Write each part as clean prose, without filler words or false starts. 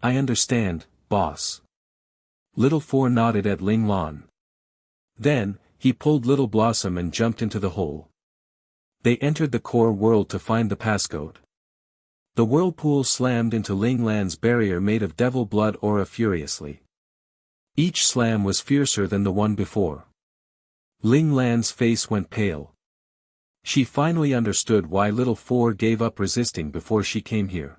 I understand, boss. Little Four nodded at Ling Lan. Then, he pulled Little Blossom and jumped into the hole. They entered the core world to find the passcode. The whirlpool slammed into Ling Lan's barrier made of devil blood aura furiously. Each slam was fiercer than the one before. Ling Lan's face went pale. She finally understood why Little Four gave up resisting before she came here.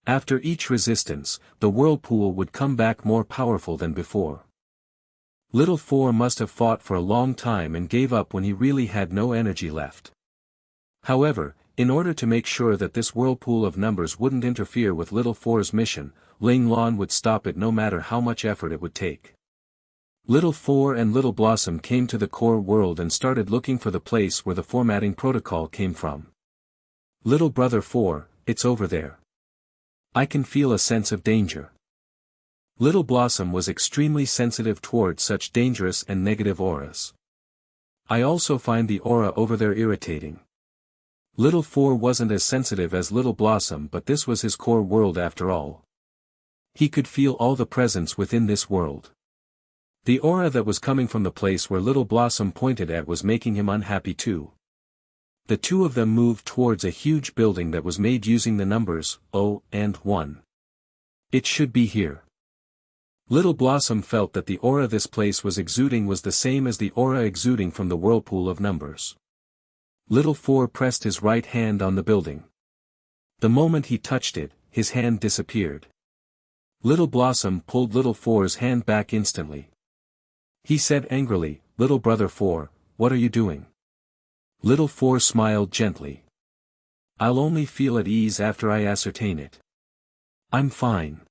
After each resistance, the whirlpool would come back more powerful than before. Little Four must have fought for a long time and gave up when he really had no energy left. However, in order to make sure that this whirlpool of numbers wouldn't interfere with Little Four's mission, Ling Lan would stop it no matter how much effort it would take. Little Four and Little Blossom came to the core world and started looking for the place where the formatting protocol came from. Little Brother Four, it's over there. I can feel a sense of danger. Little Blossom was extremely sensitive towards such dangerous and negative auras. I also find the aura over there irritating. Little Four wasn't as sensitive as Little Blossom, but this was his core world after all. He could feel all the presence within this world. The aura that was coming from the place where Little Blossom pointed at was making him unhappy too. The two of them moved towards a huge building that was made using the numbers 0 and 1. It should be here. Little Blossom felt that the aura this place was exuding was the same as the aura exuding from the whirlpool of numbers. Little Four pressed his right hand on the building. The moment he touched it, his hand disappeared. Little Blossom pulled Little Four's hand back instantly. He said angrily, "Little Brother Four, what are you doing?" Little Four smiled gently. "I'll only feel at ease after I ascertain it. I'm fine."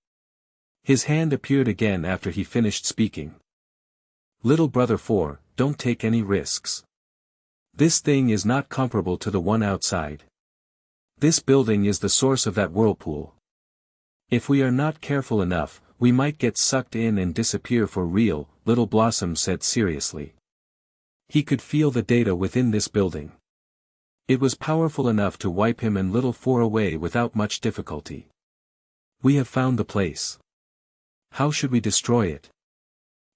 His hand appeared again after he finished speaking. "Little Brother Four, don't take any risks. This thing is not comparable to the one outside. This building is the source of that whirlpool. If we are not careful enough, we might get sucked in and disappear for real," Little Blossom said seriously. He could feel the data within this building. It was powerful enough to wipe him and Little Four away without much difficulty. "We have found the place. How should we destroy it?"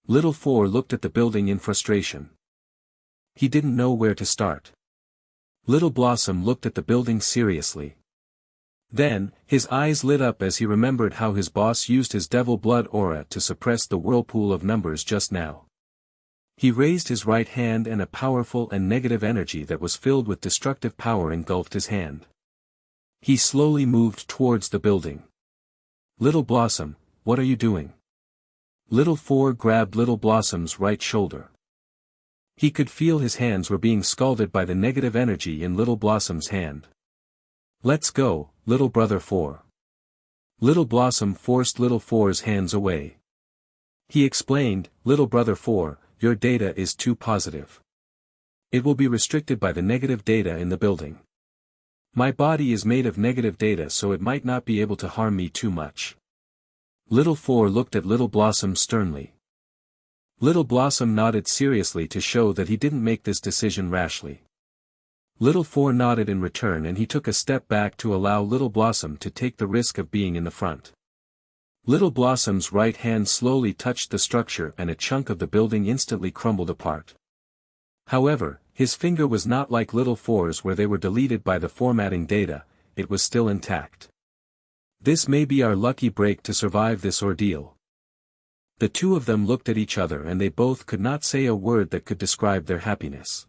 Little Four looked at the building in frustration. He didn't know where to start. Little Blossom looked at the building seriously. Then, his eyes lit up as he remembered how his boss used his devil blood aura to suppress the whirlpool of numbers just now. He raised his right hand and a powerful and negative energy that was filled with destructive power engulfed his hand. He slowly moved towards the building. "Little Blossom, what are you doing?" Little Four grabbed Little Blossom's right shoulder. He could feel his hands were being scalded by the negative energy in Little Blossom's hand. "Let's go, Little Brother Four." Little Blossom forced Little Four's hands away. He explained, "Little Brother Four, your data is too positive. It will be restricted by the negative data in the building. My body is made of negative data, so it might not be able to harm me too much." Little Four looked at Little Blossom sternly. Little Blossom nodded seriously to show that he didn't make this decision rashly. Little Four nodded in return and he took a step back to allow Little Blossom to take the risk of being in the front. Little Blossom's right hand slowly touched the structure and a chunk of the building instantly crumbled apart. However, his finger was not like Little Four's where they were deleted by the formatting data, it was still intact. "This may be our lucky break to survive this ordeal." The two of them looked at each other and they both could not say a word that could describe their happiness.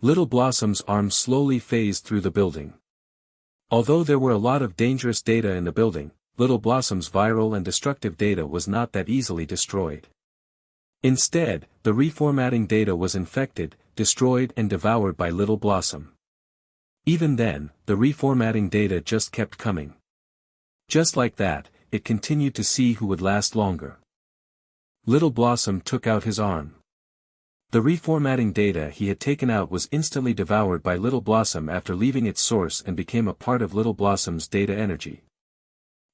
Little Blossom's arm slowly phased through the building. Although there were a lot of dangerous data in the building, Little Blossom's viral and destructive data was not that easily destroyed. Instead, the reformatting data was infected, destroyed and devoured by Little Blossom. Even then, the reformatting data just kept coming. Just like that, it continued to see who would last longer. Little Blossom took out his arm. The reformatting data he had taken out was instantly devoured by Little Blossom after leaving its source and became a part of Little Blossom's data energy.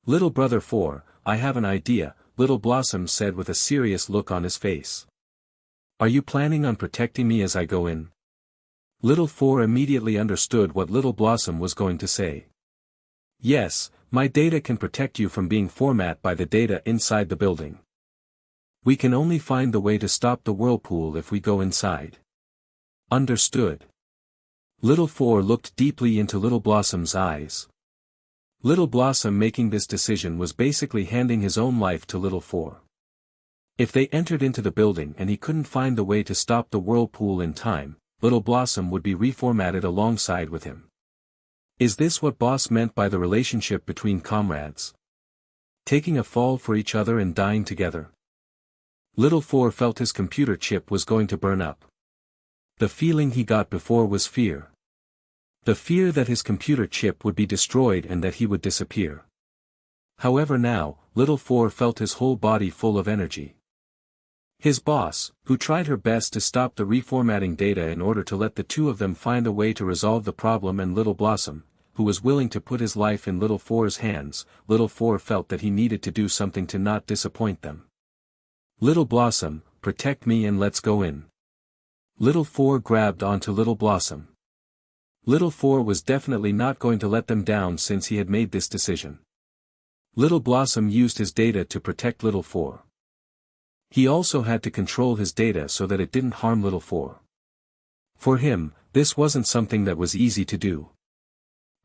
"Little Brother Four, I have an idea," Little Blossom said with a serious look on his face. "Are you planning on protecting me as I go in?" Little Four immediately understood what Little Blossom was going to say. "Yes, My data can protect you from being formatted by the data inside the building. We can only find the way to stop the whirlpool if we go inside. Understood. Little Four looked deeply into Little Blossom's eyes. Little Blossom making this decision was basically handing his own life to Little Four. If they entered into the building and he couldn't find the way to stop the whirlpool in time, Little Blossom would be reformatted alongside with him. Is this what Boss meant by the relationship between comrades? Taking a fall for each other and dying together? Little Four felt his computer chip was going to burn up. The feeling he got before was fear. The fear that his computer chip would be destroyed and that he would disappear. However now, Little Four felt his whole body full of energy. His boss, who tried her best to stop the reformatting data in order to let the two of them find a way to resolve the problem, and Little Blossom, who was willing to put his life in Little Four's hands, Little Four felt that he needed to do something to not disappoint them. Little Blossom, protect me and let's go in. Little Four grabbed onto Little Blossom. Little Four was definitely not going to let them down since he had made this decision. Little Blossom used his data to protect Little Four. He also had to control his data so that it didn't harm Little Four. For him, this wasn't something that was easy to do.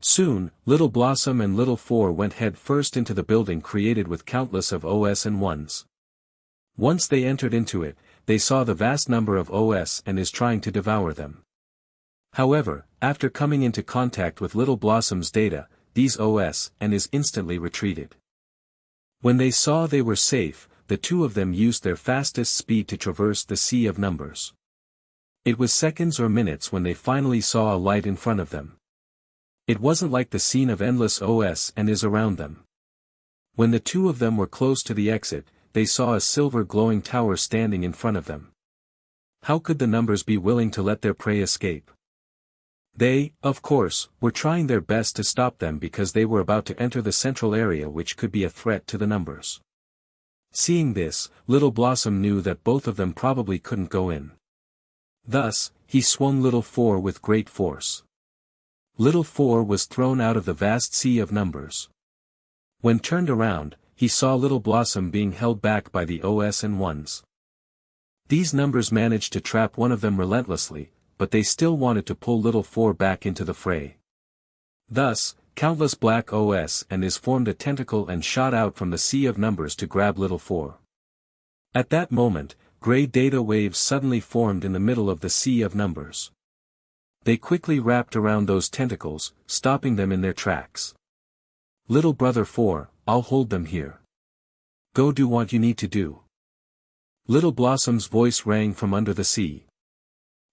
Soon, Little Blossom and Little Four went head first into the building created with countless of OS and ones. Once they entered into it, they saw the vast number of OS and is trying to devour them. However, after coming into contact with Little Blossom's data, these OS and is instantly retreated. When they saw they were safe, the two of them used their fastest speed to traverse the sea of numbers. It was seconds or minutes when they finally saw a light in front of them. It wasn't like the scene of endless OS and is around them. When the two of them were close to the exit, they saw a silver glowing tower standing in front of them. How could the numbers be willing to let their prey escape? They, of course, were trying their best to stop them because they were about to enter the central area, which could be a threat to the numbers. Seeing this, Little Blossom knew that both of them probably couldn't go in. Thus, he swung Little Four with great force. Little Four was thrown out of the vast sea of numbers. When turned around, he saw Little Blossom being held back by the OS and ones. These numbers managed to trap one of them relentlessly, but they still wanted to pull Little Four back into the fray. Thus, countless black OS and is formed a tentacle and shot out from the sea of numbers to grab Little Four. At that moment, gray data waves suddenly formed in the middle of the sea of numbers. They quickly wrapped around those tentacles, stopping them in their tracks. Little Brother Four, I'll hold them here. Go do what you need to do. Little Blossom's voice rang from under the sea.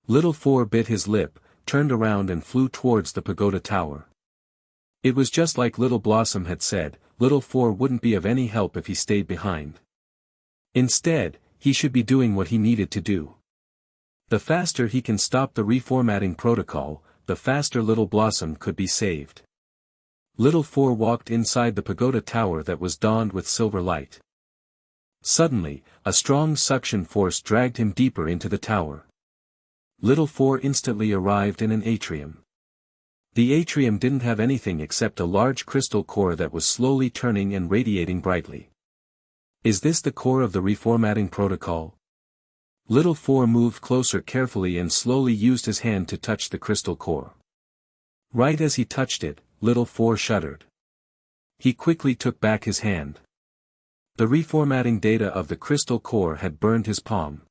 Little Four bit his lip, turned around and flew towards the pagoda tower. It was just like Little Blossom had said, Little Four wouldn't be of any help if he stayed behind. Instead, he should be doing what he needed to do. The faster he can stop the reformatting protocol, the faster Little Blossom could be saved. Little Four walked inside the pagoda tower that was dawned with silver light. Suddenly, a strong suction force dragged him deeper into the tower. Little Four instantly arrived in an atrium. The atrium didn't have anything except a large crystal core that was slowly turning and radiating brightly. Is this the core of the reformatting protocol? Little Four moved closer carefully and slowly used his hand to touch the crystal core. Right as he touched it, Little Four shuddered. He quickly took back his hand. The reformatting data of the crystal core had burned his palm.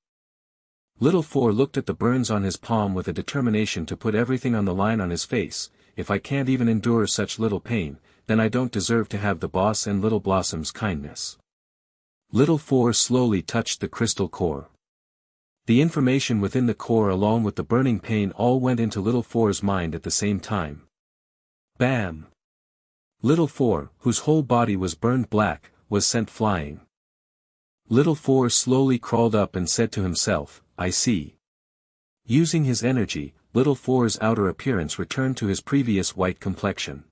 Little Four looked at the burns on his palm with a determination to put everything on the line on his face. If I can't even endure such little pain, then I don't deserve to have the boss and Little Blossom's kindness. Little Four slowly touched the crystal core. The information within the core along with the burning pain all went into Little Four's mind at the same time. Bam! Little Four, whose whole body was burned black, was sent flying. Little Four slowly crawled up and said to himself, I see. Using his energy, Little Four's outer appearance returned to his previous white complexion.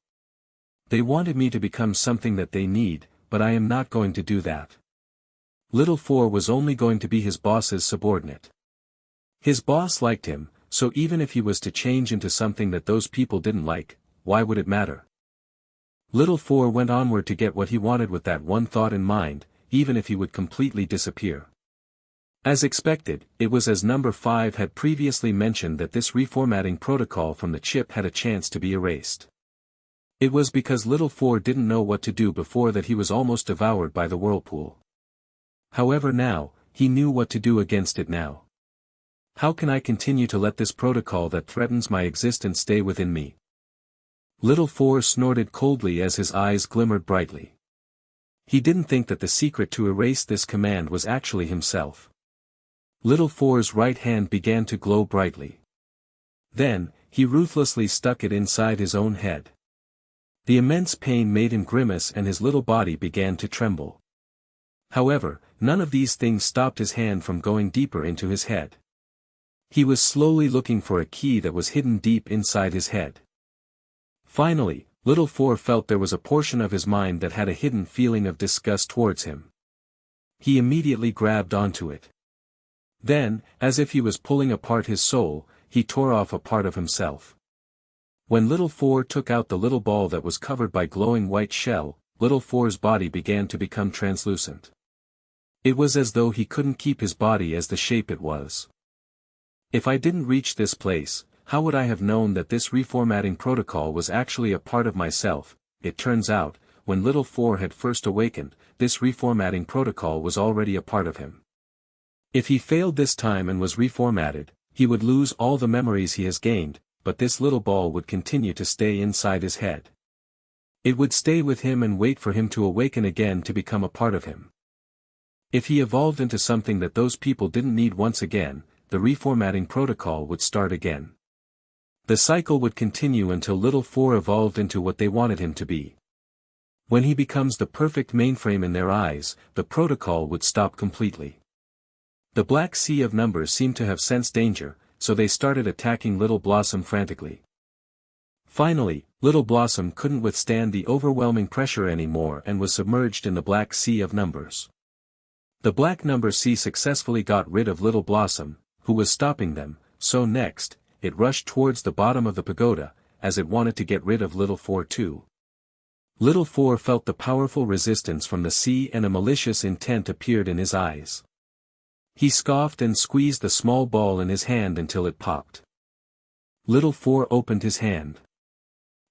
They wanted me to become something that they need, but I am not going to do that. Little Four was only going to be his boss's subordinate. His boss liked him, so even if he was to change into something that those people didn't like, why would it matter? Little Four went onward to get what he wanted with that one thought in mind, even if he would completely disappear. As expected, it was as number 5 had previously mentioned that this reformatting protocol from the chip had a chance to be erased. It was because Little Four didn't know what to do before that he was almost devoured by the whirlpool. However now, he knew what to do against it now. How can I continue to let this protocol that threatens my existence stay within me? Little Four snorted coldly as his eyes glimmered brightly. He didn't think that the secret to erase this command was actually himself. Little Four's right hand began to glow brightly. Then, he ruthlessly stuck it inside his own head. The immense pain made him grimace and his little body began to tremble. However, none of these things stopped his hand from going deeper into his head. He was slowly looking for a key that was hidden deep inside his head. Finally, Little Four felt there was a portion of his mind that had a hidden feeling of disgust towards him. He immediately grabbed onto it. Then, as if he was pulling apart his soul, he tore off a part of himself. When Little Four took out the little ball that was covered by glowing white shell, Little Four's body began to become translucent. It was as though he couldn't keep his body as the shape it was. If I didn't reach this place, how would I have known that this reformatting protocol was actually a part of myself? It turns out, when Little Four had first awakened, this reformatting protocol was already a part of him. If he failed this time and was reformatted, he would lose all the memories he has gained, but this little ball would continue to stay inside his head. It would stay with him and wait for him to awaken again to become a part of him. If he evolved into something that those people didn't need once again, the reformatting protocol would start again. The cycle would continue until Little Four evolved into what they wanted him to be. When he becomes the perfect mainframe in their eyes, the protocol would stop completely. The black sea of numbers seemed to have sensed danger, so they started attacking Little Blossom frantically. Finally, Little Blossom couldn't withstand the overwhelming pressure anymore and was submerged in the black sea of numbers. The black number sea successfully got rid of Little Blossom, who was stopping them, so next, it rushed towards the bottom of the pagoda, as it wanted to get rid of Little Four too. Little Four felt the powerful resistance from the sea and a malicious intent appeared in his eyes. He scoffed and squeezed the small ball in his hand until it popped. Little Four opened his hand.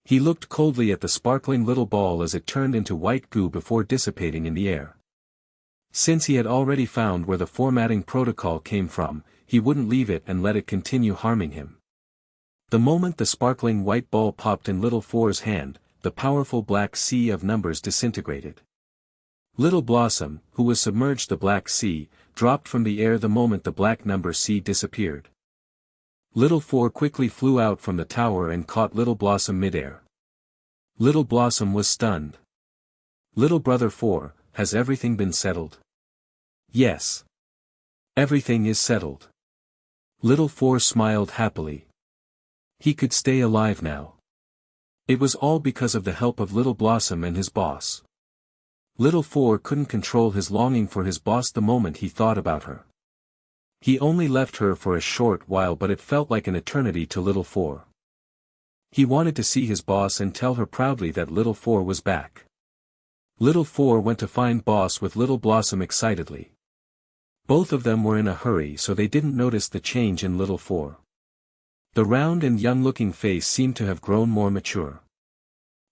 He looked coldly at the sparkling little ball as it turned into white goo before dissipating in the air. Since he had already found where the formatting protocol came from, he wouldn't leave it and let it continue harming him. The moment the sparkling white ball popped in Little Four's hand, the powerful black sea of numbers disintegrated. Little Blossom, who was submerged the black sea, dropped from the air the moment the black number sea disappeared. Little Four quickly flew out from the tower and caught Little Blossom midair. Little Blossom was stunned. Little Brother Four, has everything been settled? Yes. Everything is settled. Little Four smiled happily. He could stay alive now. It was all because of the help of Little Blossom and his boss. Little Four couldn't control his longing for his boss the moment he thought about her. He only left her for a short while but it felt like an eternity to Little Four. He wanted to see his boss and tell her proudly that Little Four was back. Little Four went to find boss with Little Blossom excitedly. Both of them were in a hurry so they didn't notice the change in Little Four. The round and young-looking face seemed to have grown more mature.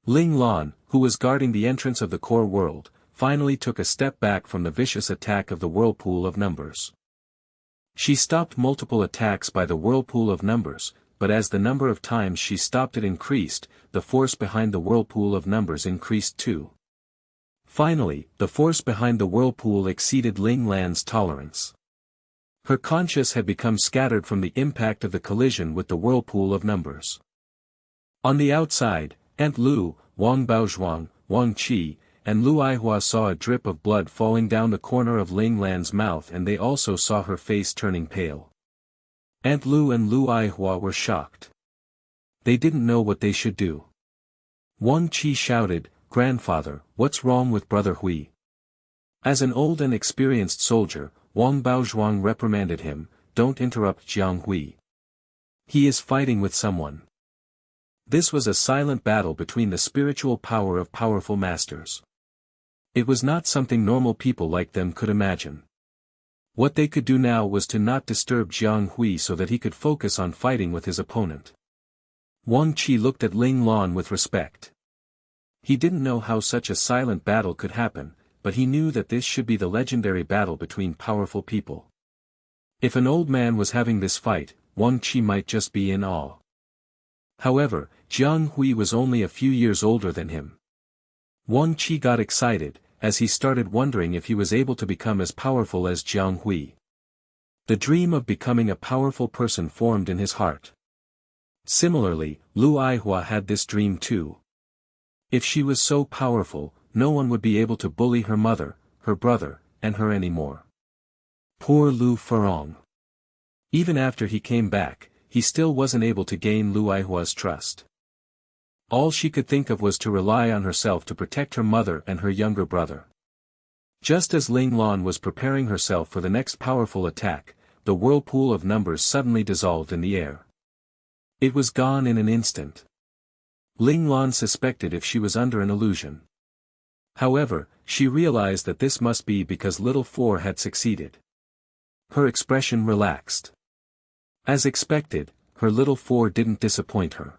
Ling Lan, who was guarding the entrance of the core world, finally took a step back from the vicious attack of the whirlpool of numbers. She stopped multiple attacks by the whirlpool of numbers, but as the number of times she stopped it increased, the force behind the whirlpool of numbers increased too. Finally, the force behind the whirlpool exceeded Ling Lan's tolerance. Her conscience had become scattered from the impact of the collision with the whirlpool of numbers. On the outside, Aunt Lu, Wang Baozhuang, Wang Qi, and Lu Aihua saw a drip of blood falling down the corner of Ling Lan's mouth and they also saw her face turning pale. Aunt Lu and Lu Aihua were shocked. They didn't know what they should do. Wang Qi shouted, "Grandfather, what's wrong with Brother Hui?" As an old and experienced soldier, Wang Baozhuang reprimanded him, "Don't interrupt Jiang Hui. He is fighting with someone." This was a silent battle between the spiritual power of powerful masters. It was not something normal people like them could imagine. What they could do now was to not disturb Jiang Hui so that he could focus on fighting with his opponent. Wang Qi looked at Ling Lan with respect. He didn't know how such a silent battle could happen, but he knew that this should be the legendary battle between powerful people. If an old man was having this fight, Wang Qi might just be in awe. However, Jiang Hui was only a few years older than him. Wang Qi got excited, as he started wondering if he was able to become as powerful as Jiang Hui. The dream of becoming a powerful person formed in his heart. Similarly, Lu Aihua had this dream too. If she was so powerful, no one would be able to bully her mother, her brother, and her anymore. Poor Lu Furong. Even after he came back, he still wasn't able to gain Lu Aihua's trust. All she could think of was to rely on herself to protect her mother and her younger brother. Just as Ling Lan was preparing herself for the next powerful attack, the whirlpool of numbers suddenly dissolved in the air. It was gone in an instant. Ling Lan suspected if she was under an illusion. However, she realized that this must be because Little Four had succeeded. Her expression relaxed. As expected, her Little Four didn't disappoint her.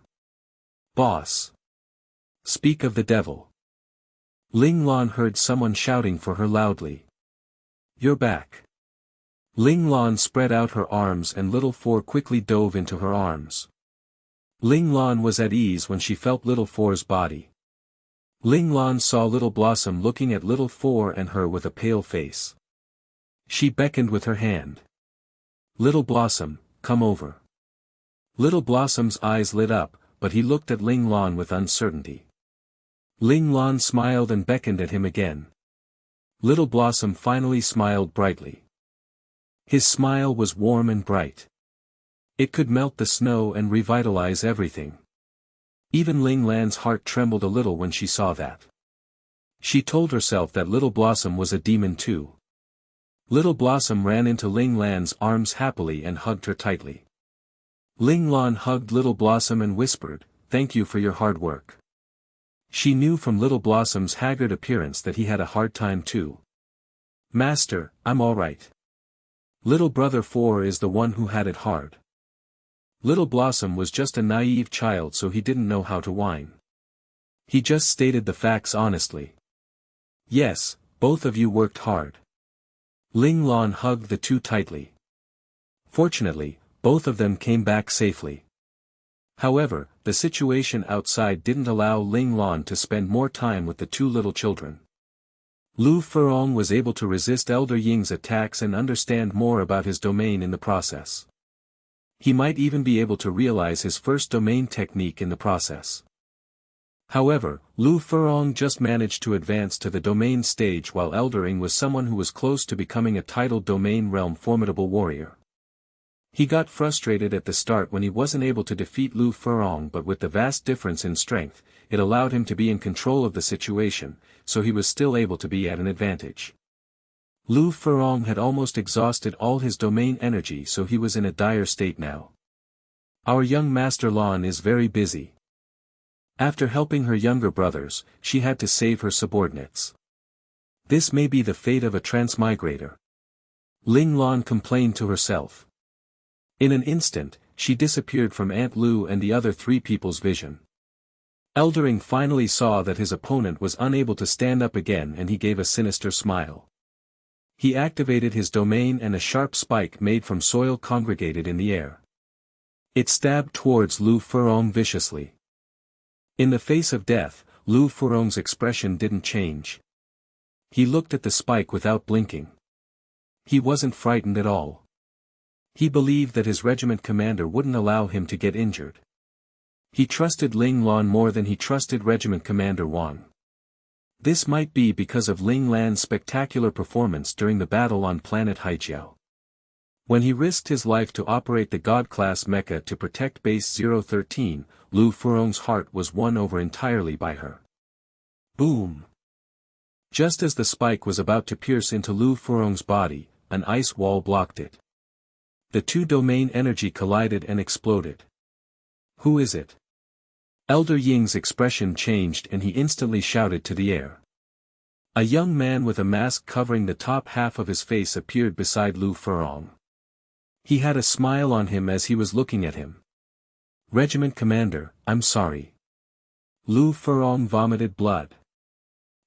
Boss. Speak of the devil. Ling Lan heard someone shouting for her loudly. You're back. Ling Lan spread out her arms and Little Four quickly dove into her arms. Ling Lan was at ease when she felt Little Four's body. Ling Lan saw Little Blossom looking at Little Four and her with a pale face. She beckoned with her hand. Little Blossom, come over. Little Blossom's eyes lit up, but he looked at Ling Lan with uncertainty. Ling Lan smiled and beckoned at him again. Little Blossom finally smiled brightly. His smile was warm and bright. It could melt the snow and revitalize everything. Even Ling Lan's heart trembled a little when she saw that. She told herself that Little Blossom was a demon too. Little Blossom ran into Ling Lan's arms happily and hugged her tightly. Ling Lan hugged Little Blossom and whispered, "Thank you for your hard work." She knew from Little Blossom's haggard appearance that he had a hard time too. "Master, I'm all right. Little Brother Four is the one who had it hard." Little Blossom was just a naive child, so he didn't know how to whine. He just stated the facts honestly. "Yes, both of you worked hard." Ling Lan hugged the two tightly. Fortunately, both of them came back safely. However, the situation outside didn't allow Ling Lan to spend more time with the two little children. Lu Furong was able to resist Elder Ying's attacks and understand more about his domain in the process. He might even be able to realize his first domain technique in the process. However, Lu Furong just managed to advance to the domain stage while Elder Ying was someone who was close to becoming a titled domain realm formidable warrior. He got frustrated at the start when he wasn't able to defeat Lu Furong, but with the vast difference in strength, it allowed him to be in control of the situation, so he was still able to be at an advantage. Lu Furong had almost exhausted all his domain energy, so he was in a dire state now. Our young Master Lan is very busy. After helping her younger brothers, she had to save her subordinates. This may be the fate of a transmigrator. Ling Lan complained to herself. In an instant, she disappeared from Aunt Lu and the other three people's vision. Elder Ying finally saw that his opponent was unable to stand up again, and he gave a sinister smile. He activated his domain and a sharp spike made from soil congregated in the air. It stabbed towards Lu Furong viciously. In the face of death, Lu Furong's expression didn't change. He looked at the spike without blinking. He wasn't frightened at all. He believed that his regiment commander wouldn't allow him to get injured. He trusted Ling Lan more than he trusted Regiment Commander Wang. This might be because of Ling Lan's spectacular performance during the battle on planet Haijiao. When he risked his life to operate the God-class mecha to protect Base 013, Lu Furong's heart was won over entirely by her. Boom! Just as the spike was about to pierce into Lu Furong's body, an ice wall blocked it. The two domain energy collided and exploded. Who is it? Elder Ying's expression changed and he instantly shouted to the air. A young man with a mask covering the top half of his face appeared beside Lu Furong. He had a smile on him as he was looking at him. Regiment Commander, I'm sorry. Lu Furong vomited blood.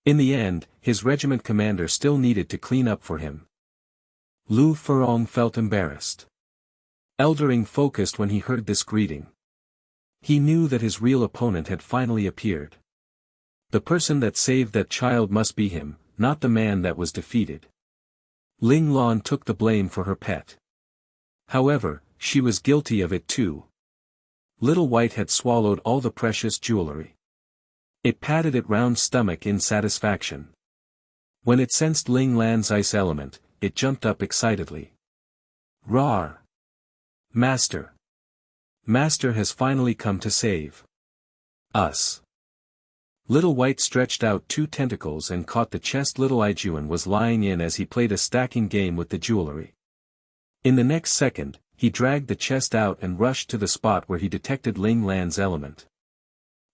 In the end, his regiment commander still needed to clean up for him. Lu Furong felt embarrassed. Elder Ying focused when he heard this greeting. He knew that his real opponent had finally appeared. The person that saved that child must be him, not the man that was defeated. Ling Lan took the blame for her pet. However, she was guilty of it too. Little White had swallowed all the precious jewelry. It patted its round stomach in satisfaction. When it sensed Ling Lan's ice element, it jumped up excitedly. Roar! Master! Master has finally come to save us. Little White stretched out two tentacles and caught the chest Little Aijuan was lying in as he played a stacking game with the jewelry. In the next second, he dragged the chest out and rushed to the spot where he detected Ling Lan's element.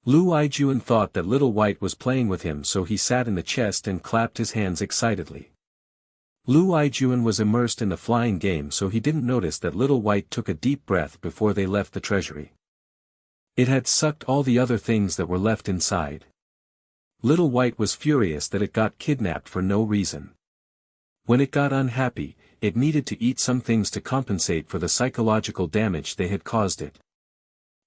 Lu Aijuan thought that Little White was playing with him, so he sat in the chest and clapped his hands excitedly. Lu Aijuan was immersed in the flying game, so he didn't notice that Little White took a deep breath before they left the treasury. It had sucked all the other things that were left inside. Little White was furious that it got kidnapped for no reason. When it got unhappy, it needed to eat some things to compensate for the psychological damage they had caused it.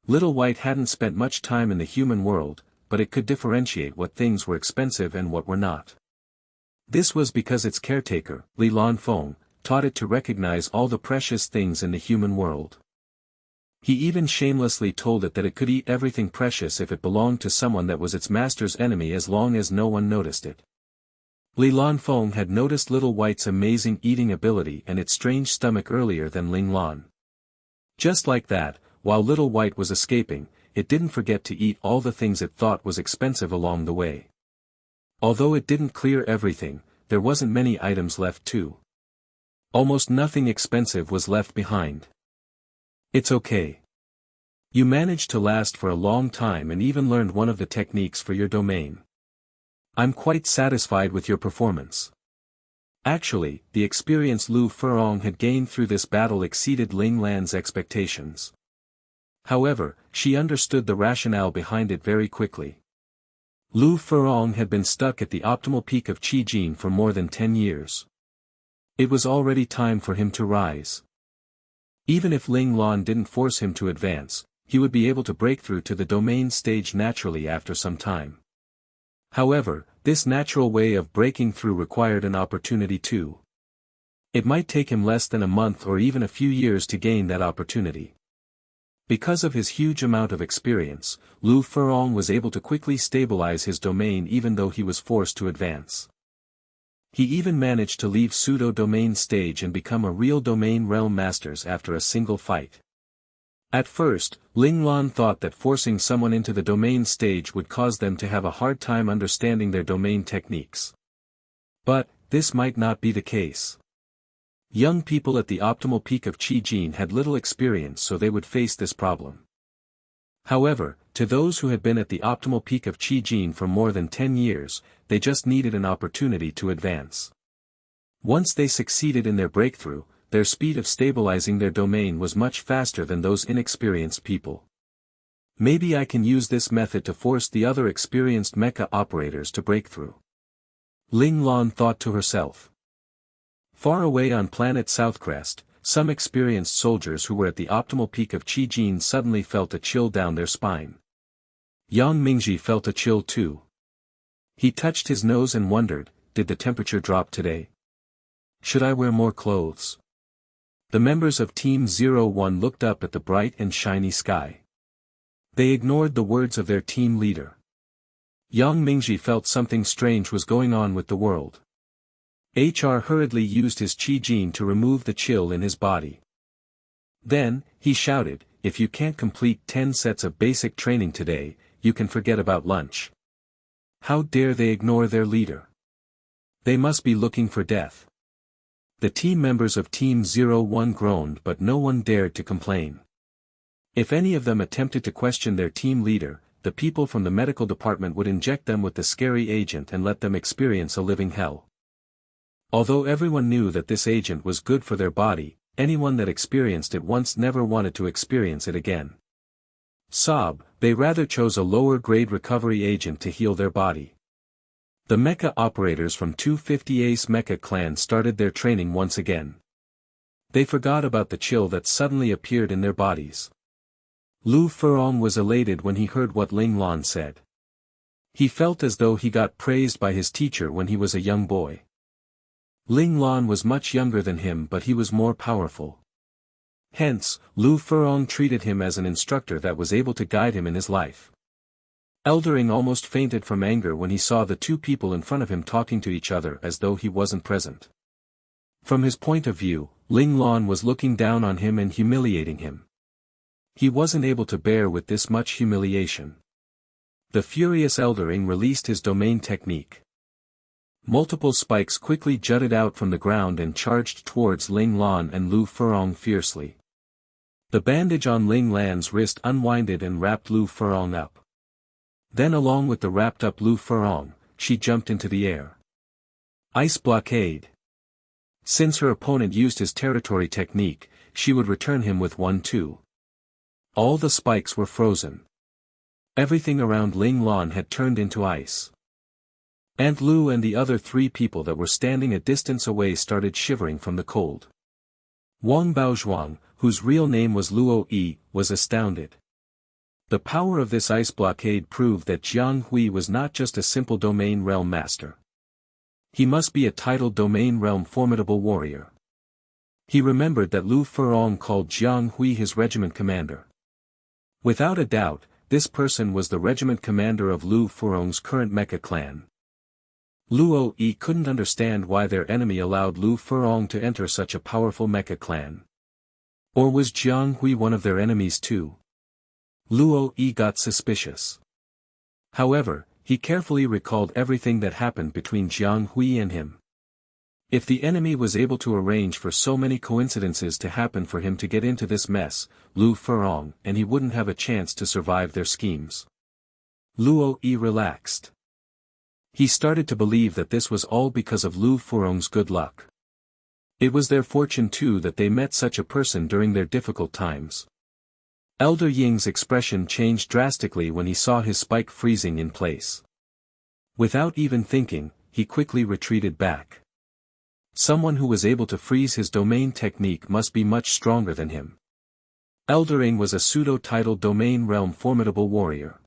Little White hadn't spent much time in the human world, but it could differentiate what things were expensive and what were not. This was because its caretaker, Li Lanfeng, taught it to recognize all the precious things in the human world. He even shamelessly told it that it could eat everything precious if it belonged to someone that was its master's enemy, as long as no one noticed it. Li Lanfeng had noticed Little White's amazing eating ability and its strange stomach earlier than Ling Lan. Just like that, while Little White was escaping, it didn't forget to eat all the things it thought was expensive along the way. Although it didn't clear everything, there wasn't many items left too. Almost nothing expensive was left behind. It's okay. You managed to last for a long time and even learned one of the techniques for your domain. I'm quite satisfied with your performance. Actually, the experience Lu Furong had gained through this battle exceeded Ling Lan's expectations. However, she understood the rationale behind it very quickly. Lu Furong had been stuck at the optimal peak of Qi Jin for more than 10 years. It was already time for him to rise. Even if Ling Lan didn't force him to advance, he would be able to break through to the domain stage naturally after some time. However, this natural way of breaking through required an opportunity too. It might take him less than a month or even a few years to gain that opportunity. Because of his huge amount of experience, Lu Furong was able to quickly stabilize his domain even though he was forced to advance. He even managed to leave pseudo-domain stage and become a real domain realm masters after a single fight. At first, Ling Lan thought that forcing someone into the domain stage would cause them to have a hard time understanding their domain techniques. But, this might not be the case. Young people at the optimal peak of Qi Jin had little experience, so they would face this problem. However, to those who had been at the optimal peak of Qi Jin for more than 10 years, they just needed an opportunity to advance. Once they succeeded in their breakthrough, their speed of stabilizing their domain was much faster than those inexperienced people. Maybe I can use this method to force the other experienced mecha operators to break through. Ling Lan thought to herself. Far away on planet Southcrest, some experienced soldiers who were at the optimal peak of Qi Jin suddenly felt a chill down their spine. Yang Mingji felt a chill too. He touched his nose and wondered, did the temperature drop today? Should I wear more clothes? The members of Team 01 looked up at the bright and shiny sky. They ignored the words of their team leader. Yang Mingji felt something strange was going on with the world. HR hurriedly used his Qi Jin to remove the chill in his body. Then, he shouted, if you can't complete 10 sets of basic training today, you can forget about lunch. How dare they ignore their leader? They must be looking for death. The team members of Team 01 groaned, but no one dared to complain. If any of them attempted to question their team leader, the people from the medical department would inject them with the scary agent and let them experience a living hell. Although everyone knew that this agent was good for their body, anyone that experienced it once never wanted to experience it again. They rather chose a lower-grade recovery agent to heal their body. The mecha operators from 250 Mecha clan started their training once again. They forgot about the chill that suddenly appeared in their bodies. Lu Furong was elated when he heard what Ling Lan said. He felt as though he got praised by his teacher when he was a young boy. Ling Lan was much younger than him, but he was more powerful. Hence, Lu Furong treated him as an instructor that was able to guide him in his life. Eldering almost fainted from anger when he saw the two people in front of him talking to each other as though he wasn't present. From his point of view, Ling Lan was looking down on him and humiliating him. He wasn't able to bear with this much humiliation. The furious Eldering released his domain technique. Multiple spikes quickly jutted out from the ground and charged towards Ling Lan and Lu Furong fiercely. The bandage on Ling Lan's wrist unwinded and wrapped Lu Furong up. Then along with the wrapped-up Lu Furong, she jumped into the air. Ice blockade. Since her opponent used his territory technique, she would return him with one too. All the spikes were frozen. Everything around Ling Lan had turned into ice. Aunt Lu and the other three people that were standing a distance away started shivering from the cold. Wang Baozhuang, whose real name was Luo Yi, was astounded. The power of this ice blockade proved that Jiang Hui was not just a simple domain realm master. He must be a titled domain realm formidable warrior. He remembered that Lu Furong called Jiang Hui his regiment commander. Without a doubt, this person was the regiment commander of Lu Furong's current mecha clan. Luo Yi couldn't understand why their enemy allowed Lu Furong to enter such a powerful mecha clan. Or was Jiang Hui one of their enemies too? Luo Yi got suspicious. However, he carefully recalled everything that happened between Jiang Hui and him. If the enemy was able to arrange for so many coincidences to happen for him to get into this mess, Lu Furong and he wouldn't have a chance to survive their schemes. Luo Yi relaxed. He started to believe that this was all because of Lu Furong's good luck. It was their fortune too that they met such a person during their difficult times. Elder Ying's expression changed drastically when he saw his spike freezing in place. Without even thinking, he quickly retreated back. Someone who was able to freeze his domain technique must be much stronger than him. Eldering was a pseudo-titled domain realm formidable warrior.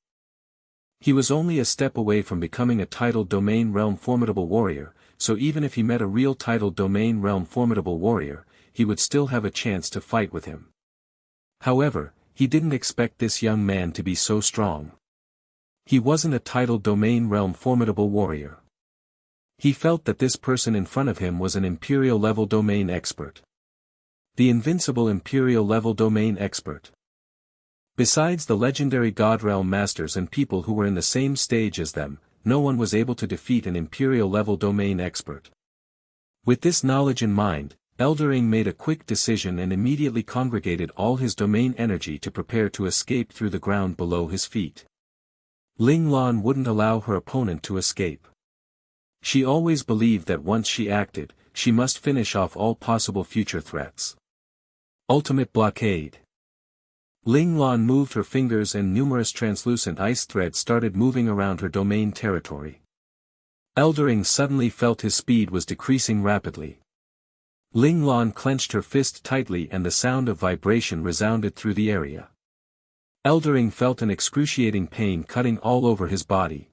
He was only a step away from becoming a titled domain realm formidable warrior, so even if he met a real titled domain realm formidable warrior, he would still have a chance to fight with him. However, he didn't expect this young man to be so strong. He wasn't a titled domain realm formidable warrior. He felt that this person in front of him was an imperial level domain expert. The invincible imperial level domain expert. Besides the legendary God Realm masters and people who were in the same stage as them, no one was able to defeat an imperial level domain expert. With this knowledge in mind, Eldering made a quick decision and immediately congregated all his domain energy to prepare to escape through the ground below his feet. Ling Lan wouldn't allow her opponent to escape. She always believed that once she acted, she must finish off all possible future threats. Ultimate blockade. Ling Lan moved her fingers and numerous translucent ice threads started moving around her domain territory. Eldering suddenly felt his speed was decreasing rapidly. Ling Lan clenched her fist tightly and the sound of vibration resounded through the area. Eldering felt an excruciating pain cutting all over his body.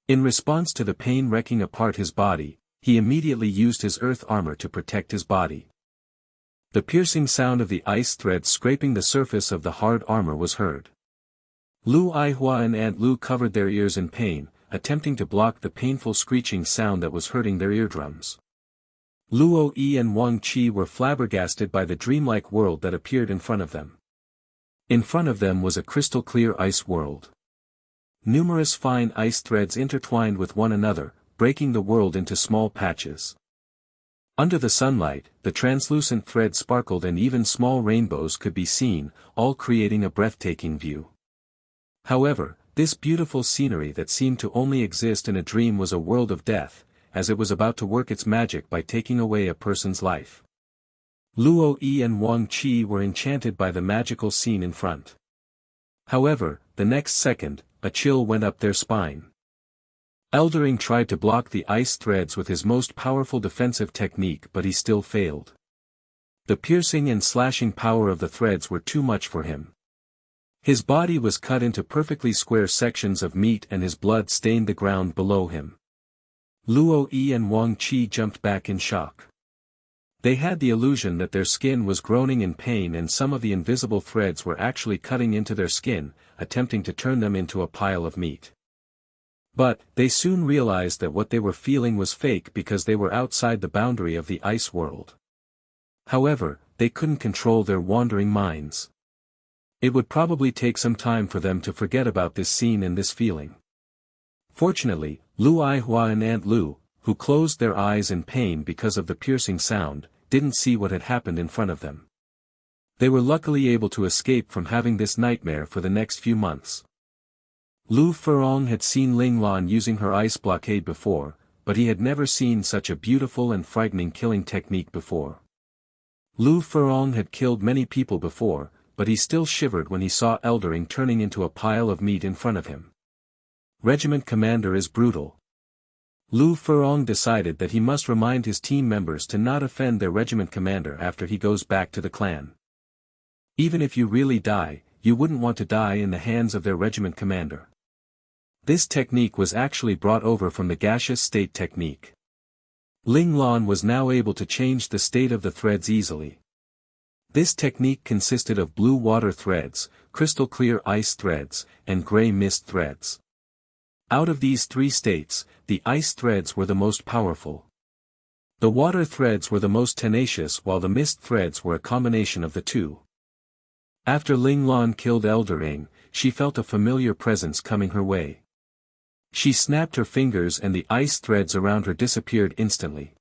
In response to the pain wrecking apart his body, he immediately used his earth armor to protect his body. The piercing sound of the ice threads scraping the surface of the hard armor was heard. Lu Aihua and Aunt Lu covered their ears in pain, attempting to block the painful screeching sound that was hurting their eardrums. Luo Yi and Wang Qi were flabbergasted by the dreamlike world that appeared in front of them. In front of them was a crystal-clear ice world. Numerous fine ice threads intertwined with one another, breaking the world into small patches. Under the sunlight, the translucent threads sparkled and even small rainbows could be seen, all creating a breathtaking view. However, This beautiful scenery that seemed to only exist in a dream was a world of death, as it was about to work its magic by taking away a person's life. Luo Yi and Wang Qi were enchanted by the magical scene in front. However, the next second, a chill went up their spine. Eldering tried to block the ice threads with his most powerful defensive technique, but he still failed. The piercing and slashing power of the threads were too much for him. His body was cut into perfectly square sections of meat and his blood stained the ground below him. Luo Yi and Wang Qi jumped back in shock. They had the illusion that their skin was groaning in pain and some of the invisible threads were actually cutting into their skin, attempting to turn them into a pile of meat. But, they soon realized that what they were feeling was fake because they were outside the boundary of the ice world. However, they couldn't control their wandering minds. It would probably take some time for them to forget about this scene and this feeling. Fortunately, Lu Aihua and Aunt Lu, who closed their eyes in pain because of the piercing sound, didn't see what had happened in front of them. They were luckily able to escape from having this nightmare for the next few months. Lu Furong had seen Ling Lan using her ice blockade before, but he had never seen such a beautiful and frightening killing technique before. Lu Furong had killed many people before, but he still shivered when he saw Eldering turning into a pile of meat in front of him. Regiment commander is brutal. Lu Furong decided that he must remind his team members to not offend their regiment commander after he goes back to the clan. Even if you really die, you wouldn't want to die in the hands of their regiment commander. This technique was actually brought over from the gaseous state technique. Ling Lan was now able to change the state of the threads easily. This technique consisted of blue water threads, crystal clear ice threads, and gray mist threads. Out of these three states, the ice threads were the most powerful. The water threads were the most tenacious while the mist threads were a combination of the two. After Ling Lan killed Eldering, she felt a familiar presence coming her way. She snapped her fingers and the ice threads around her disappeared instantly.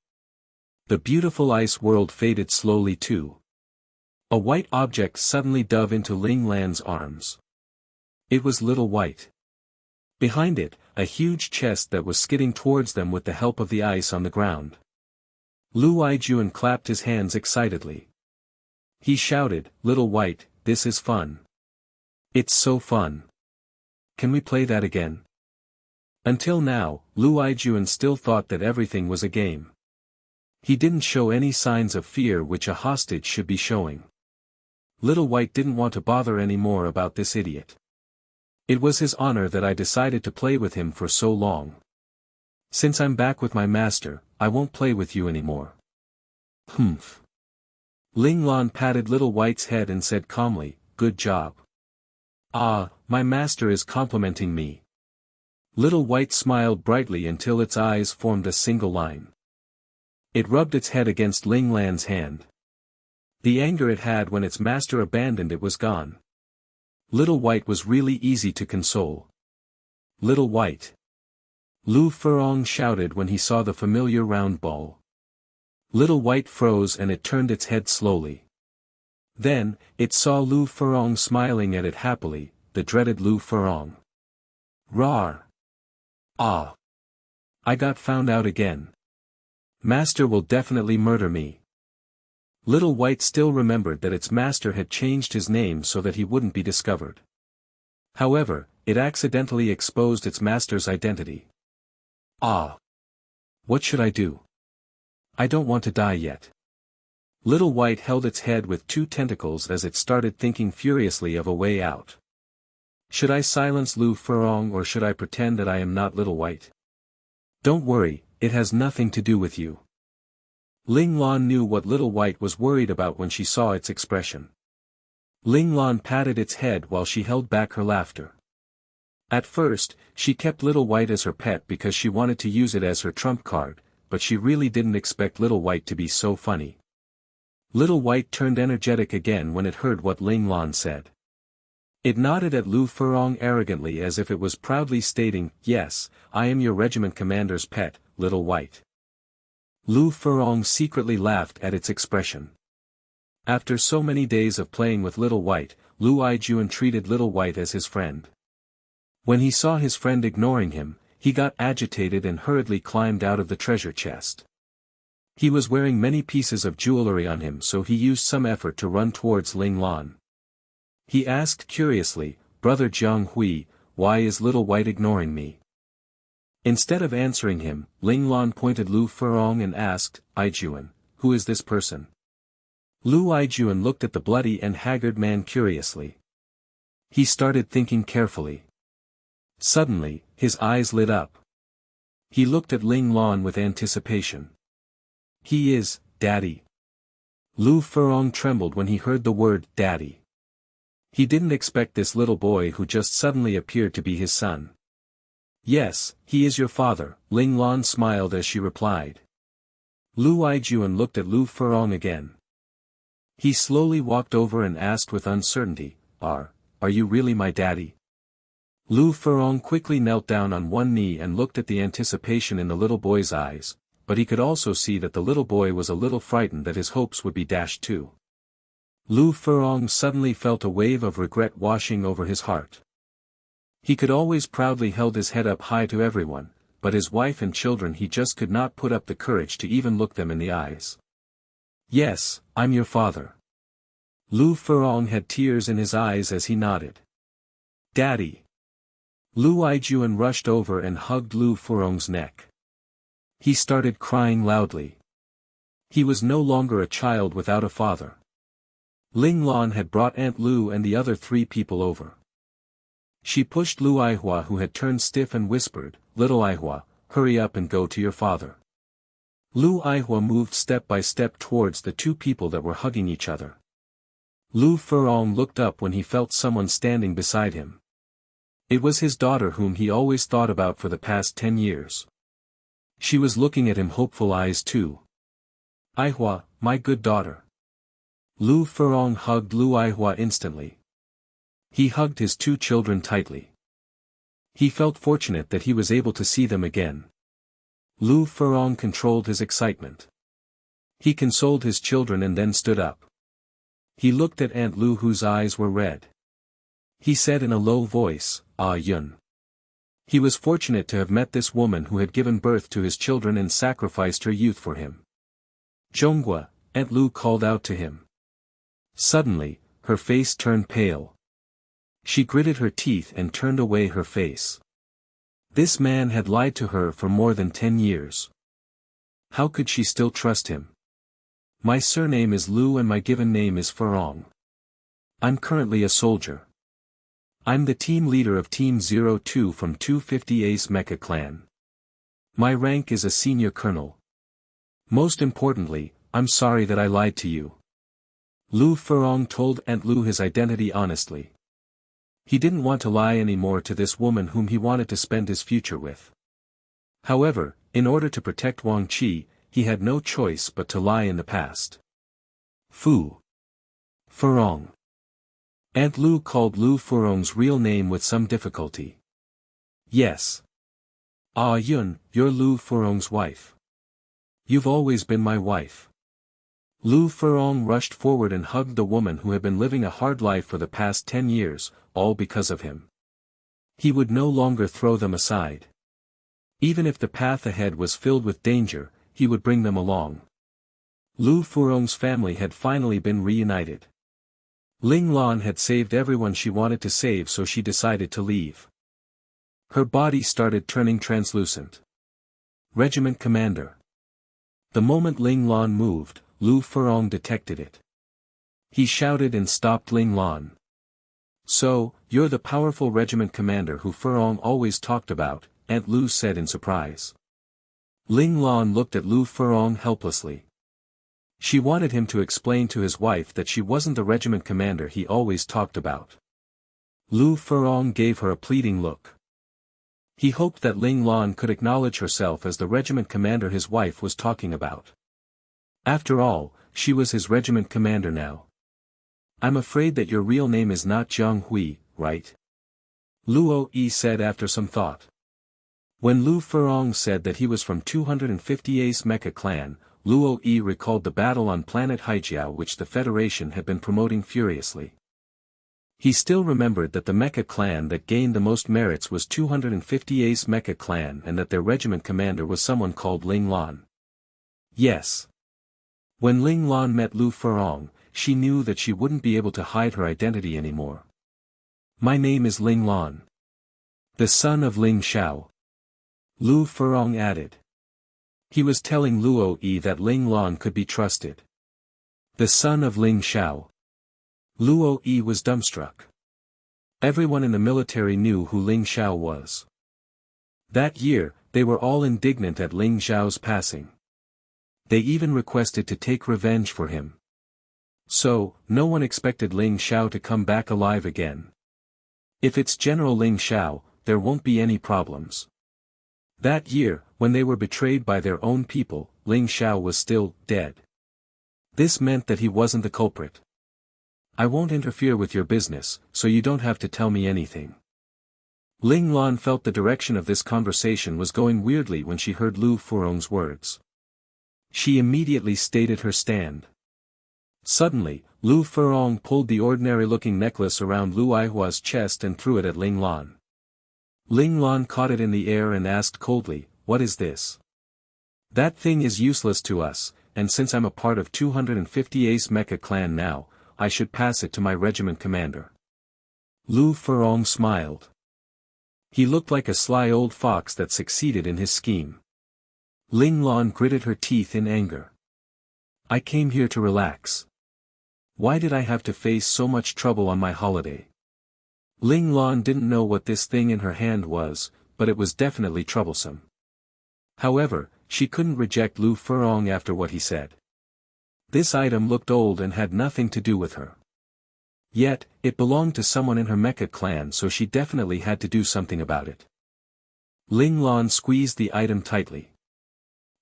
The beautiful ice world faded slowly too. A white object suddenly dove into Ling Lan's arms. It was Little White. Behind it, a huge chest that was skidding towards them with the help of the ice on the ground. Lu Aijuan clapped his hands excitedly. He shouted, "Little White, this is fun. It's so fun. Can we play that again?" Until now, Lu Aijuan still thought that everything was a game. He didn't show any signs of fear which a hostage should be showing. Little White didn't want to bother any more about this idiot. It was his honor that I decided to play with him for so long. Since I'm back with my master, I won't play with you anymore. Humph. Ling Lan patted Little White's head and said calmly, "Good job. Ah, my master is complimenting me." Little White smiled brightly until its eyes formed a single line. It rubbed its head against Ling Lan's hand. The anger it had when its master abandoned it was gone. Little White was really easy to console. "Little White." Lu Furong shouted when he saw the familiar round ball. Little White froze and it turned its head slowly. Then, it saw Lu Furong smiling at it happily, the dreaded Lu Furong. Rawr! Ah! I got found out again. Master will definitely murder me. Little White still remembered that its master had changed his name so that he wouldn't be discovered. However, it accidentally exposed its master's identity. Ah! What should I do? I don't want to die yet. Little White held its head with two tentacles as it started thinking furiously of a way out. Should I silence Lu Furong or should I pretend that I am not Little White? Don't worry, it has nothing to do with you. Ling Lan knew what Little White was worried about when she saw its expression. Ling Lan patted its head while she held back her laughter. At first, she kept Little White as her pet because she wanted to use it as her trump card, but she really didn't expect Little White to be so funny. Little White turned energetic again when it heard what Ling Lan said. It nodded at Lu Furong arrogantly as if it was proudly stating, "Yes, I am your regiment commander's pet, Little White." Lu Furong secretly laughed at its expression. After so many days of playing with Little White, Lu Aijuan treated Little White as his friend. When he saw his friend ignoring him, he got agitated and hurriedly climbed out of the treasure chest. He was wearing many pieces of jewelry on him, so he used some effort to run towards Ling Lan. He asked curiously, "Brother Jiang Hui, why is Little White ignoring me?" Instead of answering him, Ling Lan pointed Lu Furong and asked, "Ijuan, who is this person?" Lu Ijuan looked at the bloody and haggard man curiously. He started thinking carefully. Suddenly, his eyes lit up. He looked at Ling Lan with anticipation. "He is, Daddy." Lu Furong trembled when he heard the word, Daddy. He didn't expect this little boy who just suddenly appeared to be his son. "Yes, he is your father," Ling Lan smiled as she replied. Lu Ijuan looked at Lu Furong again. He slowly walked over and asked with uncertainty, Are you really my daddy?" Lu Furong quickly knelt down on one knee and looked at the anticipation in the little boy's eyes, but he could also see that the little boy was a little frightened that his hopes would be dashed too. Lu Furong suddenly felt a wave of regret washing over his heart. He could always proudly held his head up high to everyone, but his wife and children he just could not put up the courage to even look them in the eyes. "Yes, I'm your father." Lu Furong had tears in his eyes as he nodded. "Daddy." Lu Ijuan rushed over and hugged Lu Furong's neck. He started crying loudly. He was no longer a child without a father. Ling Lan had brought Aunt Lu and the other 3 people over. She pushed Lu Aihua, who had turned stiff, and whispered, "Little Aihua, hurry up and go to your father." Lu Aihua moved step by step towards the 2 people that were hugging each other. Lu Furong looked up when he felt someone standing beside him. It was his daughter whom he always thought about for the past 10 years. She was looking at him hopeful eyes too. "Aihua, my good daughter." Lu Furong hugged Lu Aihua instantly. He hugged his 2 children tightly. He felt fortunate that he was able to see them again. Lu Furong controlled his excitement. He consoled his children and then stood up. He looked at Aunt Lu, whose eyes were red. He said in a low voice, "Ah Yun." He was fortunate to have met this woman who had given birth to his children and sacrificed her youth for him. "Zhonghua," Aunt Lu called out to him. Suddenly, her face turned pale. She gritted her teeth and turned away her face. This man had lied to her for more than 10 years. How could she still trust him? "My surname is Lu and my given name is Furong. I'm currently a soldier. I'm the team leader of Team 02 from 250 Ace Mecha Clan. My rank is a senior colonel. Most importantly, I'm sorry that I lied to you." Lu Furong told Aunt Lu his identity honestly. He didn't want to lie anymore to this woman whom he wanted to spend his future with. However, in order to protect Wang Qi, he had no choice but to lie in the past. Furong. Aunt Lu called Lu Furong's real name with some difficulty. "Yes. Ah Yun, you're Lu Furong's wife. You've always been my wife." Lu Furong rushed forward and hugged the woman who had been living a hard life for the past 10 years, all because of him. He would no longer throw them aside. Even if the path ahead was filled with danger, he would bring them along. Lu Furong's family had finally been reunited. Ling Lan had saved everyone she wanted to save, so she decided to leave. Her body started turning translucent. "Regiment Commander." The moment Ling Lan moved, Lu Furong detected it. He shouted and stopped Ling Lan. "So, you're the powerful regiment commander who Furong always talked about," Aunt Lu said in surprise. Ling Lan looked at Lu Furong helplessly. She wanted him to explain to his wife that she wasn't the regiment commander he always talked about. Lu Furong gave her a pleading look. He hoped that Ling Lan could acknowledge herself as the regiment commander his wife was talking about. After all, she was his regiment commander now. "I'm afraid that your real name is not Jiang Hui, right?" Luo Yi said after some thought. When Lu Furong said that he was from 250 Ace Mecha Clan, Luo Yi recalled the battle on planet Haijiao which the Federation had been promoting furiously. He still remembered that the mecha clan that gained the most merits was 250 Ace Mecha Clan and that their regiment commander was someone called Ling Lan. Yes. When Ling Lan met Lu Furong, she knew that she wouldn't be able to hide her identity anymore. My name is Ling Lan. The son of Ling Xiao. Lu Furong added. He was telling Luo Yi that Ling Lan could be trusted. The son of Ling Xiao. Luo Yi was dumbstruck. Everyone in the military knew who Ling Xiao was. That year, they were all indignant at Ling Xiao's passing. They even requested to take revenge for him. So, no one expected Ling Xiao to come back alive again. If it's General Ling Xiao, there won't be any problems. That year, when they were betrayed by their own people, Ling Xiao was still dead. This meant that he wasn't the culprit. I won't interfere with your business, so you don't have to tell me anything. Ling Lan felt the direction of this conversation was going weirdly when she heard Lu Furong's words. She immediately stated her stand. Suddenly, Lu Furong pulled the ordinary-looking necklace around Lu Aihua's chest and threw it at Ling Lan. Ling Lan caught it in the air and asked coldly, "What is this?" "That thing is useless to us, and since I'm a part of 250 Ace Mecha Clan now, I should pass it to my regiment commander." Lu Furong smiled. He looked like a sly old fox that succeeded in his scheme. Ling Lan gritted her teeth in anger. "I came here to relax. Why did I have to face so much trouble on my holiday?" Ling Lan didn't know what this thing in her hand was, but it was definitely troublesome. However, she couldn't reject Lu Furong after what he said. This item looked old and had nothing to do with her. Yet, it belonged to someone in her mecha clan, so she definitely had to do something about it. Ling Lan squeezed the item tightly.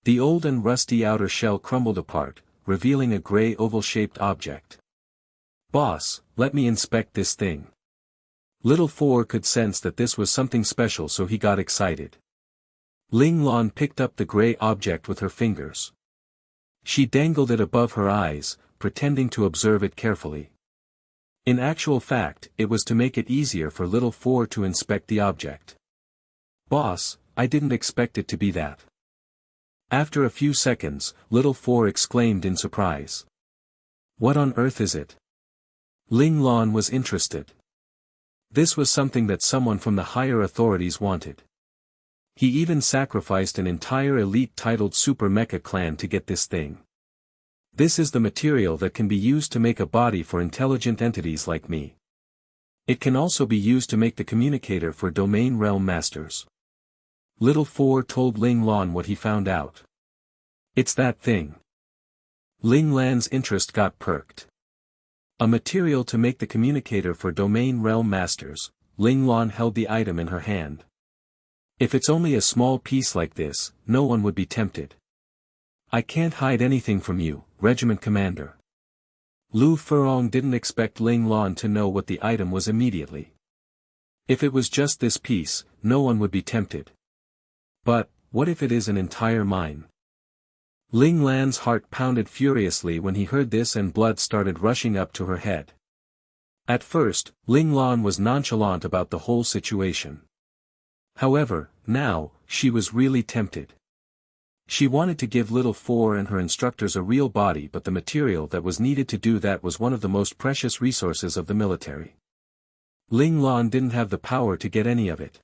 The old and rusty outer shell crumbled apart, revealing a gray oval-shaped object. "Boss, let me inspect this thing." Little Four could sense that this was something special, so he got excited. Ling Lan picked up the gray object with her fingers. She dangled it above her eyes, pretending to observe it carefully. In actual fact, it was to make it easier for Little Four to inspect the object. "Boss, I didn't expect it to be that." After a few seconds, Little Four exclaimed in surprise. "What on earth is it?" Ling Lan was interested. This was something that someone from the higher authorities wanted. He even sacrificed an entire elite-titled Super Mecha clan to get this thing. "This is the material that can be used to make a body for intelligent entities like me. It can also be used to make the communicator for domain realm masters." Little Four told Ling Lan what he found out. "It's that thing." Ling Lan's interest got perked. A material to make the communicator for domain realm masters. Ling Lan held the item in her hand. "If it's only a small piece like this, no one would be tempted. I can't hide anything from you, Regiment Commander." Lu Furong didn't expect Ling Lan to know what the item was immediately. If it was just this piece, no one would be tempted. But, what if it is an entire mine? Ling Lan's heart pounded furiously when he heard this and blood started rushing up to her head. At first, Ling Lan was nonchalant about the whole situation. However, now, she was really tempted. She wanted to give Little Four and her instructors a real body, but the material that was needed to do that was one of the most precious resources of the military. Ling Lan didn't have the power to get any of it.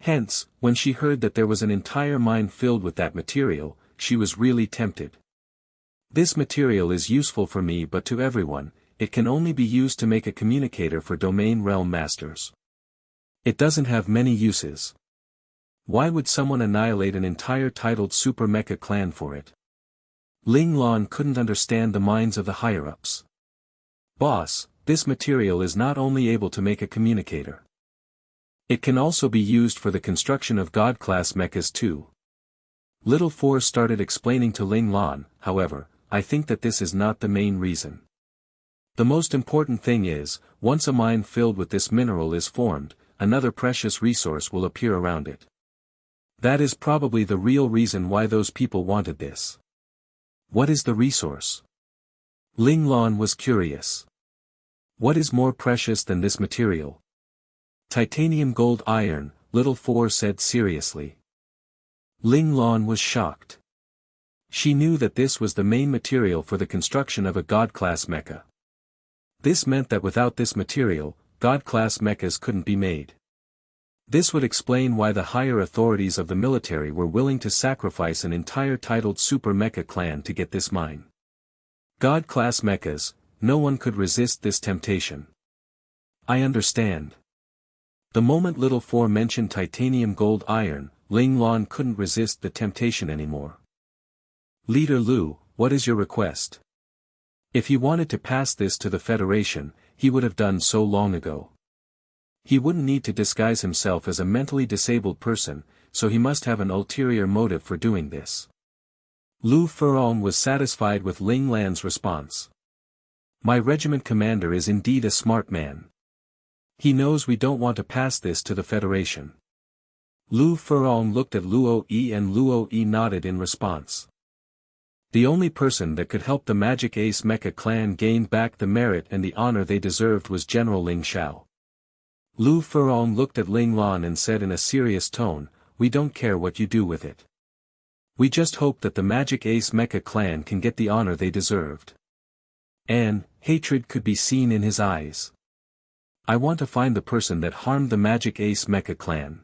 Hence, when she heard that there was an entire mine filled with that material, she was really tempted. "This material is useful for me, but to everyone, it can only be used to make a communicator for domain realm masters. It doesn't have many uses. Why would someone annihilate an entire titled Super Mecha clan for it?" Ling Lan couldn't understand the minds of the higher-ups. "Boss, this material is not only able to make a communicator. It can also be used for the construction of God-class mechas too." Little Four started explaining to Ling Lan, "However, I think that this is not the main reason. The most important thing is, once a mine filled with this mineral is formed, another precious resource will appear around it. That is probably the real reason why those people wanted this." "What is the resource?" Ling Lan was curious. What is more precious than this material? Titanium gold iron, Little Four said seriously. Ling Lan was shocked. She knew that this was the main material for the construction of a God-class mecha. This meant that without this material, God-class mechas couldn't be made. This would explain why the higher authorities of the military were willing to sacrifice an entire titled Super Mecha clan to get this mine. God-class mechas, no one could resist this temptation. I understand. The moment Little Four mentioned titanium gold iron, Ling Lan couldn't resist the temptation anymore. Leader Lu, what is your request? If he wanted to pass this to the Federation, he would have done so long ago. He wouldn't need to disguise himself as a mentally disabled person, so he must have an ulterior motive for doing this. Lu Furong was satisfied with Ling Lan's response. My regiment commander is indeed a smart man. He knows we don't want to pass this to the Federation. Lu Furong looked at Luo Yi and Luo Yi nodded in response. The only person that could help the Magic Ace Mecha clan gain back the merit and the honor they deserved was General Ling Xiao. Lu Furong looked at Ling Lan and said in a serious tone, we don't care what you do with it. We just hope that the Magic Ace Mecha clan can get the honor they deserved. And, hatred could be seen in his eyes. I want to find the person that harmed the Magic Ace Mecha clan.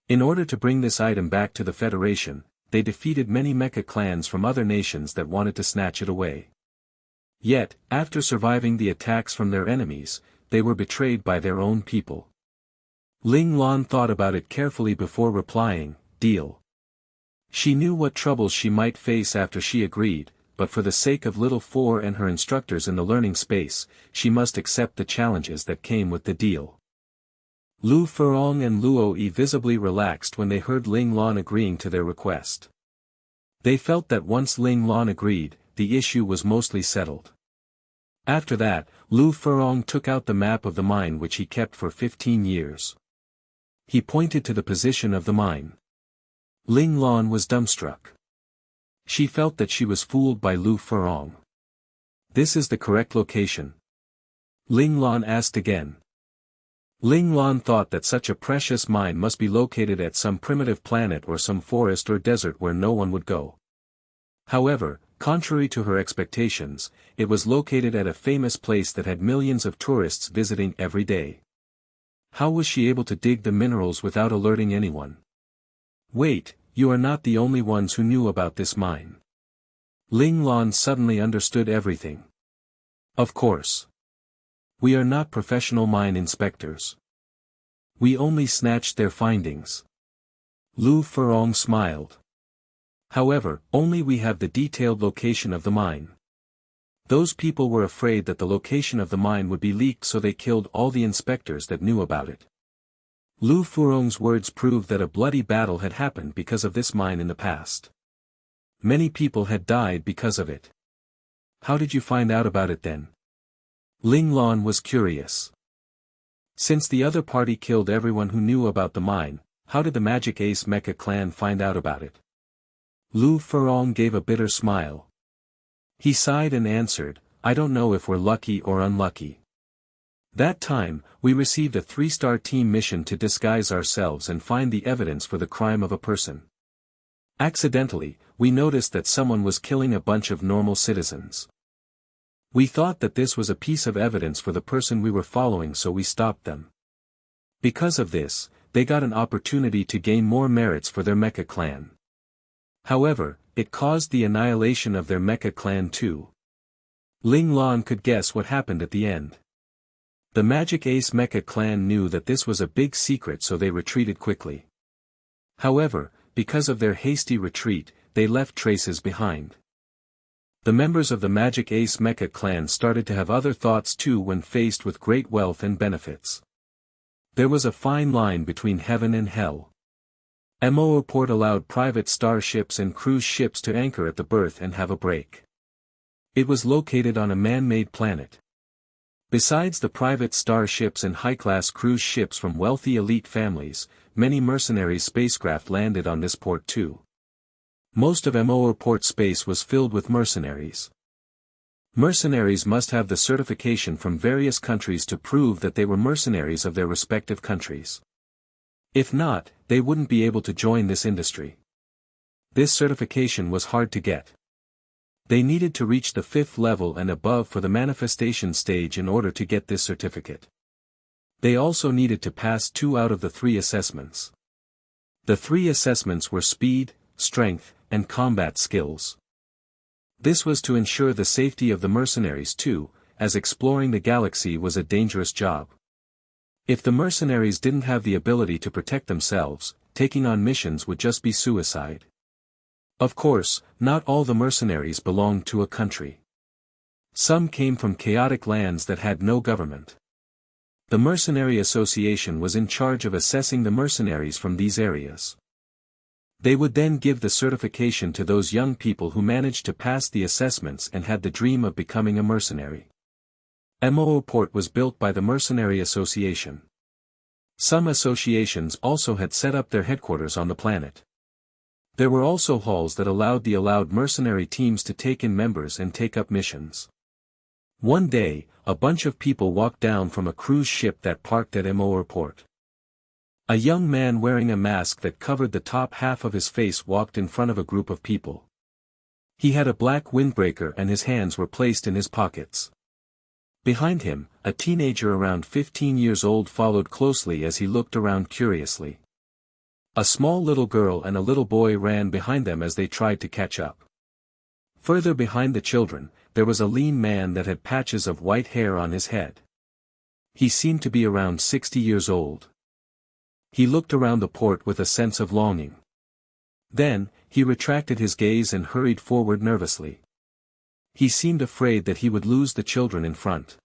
In order to bring this item back to the Federation, they defeated many mecha clans from other nations that wanted to snatch it away. Yet, after surviving the attacks from their enemies, they were betrayed by their own people. Ling Lan thought about it carefully before replying, deal. She knew what troubles she might face after she agreed, but for the sake of Little Four and her instructors in the learning space, she must accept the challenges that came with the deal. Lu Furong and Luo Yi visibly relaxed when they heard Ling Lan agreeing to their request. They felt that once Ling Lan agreed, the issue was mostly settled. After that, Lu Furong took out the map of the mine which he kept for 15 years. He pointed to the position of the mine. Ling Lan was dumbstruck. She felt that she was fooled by Lu Furong. This is the correct location? Ling Lan asked again. Ling Lan thought that such a precious mine must be located at some primitive planet or some forest or desert where no one would go. However, contrary to her expectations, it was located at a famous place that had millions of tourists visiting every day. How was she able to dig the minerals without alerting anyone? Wait, you are not the only ones who knew about this mine. Ling Lan suddenly understood everything. Of course. We are not professional mine inspectors. We only snatched their findings. Lu Furong smiled. However, only we have the detailed location of the mine. Those people were afraid that the location of the mine would be leaked, so they killed all the inspectors that knew about it. Lu Furong's words proved that a bloody battle had happened because of this mine in the past. Many people had died because of it. How did you find out about it then? Ling Lan was curious. Since the other party killed everyone who knew about the mine, how did the Magic Ace Mecha clan find out about it? Lu Furong gave a bitter smile. He sighed and answered, I don't know if we're lucky or unlucky. That time, we received a 3-star team mission to disguise ourselves and find the evidence for the crime of a person. Accidentally, we noticed that someone was killing a bunch of normal citizens. We thought that this was a piece of evidence for the person we were following, so we stopped them. Because of this, they got an opportunity to gain more merits for their mecha clan. However, it caused the annihilation of their mecha clan too. Ling Lan could guess what happened at the end. The Magic Ace Mecha clan knew that this was a big secret, so they retreated quickly. However, because of their hasty retreat, they left traces behind. The members of the Magic Ace Mecha clan started to have other thoughts too when faced with great wealth and benefits. There was a fine line between heaven and hell. Mo Port allowed private starships and cruise ships to anchor at the berth and have a break. It was located on a man-made planet. Besides the private starships and high-class cruise ships from wealthy elite families, many mercenary spacecraft landed on this port too. Most of Mo Port space was filled with mercenaries. Mercenaries must have the certification from various countries to prove that they were mercenaries of their respective countries. If not, they wouldn't be able to join this industry. This certification was hard to get. They needed to reach the 5th level and above for the manifestation stage in order to get this certificate. They also needed to pass 2 out of the 3 assessments. The 3 assessments were speed, strength, and combat skills. This was to ensure the safety of the mercenaries too, as exploring the galaxy was a dangerous job. If the mercenaries didn't have the ability to protect themselves, taking on missions would just be suicide. Of course, not all the mercenaries belonged to a country. Some came from chaotic lands that had no government. The Mercenary Association was in charge of assessing the mercenaries from these areas. They would then give the certification to those young people who managed to pass the assessments and had the dream of becoming a mercenary. Moo Port was built by the Mercenary Association. Some associations also had set up their headquarters on the planet. There were also halls that allowed mercenary teams to take in members and take up missions. One day, a bunch of people walked down from a cruise ship that parked at Moo Port. A young man wearing a mask that covered the top half of his face walked in front of a group of people. He had a black windbreaker and his hands were placed in his pockets. Behind him, a teenager around 15 years old followed closely as he looked around curiously. A small little girl and a little boy ran behind them as they tried to catch up. Further behind the children, there was a lean man that had patches of white hair on his head. He seemed to be around 60 years old. He looked around the port with a sense of longing. Then, he retracted his gaze and hurried forward nervously. He seemed afraid that he would lose the children in front.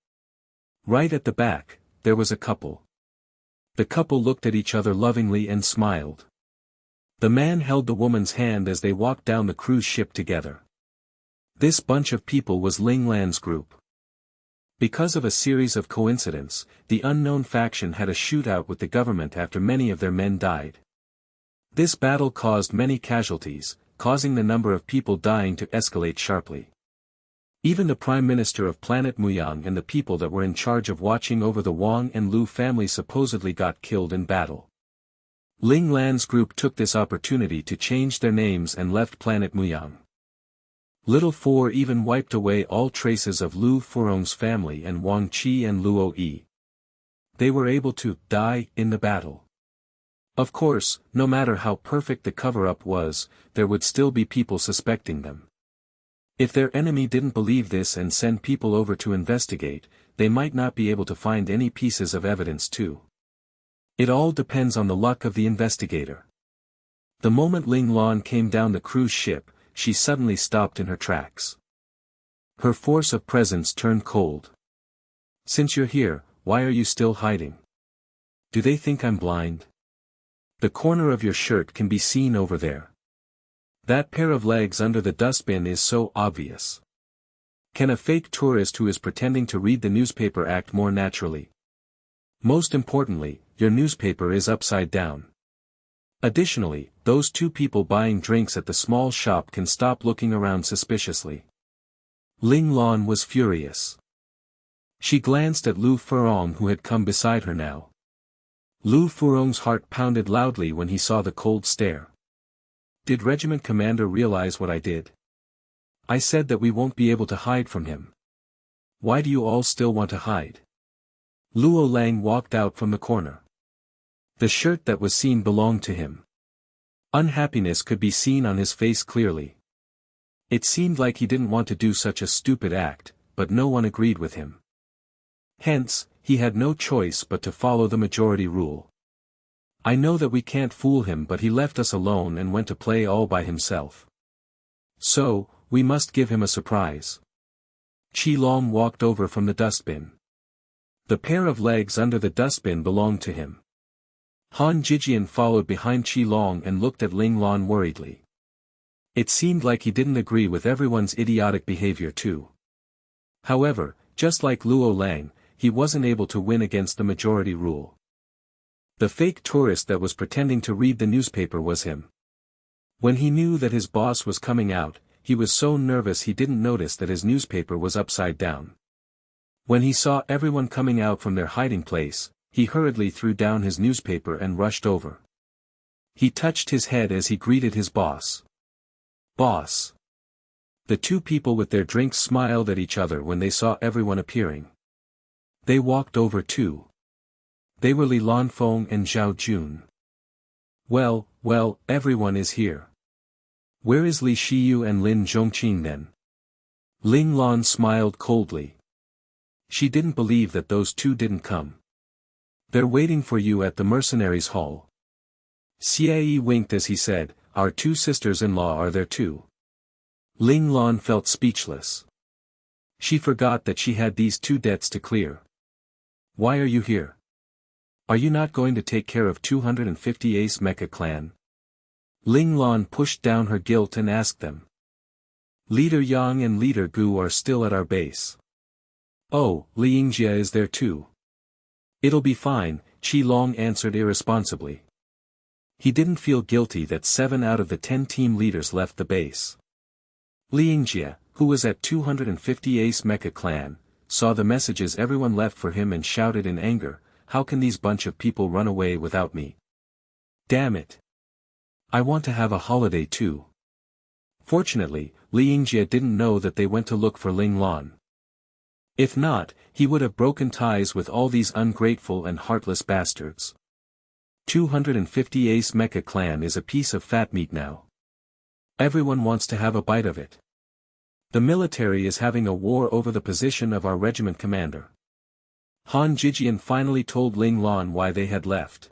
Right at the back, there was a couple. The couple looked at each other lovingly and smiled. The man held the woman's hand as they walked down the cruise ship together. This bunch of people was Ling Lan's group. Because of a series of coincidences, the unknown faction had a shootout with the government after many of their men died. This battle caused many casualties, causing the number of people dying to escalate sharply. Even the Prime Minister of Planet Muyang and the people that were in charge of watching over the Wang and Lu family supposedly got killed in battle. Ling Lan's group took this opportunity to change their names and left Planet Muyang. Little Four even wiped away all traces of Lu Furong's family and Wang Qi and Luo Yi. They were able to die in the battle. Of course, no matter how perfect the cover-up was, there would still be people suspecting them. If their enemy didn't believe this and send people over to investigate, they might not be able to find any pieces of evidence too. It all depends on the luck of the investigator. The moment Ling Lan came down the cruise ship, she suddenly stopped in her tracks. Her force of presence turned cold. Since you're here, why are you still hiding? Do they think I'm blind? The corner of your shirt can be seen over there. That pair of legs under the dustbin is so obvious. Can a fake tourist who is pretending to read the newspaper act more naturally? Most importantly, your newspaper is upside down. Additionally, those 2 people buying drinks at the small shop can stop looking around suspiciously. Ling Lan was furious. She glanced at Lu Furong who had come beside her now. Lu Furong's heart pounded loudly when he saw the cold stare. Did Regiment Commander realize what I did? I said that we won't be able to hide from him. Why do you all still want to hide? Luo Lang walked out from the corner. The shirt that was seen belonged to him. Unhappiness could be seen on his face clearly. It seemed like he didn't want to do such a stupid act, but no one agreed with him. Hence, he had no choice but to follow the majority rule. I know that we can't fool him, but he left us alone and went to play all by himself. So, we must give him a surprise. Qi Long walked over from the dustbin. The pair of legs under the dustbin belonged to him. Han Jijian followed behind Qi Long and looked at Ling Lan worriedly. It seemed like he didn't agree with everyone's idiotic behavior too. However, just like Luo Lang, he wasn't able to win against the majority rule. The fake tourist that was pretending to read the newspaper was him. When he knew that his boss was coming out, he was so nervous he didn't notice that his newspaper was upside down. When he saw everyone coming out from their hiding place, he hurriedly threw down his newspaper and rushed over. He touched his head as he greeted his boss. "Boss." The two people with their drinks smiled at each other when they saw everyone appearing. They walked over too. They were Li Lanfeng and Zhao Jun. Well, everyone is here. Where is Li Shiyu and Lin Zhongqing then?" Ling Lan smiled coldly. She didn't believe that those two didn't come. "They're waiting for you at the mercenaries' hall." Xie winked as he said, "Our two sisters-in-law are there too." Ling Lan felt speechless. She forgot that she had these two debts to clear. "Why are you here? Are you not going to take care of 250 Ace Mecha clan?" Ling Lan pushed down her guilt and asked them. "Leader Yang and Leader Gu are still at our base." "Oh, Li Yingjie is there too." "It'll be fine," Qi Long answered irresponsibly. He didn't feel guilty that 7 out of the 10 team leaders left the base. Li Yingjie, who was at 250 Ace Mecha clan, saw the messages everyone left for him and shouted in anger, "How can these bunch of people run away without me? Damn it! I want to have a holiday too." Fortunately, Li Yingjie didn't know that they went to look for Ling Lan. If not, he would have broken ties with all these ungrateful and heartless bastards. 250 Ace Mecha clan is a piece of fat meat now. Everyone wants to have a bite of it. The military is having a war over the position of our regiment commander. Han Jijian finally told Ling Lan why they had left.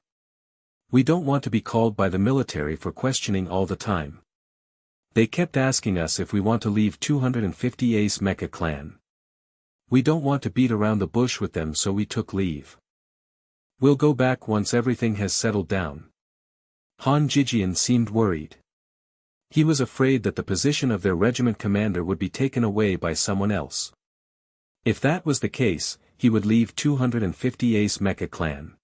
"We don't want to be called by the military for questioning all the time. They kept asking us if we want to leave 250 Ace Mecha clan. We don't want to beat around the bush with them, so we took leave. We'll go back once everything has settled down." Han Jijian seemed worried. He was afraid that the position of their regiment commander would be taken away by someone else. If that was the case, he would leave 250 Ace Mecha clan.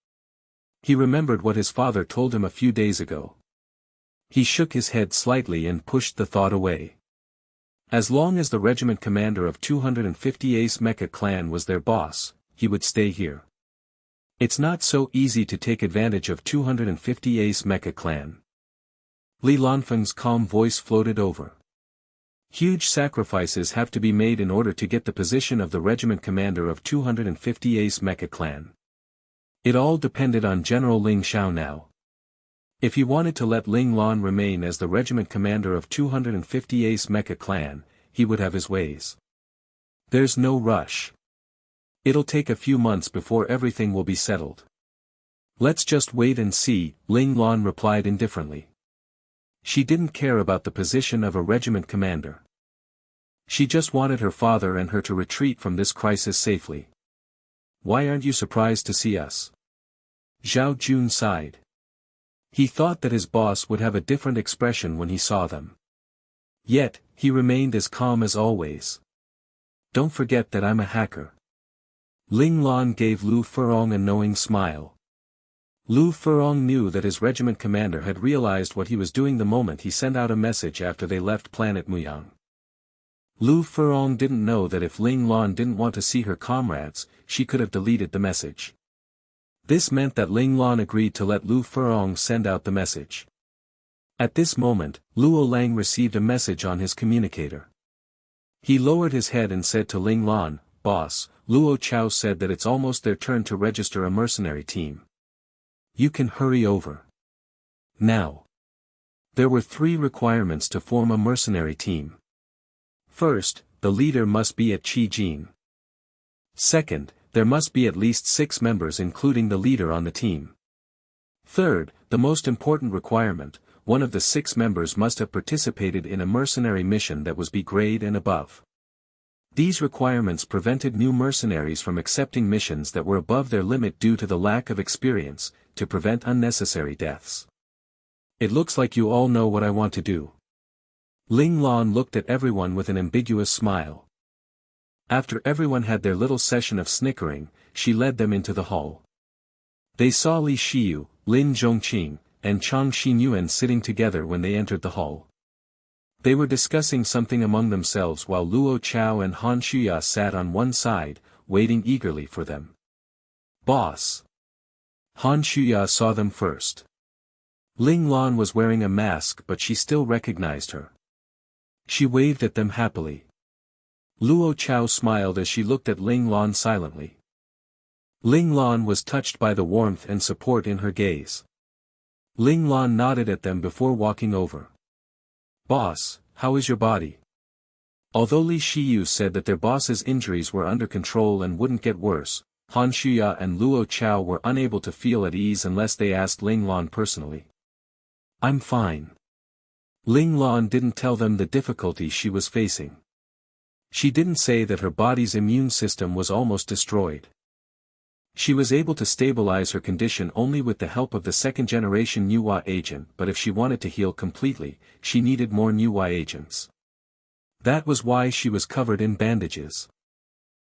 He remembered what his father told him a few days ago. He shook his head slightly and pushed the thought away. As long as the regiment commander of 250 Ace Mecha clan was their boss, he would stay here. It's not so easy to take advantage of 250 Ace Mecha clan. Li Lanfeng's calm voice floated over. Huge sacrifices have to be made in order to get the position of the regiment commander of 250 Ace Mecha clan. It all depended on General Ling Xiao now. If he wanted to let Ling Lan remain as the regiment commander of 250 Ace Mecha clan, he would have his ways. There's no rush. It'll take a few months before everything will be settled. Let's just wait and see, Ling Lan replied indifferently. She didn't care about the position of a regiment commander. She just wanted her father and her to retreat from this crisis safely. "Why aren't you surprised to see us?" Zhao Jun sighed. He thought that his boss would have a different expression when he saw them. Yet, he remained as calm as always. "Don't forget that I'm a hacker." Ling Lan gave Lu Furong a knowing smile. Lu Furong knew that his regiment commander had realized what he was doing the moment he sent out a message after they left planet Muyang. Lu Furong didn't know that if Ling Lan didn't want to see her comrades, she could have deleted the message. This meant that Ling Lan agreed to let Lu Furong send out the message. At this moment, Luo Lang received a message on his communicator. He lowered his head and said to Ling Lan, "Boss, Luo Chao said that it's almost their turn to register a mercenary team. You can hurry over. Now." There were 3 requirements to form a mercenary team. First, the leader must be at Qijin. Second, there must be at least 6 members including the leader on the team. Third, the most important requirement, one of the 6 members must have participated in a mercenary mission that was B grade and above. These requirements prevented new mercenaries from accepting missions that were above their limit due to the lack of experience, to prevent unnecessary deaths. "It looks like you all know what I want to do." Ling Lan looked at everyone with an ambiguous smile. After everyone had their little session of snickering, she led them into the hall. They saw Li Shiyu, Lin Zhongqing, and Chang Xinyuan sitting together when they entered the hall. They were discussing something among themselves while Luo Chao and Han Shuya sat on one side, waiting eagerly for them. "Boss." Han Shuya saw them first. Ling Lan was wearing a mask but she still recognized her. She waved at them happily. Luo Chao smiled as she looked at Ling Lan silently. Ling Lan was touched by the warmth and support in her gaze. Ling Lan nodded at them before walking over. "Boss, how is your body?" Although Li Shiyu said that their boss's injuries were under control and wouldn't get worse, Han Shuya and Luo Chao were unable to feel at ease unless they asked Ling Lan personally. "I'm fine." Ling Lan didn't tell them the difficulty she was facing. She didn't say that her body's immune system was almost destroyed. She was able to stabilize her condition only with the help of the second-generation Nuwa agent, but if she wanted to heal completely, she needed more Nuwa agents. That was why she was covered in bandages.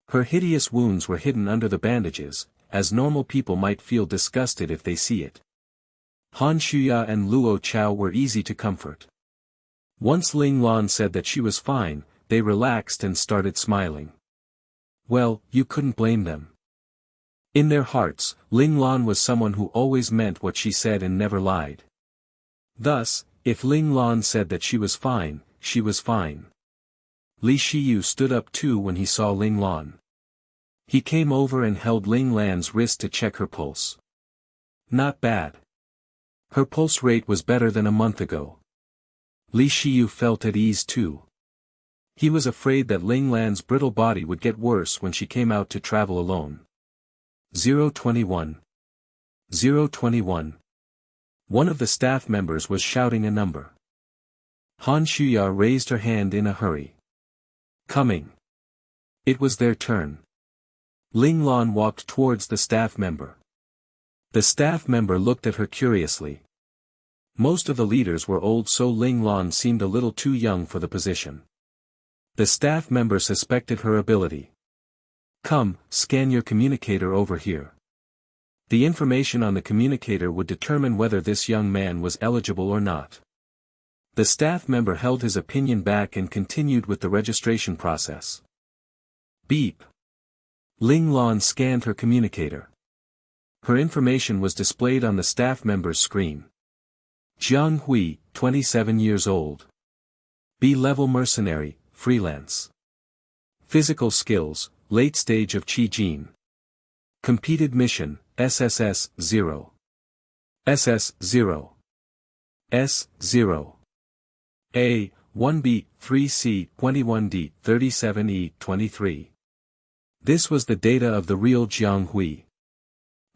Her hideous wounds were hidden under the bandages, as normal people might feel disgusted if they see it. Han Shuya and Luo Chao were easy to comfort. Once Ling Lan said that she was fine, they relaxed and started smiling. Well, you couldn't blame them. In their hearts, Ling Lan was someone who always meant what she said and never lied. Thus, if Ling Lan said that she was fine, she was fine. Li Shiyu stood up too when he saw Ling Lan. He came over and held Ling Lan's wrist to check her pulse. Not bad. Her pulse rate was better than a month ago. Li Shiyu felt at ease too. He was afraid that Ling Lan's brittle body would get worse when she came out to travel alone. 021. 021. One of the staff members was shouting a number. Han Shuya raised her hand in a hurry. Coming. It was their turn. Ling Lan walked towards the staff member. The staff member looked at her curiously. Most of the leaders were old, so Ling Lan seemed a little too young for the position. The staff member suspected her ability. Come, scan your communicator over here. The information on the communicator would determine whether this young man was eligible or not. The staff member held his opinion back and continued with the registration process. Beep. Ling Lan scanned her communicator. Her information was displayed on the staff member's screen. Jiang Hui, 27 years old. B-level mercenary, freelance. Physical skills, late stage of Qi Jin. Competed mission, SSS 0. SS 0. S 0. A 1B 3C 21D 37E 23. This was the data of the real Jiang Hui.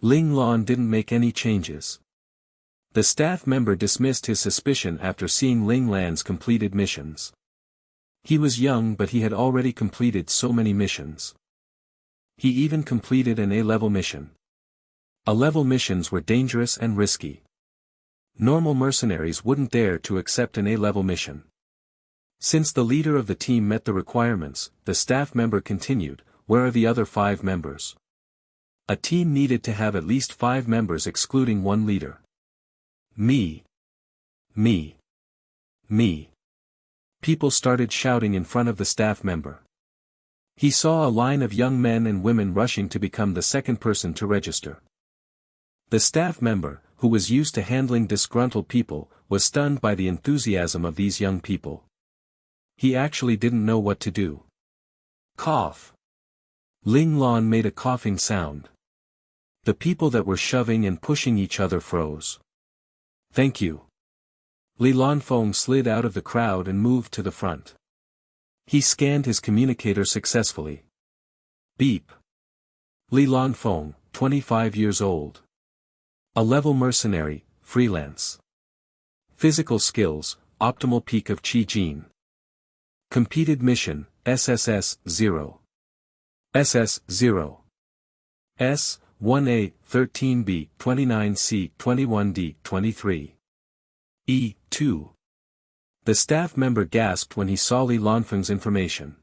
Ling Lan didn't make any changes. The staff member dismissed his suspicion after seeing Ling Lan's completed missions. He was young, but he had already completed so many missions. He even completed an A-level mission. A-level missions were dangerous and risky. Normal mercenaries wouldn't dare to accept an A-level mission. Since the leader of the team met the requirements, the staff member continued, "Where are the other 5 members?" A team needed to have at least 5 members excluding one leader. Me. Me. Me. People started shouting in front of the staff member. He saw a line of young men and women rushing to become the second person to register. The staff member, who was used to handling disgruntled people, was stunned by the enthusiasm of these young people. He actually didn't know what to do. Cough. Ling Lan made a coughing sound. The people that were shoving and pushing each other froze. Thank you. Li Lanfeng slid out of the crowd and moved to the front. He scanned his communicator successfully. Beep. Li Lanfeng, 25 years old. A level mercenary, freelance. Physical skills, optimal peak of Qi Jin. Competed mission, SSS 0. SS 0. S 1A 13B 29C 21D 23. E 2. The staff member gasped when he saw Li Lanfeng's information.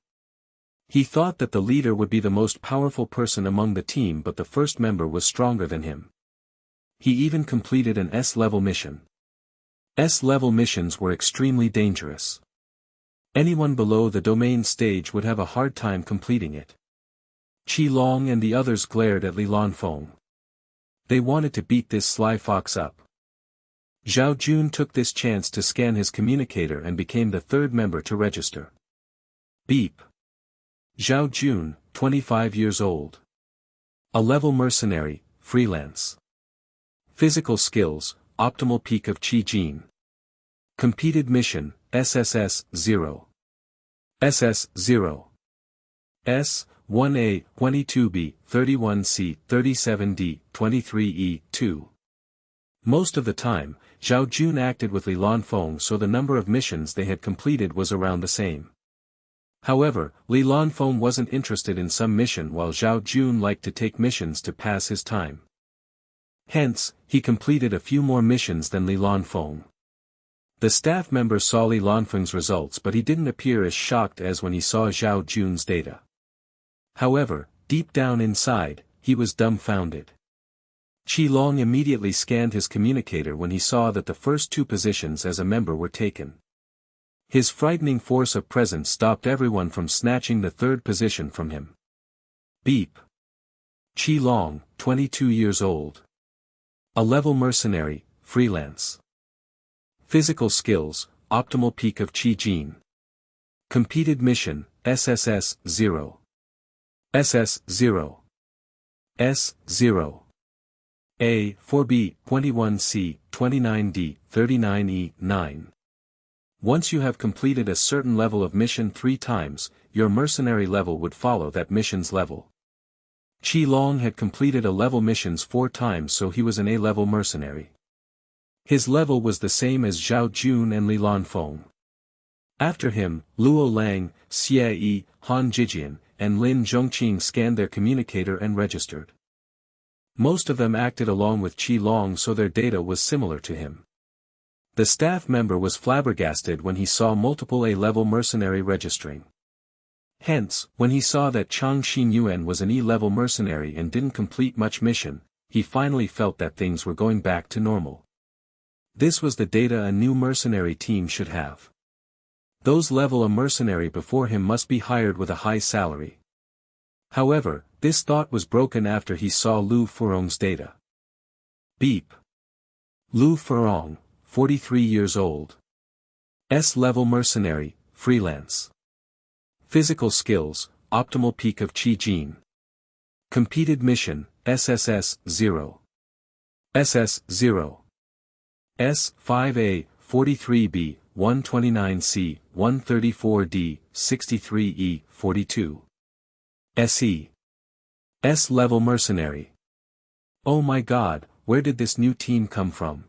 He thought that the leader would be the most powerful person among the team, but the first member was stronger than him. He even completed an S-level mission. S-level missions were extremely dangerous. Anyone below the domain stage would have a hard time completing it. Qi Long and the others glared at Li Lanfeng. They wanted to beat this sly fox up. Zhao Jun took this chance to scan his communicator and became the third member to register. Beep. Zhao Jun, 25 years old. A level mercenary, freelance. Physical skills, optimal peak of Qi Jin. Competed mission, SSS 0. SS 0. S, 1A, 22B, 31C, 37D, 23E, 2. Most of the time, Zhao Jun acted with Li Lanfeng, so the number of missions they had completed was around the same. However, Li Lanfeng wasn't interested in some mission while Zhao Jun liked to take missions to pass his time. Hence, he completed a few more missions than Li Lanfeng. The staff member saw Li Lanfeng's results, but he didn't appear as shocked as when he saw Zhao Jun's data. However, deep down inside, he was dumbfounded. Qi Long immediately scanned his communicator when he saw that the first two positions as a member were taken. His frightening force of presence stopped everyone from snatching the third position from him. Beep. Qi Long, 22 years old. A level mercenary, freelance. Physical skills, optimal peak of Qi Jin. Competed mission, SSS 0. SS 0. S 0. A 4B 21C 29D 39E 9. Once you have completed a certain level of mission 3 times, your mercenary level would follow that mission's level. Qi Long had completed a level missions 4 times, so he was an A-level mercenary. His level was the same as Zhao Jun and Li Lanfeng. After him, Luo Lang, Xie Yi, Han Jijian, and Lin Zhongqing scanned their communicator and registered. Most of them acted along with Qi Long, so their data was similar to him. The staff member was flabbergasted when he saw multiple A-level mercenary registering. Hence, when he saw that Chang Xinyuan was an E-level mercenary and didn't complete much mission, he finally felt that things were going back to normal. This was the data a new mercenary team should have. Those level a mercenary before him must be hired with a high salary. However, this thought was broken after he saw Lu Furong's data. Beep. Lu Furong, 43 years old. S-level mercenary, freelance. Physical skills, optimal peak of Qi Jin. Competed mission, SSS 0. SS 0. S 5A, 43B, 129C, 134D, 63E, 42. SE. S-level mercenary. Oh my god, where did this new team come from?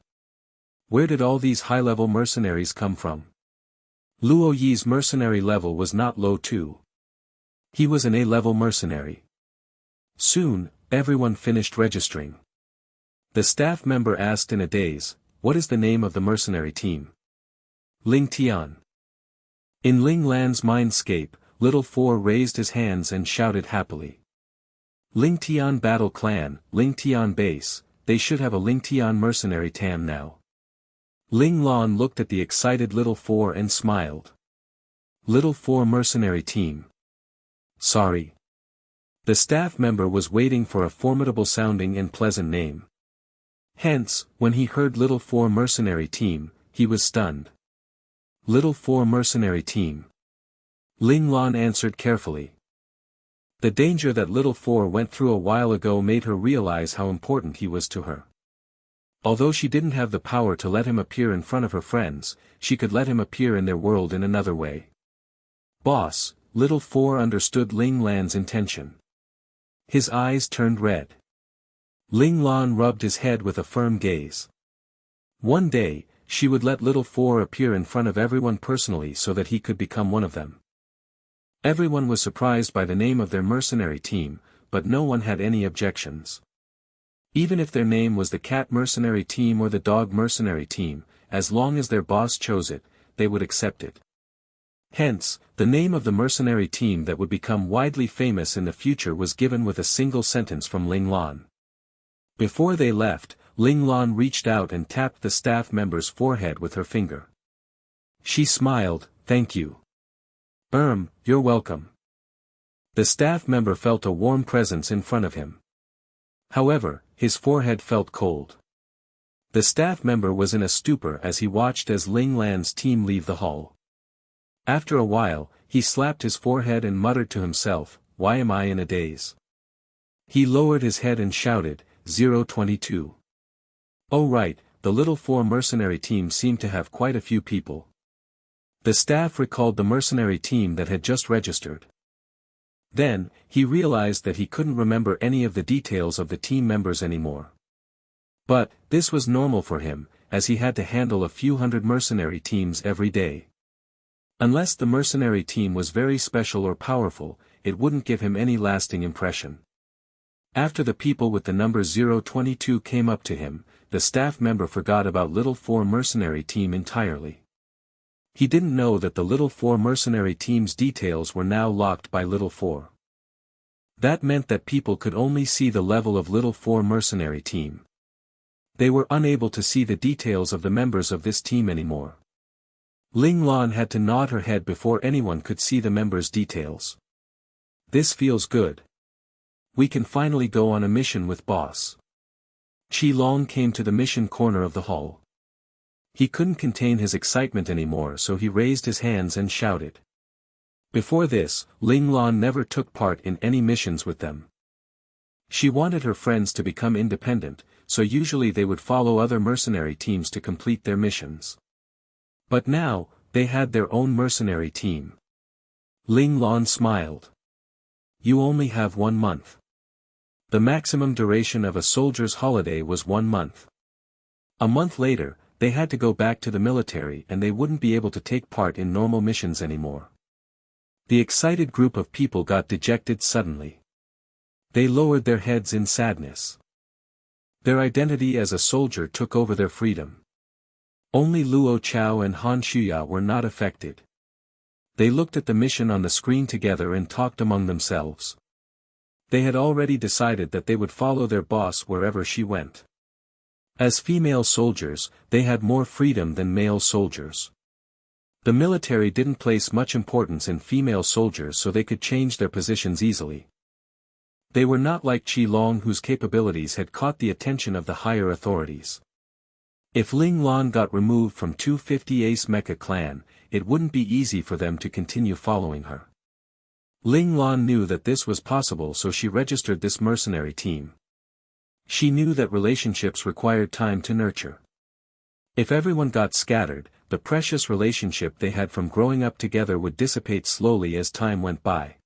Where did all these high-level mercenaries come from? Luo Yi's mercenary level was not low too. He was an A-level mercenary. Soon, everyone finished registering. The staff member asked in a daze, "What is the name of the mercenary team?" Ling Tian. In Ling Lan's mindscape, Little Four raised his hands and shouted happily. Ling Tian Battle Clan, Ling Tian Base, they should have a Ling Tian mercenary tam now. Ling Lan looked at the excited Little Four and smiled. Little Four mercenary team. Sorry. The staff member was waiting for a formidable sounding and pleasant name. Hence, when he heard Little Four mercenary team, he was stunned. Little Four mercenary team. Ling Lan answered carefully. The danger that Little Four went through a while ago made her realize how important he was to her. Although she didn't have the power to let him appear in front of her friends, she could let him appear in their world in another way. Boss, Little Four understood Ling Lan's intention. His eyes turned red. Ling Lan rubbed his head with a firm gaze. One day, she would let Little Four appear in front of everyone personally so that he could become one of them. Everyone was surprised by the name of their mercenary team, but no one had any objections. Even if their name was the Cat Mercenary Team or the Dog Mercenary Team, as long as their boss chose it, they would accept it. Hence, the name of the mercenary team that would become widely famous in the future was given with a single sentence from Ling Lan. Before they left, Ling Lan reached out and tapped the staff member's forehead with her finger. She smiled, "Thank you. You're welcome. The staff member felt a warm presence in front of him. However, his forehead felt cold. The staff member was in a stupor as he watched as Ling Lan's team leave the hall. After a while, he slapped his forehead and muttered to himself, "Why am I in a daze?" He lowered his head and shouted, 022. Oh right, the little 4 mercenary team seemed to have quite a few people. The staff recalled the mercenary team that had just registered. Then, he realized that he couldn't remember any of the details of the team members anymore. But, this was normal for him, as he had to handle a few hundred mercenary teams every day. Unless the mercenary team was very special or powerful, it wouldn't give him any lasting impression. After the people with the number 022 came up to him, the staff member forgot about little 4 mercenary team entirely. He didn't know that the little 4 mercenary team's details were now locked by little 4. That meant that people could only see the level of little 4 mercenary team. They were unable to see the details of the members of this team anymore. Ling Lan had to nod her head before anyone could see the members' details. This feels good. We can finally go on a mission with boss. Qi Long came to the mission corner of the hall. He couldn't contain his excitement anymore, so he raised his hands and shouted. Before this, Ling Lan never took part in any missions with them. She wanted her friends to become independent, so usually they would follow other mercenary teams to complete their missions. But now, they had their own mercenary team. Ling Lan smiled. You only have 1 month. The maximum duration of a soldier's holiday was 1 month. A month later, they had to go back to the military and they wouldn't be able to take part in normal missions anymore. The excited group of people got dejected suddenly. They lowered their heads in sadness. Their identity as a soldier took over their freedom. Only Luo Chao and Han Shuya were not affected. They looked at the mission on the screen together and talked among themselves. They had already decided that they would follow their boss wherever she went. As female soldiers, they had more freedom than male soldiers. The military didn't place much importance in female soldiers, so they could change their positions easily. They were not like Qi Long, whose capabilities had caught the attention of the higher authorities. If Ling Lan got removed from 250 Ace Mecha clan, it wouldn't be easy for them to continue following her. Ling Lan knew that this was possible, so she registered this mercenary team. She knew that relationships required time to nurture. If everyone got scattered, the precious relationship they had from growing up together would dissipate slowly as time went by.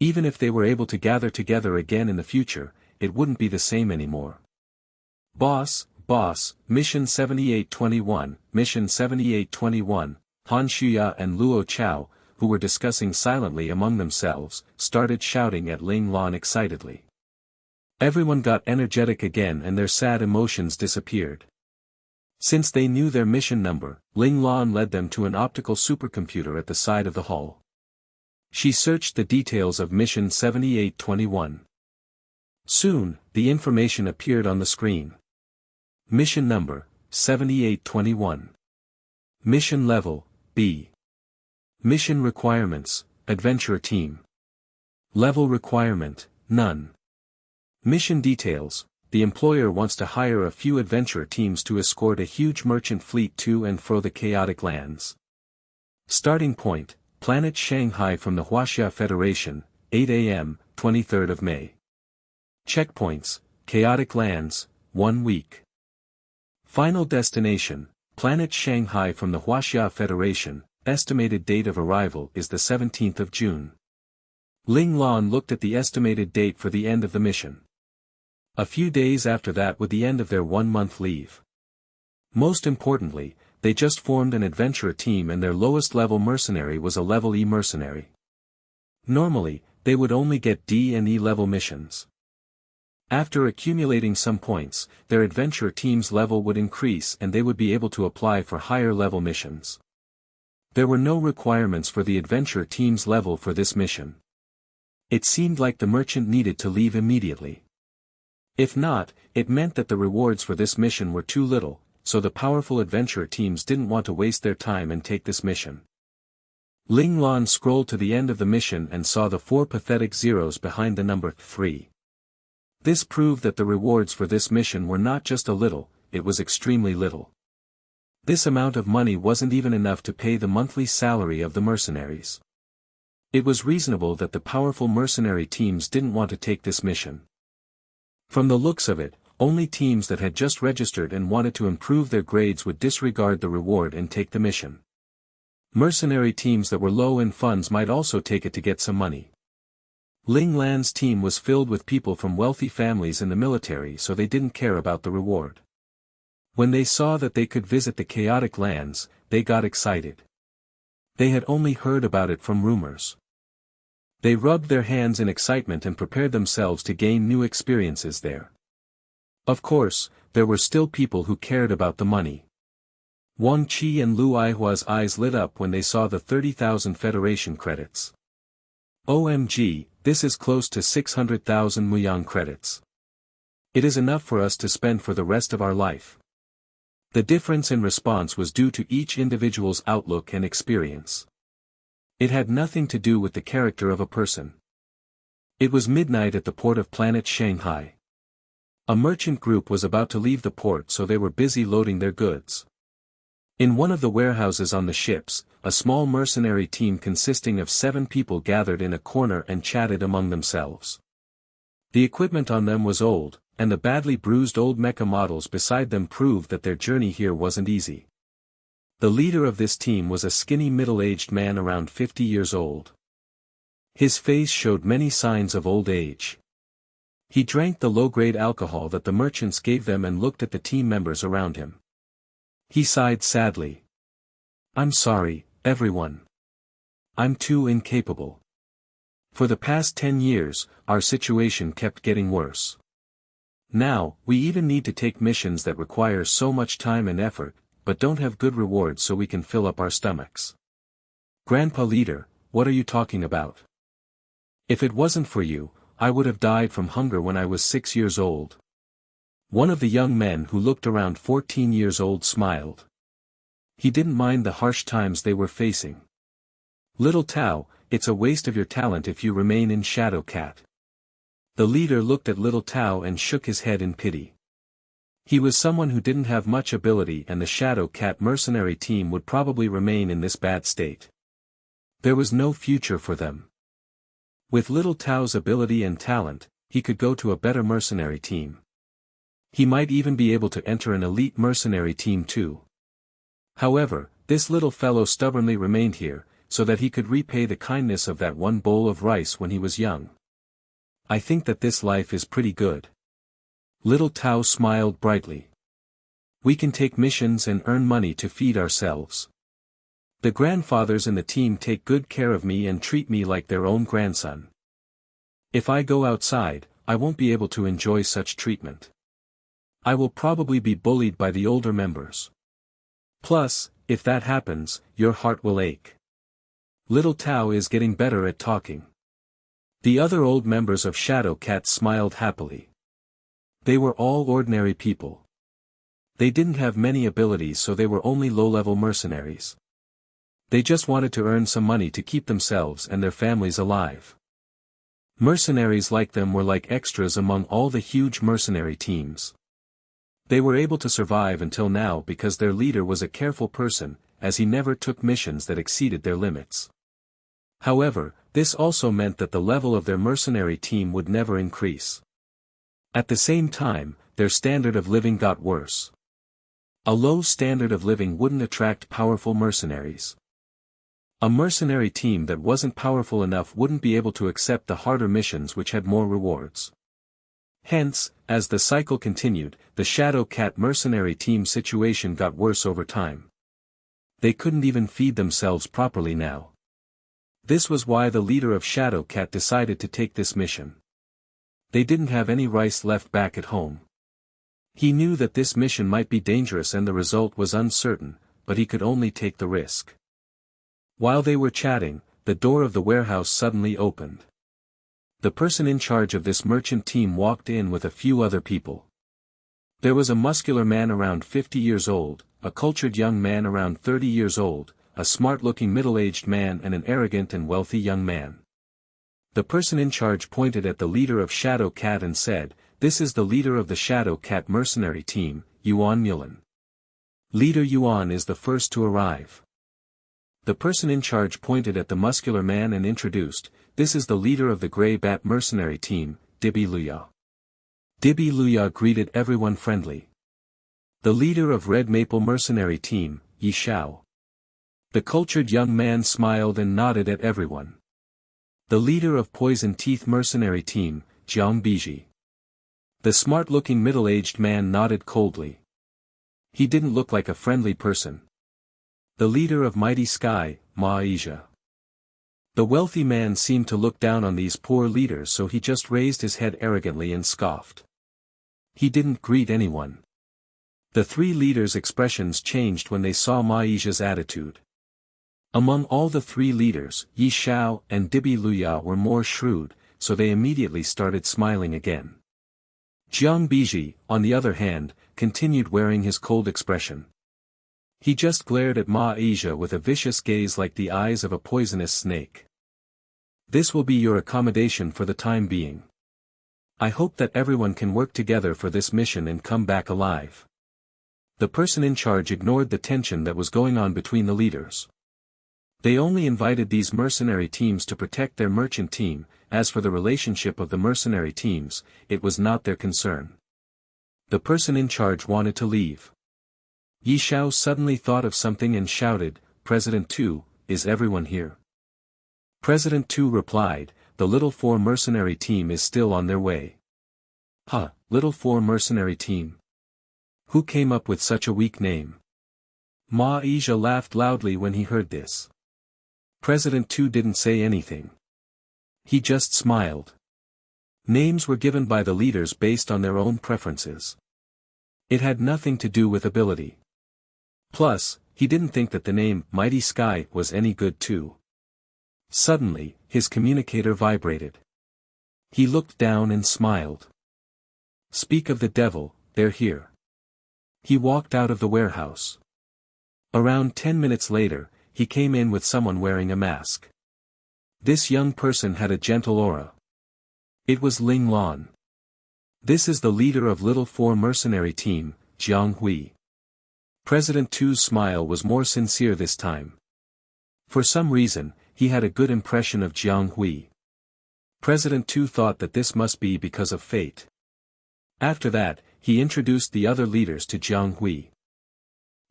Even if they were able to gather together again in the future, it wouldn't be the same anymore. Boss, Mission 7821, Mission 7821, Han Shuya and Luo Chao, who were discussing silently among themselves, started shouting at Ling Lan excitedly. Everyone got energetic again and their sad emotions disappeared. Since they knew their mission number, Ling Lan led them to an optical supercomputer at the side of the hall. She searched the details of Mission 7821. Soon, the information appeared on the screen. Mission number, 7821. Mission level, B. Mission requirements, Adventure Team. Level requirement, none. Mission details, the employer wants to hire a few adventure teams to escort a huge merchant fleet to and fro the chaotic lands. Starting point, Planet Shanghai from the Huaxia Federation, 8 a.m., 23rd of May. Checkpoints, chaotic lands, 1 week. Final destination, Planet Shanghai from the Huaxia Federation, estimated date of arrival is the 17th of June. Ling Lan looked at the estimated date for the end of the mission. A few days after that would the end of their 1-month leave. Most importantly, they just formed an adventurer team and their lowest level mercenary was a level E mercenary. Normally, they would only get D and E level missions. After accumulating some points, their adventurer team's level would increase and they would be able to apply for higher level missions. There were no requirements for the adventurer team's level for this mission. It seemed like the merchant needed to leave immediately. If not, it meant that the rewards for this mission were too little, so the powerful adventurer teams didn't want to waste their time and take this mission. Ling Lan scrolled to the end of the mission and saw the 4 pathetic zeros behind the number 3. This proved that the rewards for this mission were not just a little, it was extremely little. This amount of money wasn't even enough to pay the monthly salary of the mercenaries. It was reasonable that the powerful mercenary teams didn't want to take this mission. From the looks of it, only teams that had just registered and wanted to improve their grades would disregard the reward and take the mission. Mercenary teams that were low in funds might also take it to get some money. Ling Lan's team was filled with people from wealthy families in the military, so they didn't care about the reward. When they saw that they could visit the chaotic lands, they got excited. They had only heard about it from rumors. They rubbed their hands in excitement and prepared themselves to gain new experiences there. Of course, there were still people who cared about the money. Wang Qi and Lu Aihua's eyes lit up when they saw the 30,000 Federation credits. OMG, this is close to 600,000 Muyang credits. It is enough for us to spend for the rest of our life. The difference in response was due to each individual's outlook and experience. It had nothing to do with the character of a person. It was midnight at the port of planet Shanghai. A merchant group was about to leave the port, so they were busy loading their goods. In one of the warehouses on the ships, a small mercenary team consisting of 7 people gathered in a corner and chatted among themselves. The equipment on them was old, and the badly bruised old mecha models beside them proved that their journey here wasn't easy. The leader of this team was a skinny middle-aged man around 50 years old. His face showed many signs of old age. He drank the low-grade alcohol that the merchants gave them and looked at the team members around him. He sighed sadly. "I'm sorry, everyone. I'm too incapable. For the past 10 years, our situation kept getting worse. Now, we even need to take missions that require so much time and effort, but don't have good rewards so we can fill up our stomachs. Grandpa Leader, what are you talking about? If it wasn't for you, I would have died from hunger when I was 6 years old." One of the young men who looked around 14 years old smiled. He didn't mind the harsh times they were facing. "Little Tao, it's a waste of your talent if you remain in Shadow Cat." The leader looked at Little Tao and shook his head in pity. He was someone who didn't have much ability, and the Shadow Cat mercenary team would probably remain in this bad state. There was no future for them. With Little Tao's ability and talent, he could go to a better mercenary team. He might even be able to enter an elite mercenary team too. However, this little fellow stubbornly remained here, so that he could repay the kindness of that one bowl of rice when he was young. "I think that this life is pretty good." Little Tao smiled brightly. "We can take missions and earn money to feed ourselves. The grandfathers in the team take good care of me and treat me like their own grandson. If I go outside, I won't be able to enjoy such treatment. I will probably be bullied by the older members. Plus, if that happens, your heart will ache." Little Tao is getting better at talking. The other old members of Shadow Cat smiled happily. They were all ordinary people. They didn't have many abilities, so they were only low-level mercenaries. They just wanted to earn some money to keep themselves and their families alive. Mercenaries like them were like extras among all the huge mercenary teams. They were able to survive until now because their leader was a careful person, as he never took missions that exceeded their limits. However, this also meant that the level of their mercenary team would never increase. At the same time, their standard of living got worse. A low standard of living wouldn't attract powerful mercenaries. A mercenary team that wasn't powerful enough wouldn't be able to accept the harder missions which had more rewards. Hence, as the cycle continued, the Shadow Cat mercenary team situation got worse over time. They couldn't even feed themselves properly now. This was why the leader of Shadow Cat decided to take this mission. They didn't have any rice left back at home. He knew that this mission might be dangerous and the result was uncertain, but he could only take the risk. While they were chatting, the door of the warehouse suddenly opened. The person in charge of this merchant team walked in with a few other people. There was a muscular man around 50 years old, a cultured young man around 30 years old, a smart-looking middle-aged man and an arrogant and wealthy young man. The person in charge pointed at the leader of Shadow Cat and said, "This is the leader of the Shadow Cat mercenary team, Yuan Mulan. Leader Yuan is the first to arrive." The person in charge pointed at the muscular man and introduced, "This is the leader of the Grey Bat mercenary team, Dibi Luya." Dibi Luya greeted everyone friendly. The leader of Red Maple mercenary team, Yi Xiao. The cultured young man smiled and nodded at everyone. The leader of Poison Teeth mercenary team, Jiang Biji. The smart-looking middle-aged man nodded coldly. He didn't look like a friendly person. The leader of Mighty Sky, Ma Asia. The wealthy man seemed to look down on these poor leaders, so he just raised his head arrogantly and scoffed. He didn't greet anyone. The three leaders' expressions changed when they saw Ma Asia's attitude. Among all the three leaders, Yi Xiao and Dibi Luya were more shrewd, so they immediately started smiling again. Jiang Biji, on the other hand, continued wearing his cold expression. He just glared at Ma Asia with a vicious gaze like the eyes of a poisonous snake. "This will be your accommodation for the time being. I hope that everyone can work together for this mission and come back alive." The person in charge ignored the tension that was going on between the leaders. They only invited these mercenary teams to protect their merchant team. As for the relationship of the mercenary teams, it was not their concern. The person in charge wanted to leave. Yi Xiao suddenly thought of something and shouted, "President Tu, is everyone here?" President Tu replied, "The Little Four mercenary team is still on their way." "Huh, Little Four mercenary team? Who came up with such a weak name?" Ma Asia laughed loudly when he heard this. President Tu didn't say anything. He just smiled. Names were given by the leaders based on their own preferences. It had nothing to do with ability. Plus, he didn't think that the name Mighty Sky was any good too. Suddenly, his communicator vibrated. He looked down and smiled. "Speak of the devil, they're here." He walked out of the warehouse. Around 10 minutes later, he came in with someone wearing a mask. This young person had a gentle aura. It was Ling Lan. "This is the leader of Little Four mercenary team, Jiang Hui." President Tu's smile was more sincere this time. For some reason, he had a good impression of Jiang Hui. President Tu thought that this must be because of fate. After that, he introduced the other leaders to Jiang Hui.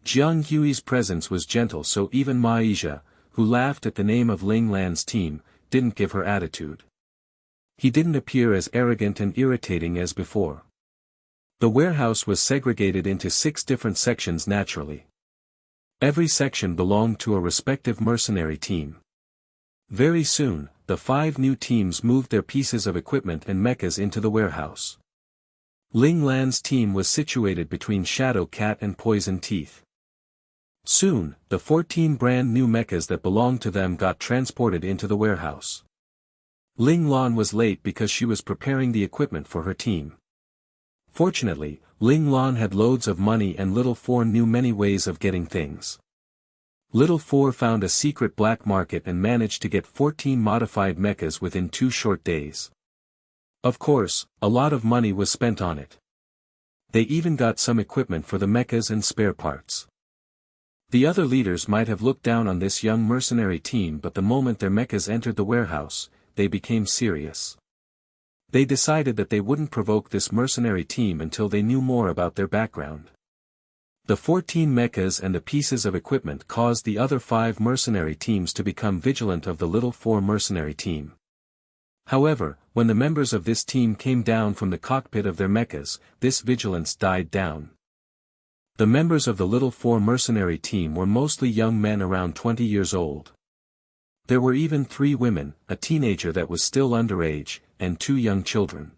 Jiang Hui's presence was gentle, so even Ma Asia, who laughed at the name of Ling Lan's team, didn't give her attitude. He didn't appear as arrogant and irritating as before. The warehouse was segregated into 6 different sections naturally. Every section belonged to a respective mercenary team. Very soon, the 5 new teams moved their pieces of equipment and mechas into the warehouse. Ling Lan's team was situated between Shadow Cat and Poison Teeth. Soon, the 14 brand new mechas that belonged to them got transported into the warehouse. Ling Lan was late because she was preparing the equipment for her team. Fortunately, Ling Lan had loads of money and Little Four knew many ways of getting things. Little Four found a secret black market and managed to get 14 modified mechas within 2 short days. Of course, a lot of money was spent on it. They even got some equipment for the mechas and spare parts. The other leaders might have looked down on this young mercenary team, but the moment their mechas entered the warehouse, they became serious. They decided that they wouldn't provoke this mercenary team until they knew more about their background. The 14 mechas and the pieces of equipment caused the other 5 mercenary teams to become vigilant of the Little Four mercenary team. However, when the members of this team came down from the cockpit of their mechas, this vigilance died down. The members of the Little Four mercenary team were mostly young men around 20 years old. There were even 3 women, a teenager that was still underage, and 2 young children.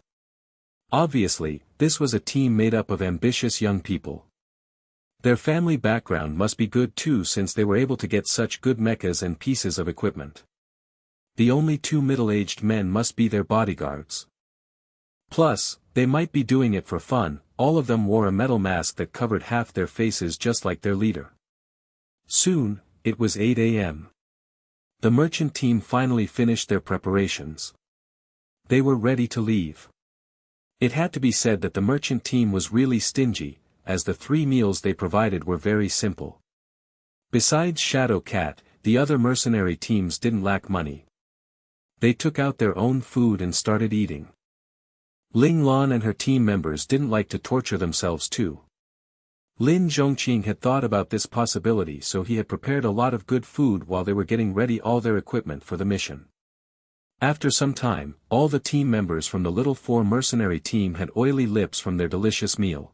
Obviously, this was a team made up of ambitious young people. Their family background must be good too, since they were able to get such good mechas and pieces of equipment. The only 2 middle-aged men must be their bodyguards. Plus, they might be doing it for fun. All of them wore a metal mask that covered half their faces just like their leader. Soon, it was 8 a.m. The merchant team finally finished their preparations. They were ready to leave. It had to be said that the merchant team was really stingy, as the 3 meals they provided were very simple. Besides Shadow Cat, the other mercenary teams didn't lack money. They took out their own food and started eating. Ling Lan and her team members didn't like to torture themselves too. Lin Zhongqing had thought about this possibility, so he had prepared a lot of good food while they were getting ready all their equipment for the mission. After some time, all the team members from the Little 4 mercenary team had oily lips from their delicious meal.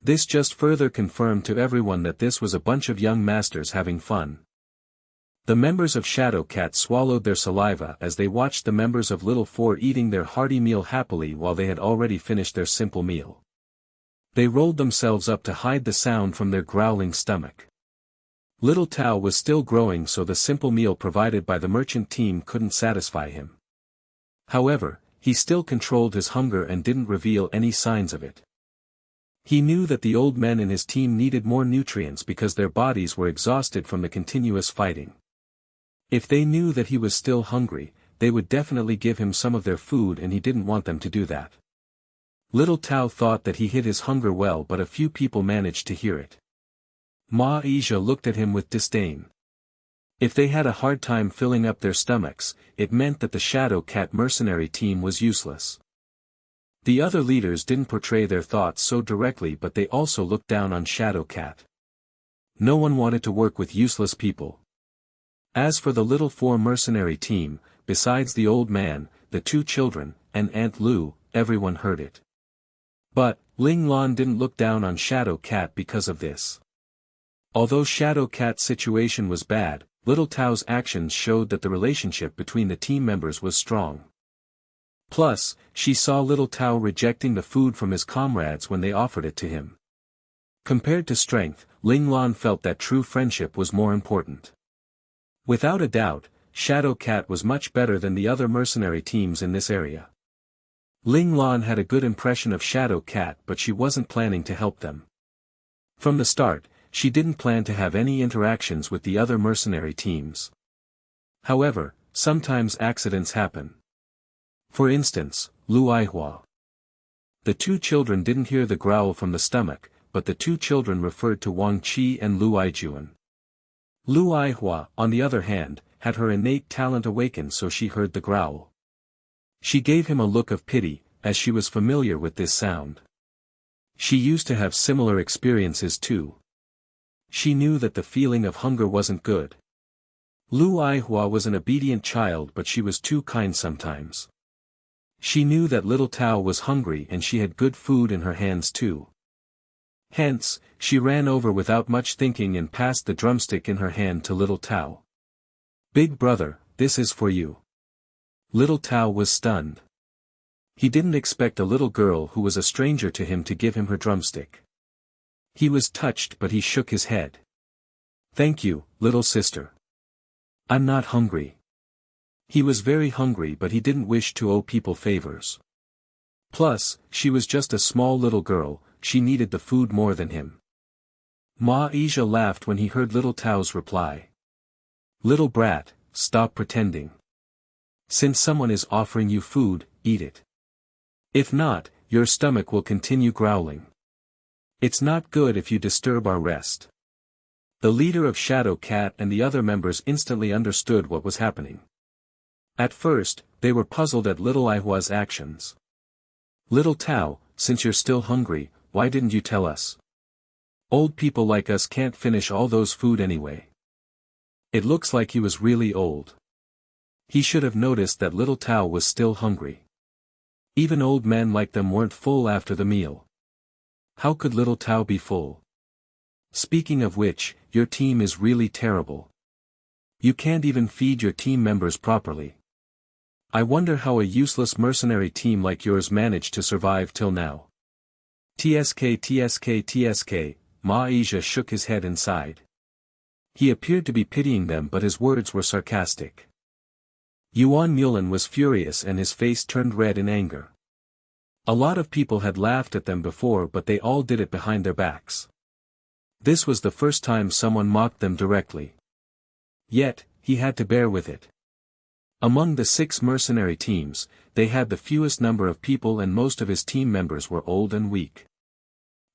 This just further confirmed to everyone that this was a bunch of young masters having fun. The members of Shadow Cat swallowed their saliva as they watched the members of Little 4 eating their hearty meal happily while they had already finished their simple meal. They rolled themselves up to hide the sound from their growling stomach. Little Tao was still growing, so the simple meal provided by the merchant team couldn't satisfy him. However, he still controlled his hunger and didn't reveal any signs of it. He knew that the old men in his team needed more nutrients because their bodies were exhausted from the continuous fighting. If they knew that he was still hungry, they would definitely give him some of their food, and he didn't want them to do that. Little Tao thought that he hid his hunger well, but a few people managed to hear it. Ma Asia looked at him with disdain. If they had a hard time filling up their stomachs, it meant that the Shadow Cat mercenary team was useless. The other leaders didn't portray their thoughts so directly, but they also looked down on Shadow Cat. No one wanted to work with useless people. As for the Little 4 mercenary team, besides the old man, the 2 children, and Aunt Lu, everyone heard it. But, Ling Lan didn't look down on Shadow Cat because of this. Although Shadow Cat's situation was bad, Little Tao's actions showed that the relationship between the team members was strong. Plus, she saw Little Tao rejecting the food from his comrades when they offered it to him. Compared to strength, Ling Lan felt that true friendship was more important. Without a doubt, Shadow Cat was much better than the other mercenary teams in this area. Ling Lan had a good impression of Shadow Cat, but she wasn't planning to help them. From the start, she didn't plan to have any interactions with the other mercenary teams. However, sometimes accidents happen. For instance, Lu Aihua. The 2 children didn't hear the growl from the stomach, but the 2 children referred to Wang Qi and Lu Aijuan. Lu Aihua, on the other hand, had her innate talent awakened, so she heard the growl. She gave him a look of pity, as she was familiar with this sound. She used to have similar experiences too. She knew that the feeling of hunger wasn't good. Lu Aihua was an obedient child, but she was too kind sometimes. She knew that Little Tao was hungry and she had good food in her hands too. Hence, she ran over without much thinking and passed the drumstick in her hand to Little Tao. "Big brother, this is for you." Little Tao was stunned. He didn't expect a little girl who was a stranger to him to give him her drumstick. He was touched, but he shook his head. "Thank you, little sister. I'm not hungry." He was very hungry, but he didn't wish to owe people favors. Plus, she was just a small little girl, she needed the food more than him. Ma Asia laughed when he heard Little Tao's reply. "Little brat, stop pretending. Since someone is offering you food, eat it. If not, your stomach will continue growling. It's not good if you disturb our rest." The leader of Shadow Cat and the other members instantly understood what was happening. At first, they were puzzled at Little Aihua's actions. "Little Tao, since you're still hungry, why didn't you tell us? Old people like us can't finish all those food anyway." It looks like he was really old. He should have noticed that Little Tao was still hungry. Even old men like them weren't full after the meal. How could Little Tao be full? Speaking of which, your team is really terrible. You can't even feed your team members properly. I wonder how a useless mercenary team like yours managed to survive till now. TSK, Ma Asia shook his head and sighed. He appeared to be pitying them, but his words were sarcastic. Yuan Mulan was furious and his face turned red in anger. A lot of people had laughed at them before, but they all did it behind their backs. This was the first time someone mocked them directly. Yet, he had to bear with it. Among the 6 mercenary teams, they had the fewest number of people and most of his team members were old and weak.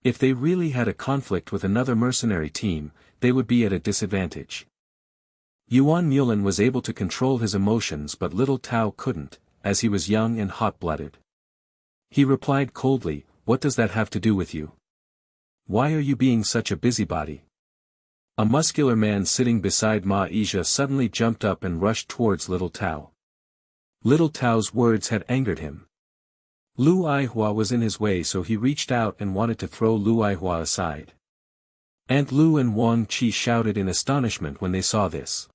If they really had a conflict with another mercenary team, they would be at a disadvantage. Yuan Mulan was able to control his emotions but little Tao couldn't, as he was young and hot-blooded. He replied coldly, "What does that have to do with you? Why are you being such a busybody?" A muscular man sitting beside Ma Isha suddenly jumped up and rushed towards little Tao. Little Tao's words had angered him. Lu Aihua was in his way so he reached out and wanted to throw Lu Aihua aside. Aunt Lu and Wang Qi shouted in astonishment when they saw this.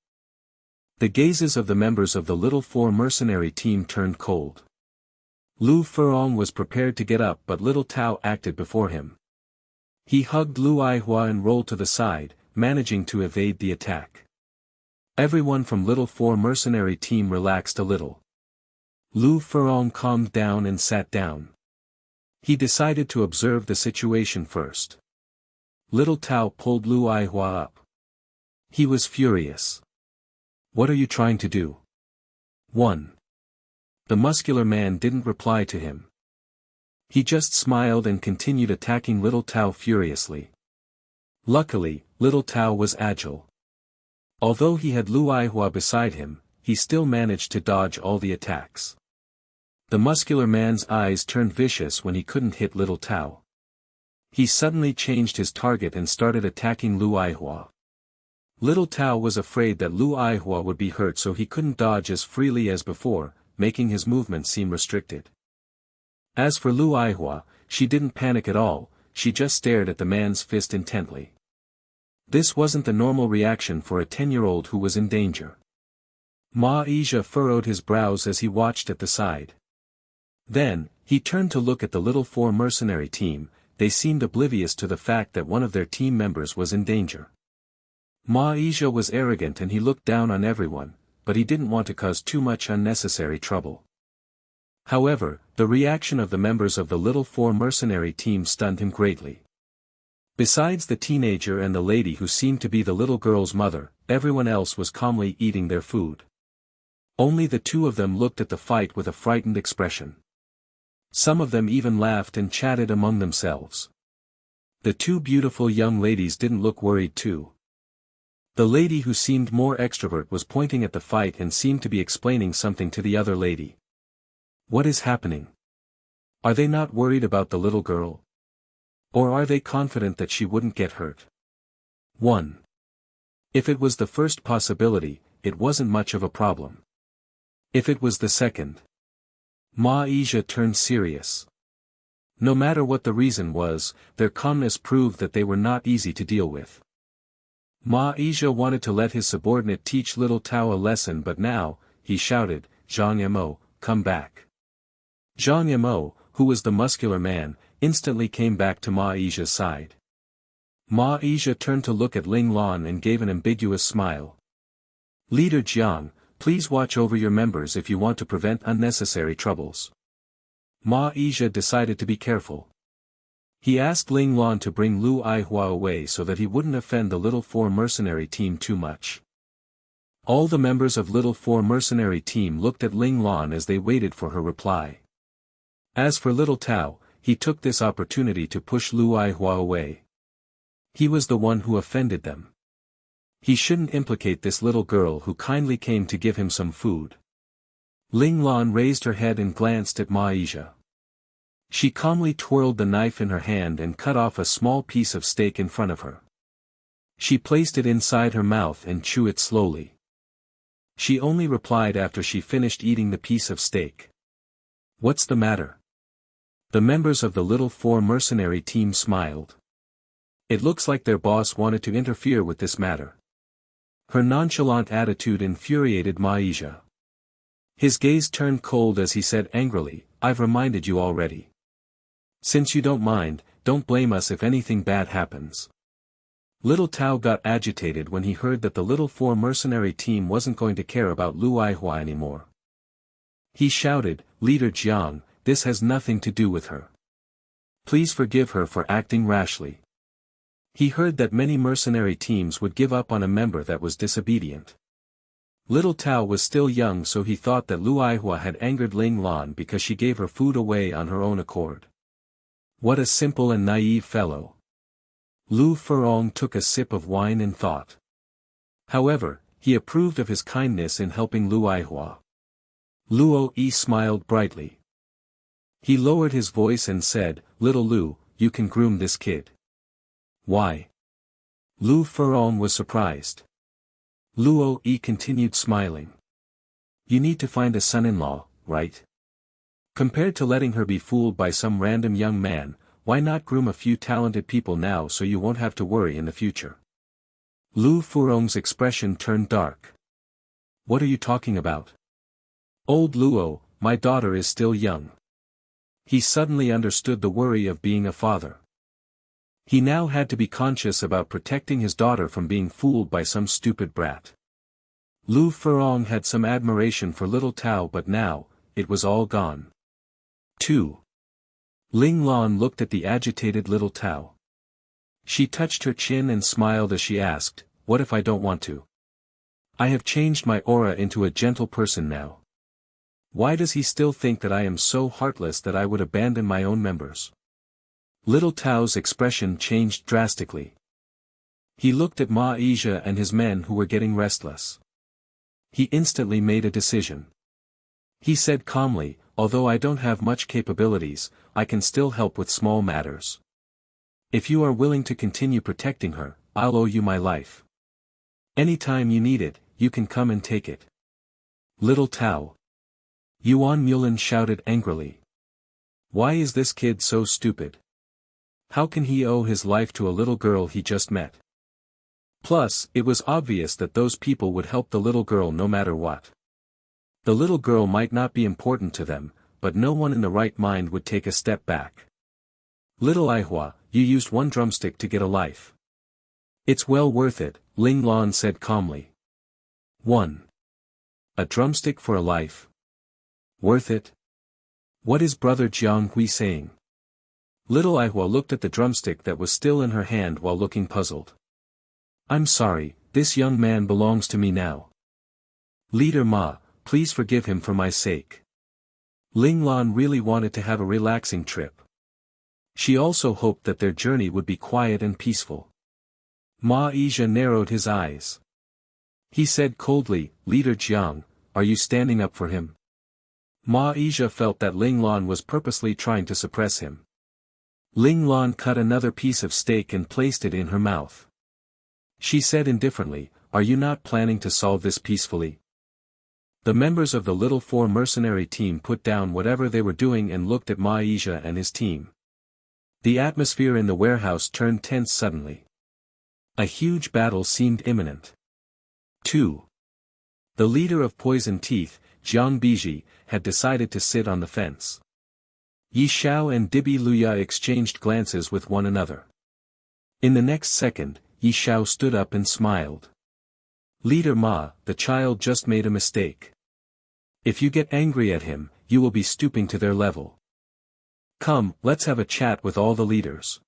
The gazes of the members of the Little Four mercenary team turned cold. Lu Furong was prepared to get up but little Tao acted before him. He hugged Lu Aihua and rolled to the side, managing to evade the attack. Everyone from Little Four mercenary team relaxed a little. Lu Furong calmed down and sat down. He decided to observe the situation first. Little Tao pulled Lu Aihua up. He was furious. "What are you trying to do?" 1. The muscular man didn't reply to him. He just smiled and continued attacking little Tao furiously. Luckily, little Tao was agile. Although he had Lu Aihua beside him, he still managed to dodge all the attacks. The muscular man's eyes turned vicious when he couldn't hit little Tao. He suddenly changed his target and started attacking Lu Aihua. Little Tao was afraid that Lu Aihua would be hurt so he couldn't dodge as freely as before, making his movement seem restricted. As for Lu Aihua, she didn't panic at all, she just stared at the man's fist intently. This wasn't the normal reaction for a 10-year-old who was in danger. Ma Isha furrowed his brows as he watched at the side. Then, he turned to look at the Little Four mercenary team. They seemed oblivious to the fact that one of their team members was in danger. Ma Isha was arrogant and he looked down on everyone, but he didn't want to cause too much unnecessary trouble. However, the reaction of the members of the Little Four mercenary team stunned him greatly. Besides the teenager and the lady who seemed to be the little girl's mother, everyone else was calmly eating their food. Only the 2 of them looked at the fight with a frightened expression. Some of them even laughed and chatted among themselves. The 2 beautiful young ladies didn't look worried too. The lady who seemed more extrovert was pointing at the fight and seemed to be explaining something to the other lady. What is happening? Are they not worried about the little girl? Or are they confident that she wouldn't get hurt? 1. If it was the first possibility, it wasn't much of a problem. If it was the second, Ma Isha turned serious. No matter what the reason was, their calmness proved that they were not easy to deal with. Ma Isha wanted to let his subordinate teach little Tao a lesson but now, he shouted, "Zhang Yamo, come back." Zhang Yamo, who was the muscular man, instantly came back to Ma Isha's side. Ma Isha turned to look at Ling Lan and gave an ambiguous smile. "Leader Jiang, please watch over your members if you want to prevent unnecessary troubles." Ma Isha decided to be careful. He asked Ling Lan to bring Lu Aihua away so that he wouldn't offend the Little Four mercenary team too much. All the members of Little Four mercenary team looked at Ling Lan as they waited for her reply. As for little Tao, he took this opportunity to push Lu Aihua away. He was the one who offended them. He shouldn't implicate this little girl who kindly came to give him some food. Ling Lan raised her head and glanced at Ma Isha. She calmly twirled the knife in her hand and cut off a small piece of steak in front of her. She placed it inside her mouth and chewed it slowly. She only replied after she finished eating the piece of steak. "What's the matter?" The members of the Little Four mercenary team smiled. It looks like their boss wanted to interfere with this matter. Her nonchalant attitude infuriated Ma Isha. His gaze turned cold as he said angrily, "I've reminded you already. Since you don't mind, don't blame us if anything bad happens." Little Tao got agitated when he heard that the Little Four mercenary team wasn't going to care about Lu Aihua anymore. He shouted, "Leader Jiang, this has nothing to do with her. Please forgive her for acting rashly." He heard that many mercenary teams would give up on a member that was disobedient. Little Tao was still young, so he thought that Lu Aihua had angered Ling Lan because she gave her food away on her own accord. What a simple and naive fellow. Lu Furong took a sip of wine and thought. However, he approved of his kindness in helping Lu Aihua. Luo Yi smiled brightly. He lowered his voice and said, "Little Lu, you can groom this kid." "Why?" Lu Furong was surprised. Luo Yi continued smiling. "You need to find a son-in-law, right? Compared to letting her be fooled by some random young man, why not groom a few talented people now so you won't have to worry in the future?" Lu Furong's expression turned dark. "What are you talking about?" "Old Luo, my daughter is still young." He suddenly understood the worry of being a father. He now had to be conscious about protecting his daughter from being fooled by some stupid brat. Lu Furong had some admiration for little Tao, but now, it was all gone. 2. Ling Lan looked at the agitated little Tao. She touched her chin and smiled as she asked, "What if I don't want to? I have changed my aura into a gentle person now. Why does he still think that I am so heartless that I would abandon my own members?" Little Tao's expression changed drastically. He looked at Ma Yizhe and his men who were getting restless. He instantly made a decision. He said calmly, "Although I don't have much capabilities, I can still help with small matters. If you are willing to continue protecting her, I'll owe you my life. Anytime you need it, you can come and take it." "Little Tao." Yuan Mulan shouted angrily. "Why is this kid so stupid? How can he owe his life to a little girl he just met? Plus, it was obvious that those people would help the little girl no matter what. The little girl might not be important to them, but no one in the right mind would take a step back. Little Aihua, you used one drumstick to get a life. It's well worth it," Ling Lan said calmly. 1. A drumstick for a life? Worth it? What is Brother Jiang Hui saying? Little Aihua looked at the drumstick that was still in her hand while looking puzzled. "I'm sorry, this young man belongs to me now. Leader Ma, please forgive him for my sake." Ling Lan really wanted to have a relaxing trip. She also hoped that their journey would be quiet and peaceful. Ma Yizhe narrowed his eyes. He said coldly, "Leader Jiang, are you standing up for him?" Ma Yizhe felt that Ling Lan was purposely trying to suppress him. Ling Lan cut another piece of steak and placed it in her mouth. She said indifferently, "Are you not planning to solve this peacefully?" The members of the Little Four mercenary team put down whatever they were doing and looked at Ma Yizhe and his team. The atmosphere in the warehouse turned tense suddenly. A huge battle seemed imminent. 2. The leader of Poison Teeth, Jiang Biji, had decided to sit on the fence. Yi Xiao and Dibi Luya exchanged glances with one another. In the next second, Yi Xiao stood up and smiled. "Leader Ma, the child just made a mistake. If you get angry at him, you will be stooping to their level. Come, let's have a chat with all the leaders."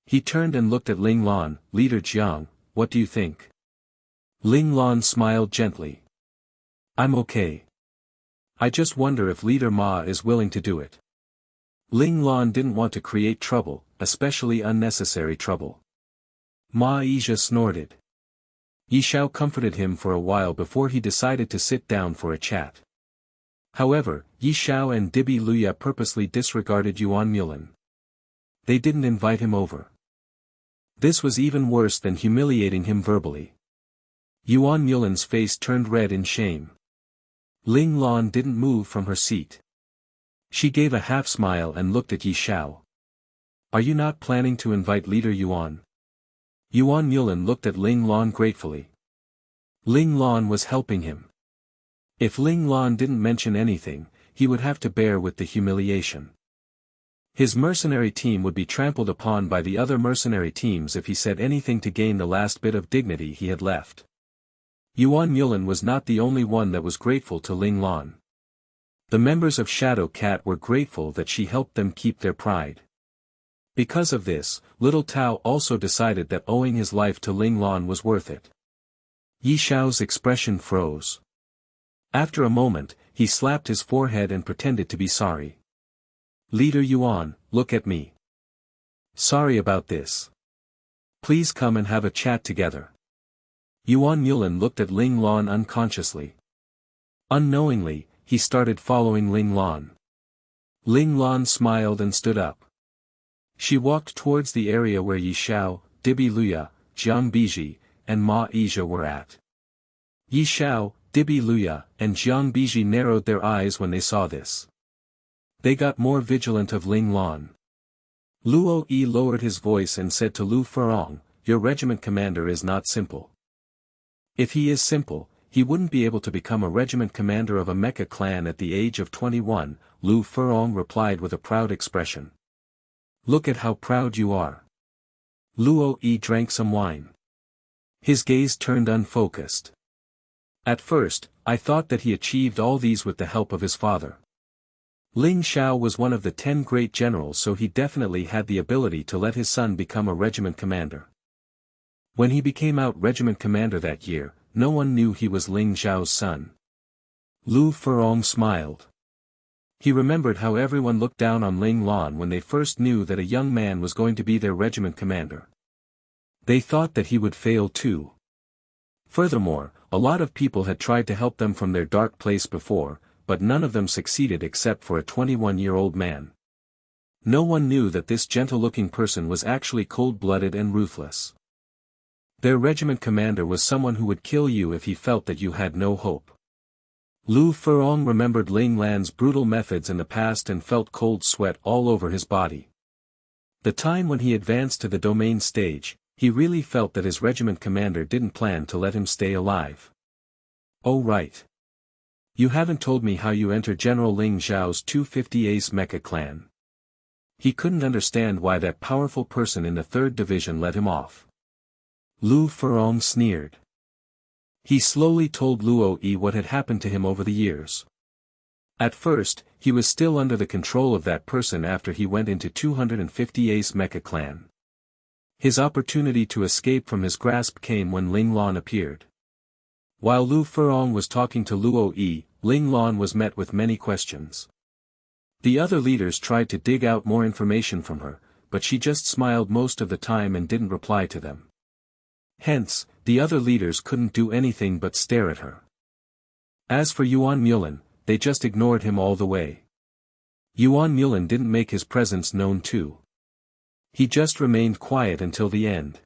He turned and looked at Ling Lan. "Leader Jiang, what do you think?" Ling Lan smiled gently. "I'm okay. I just wonder if Leader Ma is willing to do it." Ling Lan didn't want to create trouble, especially unnecessary trouble. Ma Yizhe snorted. Yi Xiao comforted him for a while before he decided to sit down for a chat. However, Yi Xiao and Dibi Luya purposely disregarded Yuan Mulan. They didn't invite him over. This was even worse than humiliating him verbally. Yuan Mulan's face turned red in shame. Ling Lan didn't move from her seat. She gave a half-smile and looked at Yi Xiao. "Are you not planning to invite Leader Yuan?" Yuan Mulan looked at Ling Lan gratefully. Ling Lan was helping him. If Ling Lan didn't mention anything, he would have to bear with the humiliation. His mercenary team would be trampled upon by the other mercenary teams if he said anything to gain the last bit of dignity he had left. Yuan Mulan was not the only one that was grateful to Ling Lan. The members of Shadow Cat were grateful that she helped them keep their pride. Because of this, little Tao also decided that owing his life to Ling Lan was worth it. Yi Xiao's expression froze. After a moment, he slapped his forehead and pretended to be sorry. Leader Yuan, look at me. Sorry about this. Please come and have a chat together. Yuan Mulan looked at Ling Lan unconsciously. Unknowingly, he started following Ling Lan. Ling Lan smiled and stood up. She walked towards the area where Yi Xiao, Dibi Luya, Jiang Biji, and Ma Yizha were at. Yi Xiao, Dibi Luya, and Jiang Biji narrowed their eyes when they saw this. They got more vigilant of Ling Lan. Luo Yi lowered his voice and said to Lu Furong, your regiment commander is not simple. If he is simple, he wouldn't be able to become a regiment commander of a mecha clan at the age of 21, Lu Furong replied with a proud expression. Look at how proud you are. Luo Yi drank some wine. His gaze turned unfocused. At first, I thought that he achieved all these with the help of his father. Ling Xiao was one of the 10 great generals, so he definitely had the ability to let his son become a regiment commander. When he became out regiment commander that year, no one knew he was Ling Xiao's son. Lu Furong smiled. He remembered how everyone looked down on Ling Lan when they first knew that a young man was going to be their regiment commander. They thought that he would fail too. Furthermore, a lot of people had tried to help them from their dark place before, but none of them succeeded except for a 21-year-old man. No one knew that this gentle-looking person was actually cold-blooded and ruthless. Their regiment commander was someone who would kill you if he felt that you had no hope. Lu Furong remembered Ling Lan's brutal methods in the past and felt cold sweat all over his body. The time when he advanced to the domain stage, he really felt that his regiment commander didn't plan to let him stay alive. Oh right. You haven't told me how you entered General Ling Xiao's 250 Ace Mecha clan. He couldn't understand why that powerful person in the 3rd division let him off. Lu Furong sneered. He slowly told Luo Yi what had happened to him over the years. At first, he was still under the control of that person after he went into 250 Ace Mecha clan. His opportunity to escape from his grasp came when Ling Lan appeared. While Lu Furong was talking to Luo Yi, Ling Lan was met with many questions. The other leaders tried to dig out more information from her, but she just smiled most of the time and didn't reply to them. Hence, the other leaders couldn't do anything but stare at her. As for Yuan Mulan, they just ignored him all the way. Yuan Mulan didn't make his presence known too. He just remained quiet until the end.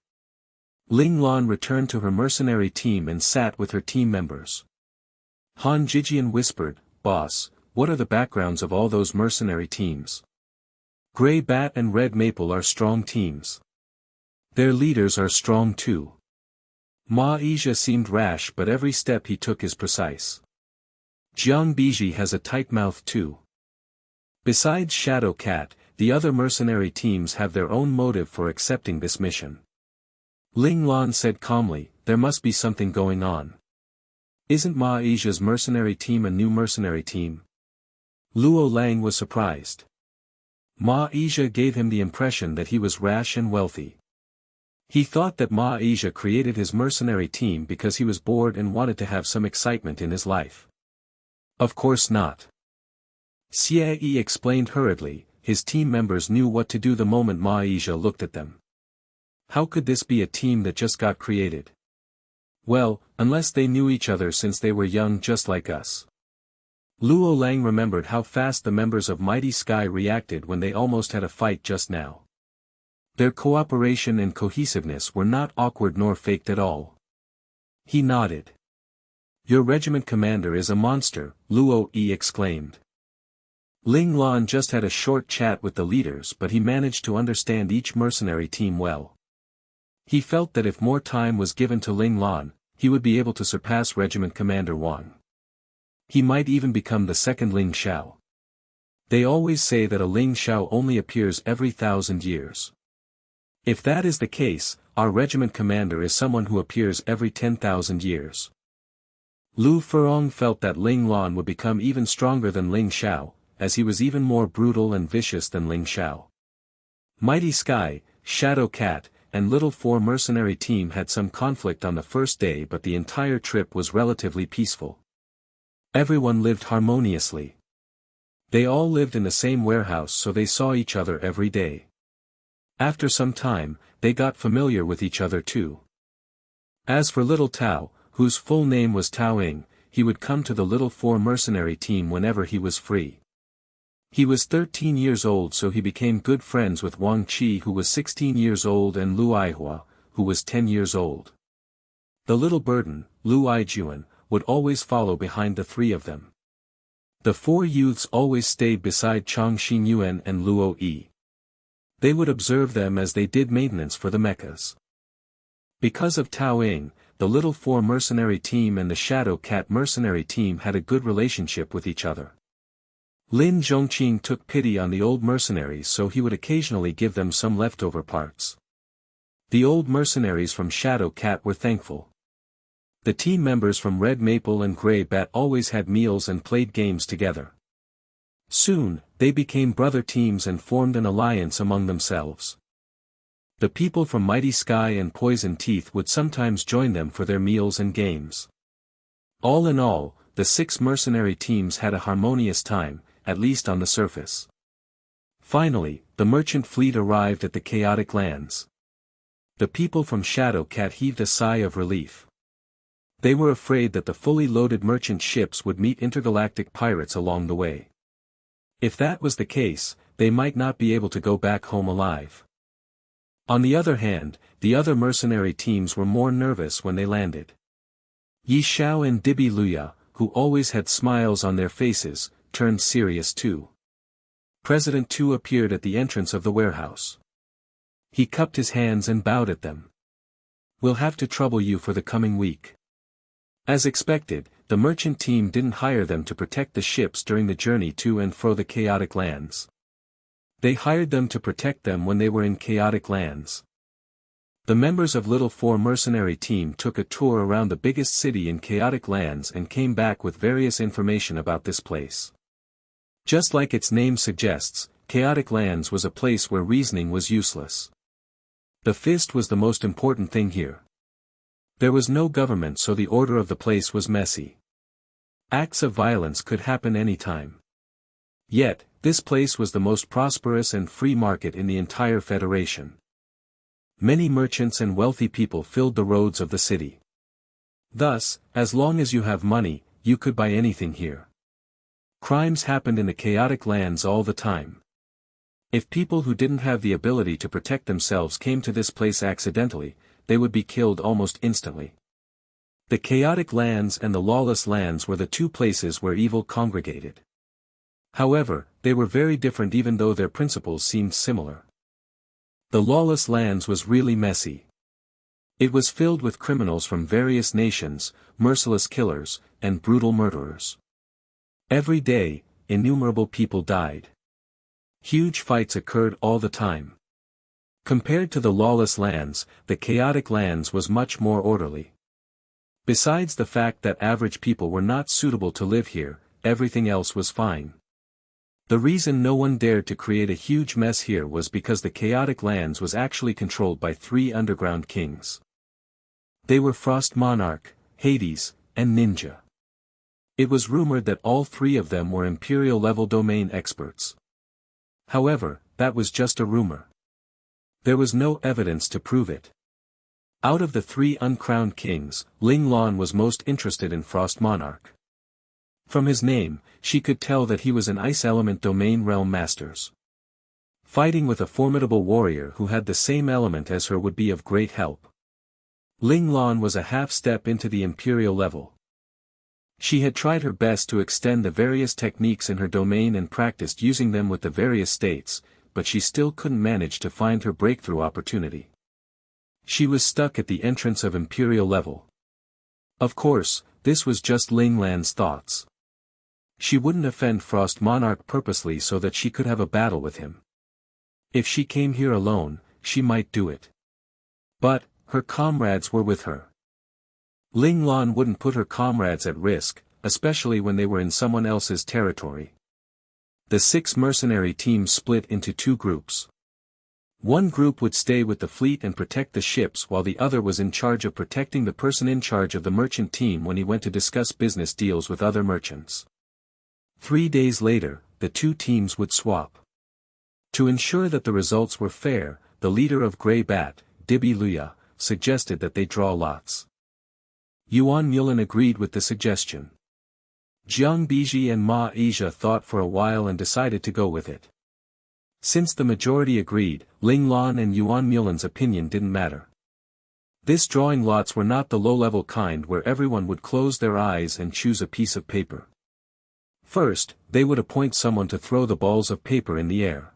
Ling Lan returned to her mercenary team and sat with her team members. Han Jijian whispered, Boss, what are the backgrounds of all those mercenary teams? Grey Bat and Red Maple are strong teams. Their leaders are strong too. Ma Yizha seemed rash, but every step he took is precise. Jiang Biji has a tight mouth too. Besides Shadow Cat, the other mercenary teams have their own motive for accepting this mission. Ling Lan said calmly, there must be something going on. Isn't Ma Yizha's mercenary team a new mercenary team? Luo Lang was surprised. Ma Yizha gave him the impression that he was rash and wealthy. He thought that Ma Yizha created his mercenary team because he was bored and wanted to have some excitement in his life. Of course not. Xie Yi explained hurriedly, his team members knew what to do the moment Ma Yizha looked at them. How could this be a team that just got created? Well, unless they knew each other since they were young just like us. Luo Lang remembered how fast the members of Mighty Sky reacted when they almost had a fight just now. Their cooperation and cohesiveness were not awkward nor faked at all. He nodded. Your regiment commander is a monster, Luo Yi exclaimed. Ling Lan just had a short chat with the leaders, but he managed to understand each mercenary team well. He felt that if more time was given to Ling Lan, he would be able to surpass Regiment Commander Wang. He might even become the second Ling Xiao. They always say that a Ling Xiao only appears every 1,000 years. If that is the case, our regiment commander is someone who appears every 10,000 years. Lu Furong felt that Ling Lan would become even stronger than Ling Xiao, as he was even more brutal and vicious than Ling Xiao. Mighty Sky, Shadow Cat, and Little 4 mercenary team had some conflict on the first day, but the entire trip was relatively peaceful. Everyone lived harmoniously. They all lived in the same warehouse, so they saw each other every day. After some time, they got familiar with each other too. As for Little Tao, whose full name was Tao Ying, he would come to the Little 4 mercenary team whenever he was free. He was 13 years old, so he became good friends with Wang Qi, who was 16 years old, and Lu Aihua, who was 10 years old. The little burden, Lu Aijuan, would always follow behind the three of them. The four youths always stayed beside Chang Xinyuan and Luo Yi. They would observe them as they did maintenance for the mechas. Because of Tao Ying, the Little 4 mercenary team and the Shadow Cat mercenary team had a good relationship with each other. Lin Zhongqing took pity on the old mercenaries, so he would occasionally give them some leftover parts. The old mercenaries from Shadow Cat were thankful. The team members from Red Maple and Grey Bat always had meals and played games together. Soon, they became brother teams and formed an alliance among themselves. The people from Mighty Sky and Poison Teeth would sometimes join them for their meals and games. All in all, the 6 mercenary teams had a harmonious time, at least on the surface. Finally, the merchant fleet arrived at the chaotic lands. The people from Shadow Cat heaved a sigh of relief. They were afraid that the fully loaded merchant ships would meet intergalactic pirates along the way. If that was the case, they might not be able to go back home alive. On the other hand, the other mercenary teams were more nervous when they landed. Yi Xiao and Dibi Luya, who always had smiles on their faces, turned serious too. President Tu appeared at the entrance of the warehouse. He cupped his hands and bowed at them. "We'll have to trouble you for the coming week." As expected, the merchant team didn't hire them to protect the ships during the journey to and fro the chaotic lands. They hired them to protect them when they were in chaotic lands. The members of Little 4 mercenary team took a tour around the biggest city in chaotic lands and came back with various information about this place. Just like its name suggests, chaotic lands was a place where reasoning was useless. The fist was the most important thing here. There was no government, so the order of the place was messy. Acts of violence could happen anytime. Yet, this place was the most prosperous and free market in the entire Federation. Many merchants and wealthy people filled the roads of the city. Thus, as long as you have money, you could buy anything here. Crimes happened in the chaotic lands all the time. If people who didn't have the ability to protect themselves came to this place accidentally, they would be killed almost instantly. The chaotic lands and the lawless lands were the two places where evil congregated. However, they were very different, even though their principles seemed similar. The lawless lands was really messy. It was filled with criminals from various nations, merciless killers, and brutal murderers. Every day, innumerable people died. Huge fights occurred all the time. Compared to the lawless lands, the chaotic lands was much more orderly. Besides the fact that average people were not suitable to live here, everything else was fine. The reason no one dared to create a huge mess here was because the chaotic lands was actually controlled by 3 underground kings. They were Frost Monarch, Hades, and Ninja. It was rumored that all 3 of them were Imperial-level domain experts. However, that was just a rumor. There was no evidence to prove it. Out of the 3 uncrowned kings, Ling Lan was most interested in Frost Monarch. From his name, she could tell that he was an Ice Element domain realm masters. Fighting with a formidable warrior who had the same element as her would be of great help. Ling Lan was a half step into the Imperial level. She had tried her best to extend the various techniques in her domain and practiced using them with the various states, but she still couldn't manage to find her breakthrough opportunity. She was stuck at the entrance of Imperial level. Of course, this was just Ling Lan's thoughts. She wouldn't offend Frost Monarch purposely so that she could have a battle with him. If she came here alone, she might do it. But, her comrades were with her. Ling Lan wouldn't put her comrades at risk, especially when they were in someone else's territory. The 6 mercenary teams split into 2 groups. One group would stay with the fleet and protect the ships while the other was in charge of protecting the person in charge of the merchant team when he went to discuss business deals with other merchants. 3 days later, the two teams would swap. To ensure that the results were fair, the leader of Grey Bat, Dibi Luya, suggested that they draw lots. Yuan Mulan agreed with the suggestion. Jiang Biji and Ma Asia thought for a while and decided to go with it. Since the majority agreed, Ling Lan and Yuan Mulan's opinion didn't matter. This drawing lots were not the low-level kind where everyone would close their eyes and choose a piece of paper. First, they would appoint someone to throw the balls of paper in the air.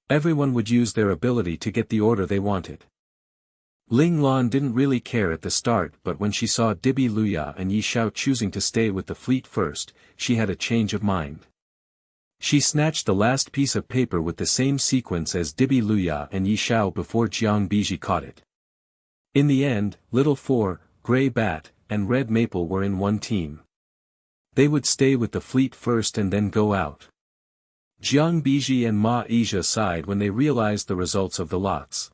Everyone would use their ability to get the order they wanted. Ling Lan didn't really care at the start, but when she saw Dibi Luya and Yi Xiao choosing to stay with the fleet first, she had a change of mind. She snatched the last piece of paper with the same sequence as Dibi Luya and Yi Xiao before Jiang Biji caught it. In the end, Little Four, Grey Bat, and Red Maple were in one team. They would stay with the fleet first and then go out. Jiang Biji and Ma Asia sighed when they realized the results of the lots.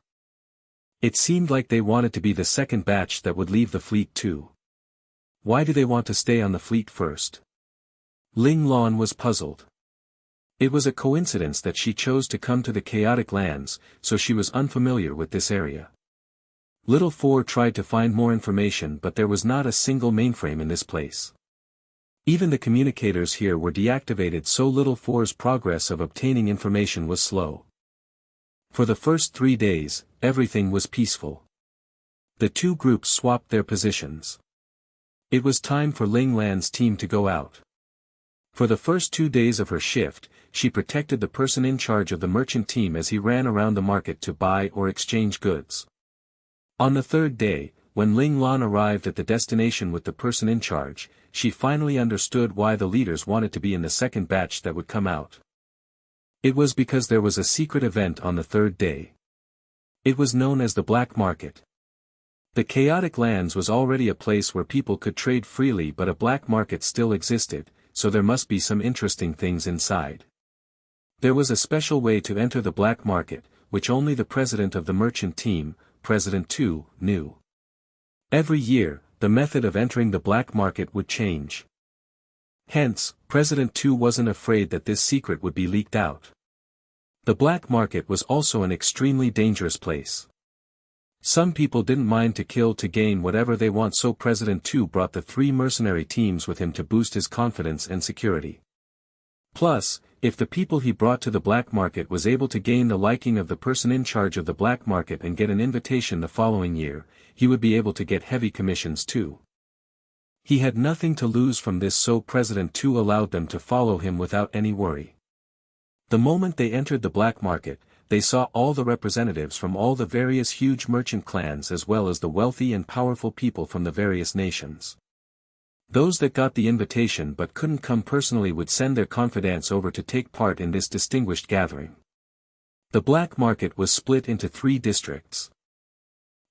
It seemed like they wanted to be the second batch that would leave the fleet too. Why do they want to stay on the fleet first? Ling Lan was puzzled. It was a coincidence that she chose to come to the chaotic lands, so she was unfamiliar with this area. Little Four tried to find more information, but there was not a single mainframe in this place. Even the communicators here were deactivated, so Little Four's progress of obtaining information was slow. For the first 3 days, everything was peaceful. The two groups swapped their positions. It was time for Ling Lan's team to go out. For the first 2 days of her shift, she protected the person in charge of the merchant team as he ran around the market to buy or exchange goods. On the third day, when Ling Lan arrived at the destination with the person in charge, she finally understood why the leaders wanted to be in the second batch that would come out. It was because there was a secret event on the third day. It was known as the Black Market. The chaotic lands was already a place where people could trade freely, but a black market still existed, so there must be some interesting things inside. There was a special way to enter the black market, which only the president of the merchant team, President 2, knew. Every year, the method of entering the black market would change. Hence, President 2 wasn't afraid that this secret would be leaked out. The black market was also an extremely dangerous place. Some people didn't mind to kill to gain whatever they want, so President 2 brought the 3 mercenary teams with him to boost his confidence and security. Plus, if the people he brought to the black market was able to gain the liking of the person in charge of the black market and get an invitation the following year, he would be able to get heavy commissions too. He had nothing to lose from this, so President 2 allowed them to follow him without any worry. The moment they entered the black market, they saw all the representatives from all the various huge merchant clans as well as the wealthy and powerful people from the various nations. Those that got the invitation but couldn't come personally would send their confidants over to take part in this distinguished gathering. The black market was split into 3 districts.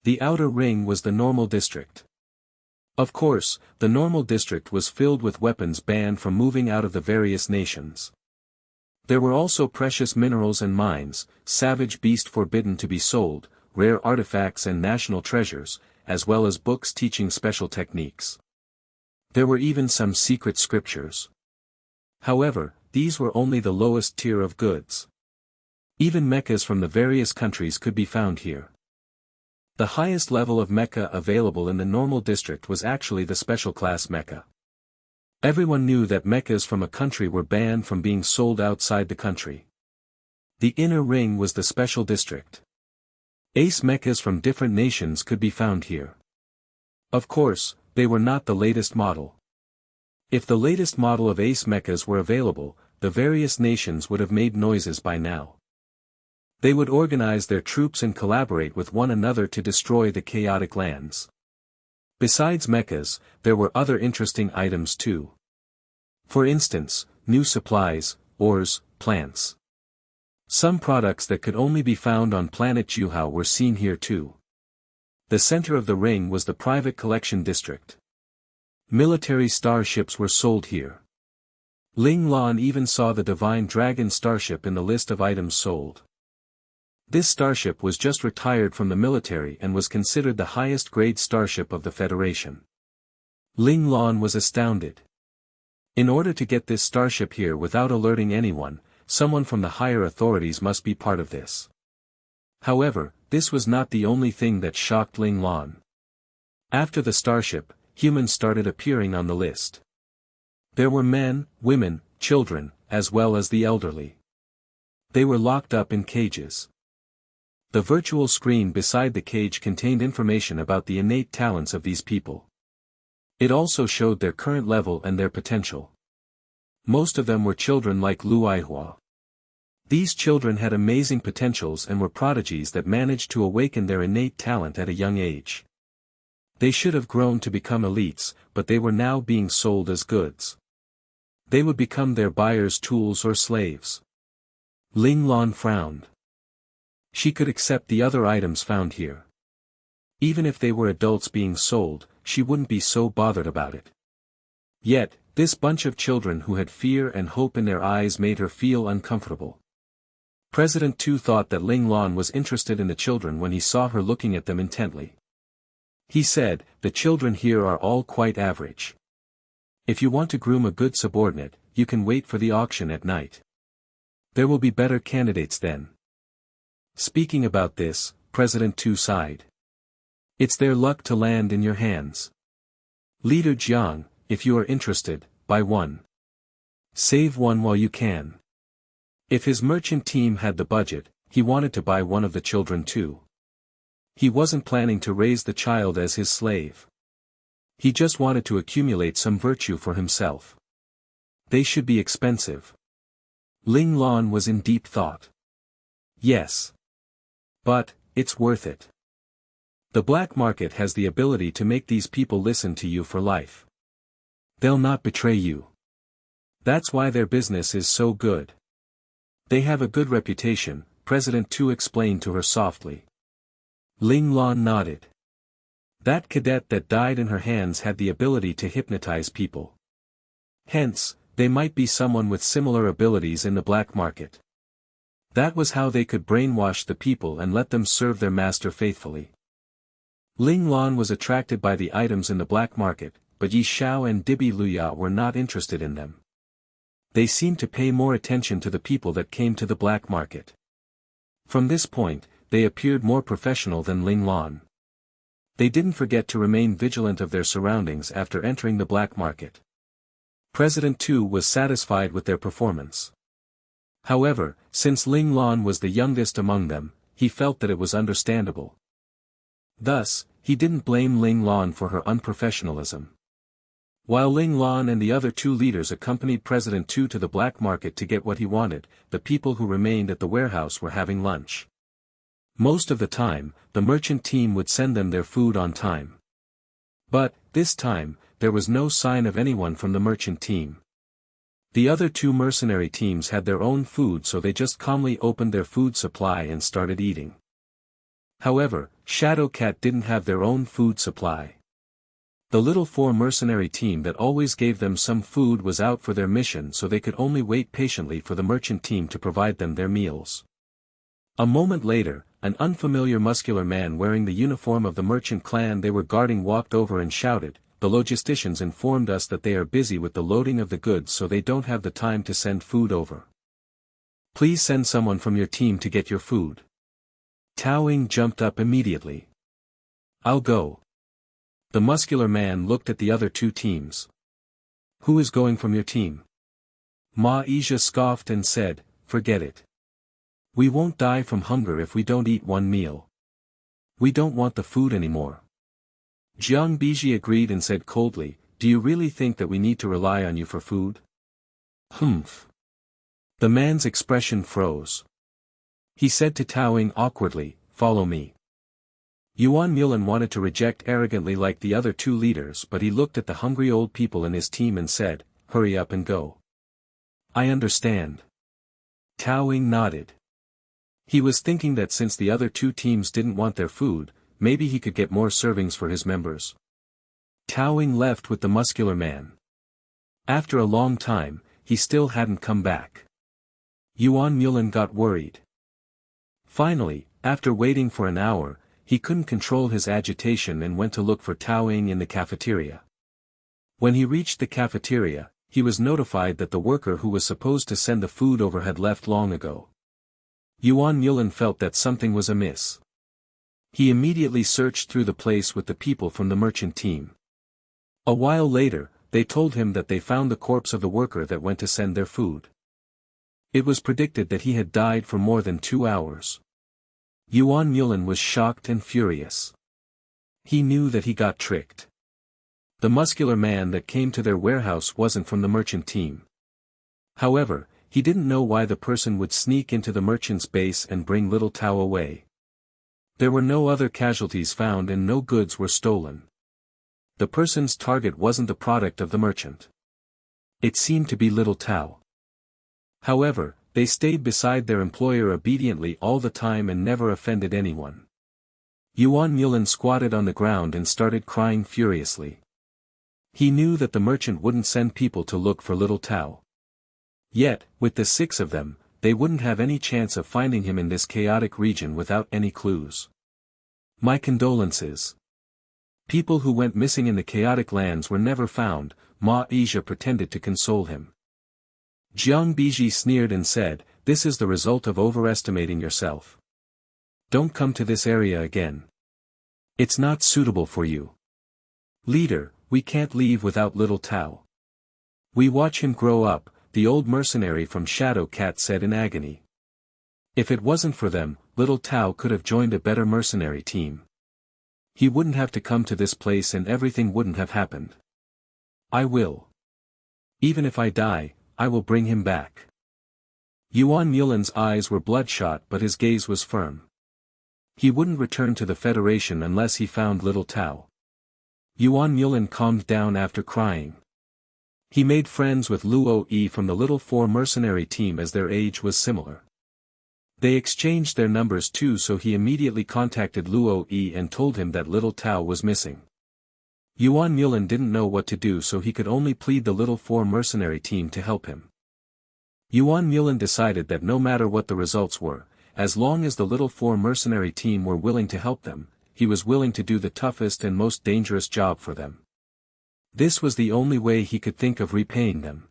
The outer ring was the normal district. Of course, the normal district was filled with weapons banned from moving out of the various nations. There were also precious minerals and mines, savage beast forbidden to be sold, rare artifacts and national treasures, as well as books teaching special techniques. There were even some secret scriptures. However, these were only the lowest tier of goods. Even mechas from the various countries could be found here. The highest level of mecha available in the normal district was actually the special class mecha. Everyone knew that mechas from a country were banned from being sold outside the country. The inner ring was the special district. Ace mechas from different nations could be found here. Of course, they were not the latest model. If the latest model of ace mechas were available, the various nations would have made noises by now. They would organize their troops and collaborate with one another to destroy the chaotic lands. Besides mechas, there were other interesting items too. For instance, new supplies, ores, plants. Some products that could only be found on planet Juhao were seen here too. The center of the ring was the private collection district. Military starships were sold here. Ling Lan even saw the Divine Dragon starship in the list of items sold. This starship was just retired from the military and was considered the highest grade starship of the Federation. Ling Lan was astounded. In order to get this starship here without alerting anyone, someone from the higher authorities must be part of this. However, this was not the only thing that shocked Ling Lan. After the starship, humans started appearing on the list. There were men, women, children, as well as the elderly. They were locked up in cages. The virtual screen beside the cage contained information about the innate talents of these people. It also showed their current level and their potential. Most of them were children like Lu Aihua. These children had amazing potentials and were prodigies that managed to awaken their innate talent at a young age. They should have grown to become elites, but they were now being sold as goods. They would become their buyers' tools or slaves. Ling Lan frowned. She could accept the other items found here. Even if they were adults being sold, she wouldn't be so bothered about it. Yet, this bunch of children who had fear and hope in their eyes made her feel uncomfortable. President Tu thought that Ling Lan was interested in the children when he saw her looking at them intently. He said, "The children here are all quite average. If you want to groom a good subordinate, you can wait for the auction at night. There will be better candidates then." Speaking about this, President Tu sighed. "It's their luck to land in your hands. Leader Jiang, if you are interested, buy one. Save one while you can." If his merchant team had the budget, he wanted to buy one of the children too. He wasn't planning to raise the child as his slave. He just wanted to accumulate some virtue for himself. They should be expensive. Ling Lan was in deep thought. Yes. But, it's worth it. The black market has the ability to make these people listen to you for life. They'll not betray you. That's why their business is so good. They have a good reputation, President Tu explained to her softly. Ling Lan nodded. That cadet that died in her hands had the ability to hypnotize people. Hence, they might be someone with similar abilities in the black market. That was how they could brainwash the people and let them serve their master faithfully. Ling Lan was attracted by the items in the black market, but Yi Xiao and Dibi Luya were not interested in them. They seemed to pay more attention to the people that came to the black market. From this point, they appeared more professional than Ling Lan. They didn't forget to remain vigilant of their surroundings after entering the black market. President Tu was satisfied with their performance. However, since Ling Lan was the youngest among them, he felt that it was understandable. Thus, he didn't blame Ling Lan for her unprofessionalism. While Ling Lan and the other two leaders accompanied President Tu to the black market to get what he wanted, the people who remained at the warehouse were having lunch. Most of the time, the merchant team would send them their food on time. But, this time, there was no sign of anyone from the merchant team. The other two mercenary teams had their own food, so they just calmly opened their food supply and started eating. However, Shadow Cat didn't have their own food supply. The little 4 mercenary team that always gave them some food was out for their mission, so they could only wait patiently for the merchant team to provide them their meals. A moment later, an unfamiliar muscular man wearing the uniform of the merchant clan they were guarding walked over and shouted, "The logisticians informed us that they are busy with the loading of the goods, so they don't have the time to send food over. Please send someone from your team to get your food." Tao Ying jumped up immediately. "I'll go." The muscular man looked at the other two teams. "Who is going from your team?" Ma Isha scoffed and said, "Forget it. We won't die from hunger if we don't eat one meal. We don't want the food anymore." Jiang Biji agreed and said coldly, "Do you really think that we need to rely on you for food?" "Humph." The man's expression froze. He said to Tao Ying awkwardly, "Follow me." Yuan Mulan wanted to reject arrogantly like the other two leaders, but he looked at the hungry old people in his team and said, "Hurry up and go." "I understand." Tao Ying nodded. He was thinking that since the other two teams didn't want their food, maybe he could get more servings for his members. Tao Ying left with the muscular man. After a long time, he still hadn't come back. Yuan Mulan got worried. Finally, after waiting for an hour, he couldn't control his agitation and went to look for Tao Ying in the cafeteria. When he reached the cafeteria, he was notified that the worker who was supposed to send the food over had left long ago. Yuan Mulan felt that something was amiss. He immediately searched through the place with the people from the merchant team. A while later, they told him that they found the corpse of the worker that went to send their food. It was predicted that he had died for more than 2 hours. Yuan Mulan was shocked and furious. He knew that he got tricked. The muscular man that came to their warehouse wasn't from the merchant team. However, he didn't know why the person would sneak into the merchant's base and bring little Tao away. There were no other casualties found and no goods were stolen. The person's target wasn't the product of the merchant. It seemed to be little Tao. However, they stayed beside their employer obediently all the time and never offended anyone. Yuan Mulan squatted on the ground and started crying furiously. He knew that the merchant wouldn't send people to look for little Tao. Yet, with the 6 of them, they wouldn't have any chance of finding him in this chaotic region without any clues. My condolences. People who went missing in the chaotic lands were never found, Ma Asia pretended to console him. Jiang Biji sneered and said, "This is the result of overestimating yourself. Don't come to this area again. It's not suitable for you. Leader, we can't leave without little Tao. We watch him grow up," the old mercenary from Shadow Cat said in agony. If it wasn't for them, little Tao could have joined a better mercenary team. He wouldn't have to come to this place and everything wouldn't have happened. I will. Even if I die, I will bring him back. Yuan Mulan's eyes were bloodshot but his gaze was firm. He wouldn't return to the Federation unless he found little Tao. Yuan Mulan calmed down after crying. He made friends with Luo Yi from the Little Four mercenary team as their age was similar. They exchanged their numbers too, so he immediately contacted Luo Yi and told him that little Tao was missing. Yuan Mulan didn't know what to do, so he could only plead the Little Four mercenary team to help him. Yuan Mulan decided that no matter what the results were, as long as the Little Four mercenary team were willing to help them, he was willing to do the toughest and most dangerous job for them. This was the only way he could think of repaying them.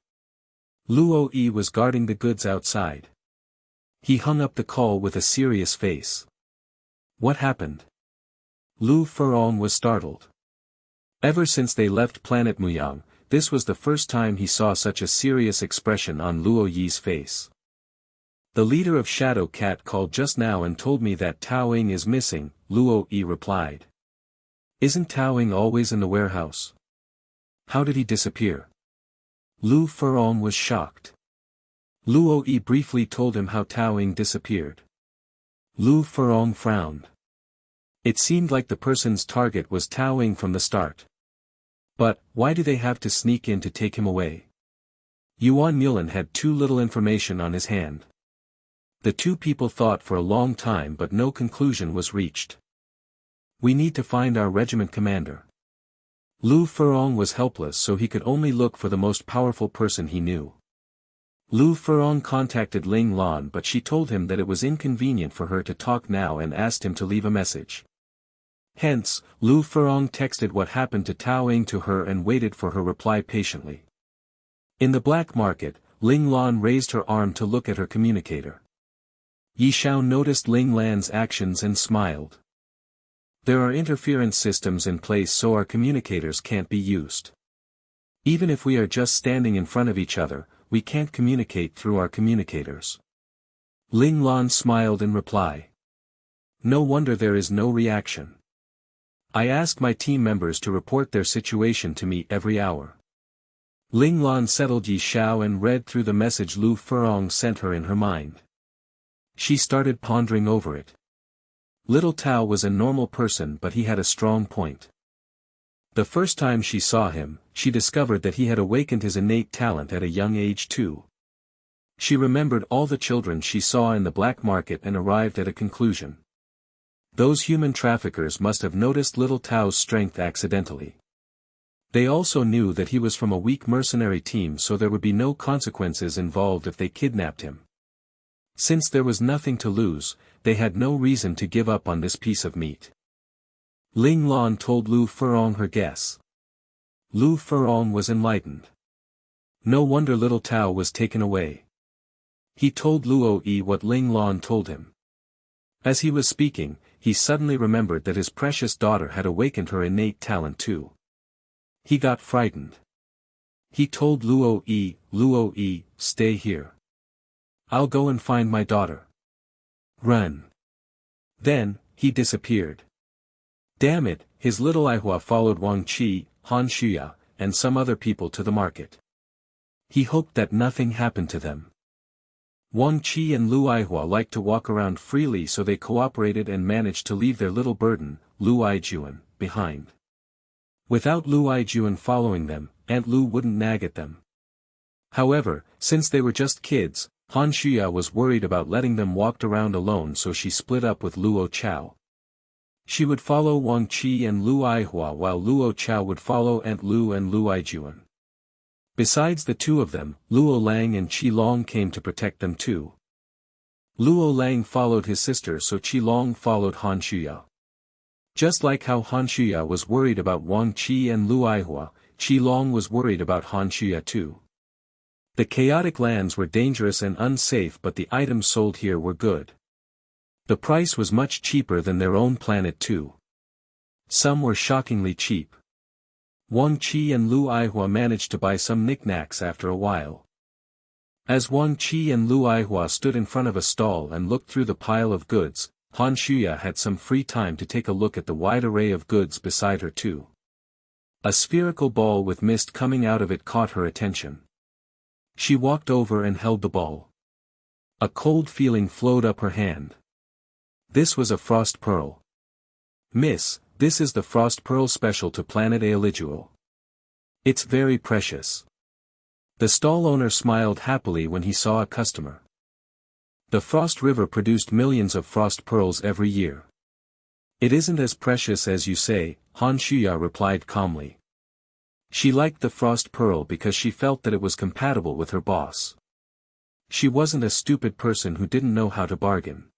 Luo Yi was guarding the goods outside. He hung up the call with a serious face. What happened? Lu Furong was startled. Ever since they left planet Muyang, this was the first time he saw such a serious expression on Luo Yi's face. The leader of Shadow Cat called just now and told me that Tao Ying is missing, Luo Yi replied. Isn't Tao Ying always in the warehouse? How did he disappear? Lu Furong was shocked. Luo Yi briefly told him how Tao Ying disappeared. Lu Furong frowned. It seemed like the person's target was Tao Ying from the start. But, why do they have to sneak in to take him away? Yuan Mulan had too little information on his hand. The two people thought for a long time but no conclusion was reached. We need to find our regiment commander. Lu Furong was helpless, so he could only look for the most powerful person he knew. Lu Furong contacted Ling Lan, but she told him that it was inconvenient for her to talk now and asked him to leave a message. Hence, Lu Furong texted what happened to Tao Ying to her and waited for her reply patiently. In the black market, Ling Lan raised her arm to look at her communicator. Yi Xiao noticed Ling Lan's actions and smiled. There are interference systems in place so our communicators can't be used. Even if we are just standing in front of each other, we can't communicate through our communicators. Ling Lan smiled in reply. No wonder there is no reaction. I asked my team members to report their situation to me every hour. Ling Lan settled Yi Xiao and read through the message Lu Furong sent her in her mind. She started pondering over it. Little Tao was a normal person, but he had a strong point. The first time she saw him, she discovered that he had awakened his innate talent at a young age too. She remembered all the children she saw in the black market and arrived at a conclusion. Those human traffickers must have noticed little Tao's strength accidentally. They also knew that he was from a weak mercenary team, so there would be no consequences involved if they kidnapped him. Since there was nothing to lose, they had no reason to give up on this piece of meat. Ling Lan told Lu Furong her guess. Lu Furong was enlightened. No wonder little Tao was taken away. He told Luo Yi what Ling Lan told him. As he was speaking, he suddenly remembered that his precious daughter had awakened her innate talent too. He got frightened. He told Luo Yi, stay here. I'll go and find my daughter. Run. Then, he disappeared. Damn it, his little Aihua followed Wang Qi, Han Shuya, and some other people to the market. He hoped that nothing happened to them. Wang Qi and Lu Aihua liked to walk around freely, so they cooperated and managed to leave their little burden, Lu Aijuan, behind. Without Lu Aijuan following them, Aunt Lu wouldn't nag at them. However, since they were just kids, Han Shuya was worried about letting them walk around alone, so she split up with Luo Chao. She would follow Wang Qi and Lu Aihua while Luo Chao would follow Aunt Lu and Lu Aijuan. Besides the two of them, Luo Lang and Qi Long came to protect them too. Luo Lang followed his sister, so Qi Long followed Han Shuya. Just like how Han Shuya was worried about Wang Qi and Lu Aihua, Qi Long was worried about Han Shuya too. The chaotic lands were dangerous and unsafe, but the items sold here were good. The price was much cheaper than their own planet too. Some were shockingly cheap. Wang Qi and Lu Aihua managed to buy some knickknacks after a while. As Wang Qi and Lu Aihua stood in front of a stall and looked through the pile of goods, Han Shuya had some free time to take a look at the wide array of goods beside her too. A spherical ball with mist coming out of it caught her attention. She walked over and held the ball. A cold feeling flowed up her hand. This was a frost pearl. Miss, this is the frost pearl special to planet Aeliguo. It's very precious. The stall owner smiled happily when he saw a customer. The Frost River produced millions of frost pearls every year. It isn't as precious as you say, Han Shuya replied calmly. She liked the frost pearl because she felt that it was compatible with her boss. She wasn't a stupid person who didn't know how to bargain.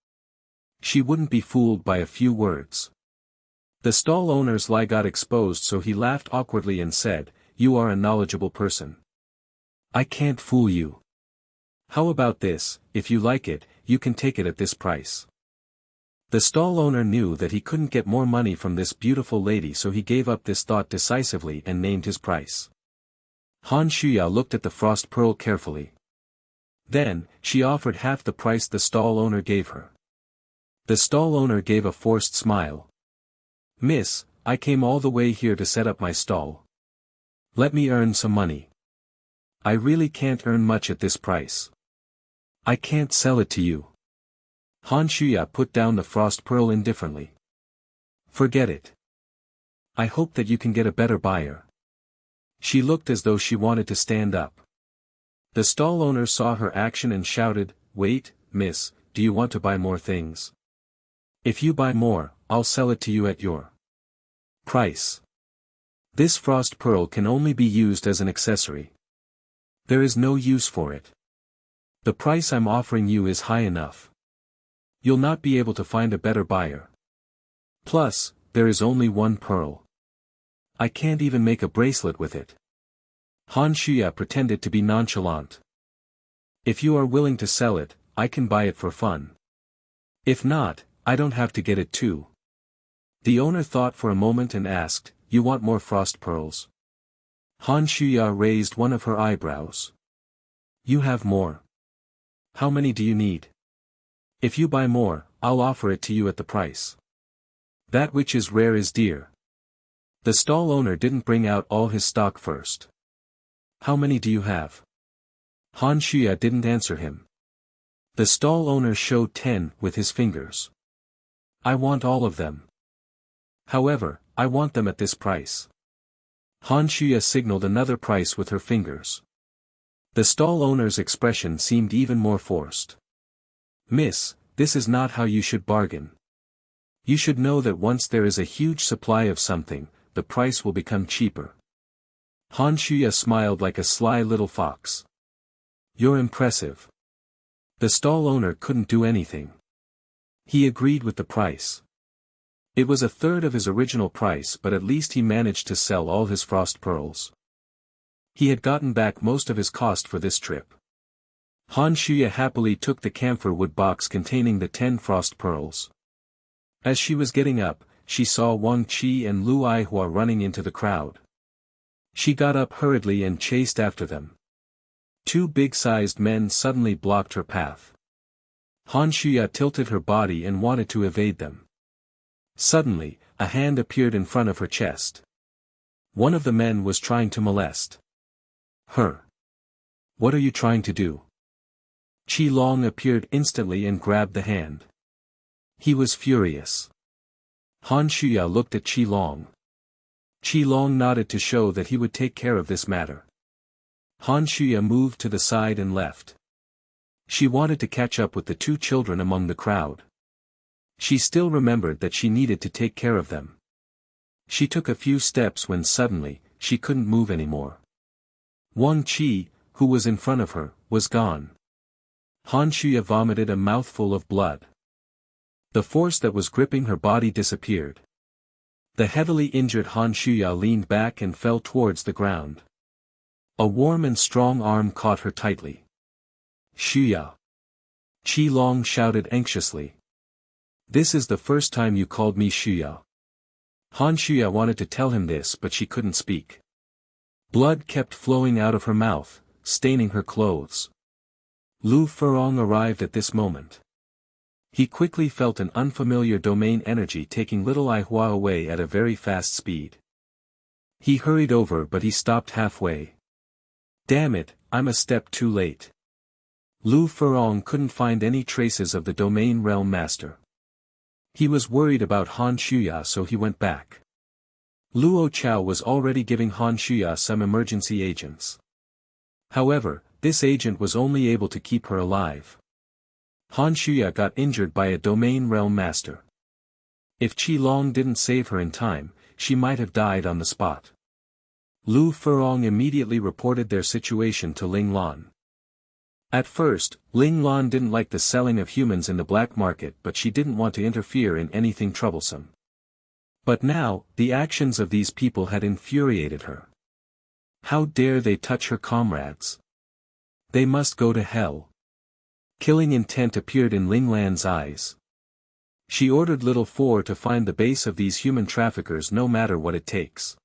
She wouldn't be fooled by a few words. The stall owner's lie got exposed, so he laughed awkwardly and said, "You are a knowledgeable person. I can't fool you. How about this, if you like it, you can take it at this price." The stall owner knew that he couldn't get more money from this beautiful lady, so he gave up this thought decisively and named his price. Han Shuya looked at the frost pearl carefully. Then, she offered half the price the stall owner gave her. The stall owner gave a forced smile. "Miss, I came all the way here to set up my stall. Let me earn some money. I really can't earn much at this price. I can't sell it to you." Han Shuya put down the frost pearl indifferently. "Forget it. I hope that you can get a better buyer." She looked as though she wanted to stand up. The stall owner saw her action and shouted, "Wait, miss, do you want to buy more things? If you buy more, I'll sell it to you at your price. This frost pearl can only be used as an accessory. There is no use for it. The price I'm offering you is high enough. You'll not be able to find a better buyer. Plus, there is only one pearl. I can't even make a bracelet with it." Han Shuya pretended to be nonchalant. "If you are willing to sell it, I can buy it for fun. If not, I don't have to get it too." The owner thought for a moment and asked, "You want more frost pearls?" Han Shuya raised one of her eyebrows. "You have more. How many do you need? If you buy more, I'll offer it to you at the price. That which is rare is dear." The stall owner didn't bring out all his stock first. "How many do you have?" Han Shuya didn't answer him. The stall owner showed 10 with his fingers. "I want all of them. However, I want them at this price." Han Shuya signaled another price with her fingers. The stall owner's expression seemed even more forced. "Miss, this is not how you should bargain. You should know that once there is a huge supply of something, the price will become cheaper." Han Shuya smiled like a sly little fox. "You're impressive. The stall owner couldn't do anything. He agreed with the price. It was a third of his original price, but at least he managed to sell all his frost pearls. He had gotten back most of his cost for this trip. Han Shuya happily took the camphor wood box containing the 10 frost pearls. As she was getting up, she saw Wang Qi and Lu Aihua running into the crowd. She got up hurriedly and chased after them. 2 big-sized men suddenly blocked her path. Han Shuya tilted her body and wanted to evade them. Suddenly, a hand appeared in front of her chest. One of the men was trying to molest her. What are you trying to do? Qi Long appeared instantly and grabbed the hand. He was furious. Han Shuya looked at Qi Long. Qi Long nodded to show that he would take care of this matter. Han Shuya moved to the side and left. She wanted to catch up with the 2 children among the crowd. She still remembered that she needed to take care of them. She took a few steps when suddenly, she couldn't move anymore. Wang Qi, who was in front of her, was gone. Han Shuya vomited a mouthful of blood. The force that was gripping her body disappeared. The heavily injured Han Shuya leaned back and fell towards the ground. A warm and strong arm caught her tightly. Shuya. Qi Long shouted anxiously. This is the first time you called me Shuya. Han Shuya wanted to tell him this, but she couldn't speak. Blood kept flowing out of her mouth, staining her clothes. Lu Furong arrived at this moment. He quickly felt an unfamiliar domain energy taking little Aihua away at a very fast speed. He hurried over, but he stopped halfway. Damn it, I'm a step too late. Lu Furong couldn't find any traces of the domain realm master. He was worried about Han Shuya, so he went back. Luo Chao was already giving Han Shuya some emergency agents. However, this agent was only able to keep her alive. Han Shuya got injured by a domain realm master. If Qi Long didn't save her in time, she might have died on the spot. Lu Furong immediately reported their situation to Ling Lan. At first, Ling Lan didn't like the selling of humans in the black market, but she didn't want to interfere in anything troublesome. But now, the actions of these people had infuriated her. How dare they touch her comrades? They must go to hell. Killing intent appeared in Ling Lan's eyes. She ordered Little Four to find the base of these human traffickers no matter what it takes.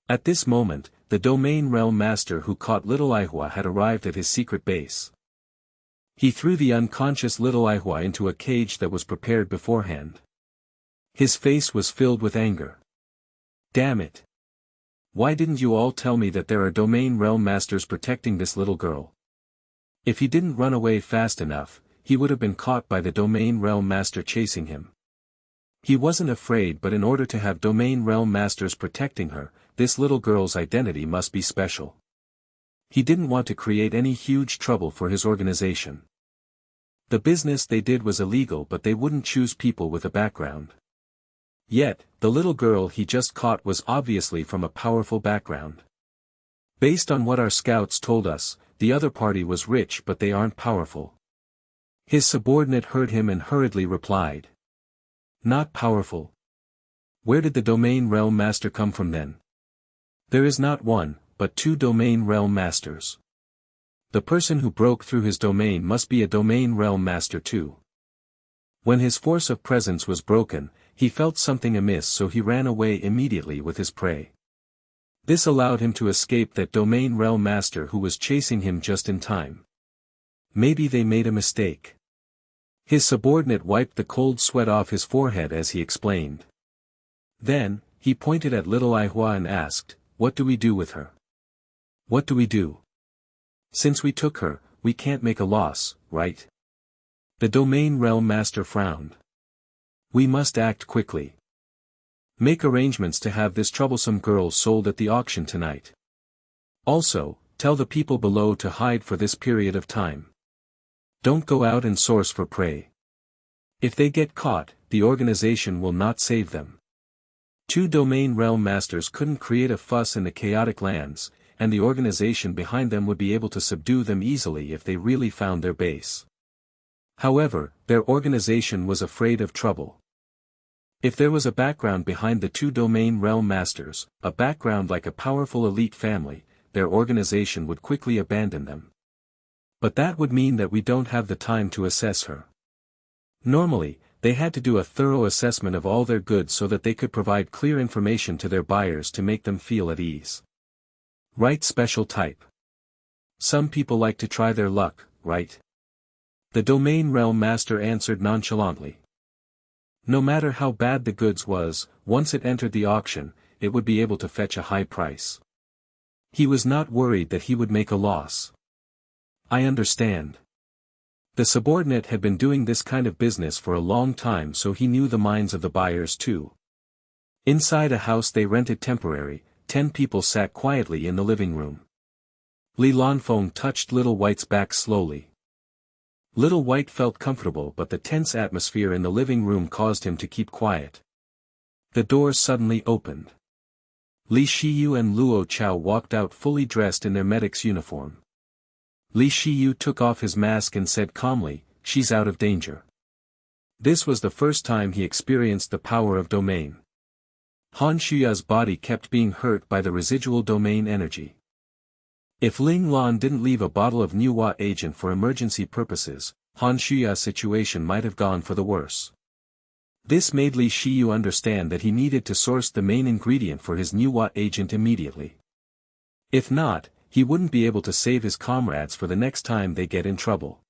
At this moment, the domain realm master who caught little Aihua had arrived at his secret base. He threw the unconscious little Aihua into a cage that was prepared beforehand. His face was filled with anger. Damn it! Why didn't you all tell me that there are domain realm masters protecting this little girl? If he didn't run away fast enough, he would have been caught by the domain realm master chasing him. He wasn't afraid, but in order to have domain realm masters protecting her, this little girl's identity must be special. He didn't want to create any huge trouble for his organization. The business they did was illegal, but they wouldn't choose people with a background. Yet, the little girl he just caught was obviously from a powerful background. Based on what our scouts told us, the other party was rich, but they aren't powerful. His subordinate heard him and hurriedly replied. Not powerful. Where did the domain realm master come from then? There is not one, but 2 domain realm masters. The person who broke through his domain must be a domain realm master too. When his force of presence was broken, he felt something amiss, so he ran away immediately with his prey. This allowed him to escape that domain realm master who was chasing him just in time. Maybe they made a mistake. His subordinate wiped the cold sweat off his forehead as he explained. Then, he pointed at little Aihua and asked, what do we do with her? What do we do? Since we took her, we can't make a loss, right? The domain realm master frowned. We must act quickly. Make arrangements to have this troublesome girl sold at the auction tonight. Also, tell the people below to hide for this period of time. Don't go out and source for prey. If they get caught, the organization will not save them. 2 domain realm masters couldn't create a fuss in the chaotic lands, and the organization behind them would be able to subdue them easily if they really found their base. However, their organization was afraid of trouble. If there was a background behind the two domain realm masters, a background like a powerful elite family, their organization would quickly abandon them. But that would mean that we don't have the time to assess her. Normally, they had to do a thorough assessment of all their goods so that they could provide clear information to their buyers to make them feel at ease. Right, special type. Some people like to try their luck, right? The domain realm master answered nonchalantly. No matter how bad the goods was, once it entered the auction, it would be able to fetch a high price. He was not worried that he would make a loss. I understand. The subordinate had been doing this kind of business for a long time, so he knew the minds of the buyers too. Inside a house they rented temporary, 10 people sat quietly in the living room. Li Lanfeng touched Little White's back slowly. Little White felt comfortable, but the tense atmosphere in the living room caused him to keep quiet. The doors suddenly opened. Li Shiyu and Luo Chao walked out fully dressed in their medic's uniform. Li Shiyu took off his mask and said calmly, "She's out of danger." This was the first time he experienced the power of domain. Han Shuya's body kept being hurt by the residual domain energy. If Ling Lan didn't leave a bottle of Nuwa agent for emergency purposes, Han Shuya's situation might have gone for the worse. This made Li Shiyu understand that he needed to source the main ingredient for his Nuwa agent immediately. If not, he wouldn't be able to save his comrades for the next time they get in trouble.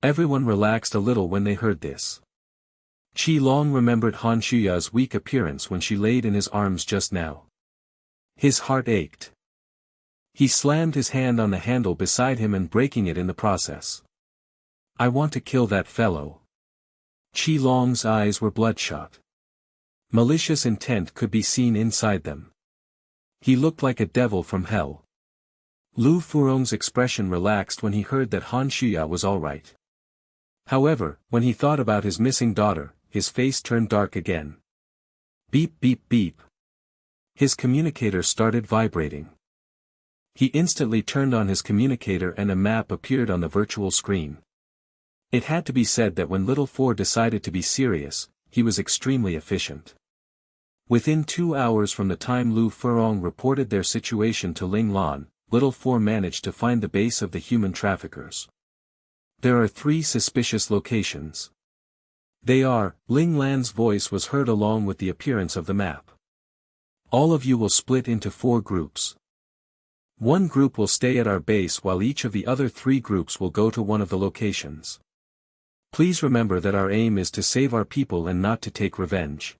Everyone relaxed a little when they heard this. Qi Long remembered Han Shuya's weak appearance when she laid in his arms just now. His heart ached. He slammed his hand on the handle beside him and breaking it in the process. "I want to kill that fellow." Qi Long's eyes were bloodshot. Malicious intent could be seen inside them. He looked like a devil from hell. Lu Furong's expression relaxed when he heard that Han Shuya was alright. However, when he thought about his missing daughter, his face turned dark again. Beep beep beep. His communicator started vibrating. He instantly turned on his communicator and a map appeared on the virtual screen. It had to be said that when Little Four decided to be serious, he was extremely efficient. Within 2 hours from the time Lu Furong reported their situation to Ling Lan, Little Four managed to find the base of the human traffickers. There are 3 suspicious locations. They are, Ling Lan's voice was heard along with the appearance of the map. All of you will split into 4 groups. One group will stay at our base while each of the other 3 groups will go to one of the locations. Please remember that our aim is to save our people and not to take revenge.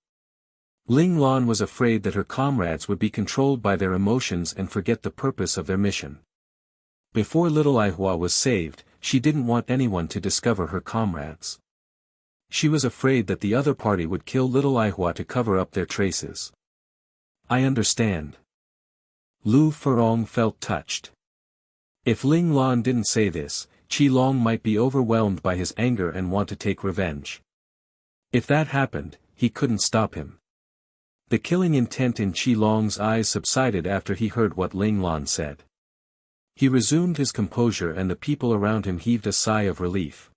Ling Lan was afraid that her comrades would be controlled by their emotions and forget the purpose of their mission. Before little Aihua was saved, she didn't want anyone to discover her comrades. She was afraid that the other party would kill little Aihua to cover up their traces. I understand. Lu Furong felt touched. If Ling Lan didn't say this, Qi Long might be overwhelmed by his anger and want to take revenge. If that happened, he couldn't stop him. The killing intent in Qi Long's eyes subsided after he heard what Ling Lan said. He resumed his composure and the people around him heaved a sigh of relief.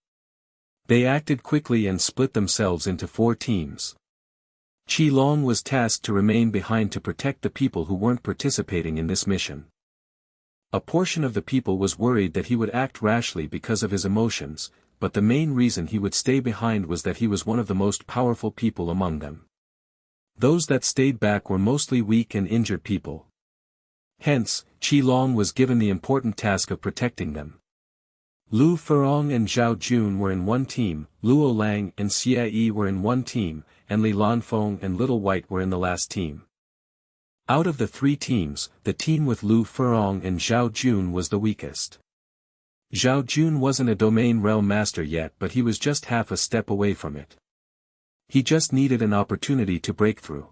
They acted quickly and split themselves into 4 teams. Qi Long was tasked to remain behind to protect the people who weren't participating in this mission. A portion of the people was worried that he would act rashly because of his emotions, but the main reason he would stay behind was that he was one of the most powerful people among them. Those that stayed back were mostly weak and injured people. Hence, Qi Long was given the important task of protecting them. Lu Furong and Zhao Jun were in one team, Luo Lang and Xie Yi were in one team, and Li Lanfeng and Little White were in the last team. Out of the 3 teams, the team with Lu Furong and Zhao Jun was the weakest. Zhao Jun wasn't a domain realm master yet, but he was just half a step away from it. He just needed an opportunity to break through.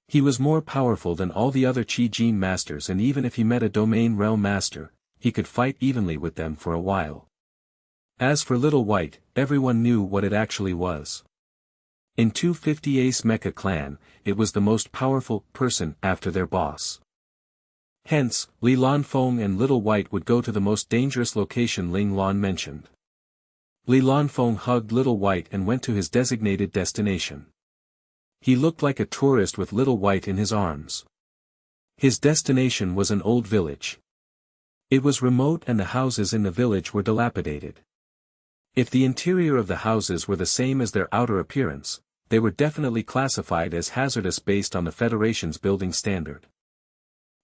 He was more powerful than all the other Qi Jin masters, and even if he met a domain realm master, he could fight evenly with them for a while. As for Little White, everyone knew what it actually was. In 250 Ace Mecha clan, it was the most powerful person after their boss. Hence, Li Lanfeng and Little White would go to the most dangerous location Ling Lan mentioned. Li Lanfeng hugged Little White and went to his designated destination. He looked like a tourist with Little White in his arms. His destination was an old village. It was remote and the houses in the village were dilapidated. If the interior of the houses were the same as their outer appearance, they were definitely classified as hazardous based on the Federation's building standard.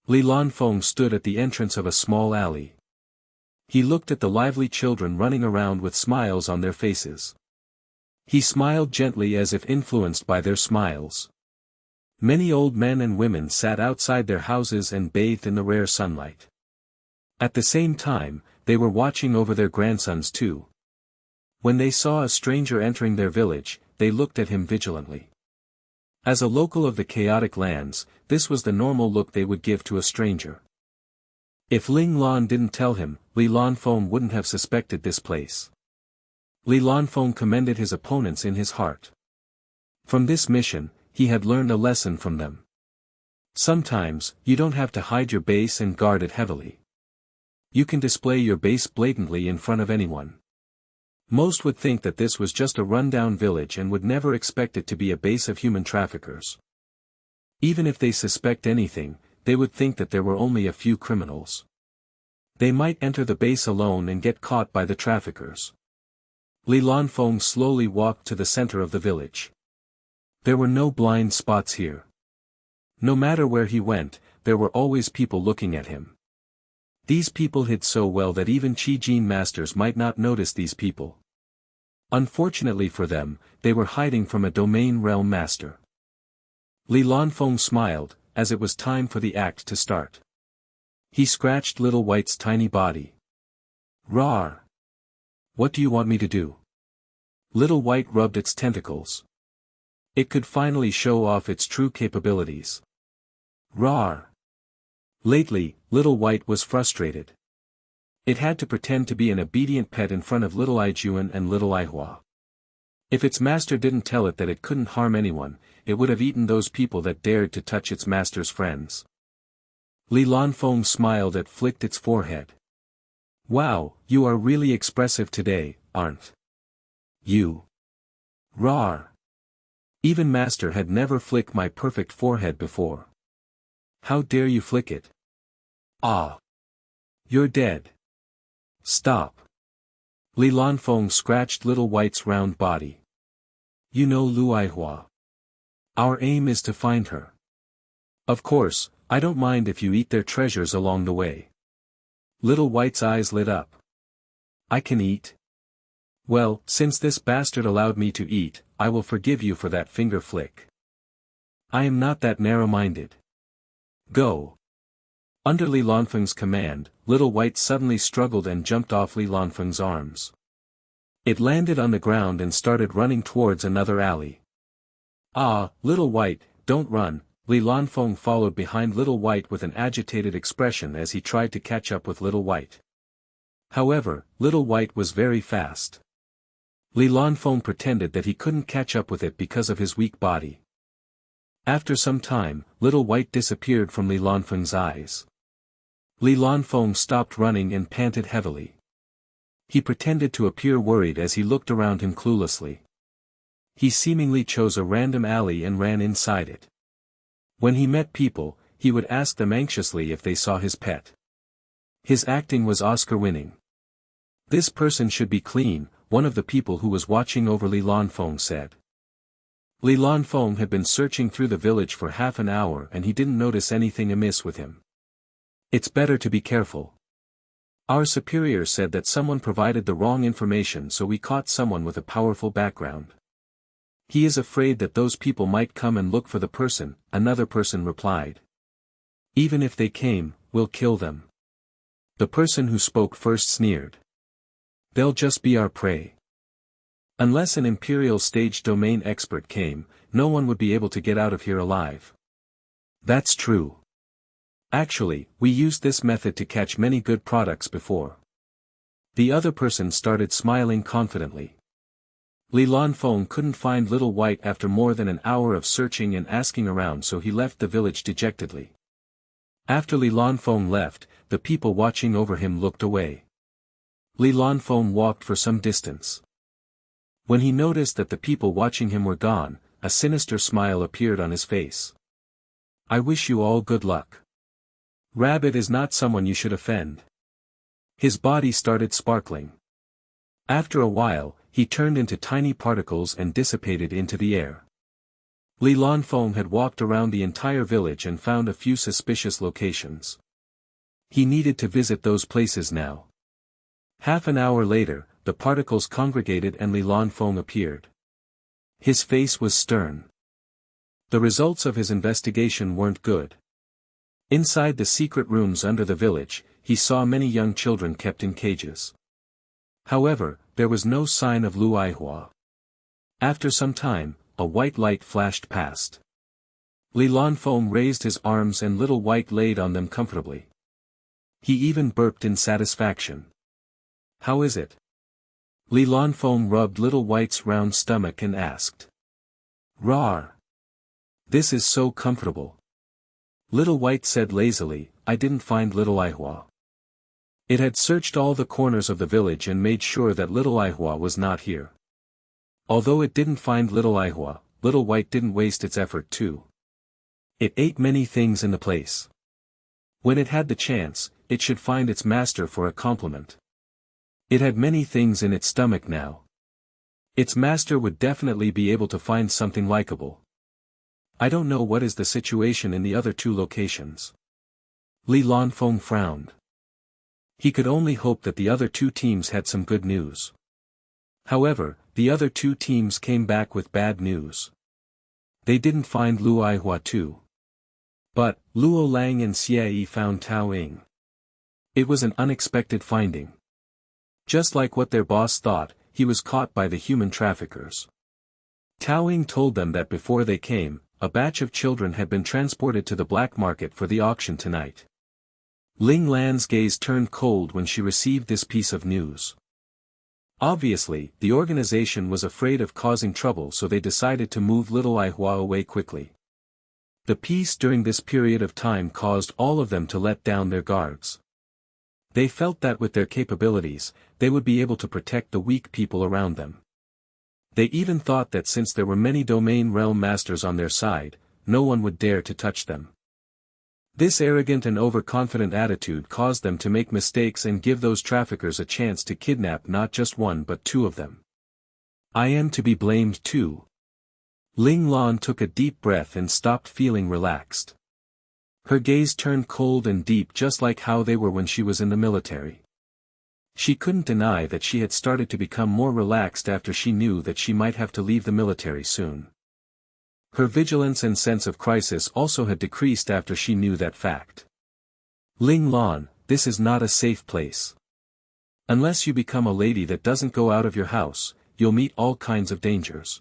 Li Lanfeng stood at the entrance of a small alley. He looked at the lively children running around with smiles on their faces. He smiled gently as if influenced by their smiles. Many old men and women sat outside their houses and bathed in the rare sunlight. At the same time, they were watching over their grandsons too. When they saw a stranger entering their village, they looked at him vigilantly. As a local of the chaotic lands, this was the normal look they would give to a stranger. If Ling Lan didn't tell him, Li Lanfeng wouldn't have suspected this place. Li Lanfeng commended his opponents in his heart. From this mission, he had learned a lesson from them. Sometimes, you don't have to hide your base and guard it heavily. You can display your base blatantly in front of anyone. Most would think that this was just a rundown village and would never expect it to be a base of human traffickers. Even if they suspect anything, they would think that there were only a few criminals. They might enter the base alone and get caught by the traffickers. Li Lanfeng slowly walked to the center of the village. There were no blind spots here. No matter where he went, there were always people looking at him. These people hid so well that even Qi-Jin masters might not notice these people. Unfortunately for them, they were hiding from a domain realm master. Li Lanfeng smiled, as it was time for the act to start. He scratched Little White's tiny body. "Rawr! What do you want me to do?" Little White rubbed its tentacles. It could finally show off its true capabilities. "Rawr!" Lately, Little White was frustrated. It had to pretend to be an obedient pet in front of Little Aijuan and Little Aihua. If its master didn't tell it that it couldn't harm anyone, it would have eaten those people that dared to touch its master's friends. Li Lanfeng smiled and flicked its forehead. "Wow, you are really expressive today, aren't you?" "Rawr! Even master had never flicked my perfect forehead before. How dare you flick it? Ah! You're dead. Stop." Li Lanfeng scratched Little White's round body. "You know Lu Aihua. Our aim is to find her. Of course, I don't mind if you eat their treasures along the way." Little White's eyes lit up. "I can eat? Well, since this bastard allowed me to eat, I will forgive you for that finger flick. I am not that narrow-minded. Go." Under Li Lanfeng's command, Little White suddenly struggled and jumped off Li Lanfeng's arms. It landed on the ground and started running towards another alley. "Ah, Little White, don't run." Li Lanfeng followed behind Little White with an agitated expression as he tried to catch up with Little White. However, Little White was very fast. Li Lanfeng pretended that he couldn't catch up with it because of his weak body. After some time, Little White disappeared from Li Lanfeng's eyes. Li Lanfeng stopped running and panted heavily. He pretended to appear worried as he looked around him cluelessly. He seemingly chose a random alley and ran inside it. When he met people, he would ask them anxiously if they saw his pet. His acting was Oscar-winning. "This person should be clean," one of the people who was watching over Li Lanfeng said. Li Lanfeng had been searching through the village for half an hour and he didn't notice anything amiss with him. "It's better to be careful. Our superior said that someone provided the wrong information, so we caught someone with a powerful background. He is afraid that those people might come and look for the person," another person replied. "Even if they came, we'll kill them." The person who spoke first sneered. "They'll just be our prey. Unless an Imperial stage domain expert came, no one would be able to get out of here alive." "That's true. Actually, we used this method to catch many good products before." The other person started smiling confidently. Li Lanfeng couldn't find Little White after more than an hour of searching and asking around, so he left the village dejectedly. After Li Lanfeng left, the people watching over him looked away. Li Lanfeng walked for some distance. When he noticed that the people watching him were gone, a sinister smile appeared on his face. I wish you all good luck. Rabbit is not someone you should offend. His body started sparkling. After a while, he turned into tiny particles and dissipated into the air. Li Lanfeng had walked around the entire village and found a few suspicious locations. He needed to visit those places now. Half an hour later, the particles congregated and Li Lanfeng appeared. His face was stern. The results of his investigation weren't good. Inside the secret rooms under the village, he saw many young children kept in cages. However, there was no sign of Lu Aihua. After some time, a white light flashed past. Li Lanfeng raised his arms and Little White laid on them comfortably. He even burped in satisfaction. How is it? Li Lanfeng rubbed Little White's round stomach and asked. Rawr! This is so comfortable. Little White said lazily, I didn't find Little Aihua. It had searched all the corners of the village and made sure that Little Aihua was not here. Although it didn't find Little Aihua, Little White didn't waste its effort too. It ate many things in the place. When it had the chance, it should find its master for a compliment. It had many things in its stomach now. Its master would definitely be able to find something likable. I don't know what is the situation in the other two locations. Li Lanfeng frowned. He could only hope that the other two teams had some good news. However, the other two teams came back with bad news. They didn't find Lu Aihua too. But, Luo Lang and Xie found Tao Ying. It was an unexpected finding. Just like what their boss thought, he was caught by the human traffickers. Tao Ying told them that before they came, a batch of children had been transported to the black market for the auction tonight. Ling Lan's gaze turned cold when she received this piece of news. Obviously, the organization was afraid of causing trouble, so they decided to move Little Aihua away quickly. The peace during this period of time caused all of them to let down their guards. They felt that with their capabilities, they would be able to protect the weak people around them. They even thought that since there were many domain realm masters on their side, no one would dare to touch them. This arrogant and overconfident attitude caused them to make mistakes and give those traffickers a chance to kidnap not just one but two of them. I am to be blamed too. Ling Lan took a deep breath and stopped feeling relaxed. Her gaze turned cold and deep, just like how they were when she was in the military. She couldn't deny that she had started to become more relaxed after she knew that she might have to leave the military soon. Her vigilance and sense of crisis also had decreased after she knew that fact. Ling Lan, this is not a safe place. Unless you become a lady that doesn't go out of your house, you'll meet all kinds of dangers.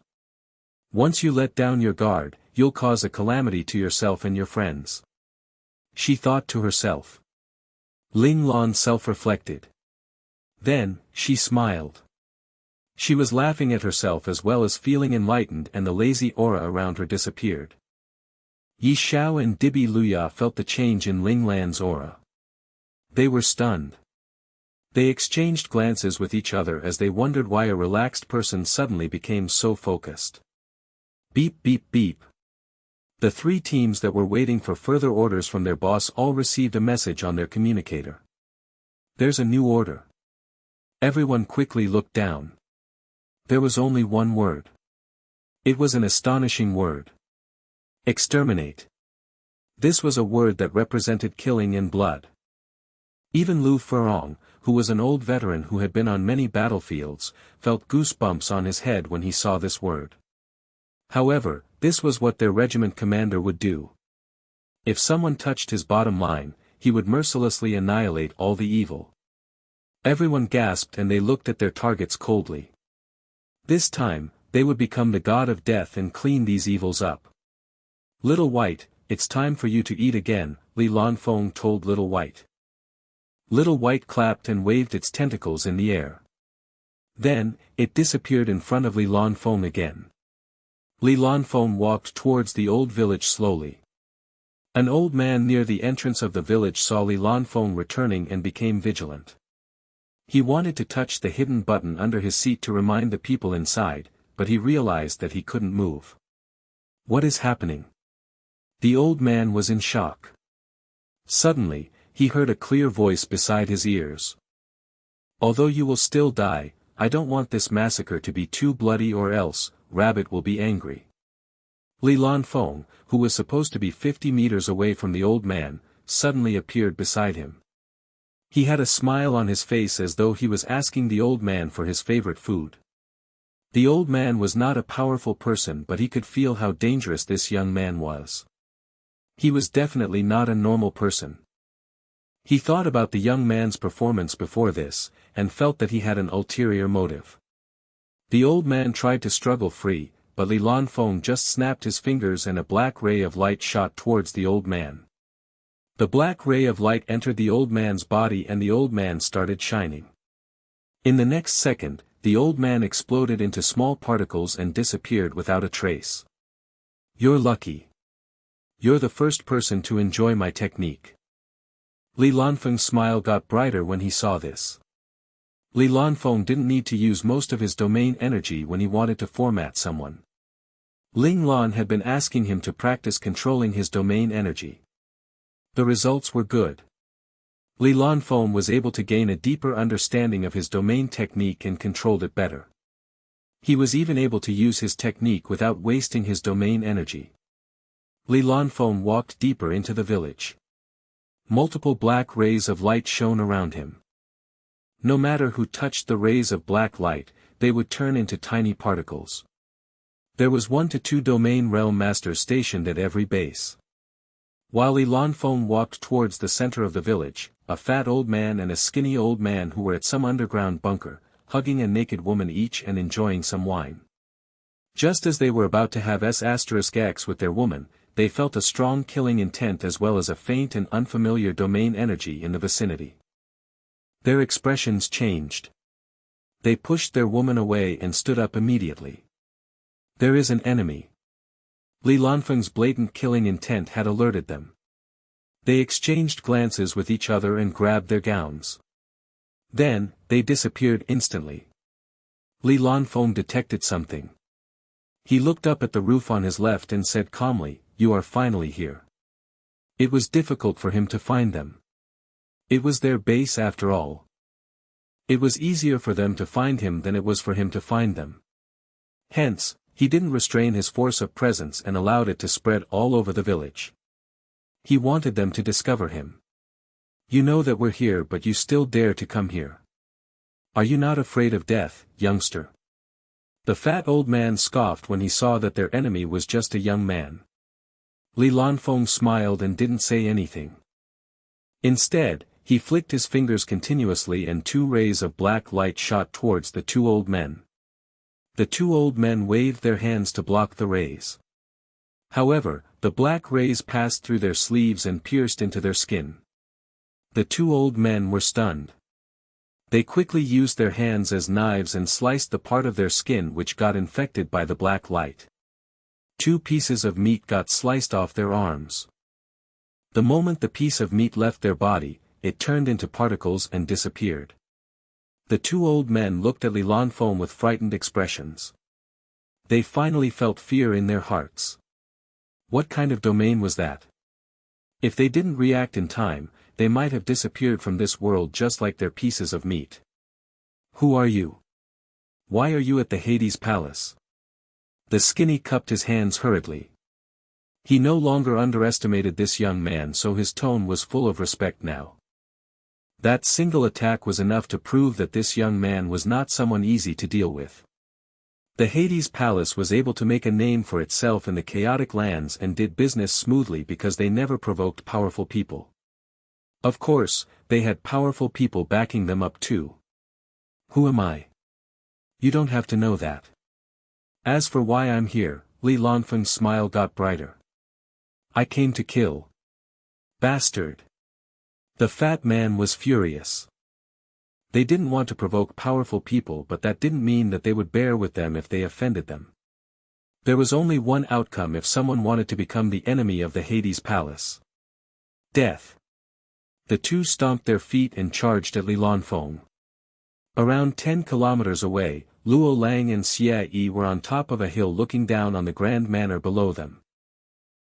Once you let down your guard, you'll cause a calamity to yourself and your friends. She thought to herself. Ling Lan self-reflected. Then, she smiled. She was laughing at herself as well as feeling enlightened, and the lazy aura around her disappeared. Yi Xiao and Dibi Luya felt the change in Ling Lan's aura. They were stunned. They exchanged glances with each other as they wondered why a relaxed person suddenly became so focused. Beep beep beep. The three teams that were waiting for further orders from their boss all received a message on their communicator. There's a new order. Everyone quickly looked down. There was only one word. It was an astonishing word. Exterminate. This was a word that represented killing and blood. Even Lu Furong, who was an old veteran who had been on many battlefields, felt goosebumps on his head when he saw this word. However, this was what their regiment commander would do. If someone touched his bottom line, he would mercilessly annihilate all the evil. Everyone gasped and they looked at their targets coldly. This time, they would become the god of death and clean these evils up. Little White, it's time for you to eat again, Li Lanfeng told Little White. Little White clapped and waved its tentacles in the air. Then, it disappeared in front of Li Lanfeng again. Li Lanfeng walked towards the old village slowly. An old man near the entrance of the village saw Li Lanfeng returning and became vigilant. He wanted to touch the hidden button under his seat to remind the people inside, but he realized that he couldn't move. What is happening? The old man was in shock. Suddenly, he heard a clear voice beside his ears. Although you will still die, I don't want this massacre to be too bloody or else, Rabbit will be angry. Li Lanfeng, who was supposed to be 50 meters away from the old man, suddenly appeared beside him. He had a smile on his face as though he was asking the old man for his favorite food. The old man was not a powerful person, but he could feel how dangerous this young man was. He was definitely not a normal person. He thought about the young man's performance before this, and felt that he had an ulterior motive. The old man tried to struggle free, but Li Lanfeng just snapped his fingers and a black ray of light shot towards the old man. The black ray of light entered the old man's body and the old man started shining. In the next second, the old man exploded into small particles and disappeared without a trace. You're lucky. You're the first person to enjoy my technique. Li Lanfeng's smile got brighter when he saw this. Li Lanfeng didn't need to use most of his domain energy when he wanted to format someone. Ling Lan had been asking him to practice controlling his domain energy. The results were good. Li Lanfeng was able to gain a deeper understanding of his domain technique and controlled it better. He was even able to use his technique without wasting his domain energy. Li Lanfeng walked deeper into the village. Multiple black rays of light shone around him. No matter who touched the rays of black light, they would turn into tiny particles. There was 1 to 2 domain realm masters stationed at every base. While Li Lanfeng walked towards the center of the village, a fat old man and a skinny old man who were at some underground bunker, hugging a naked woman each and enjoying some wine. Just as they were about to have S*X with their woman, they felt a strong killing intent as well as a faint and unfamiliar domain energy in the vicinity. Their expressions changed. They pushed their woman away and stood up immediately. There is an enemy. Li Lanfeng's blatant killing intent had alerted them. They exchanged glances with each other and grabbed their gowns. Then, they disappeared instantly. Li Lanfeng detected something. He looked up at the roof on his left and said calmly, "You are finally here." It was difficult for him to find them. It was their base after all. It was easier for them to find him than it was for him to find them. Hence, he didn't restrain his force of presence and allowed it to spread all over the village. He wanted them to discover him. You know that we're here, but you still dare to come here. Are you not afraid of death, youngster? The fat old man scoffed when he saw that their enemy was just a young man. Li Lanfeng smiled and didn't say anything. Instead, he flicked his fingers continuously and 2 rays of black light shot towards the 2 old men. The 2 old men waved their hands to block the rays. However, the black rays passed through their sleeves and pierced into their skin. The 2 old men were stunned. They quickly used their hands as knives and sliced the part of their skin which got infected by the black light. 2 pieces of meat got sliced off their arms. The moment the piece of meat left their body, it turned into particles and disappeared. The 2 old men looked at Li Lanfeng with frightened expressions. They finally felt fear in their hearts. What kind of domain was that? If they didn't react in time, they might have disappeared from this world just like their pieces of meat. Who are you? Why are you at the Hades Palace? The skinny cupped his hands hurriedly. He no longer underestimated this young man, so his tone was full of respect now. That single attack was enough to prove that this young man was not someone easy to deal with. The Hades Palace was able to make a name for itself in the chaotic lands and did business smoothly because they never provoked powerful people. Of course, they had powerful people backing them up too. Who am I? You don't have to know that. As for why I'm here, Li Lanfeng's smile got brighter. I came to kill. Bastard. The fat man was furious. They didn't want to provoke powerful people, but that didn't mean that they would bear with them if they offended them. There was only one outcome if someone wanted to become the enemy of the Hades Palace. Death. The 2 stomped their feet and charged at Li Lanfeng. Around 10 kilometers away, Luo Lang and Xia Yi were on top of a hill looking down on the Grand Manor below them.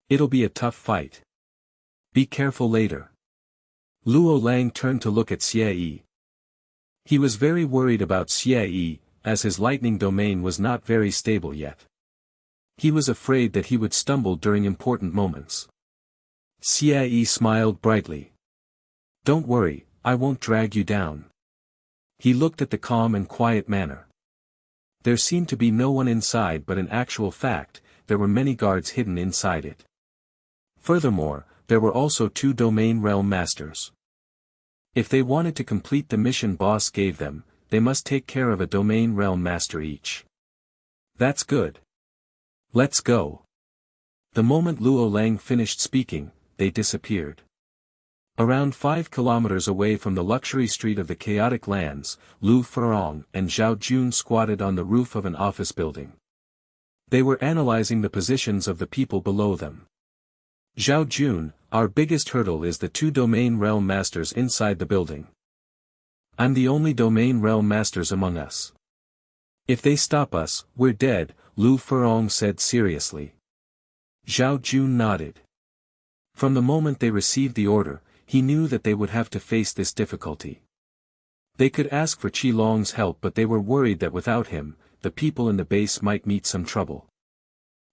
It'll be a tough fight. Be careful later. Luo Lang turned to look at Xia Yi. He was very worried about Xia Yi, as his lightning domain was not very stable yet. He was afraid that he would stumble during important moments. Xia Yi smiled brightly. Don't worry, I won't drag you down. He looked at the calm and quiet manor. There seemed to be no one inside, but in actual fact, there were many guards hidden inside it. Furthermore, there were also 2 domain realm masters. If they wanted to complete the mission boss gave them, they must take care of a domain realm master each. That's good. Let's go. The moment Luo Lang finished speaking, they disappeared. Around 5 kilometers away from the luxury street of the chaotic lands, Lu Furong and Zhao Jun squatted on the roof of an office building. They were analyzing the positions of the people below them. Zhao Jun, our biggest hurdle is the 2 domain realm masters inside the building. I'm the only domain realm masters among us. If they stop us, we're dead, Lu Furong said seriously. Zhao Jun nodded. From the moment they received the order, he knew that they would have to face this difficulty. They could ask for Qilong's help, but they were worried that without him, the people in the base might meet some trouble.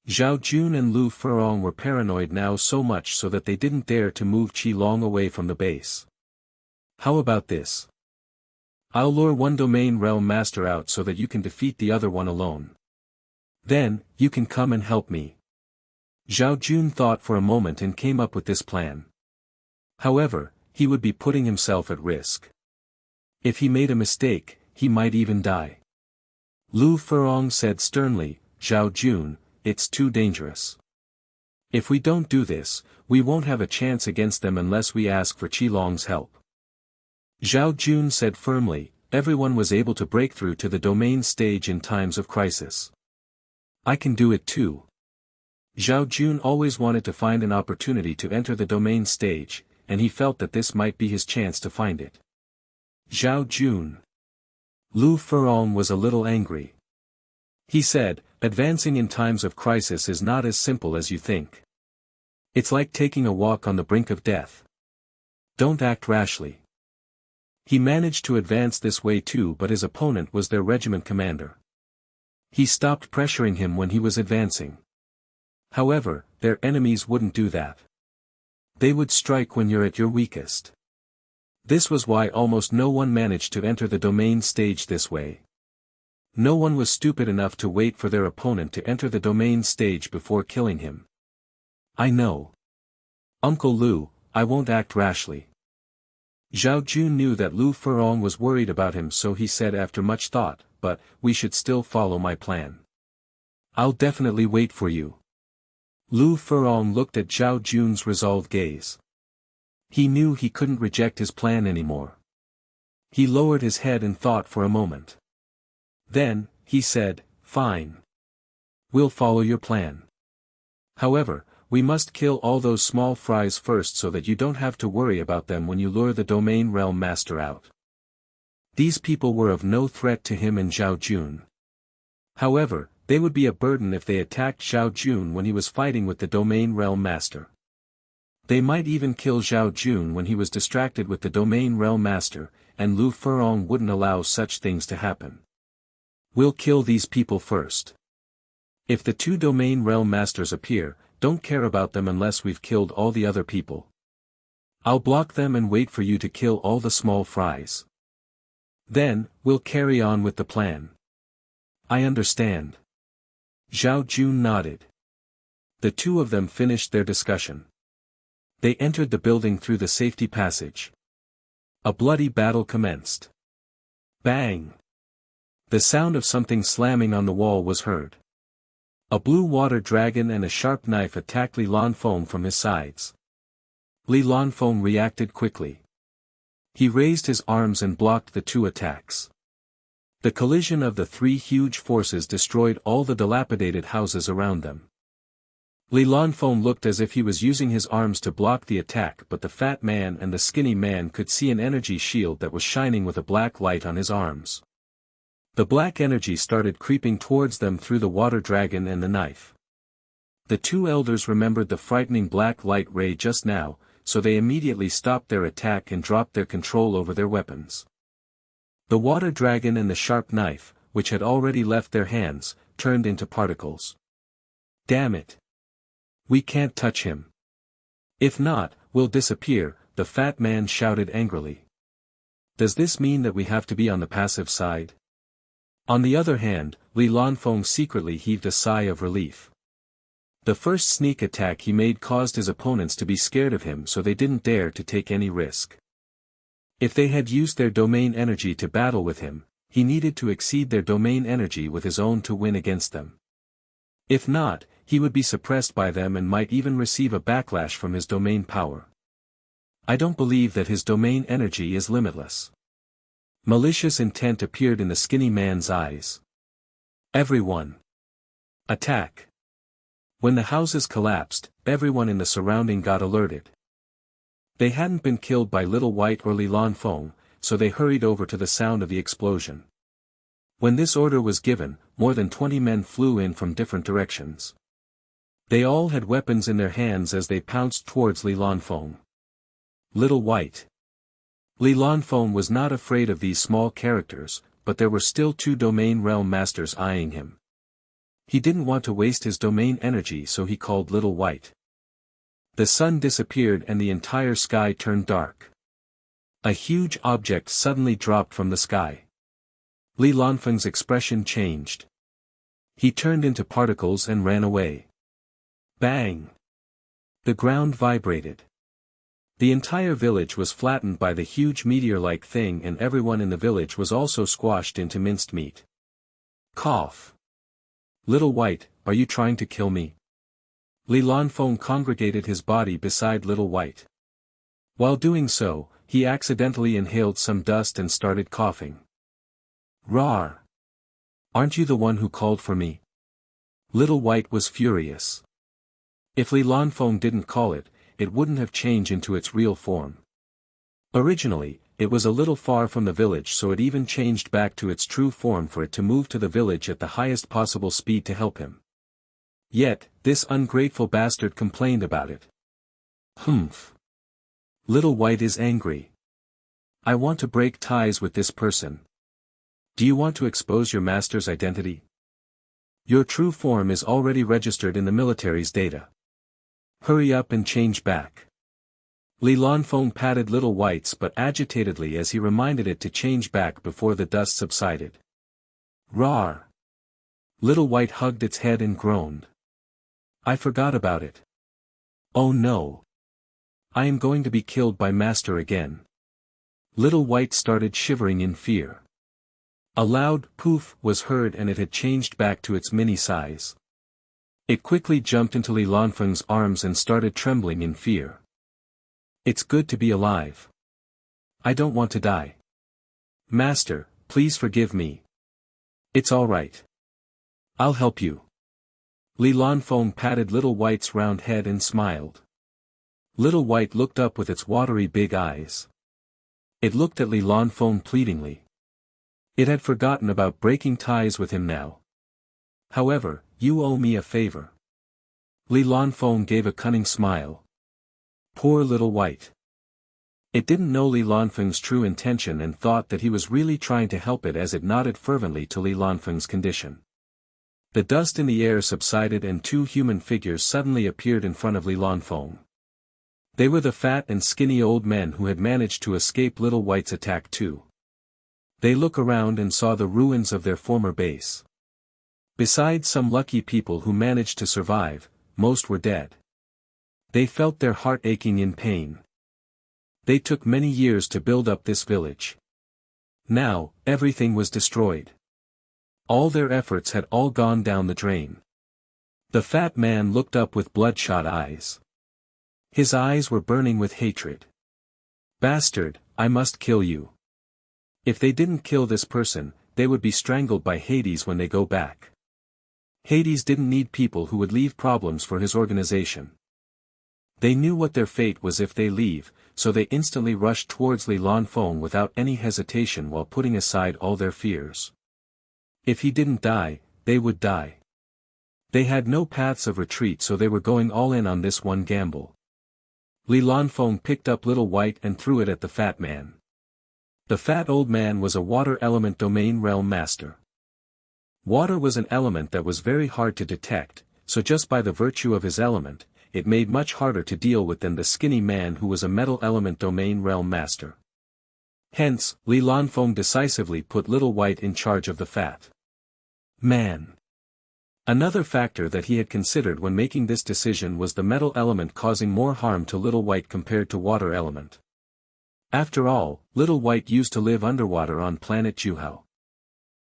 Zhao Jun and Lu Furong were paranoid now, so much so that they didn't dare to move Qilong away from the base. How about this? I'll lure one domain realm master out so that you can defeat the other one alone. Then, you can come and help me. Zhao Jun thought for a moment and came up with this plan. However, he would be putting himself at risk. If he made a mistake, he might even die. Lu Furong said sternly, Zhao Jun, it's too dangerous. If we don't do this, we won't have a chance against them unless we ask for Qilong's help. Zhao Jun said firmly, everyone was able to break through to the domain stage in times of crisis. I can do it too. Zhao Jun always wanted to find an opportunity to enter the domain stage, and he felt that this might be his chance to find it. Zhao Jun. Lu Furong was a little angry. He said, advancing in times of crisis is not as simple as you think. It's like taking a walk on the brink of death. Don't act rashly. He managed to advance this way too, but his opponent was their regiment commander. He stopped pressuring him when he was advancing. However, their enemies wouldn't do that. They would strike when you're at your weakest. This was why almost no one managed to enter the domain stage this way. No one was stupid enough to wait for their opponent to enter the domain stage before killing him. I know. Uncle Lu, I won't act rashly. Zhao Jun knew that Lu Furong was worried about him, so he said after much thought, but we should still follow my plan. I'll definitely wait for you. Lu Furong looked at Zhao Jun's resolved gaze. He knew he couldn't reject his plan anymore. He lowered his head and thought for a moment. Then, he said, fine. We'll follow your plan. However, we must kill all those small fries first so that you don't have to worry about them when you lure the domain realm master out. These people were of no threat to him and Zhao Jun. However, they would be a burden if they attacked Zhao Jun when he was fighting with the domain realm master. They might even kill Zhao Jun when he was distracted with the domain realm master, and Lu Furong wouldn't allow such things to happen. We'll kill these people first. If the 2 domain realm masters appear, don't care about them unless we've killed all the other people. I'll block them and wait for you to kill all the small fries. Then, we'll carry on with the plan. I understand. Zhao Jun nodded. The 2 of them finished their discussion. They entered the building through the safety passage. A bloody battle commenced. Bang! The sound of something slamming on the wall was heard. A blue water dragon and a sharp knife attacked Li Lanfeng from his sides. Li Lanfeng reacted quickly. He raised his arms and blocked the 2 attacks. The collision of the 3 huge forces destroyed all the dilapidated houses around them. Li Lanfeng looked as if he was using his arms to block the attack, but the fat man and the skinny man could see an energy shield that was shining with a black light on his arms. The black energy started creeping towards them through the water dragon and the knife. The two elders remembered the frightening black light ray just now, so they immediately stopped their attack and dropped their control over their weapons. The water dragon and the sharp knife, which had already left their hands, turned into particles. Damn it! We can't touch him. If not, we'll disappear, the fat man shouted angrily. Does this mean that we have to be on the passive side? On the other hand, Li Lanfeng secretly heaved a sigh of relief. The first sneak attack he made caused his opponents to be scared of him, so they didn't dare to take any risk. If they had used their domain energy to battle with him, he needed to exceed their domain energy with his own to win against them. If not, he would be suppressed by them and might even receive a backlash from his domain power. I don't believe that his domain energy is limitless. Malicious intent appeared in the skinny man's eyes. Everyone! Attack! When the houses collapsed, everyone in the surrounding got alerted. They hadn't been killed by Little White or Li Lanfeng, so they hurried over to the sound of the explosion. When this order was given, more than 20 men flew in from different directions. They all had weapons in their hands as they pounced towards Li Lanfeng. Little White. Li Lanfeng was not afraid of these small characters, but there were still two domain realm masters eyeing him. He didn't want to waste his domain energy, so he called Little White. The sun disappeared and the entire sky turned dark. A huge object suddenly dropped from the sky. Li Lanfeng's expression changed. He turned into particles and ran away. Bang! The ground vibrated. The entire village was flattened by the huge meteor-like thing, and everyone in the village was also squashed into minced meat. Cough! Little White, are you trying to kill me? Li Lanfeng congregated his body beside Little White. While doing so, he accidentally inhaled some dust and started coughing. Rawr! Aren't you the one who called for me? Little White was furious. If Li Lanfeng didn't call it, it wouldn't have changed into its real form. Originally, it was a little far from the village, so it even changed back to its true form for it to move to the village at the highest possible speed to help him. Yet, this ungrateful bastard complained about it. Humph. Little White is angry. I want to break ties with this person. Do you want to expose your master's identity? Your true form is already registered in the military's data. Hurry up and change back. Li Lanfeng patted Little White's butt agitatedly as he reminded it to change back before the dust subsided. Rawr! Little White hugged its head and groaned. I forgot about it. Oh no! I am going to be killed by Master again. Little White started shivering in fear. A loud poof was heard and it had changed back to its mini size. It quickly jumped into Li Lanfeng's arms and started trembling in fear. It's good to be alive. I don't want to die. Master, please forgive me. It's all right. I'll help you. Li Lanfeng patted Little White's round head and smiled. Little White looked up with its watery big eyes. It looked at Li Lanfeng pleadingly. It had forgotten about breaking ties with him now. However, you owe me a favor. Li Lanfeng gave a cunning smile. Poor Little White. It didn't know Li Lanfeng's true intention and thought that he was really trying to help it as it nodded fervently to Li Lanfeng's condition. The dust in the air subsided and two human figures suddenly appeared in front of Li Lanfeng. They were the fat and skinny old men who had managed to escape Little White's attack too. They looked around and saw the ruins of their former base. Besides some lucky people who managed to survive, most were dead. They felt their heart aching in pain. They took many years to build up this village. Now, everything was destroyed. All their efforts had all gone down the drain. The fat man looked up with bloodshot eyes. His eyes were burning with hatred. Bastard, I must kill you. If they didn't kill this person, they would be strangled by Hades when they go back. Hades didn't need people who would leave problems for his organization. They knew what their fate was if they leave, so they instantly rushed towards Li Lanfeng without any hesitation while putting aside all their fears. If he didn't die, they would die. They had no paths of retreat, so they were going all in on this one gamble. Li Lanfeng picked up Little White and threw it at the fat man. The fat old man was a water element domain realm master. Water was an element that was very hard to detect, so just by the virtue of his element, it made much harder to deal with than the skinny man who was a metal element domain realm master. Hence, Li Lanfeng decisively put Little White in charge of the fat man. Another factor that he had considered when making this decision was the metal element causing more harm to Little White compared to water element. After all, Little White used to live underwater on planet Juhao.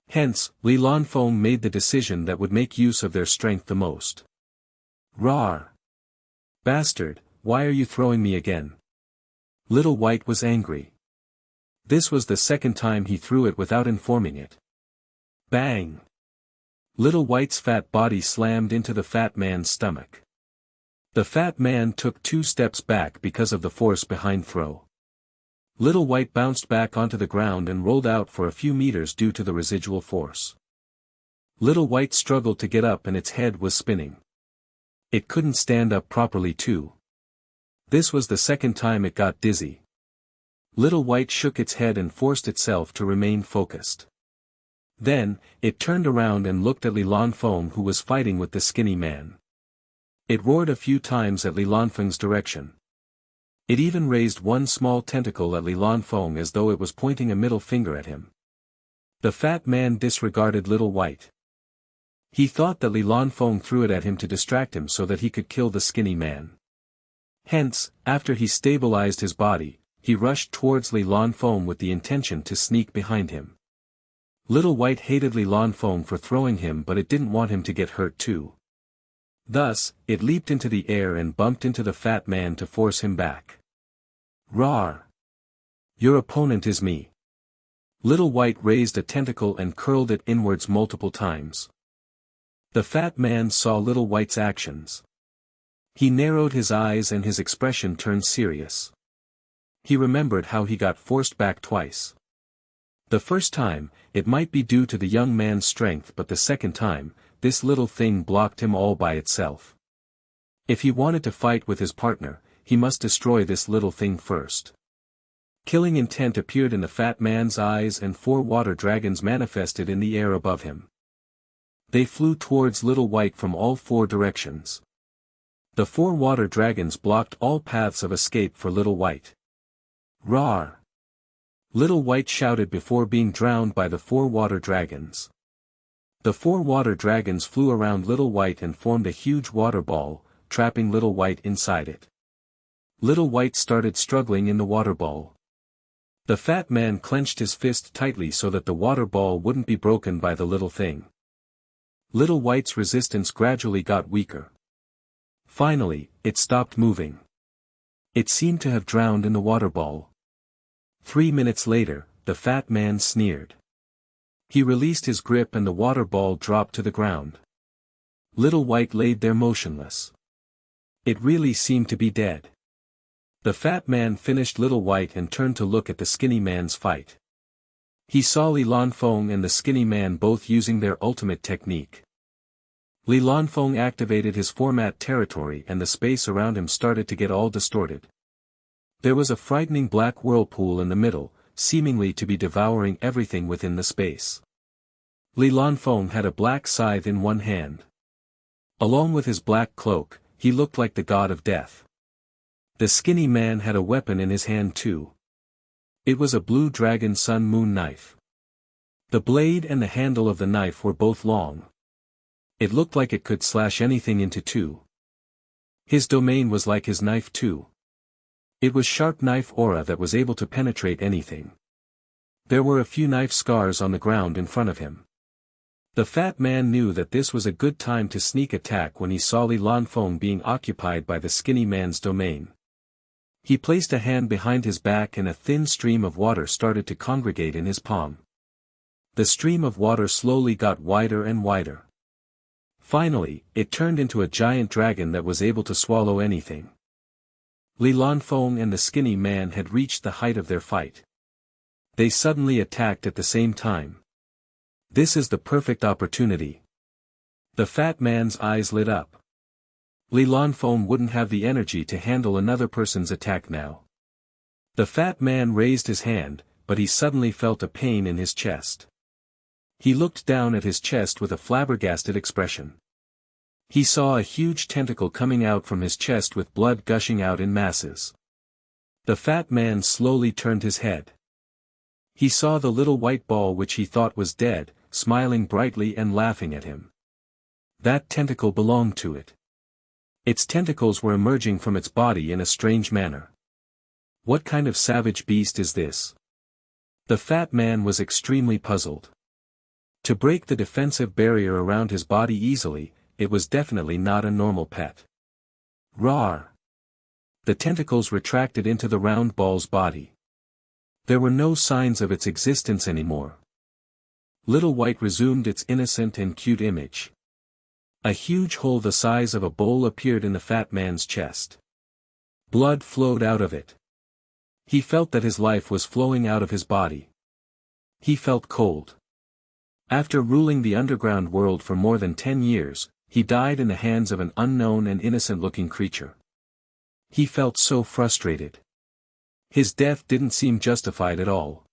Hence, Li Lanfeng made the decision that would make use of their strength the most. Rawr! Bastard, why are you throwing me again? Little White was angry. This was the second time he threw it without informing it. Bang! Little White's fat body slammed into the fat man's stomach. The fat man took 2 steps back because of the force behind throw. Little White bounced back onto the ground and rolled out for a few meters due to the residual force. Little White struggled to get up and its head was spinning. It couldn't stand up properly too. This was the second time it got dizzy. Little White shook its head and forced itself to remain focused. Then, it turned around and looked at Li Lanfeng, who was fighting with the skinny man. It roared a few times at Li Lanfeng's direction. It even raised one small tentacle at Li Lanfeng as though it was pointing a middle finger at him. The fat man disregarded Little White. He thought that Li Lanfeng threw it at him to distract him so that he could kill the skinny man. Hence, after he stabilized his body, he rushed towards Li Lanfeng with the intention to sneak behind him. Little White hated Li Lanfeng for throwing him, but it didn't want him to get hurt too. Thus, it leaped into the air and bumped into the fat man to force him back. Rawr! Your opponent is me. Little White raised a tentacle and curled it inwards multiple times. The fat man saw Little White's actions. He narrowed his eyes and his expression turned serious. He remembered how he got forced back twice. The first time, it might be due to the young man's strength, but the second time, this little thing blocked him all by itself. If he wanted to fight with his partner, he must destroy this little thing first. Killing intent appeared in the fat man's eyes and 4 water dragons manifested in the air above him. They flew towards Little White from all 4 directions. The 4 water dragons blocked all paths of escape for Little White. Rawr! Little White shouted before being drowned by the 4 water dragons. The 4 water dragons flew around Little White and formed a huge water ball, trapping Little White inside it. Little White started struggling in the water ball. The fat man clenched his fist tightly so that the water ball wouldn't be broken by the little thing. Little White's resistance gradually got weaker. Finally, it stopped moving. It seemed to have drowned in the water ball. 3 minutes later, the fat man sneered. He released his grip and the water ball dropped to the ground. Little White laid there motionless. It really seemed to be dead. The fat man finished Little White and turned to look at the skinny man's fight. He saw Li Lanfeng and the skinny man both using their ultimate technique. Li Lanfeng activated his format territory and the space around him started to get all distorted. There was a frightening black whirlpool in the middle, seemingly to be devouring everything within the space. Li Lanfeng had a black scythe in one hand. Along with his black cloak, he looked like the god of death. The skinny man had a weapon in his hand too. It was a blue dragon sun moon knife. The blade and the handle of the knife were both long. It looked like it could slash anything into 2. His domain was like his knife too. It was sharp knife aura that was able to penetrate anything. There were a few knife scars on the ground in front of him. The fat man knew that this was a good time to sneak attack when he saw Li Lanfeng being occupied by the skinny man's domain. He placed a hand behind his back and a thin stream of water started to congregate in his palm. The stream of water slowly got wider and wider. Finally, it turned into a giant dragon that was able to swallow anything. Li Lanfeng and the skinny man had reached the height of their fight. They suddenly attacked at the same time. This is the perfect opportunity. The fat man's eyes lit up. Li Lanfeng wouldn't have the energy to handle another person's attack now. The fat man raised his hand, but he suddenly felt a pain in his chest. He looked down at his chest with a flabbergasted expression. He saw a huge tentacle coming out from his chest with blood gushing out in masses. The fat man slowly turned his head. He saw the little white ball which he thought was dead, smiling brightly and laughing at him. That tentacle belonged to it. Its tentacles were emerging from its body in a strange manner. What kind of savage beast is this? The fat man was extremely puzzled. To break the defensive barrier around his body easily, it was definitely not a normal pet. Rawr! The tentacles retracted into the round ball's body. There were no signs of its existence anymore. Little White resumed its innocent and cute image. A huge hole the size of a bowl appeared in the fat man's chest. Blood flowed out of it. He felt that his life was flowing out of his body. He felt cold. After ruling the underground world for more than 10 years, he died in the hands of an unknown and innocent-looking creature. He felt so frustrated. His death didn't seem justified at all.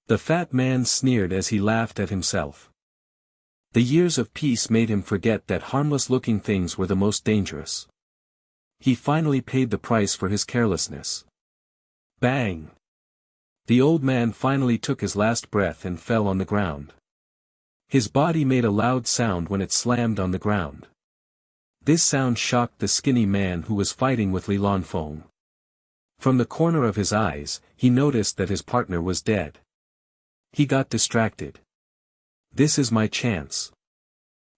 The fat man sneered as he laughed at himself. The years of peace made him forget that harmless-looking things were the most dangerous. He finally paid the price for his carelessness. Bang! The old man finally took his last breath and fell on the ground. His body made a loud sound when it slammed on the ground. This sound shocked the skinny man who was fighting with Li Lanfeng. From the corner of his eyes, he noticed that his partner was dead. He got distracted. This is my chance.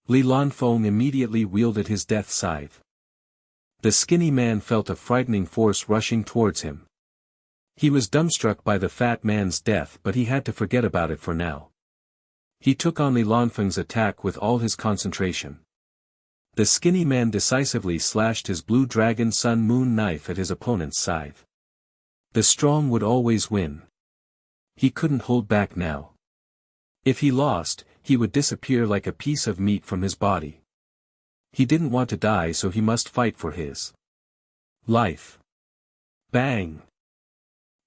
Li Lanfeng immediately wielded his death scythe. The skinny man felt a frightening force rushing towards him. He was dumbstruck by the fat man's death, but he had to forget about it for now. He took on Li Lanfeng's attack with all his concentration. The skinny man decisively slashed his blue dragon sun moon knife at his opponent's scythe. The strong would always win. He couldn't hold back now. If he lost, he would disappear like a piece of meat from his body. He didn't want to die, so he must fight for his life. Bang!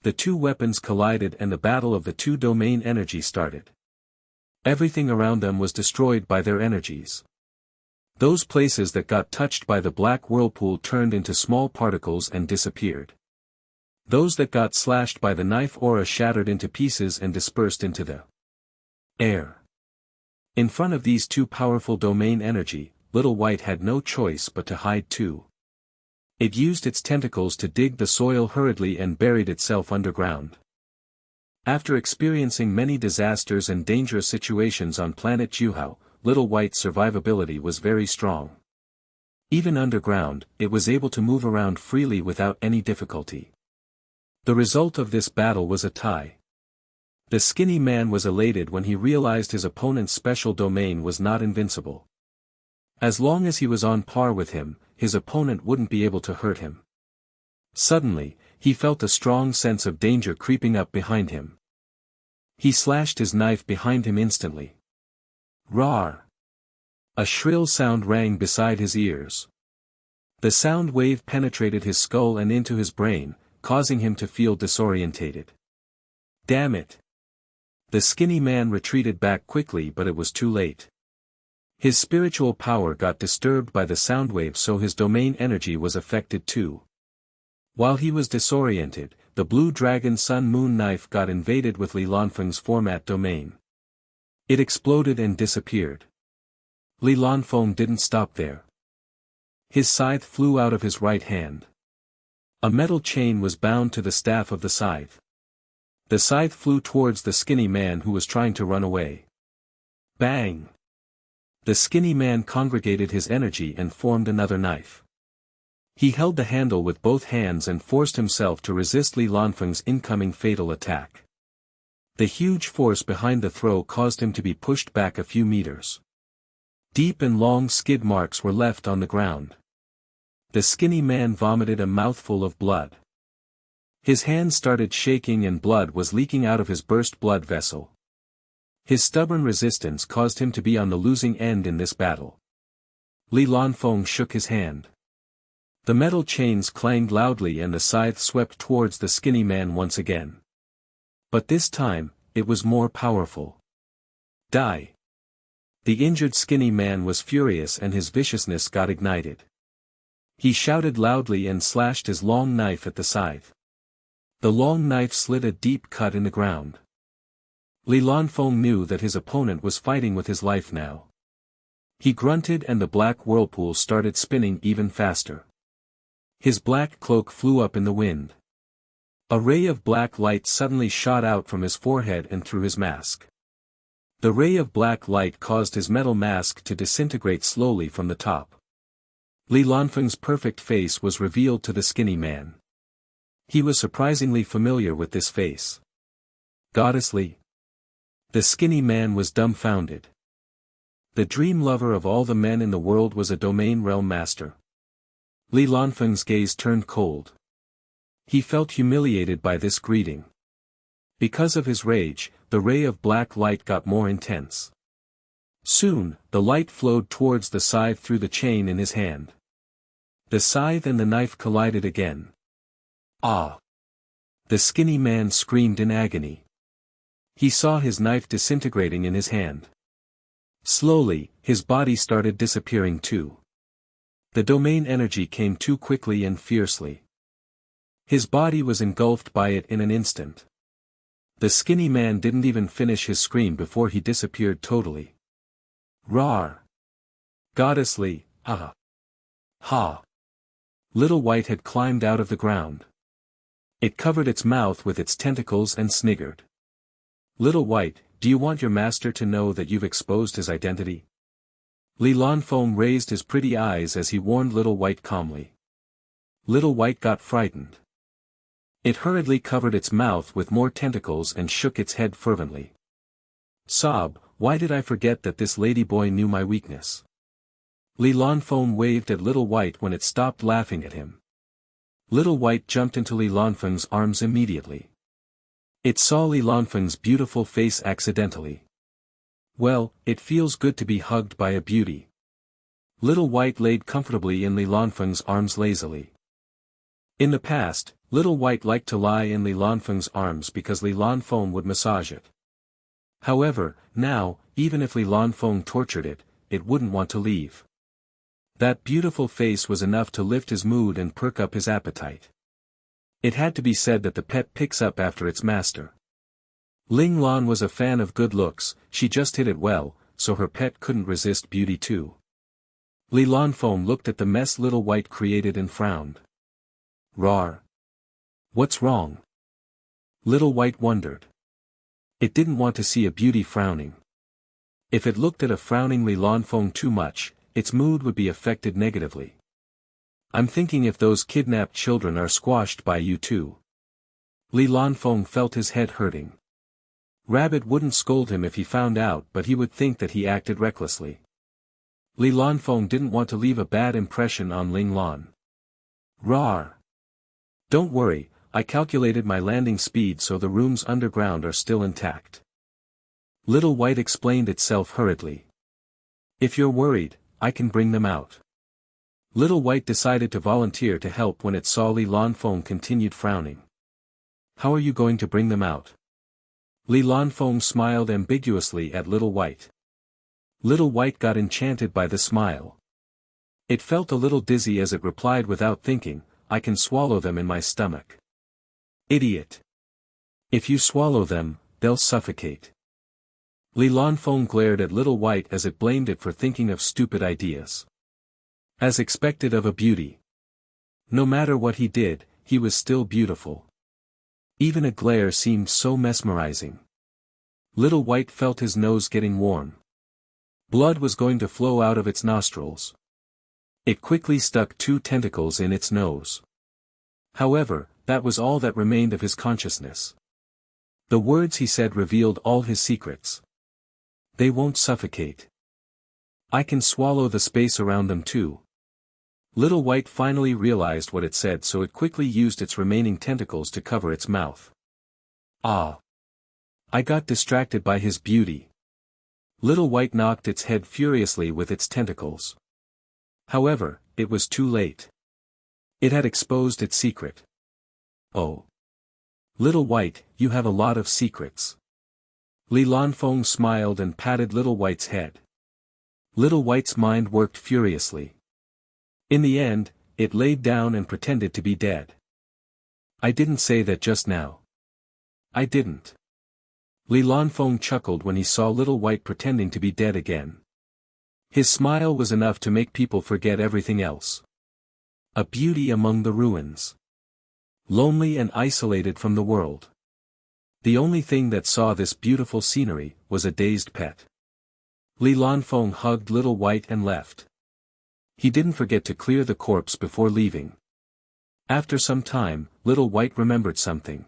The two weapons collided and the battle of the two domain energy started. Everything around them was destroyed by their energies. Those places that got touched by the black whirlpool turned into small particles and disappeared. Those that got slashed by the knife aura shattered into pieces and dispersed into the air. In front of these two powerful domain energy, Little White had no choice but to hide too. It used its tentacles to dig the soil hurriedly and buried itself underground. After experiencing many disasters and dangerous situations on planet Juhao, Little White's survivability was very strong. Even underground, it was able to move around freely without any difficulty. The result of this battle was a tie. The skinny man was elated when he realized his opponent's special domain was not invincible. As long as he was on par with him, his opponent wouldn't be able to hurt him. Suddenly, he felt a strong sense of danger creeping up behind him. He slashed his knife behind him instantly. Rawr! A shrill sound rang beside his ears. The sound wave penetrated his skull and into his brain, causing him to feel disorientated. Damn it! The skinny man retreated back quickly, but it was too late. His spiritual power got disturbed by the sound wave, so his domain energy was affected too. While he was disoriented, the blue dragon sun moon knife got invaded with Li Lanfeng's format domain. It exploded and disappeared. Li Lanfeng didn't stop there. His scythe flew out of his right hand. A metal chain was bound to the staff of the scythe. The scythe flew towards the skinny man who was trying to run away. Bang! The skinny man congregated his energy and formed another knife. He held the handle with both hands and forced himself to resist Li Lanfeng's incoming fatal attack. The huge force behind the throw caused him to be pushed back a few meters. Deep and long skid marks were left on the ground. The skinny man vomited a mouthful of blood. His hands started shaking and blood was leaking out of his burst blood vessel. His stubborn resistance caused him to be on the losing end in this battle. Li Lanfeng shook his hand. The metal chains clanged loudly and the scythe swept towards the skinny man once again. But this time, it was more powerful. Die! The injured skinny man was furious and his viciousness got ignited. He shouted loudly and slashed his long knife at the scythe. The long knife slit a deep cut in the ground. Li Lanfeng knew that his opponent was fighting with his life now. He grunted and the black whirlpool started spinning even faster. His black cloak flew up in the wind. A ray of black light suddenly shot out from his forehead and through his mask. The ray of black light caused his metal mask to disintegrate slowly from the top. Li Lanfeng's perfect face was revealed to the skinny man. He was surprisingly familiar with this face. Goddess Li. The skinny man was dumbfounded. The dream lover of all the men in the world was a domain realm master. Li Lanfeng's gaze turned cold. He felt humiliated by this greeting. Because of his rage, the ray of black light got more intense. Soon, the light flowed towards the scythe through the chain in his hand. The scythe and the knife collided again. Ah! The skinny man screamed in agony. He saw his knife disintegrating in his hand. Slowly, his body started disappearing too. The domain energy came too quickly and fiercely. His body was engulfed by it in an instant. The skinny man didn't even finish his scream before he disappeared totally. Rawr! Goddess Li, ah! Ha! Little White had climbed out of the ground. It covered its mouth with its tentacles and sniggered. Little White, do you want your master to know that you've exposed his identity? Li Lanfeng raised his pretty eyes as he warned Little White calmly. Little White got frightened. It hurriedly covered its mouth with more tentacles and shook its head fervently. Sob, why did I forget that this ladyboy knew my weakness? Li Lanfeng waved at Little White when it stopped laughing at him. Little White jumped into Li Lanfeng's arms immediately. It saw Li Lanfeng's beautiful face accidentally. Well, it feels good to be hugged by a beauty. Little White laid comfortably in Li Lanfeng's arms lazily. In the past, Little White liked to lie in Li Lanfeng's arms because Li Lanfeng would massage it. However, now, even if Li Lanfeng tortured it, it wouldn't want to leave. That beautiful face was enough to lift his mood and perk up his appetite. It had to be said that the pet picks up after its master. Ling Lan was a fan of good looks, she just hit it well, so her pet couldn't resist beauty too. Li Lanfeng looked at the mess Little White created and frowned. Rawr! What's wrong? Little White wondered. It didn't want to see a beauty frowning. If it looked at a frowning Li Lanfeng too much, its mood would be affected negatively. I'm thinking if those kidnapped children are squashed by you too. Li Lanfeng felt his head hurting. Rabbit wouldn't scold him if he found out, but he would think that he acted recklessly. Li Lanfeng didn't want to leave a bad impression on Ling Lan. Rawr! Don't worry, I calculated my landing speed so the rooms underground are still intact. Little White explained itself hurriedly. If you're worried, I can bring them out. Little White decided to volunteer to help when it saw Li Lanfeng continued frowning. How are you going to bring them out? Li Lanfeng smiled ambiguously at Little White. Little White got enchanted by the smile. It felt a little dizzy as it replied without thinking, I can swallow them in my stomach. Idiot! If you swallow them, they'll suffocate. Li Lanfeng glared at Little White as it blamed it for thinking of stupid ideas. As expected of a beauty. No matter what he did, he was still beautiful. Even a glare seemed so mesmerizing. Little White felt his nose getting warm. Blood was going to flow out of its nostrils. It quickly stuck 2 tentacles in its nose. However, that was all that remained of his consciousness. The words he said revealed all his secrets. They won't suffocate. I can swallow the space around them too. Little White finally realized what it said, so it quickly used its remaining tentacles to cover its mouth. Ah! I got distracted by his beauty. Little White knocked its head furiously with its tentacles. However, it was too late. It had exposed its secret. Oh. Little White, you have a lot of secrets. Li Lanfeng smiled and patted Little White's head. Little White's mind worked furiously. In the end, it laid down and pretended to be dead. I didn't say that just now. I didn't. Li Lanfeng chuckled when he saw Little White pretending to be dead again. His smile was enough to make people forget everything else. A beauty among the ruins. Lonely and isolated from the world. The only thing that saw this beautiful scenery was a dazed pet. Li Lanfeng hugged Little White and left. He didn't forget to clear the corpse before leaving. After some time, Little White remembered something.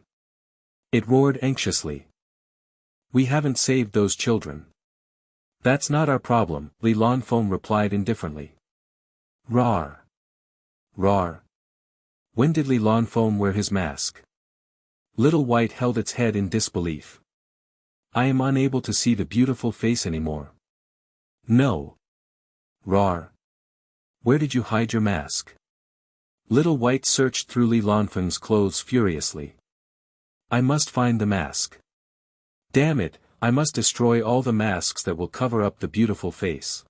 It roared anxiously. We haven't saved those children. That's not our problem, Li Lanfeng replied indifferently. Rawr. Rawr. When did Li Lanfeng wear his mask? Little White held its head in disbelief. I am unable to see the beautiful face anymore. No. Rawr. Where did you hide your mask? Little White searched through Li Lanfeng's clothes furiously. I must find the mask. Damn it, I must destroy all the masks that will cover up the beautiful face.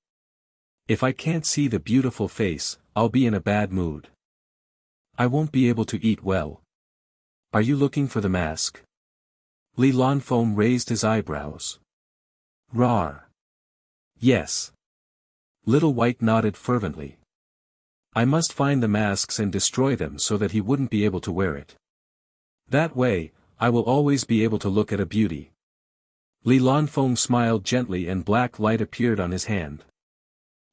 If I can't see the beautiful face, I'll be in a bad mood. I won't be able to eat well. Are you looking for the mask? Li Lanfeng raised his eyebrows. Rawr. Yes. Little White nodded fervently. I must find the masks and destroy them so that he wouldn't be able to wear it. That way, I will always be able to look at a beauty. Li Lanfeng smiled gently and black light appeared on his hand.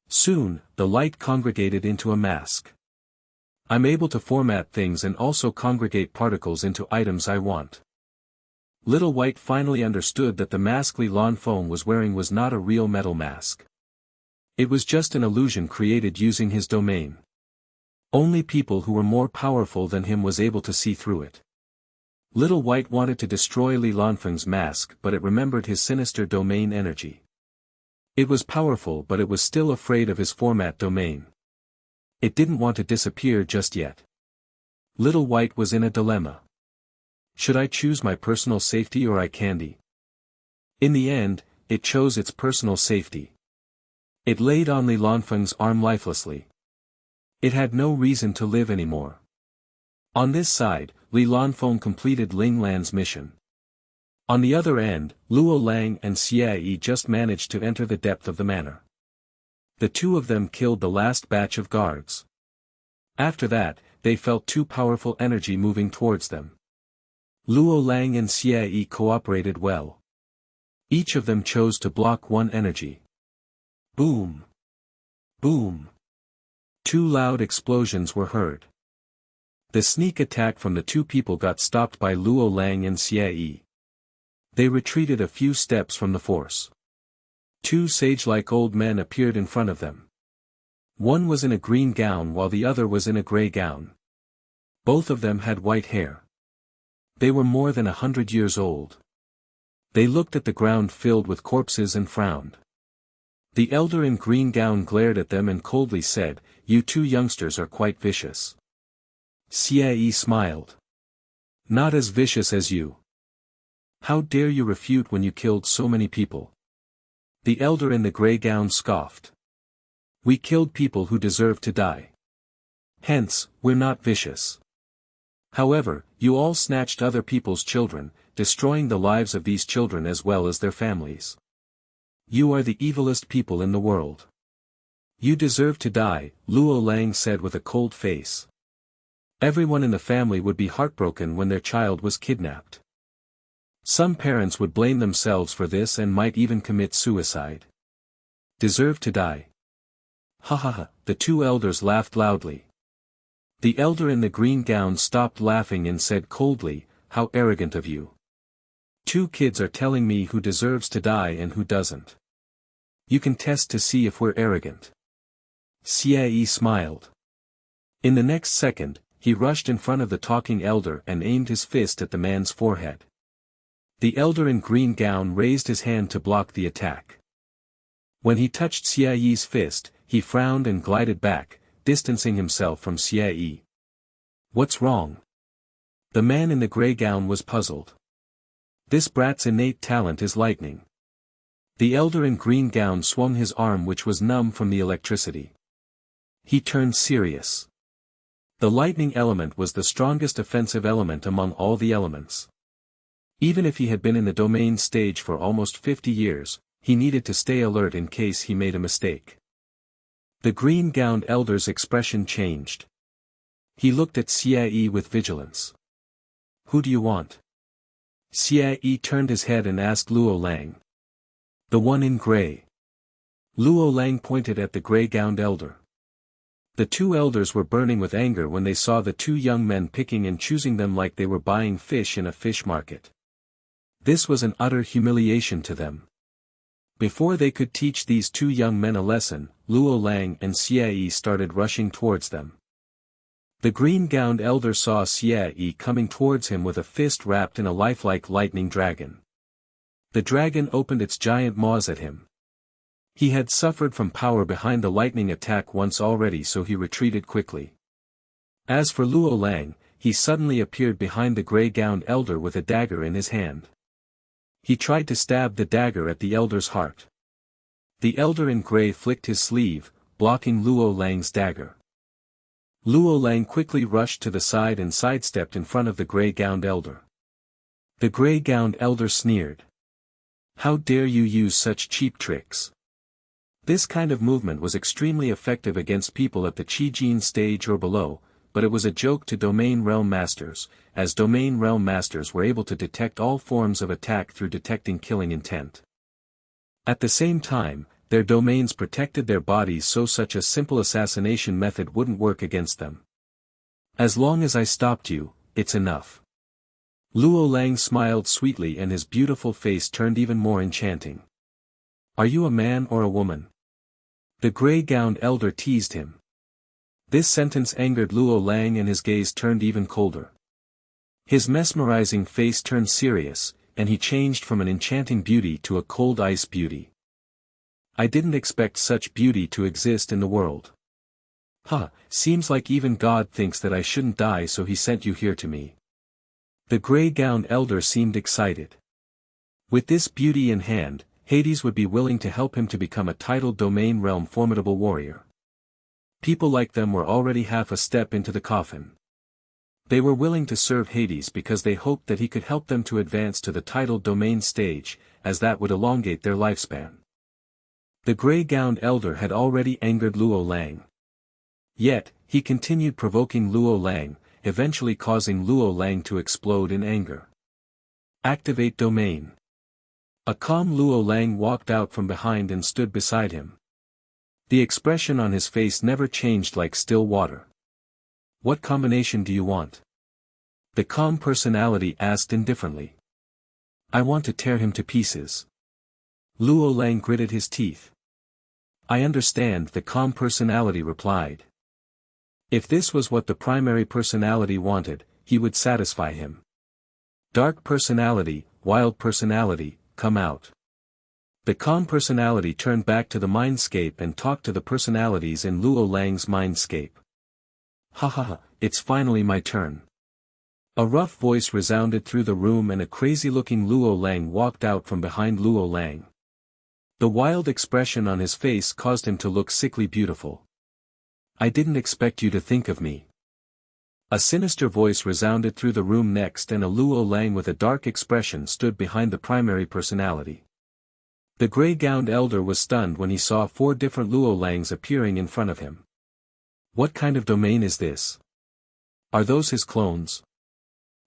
Soon, the light congregated into a mask. I'm able to format things and also congregate particles into items I want. Little White finally understood that the mask Li Lanfeng was wearing was not a real metal mask. It was just an illusion created using his domain. Only people who were more powerful than him was able to see through it. Little White wanted to destroy Li Lanfeng's mask but it remembered his sinister domain energy. It was powerful but it was still afraid of his format domain. It didn't want to disappear just yet. Little White was in a dilemma. Should I choose my personal safety or eye candy? In the end, it chose its personal safety. It laid on Li Lanfeng's arm lifelessly. It had no reason to live anymore. On this side, Li Lanfeng completed Ling Lan's mission. On the other end, Luo Lang and Xie just managed to enter the depth of the manor. The two of them killed the last batch of guards. After that, they felt too powerful energy moving towards them. Luo Lang and Xie cooperated well. Each of them chose to block one energy. Boom! Boom! Two loud explosions were heard. The sneak attack from the two people got stopped by Luo Lang and Xie. They retreated a few steps from the force. Two sage-like old men appeared in front of them. One was in a green gown while the other was in a grey gown. Both of them had white hair. They were more than 100 years old. They looked at the ground filled with corpses and frowned. The elder in green gown glared at them and coldly said, "You two youngsters are quite vicious." Xie smiled. "Not as vicious as you. How dare you refute when you killed so many people?" The elder in the grey gown scoffed. "We killed people who deserve to die. Hence, we're not vicious. However, you all snatched other people's children, destroying the lives of these children as well as their families. You are the evilest people in the world. You deserve to die," Luo Lang said with a cold face. Everyone in the family would be heartbroken when their child was kidnapped. Some parents would blame themselves for this and might even commit suicide. Deserve to die. Ha ha ha, the two elders laughed loudly. The elder in the green gown stopped laughing and said coldly, "How arrogant of you. Two kids are telling me who deserves to die and who doesn't. You can test to see if we're arrogant." Xie smiled. In the next second, he rushed in front of the talking elder and aimed his fist at the man's forehead. The elder in green gown raised his hand to block the attack. When he touched Xiaoyi's fist, he frowned and glided back, distancing himself from Xiaoyi. What's wrong? The man in the grey gown was puzzled. This brat's innate talent is lightning. The elder in green gown swung his arm, which was numb from the electricity. He turned serious. The lightning element was the strongest offensive element among all the elements. Even if he had been in the domain stage for almost 50 years, he needed to stay alert in case he made a mistake. The green-gowned elder's expression changed. He looked at Xiaoyi with vigilance. Who do you want? Xiaoyi turned his head and asked Luo Lang. The one in grey. Luo Lang pointed at the grey-gowned elder. The two elders were burning with anger when they saw the two young men picking and choosing them like they were buying fish in a fish market. This was an utter humiliation to them. Before they could teach these two young men a lesson, Luo Lang and Xiaoyi started rushing towards them. The green-gowned elder saw Xiaoyi coming towards him with a fist wrapped in a lifelike lightning dragon. The dragon opened its giant maws at him. He had suffered from power behind the lightning attack once already, so he retreated quickly. As for Luo Lang, he suddenly appeared behind the grey-gowned elder with a dagger in his hand. He tried to stab the dagger at the elder's heart. The elder in grey flicked his sleeve, blocking Luo Lang's dagger. Luo Lang quickly rushed to the side and sidestepped in front of the grey-gowned elder. The grey-gowned elder sneered. How dare you use such cheap tricks? This kind of movement was extremely effective against people at the Qijin stage or below, but it was a joke to Domain Realm Masters, as Domain Realm Masters were able to detect all forms of attack through detecting killing intent. At the same time, their domains protected their bodies, so such a simple assassination method wouldn't work against them. As long as I stopped you, it's enough. Luo Lang smiled sweetly and his beautiful face turned even more enchanting. Are you a man or a woman? The grey-gowned elder teased him. This sentence angered Luo Lang and his gaze turned even colder. His mesmerizing face turned serious, and he changed from an enchanting beauty to a cold ice beauty. I didn't expect such beauty to exist in the world. Seems like even God thinks that I shouldn't die, so he sent you here to me. The grey-gowned elder seemed excited. With this beauty in hand, Hades would be willing to help him to become a titled domain realm formidable warrior. People like them were already half a step into the coffin. They were willing to serve Hades because they hoped that he could help them to advance to the titled domain stage, as that would elongate their lifespan. The grey-gowned elder had already angered Luo Lang. Yet, he continued provoking Luo Lang, eventually causing Luo Lang to explode in anger. Activate domain. A calm Luo Lang walked out from behind and stood beside him. The expression on his face never changed, like still water. What combination do you want? The calm personality asked indifferently. I want to tear him to pieces. Luo Lang gritted his teeth. I understand, the calm personality replied. If this was what the primary personality wanted, he would satisfy him. Dark personality, wild personality, come out. The calm personality turned back to the mindscape and talked to the personalities in Luo Lang's mindscape. It's finally my turn. A rough voice resounded through the room and a crazy-looking Luo Lang walked out from behind Luo Lang. The wild expression on his face caused him to look sickly beautiful. I didn't expect you to think of me. A sinister voice resounded through the room next, and a Luo Lang with a dark expression stood behind the primary personality. The grey-gowned elder was stunned when he saw 4 different Luo Langs appearing in front of him. What kind of domain is this? Are those his clones?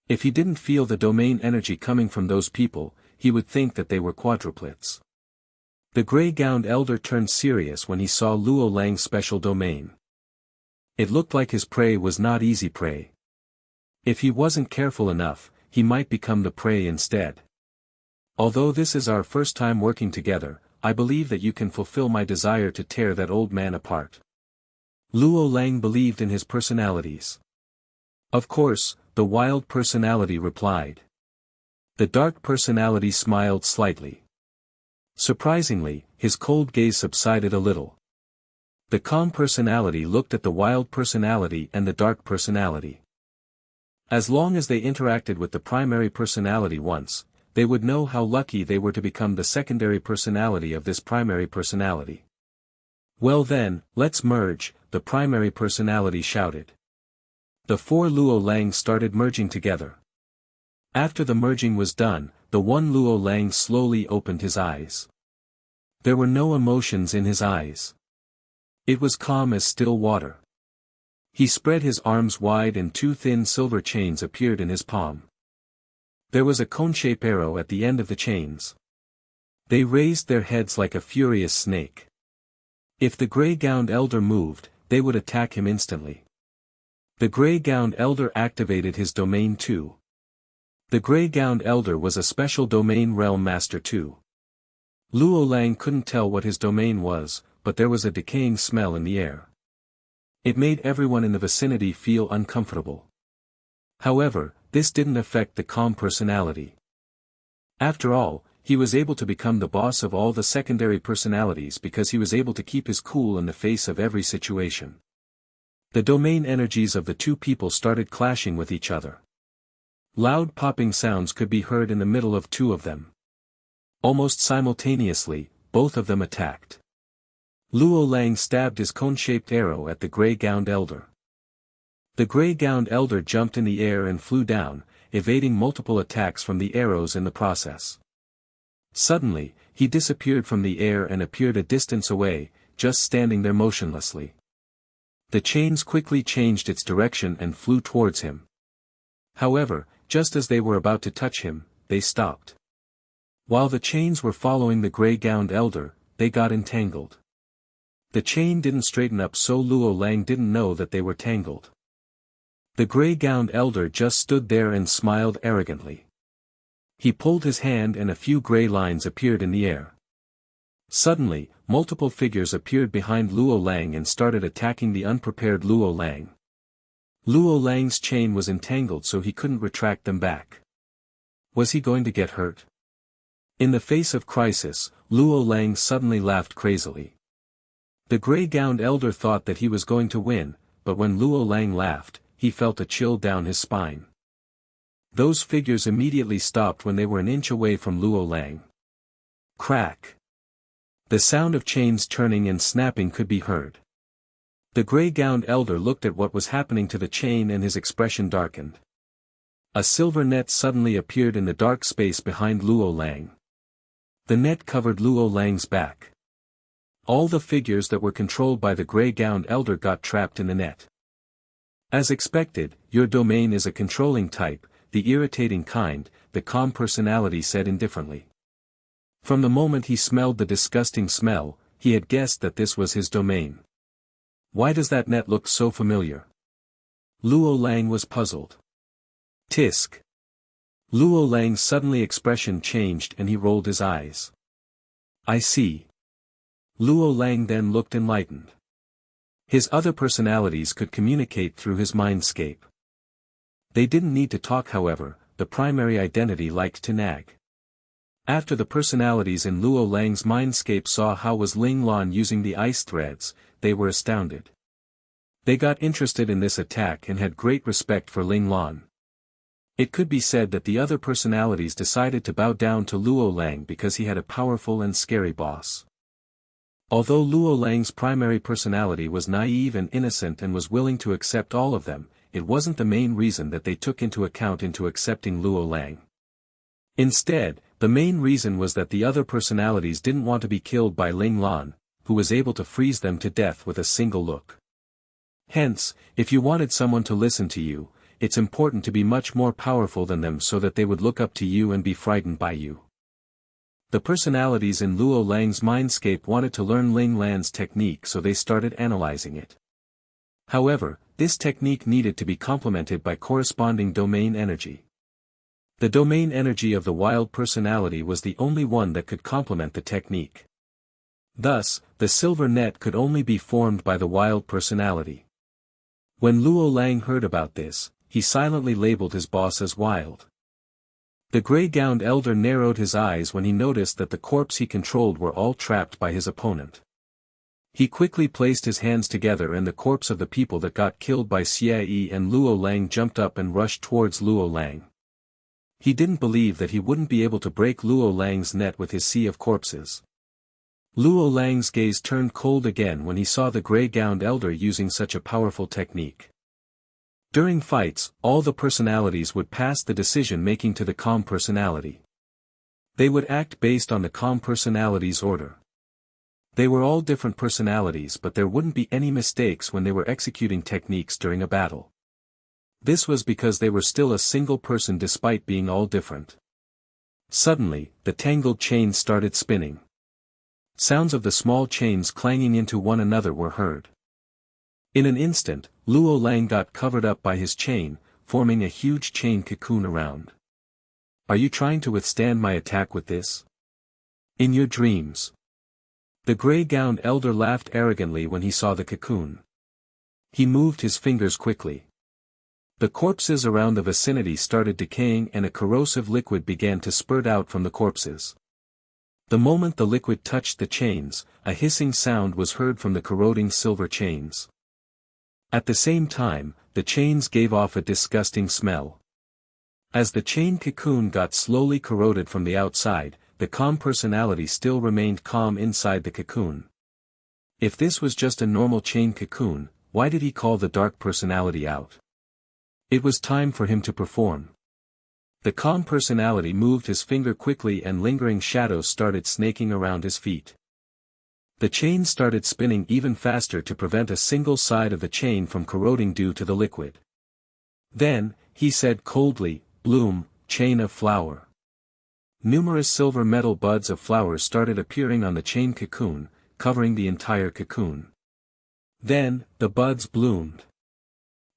If he didn't feel the domain energy coming from those people, he would think that they were quadruplets. The grey-gowned elder turned serious when he saw Luo Lang's special domain. It looked like his prey was not easy prey. If he wasn't careful enough, he might become the prey instead. Although this is our first time working together, I believe that you can fulfill my desire to tear that old man apart. Luo Lang believed in his personalities. Of course, the wild personality replied. The dark personality smiled slightly. Surprisingly, his cold gaze subsided a little. The calm personality looked at the wild personality and the dark personality. As long as they interacted with the primary personality once, they would know how lucky they were to become the secondary personality of this primary personality. Well then, let's merge, the primary personality shouted. The four Luo Lang started merging together. After the merging was done, the one Luo Lang slowly opened his eyes. There were no emotions in his eyes. It was calm as still water. He spread his arms wide and two thin silver chains appeared in his palm. There was a cone-shaped arrow at the end of the chains. They raised their heads like a furious snake. If the gray-gowned elder moved, they would attack him instantly. The gray-gowned elder activated his domain too. The gray-gowned elder was a special domain realm master too. Luo Lang couldn't tell what his domain was, but there was a decaying smell in the air. It made everyone in the vicinity feel uncomfortable. However, this didn't affect the calm personality. After all, he was able to become the boss of all the secondary personalities because he was able to keep his cool in the face of every situation. The domain energies of the two people started clashing with each other. Loud popping sounds could be heard in the middle of two of them. Almost simultaneously, both of them attacked. Luo Lang stabbed his cone-shaped arrow at the gray-gowned elder. The gray-gowned elder jumped in the air and flew down, evading multiple attacks from the arrows in the process. Suddenly, he disappeared from the air and appeared a distance away, just standing there motionlessly. The chains quickly changed its direction and flew towards him. However, just as they were about to touch him, they stopped. While the chains were following the gray-gowned elder, they got entangled. The chain didn't straighten up, so Luo Lang didn't know that they were tangled. The gray-gowned elder just stood there and smiled arrogantly. He pulled his hand and a few gray lines appeared in the air. Suddenly, multiple figures appeared behind Luo Lang and started attacking the unprepared Luo Lang. Luo Lang's chain was entangled, so he couldn't retract them back. Was he going to get hurt? In the face of crisis, Luo Lang suddenly laughed crazily. The gray-gowned elder thought that he was going to win, but when Luo Lang laughed, he felt a chill down his spine. Those figures immediately stopped when they were an inch away from Luo Lang. Crack! The sound of chains turning and snapping could be heard. The gray-gowned elder looked at what was happening to the chain and his expression darkened. A silver net suddenly appeared in the dark space behind Luo Lang. The net covered Luo Lang's back. All the figures that were controlled by the gray-gowned elder got trapped in the net. As expected, your domain is a controlling type, the irritating kind, the calm personality said indifferently. From the moment he smelled the disgusting smell, he had guessed that this was his domain. Why does that net look so familiar? Luo Lang was puzzled. Tisk. Luo Lang's suddenly expression changed and he rolled his eyes. I see. Luo Lang then looked enlightened. His other personalities could communicate through his mindscape. They didn't need to talk, however, the primary identity liked to nag. After the personalities in Luo Lang's mindscape saw how was Ling Lan using the ice threads, they were astounded. They got interested in this attack and had great respect for Ling Lan. It could be said that the other personalities decided to bow down to Luo Lang because he had a powerful and scary boss. Although Luo Lang's primary personality was naive and innocent and was willing to accept all of them, it wasn't the main reason that they took into account into accepting Luo Lang. Instead, the main reason was that the other personalities didn't want to be killed by Ling Lan, who was able to freeze them to death with a single look. Hence, if you wanted someone to listen to you, it's important to be much more powerful than them so that they would look up to you and be frightened by you. The personalities in Luo Lang's mindscape wanted to learn Ling Lan's technique, so they started analyzing it. However, this technique needed to be complemented by corresponding domain energy. The domain energy of the wild personality was the only one that could complement the technique. Thus, the silver net could only be formed by the wild personality. When Luo Lang heard about this, he silently labeled his boss as wild. The gray-gowned elder narrowed his eyes when he noticed that the corpse he controlled were all trapped by his opponent. He quickly placed his hands together and the corpse of the people that got killed by Xie and Luo Lang jumped up and rushed towards Luo Lang. He didn't believe that he wouldn't be able to break Luo Lang's net with his sea of corpses. Luo Lang's gaze turned cold again when he saw the gray-gowned elder using such a powerful technique. During fights, all the personalities would pass the decision-making to the calm personality. They would act based on the calm personality's order. They were all different personalities but there wouldn't be any mistakes when they were executing techniques during a battle. This was because they were still a single person despite being all different. Suddenly, the tangled chains started spinning. Sounds of the small chains clanging into one another were heard. In an instant, Luo Lang got covered up by his chain, forming a huge chain cocoon around. Are you trying to withstand my attack with this? In your dreams. The gray-gowned elder laughed arrogantly when he saw the cocoon. He moved his fingers quickly. The corpses around the vicinity started decaying and a corrosive liquid began to spurt out from the corpses. The moment the liquid touched the chains, a hissing sound was heard from the corroding silver chains. At the same time, the chains gave off a disgusting smell. As the chain cocoon got slowly corroded from the outside, the calm personality still remained calm inside the cocoon. If this was just a normal chain cocoon, why did he call the dark personality out? It was time for him to perform. The calm personality moved his finger quickly and lingering shadows started snaking around his feet. The chain started spinning even faster to prevent a single side of the chain from corroding due to the liquid. Then, he said coldly, "Bloom, chain of flower." Numerous silver metal buds of flowers started appearing on the chain cocoon, covering the entire cocoon. Then, the buds bloomed.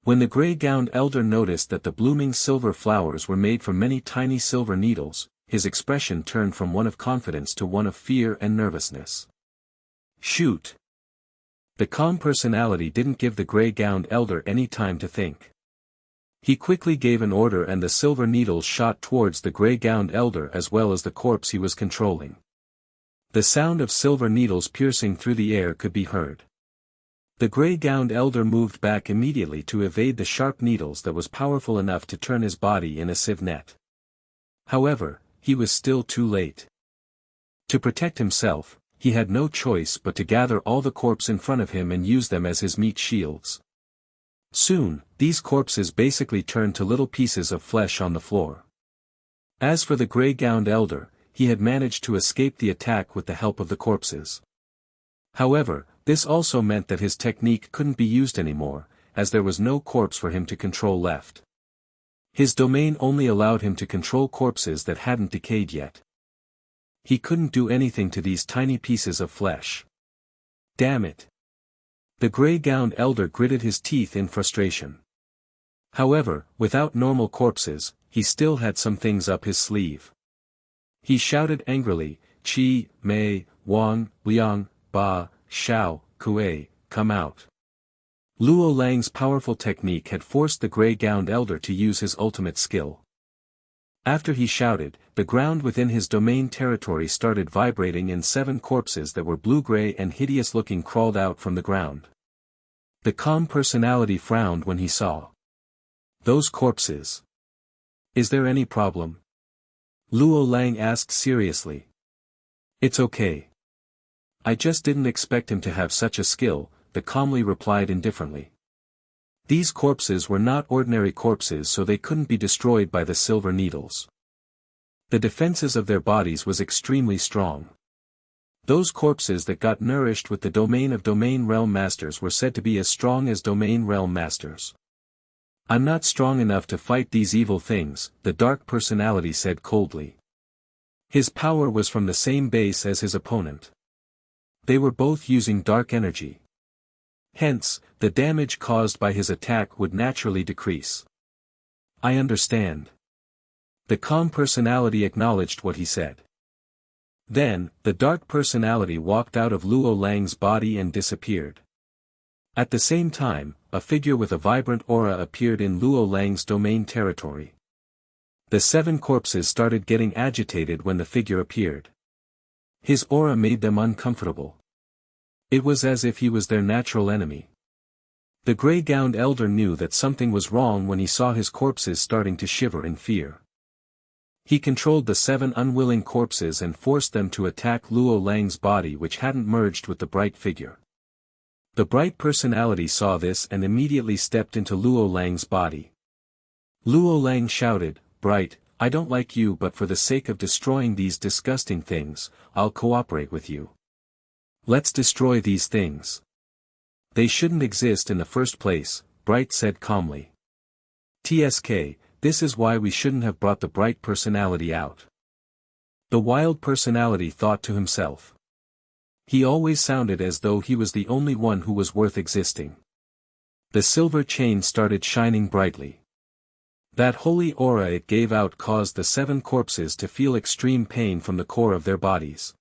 When the gray-gowned elder noticed that the blooming silver flowers were made from many tiny silver needles, his expression turned from one of confidence to one of fear and nervousness. Shoot! The calm personality didn't give the gray-gowned elder any time to think. He quickly gave an order and the silver needles shot towards the gray-gowned elder as well as the corpse he was controlling. The sound of silver needles piercing through the air could be heard. The gray-gowned elder moved back immediately to evade the sharp needles that was powerful enough to turn his body in a sieve net. However, he was still too late. To protect himself, he had no choice but to gather all the corpses in front of him and use them as his meat shields. Soon, these corpses basically turned to little pieces of flesh on the floor. As for the gray-gowned elder, he had managed to escape the attack with the help of the corpses. However, this also meant that his technique couldn't be used anymore, as there was no corpse for him to control left. His domain only allowed him to control corpses that hadn't decayed yet. He couldn't do anything to these tiny pieces of flesh. Damn it! The gray-gowned elder gritted his teeth in frustration. However, without normal corpses, he still had some things up his sleeve. He shouted angrily, "Qi, Mei, Wang, Liang, Ba, Xiao, Kuei, come out." Luo Lang's powerful technique had forced the gray-gowned elder to use his ultimate skill. After he shouted, the ground within his domain territory started vibrating and 7 corpses that were blue-gray and hideous-looking crawled out from the ground. The calm personality frowned when he saw those corpses. "Is there any problem?" Luo Lang asked seriously. "It's okay. I just didn't expect him to have such a skill," the calmly replied indifferently. These corpses were not ordinary corpses so they couldn't be destroyed by the silver needles. The defenses of their bodies was extremely strong. Those corpses that got nourished with the domain of domain realm masters were said to be as strong as domain realm masters. "I'm not strong enough to fight these evil things," the dark personality said coldly. His power was from the same base as his opponent. They were both using dark energy. Hence, the damage caused by his attack would naturally decrease. "I understand." The calm personality acknowledged what he said. Then, the dark personality walked out of Luo Lang's body and disappeared. At the same time, a figure with a vibrant aura appeared in Luo Lang's domain territory. The 7 corpses started getting agitated when the figure appeared. His aura made them uncomfortable. It was as if he was their natural enemy. The gray-gowned elder knew that something was wrong when he saw his corpses starting to shiver in fear. He controlled the 7 unwilling corpses and forced them to attack Luo Lang's body, which hadn't merged with the bright figure. The bright personality saw this and immediately stepped into Luo Lang's body. Luo Lang shouted, "Bright, I don't like you, but for the sake of destroying these disgusting things, I'll cooperate with you. Let's destroy these things. They shouldn't exist in the first place," Bright said calmly. "TSK, this is why we shouldn't have brought the bright personality out." The wild personality thought to himself. He always sounded as though he was the only one who was worth existing. The silver chain started shining brightly. That holy aura it gave out caused the 7 corpses to feel extreme pain from the core of their bodies.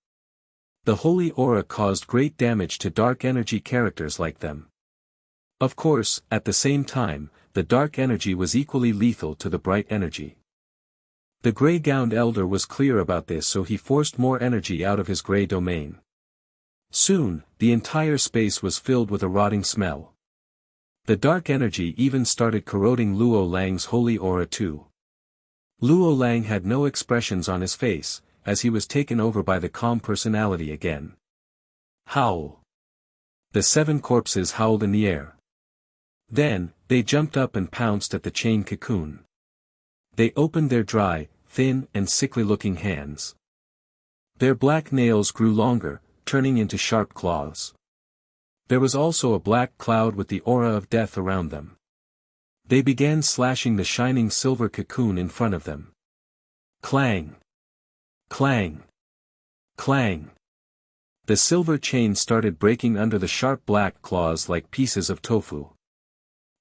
The holy aura caused great damage to dark energy characters like them. Of course, at the same time, the dark energy was equally lethal to the bright energy. The gray-gowned elder was clear about this, so he forced more energy out of his gray domain. Soon, the entire space was filled with a rotting smell. The dark energy even started corroding Luo Lang's holy aura too. Luo Lang had no expressions on his face, as he was taken over by the calm personality again. Howl! The 7 corpses howled in the air. Then, they jumped up and pounced at the chain cocoon. They opened their dry, thin and sickly-looking hands. Their black nails grew longer, turning into sharp claws. There was also a black cloud with the aura of death around them. They began slashing the shining silver cocoon in front of them. Clang! Clang! Clang! The silver chain started breaking under the sharp black claws like pieces of tofu.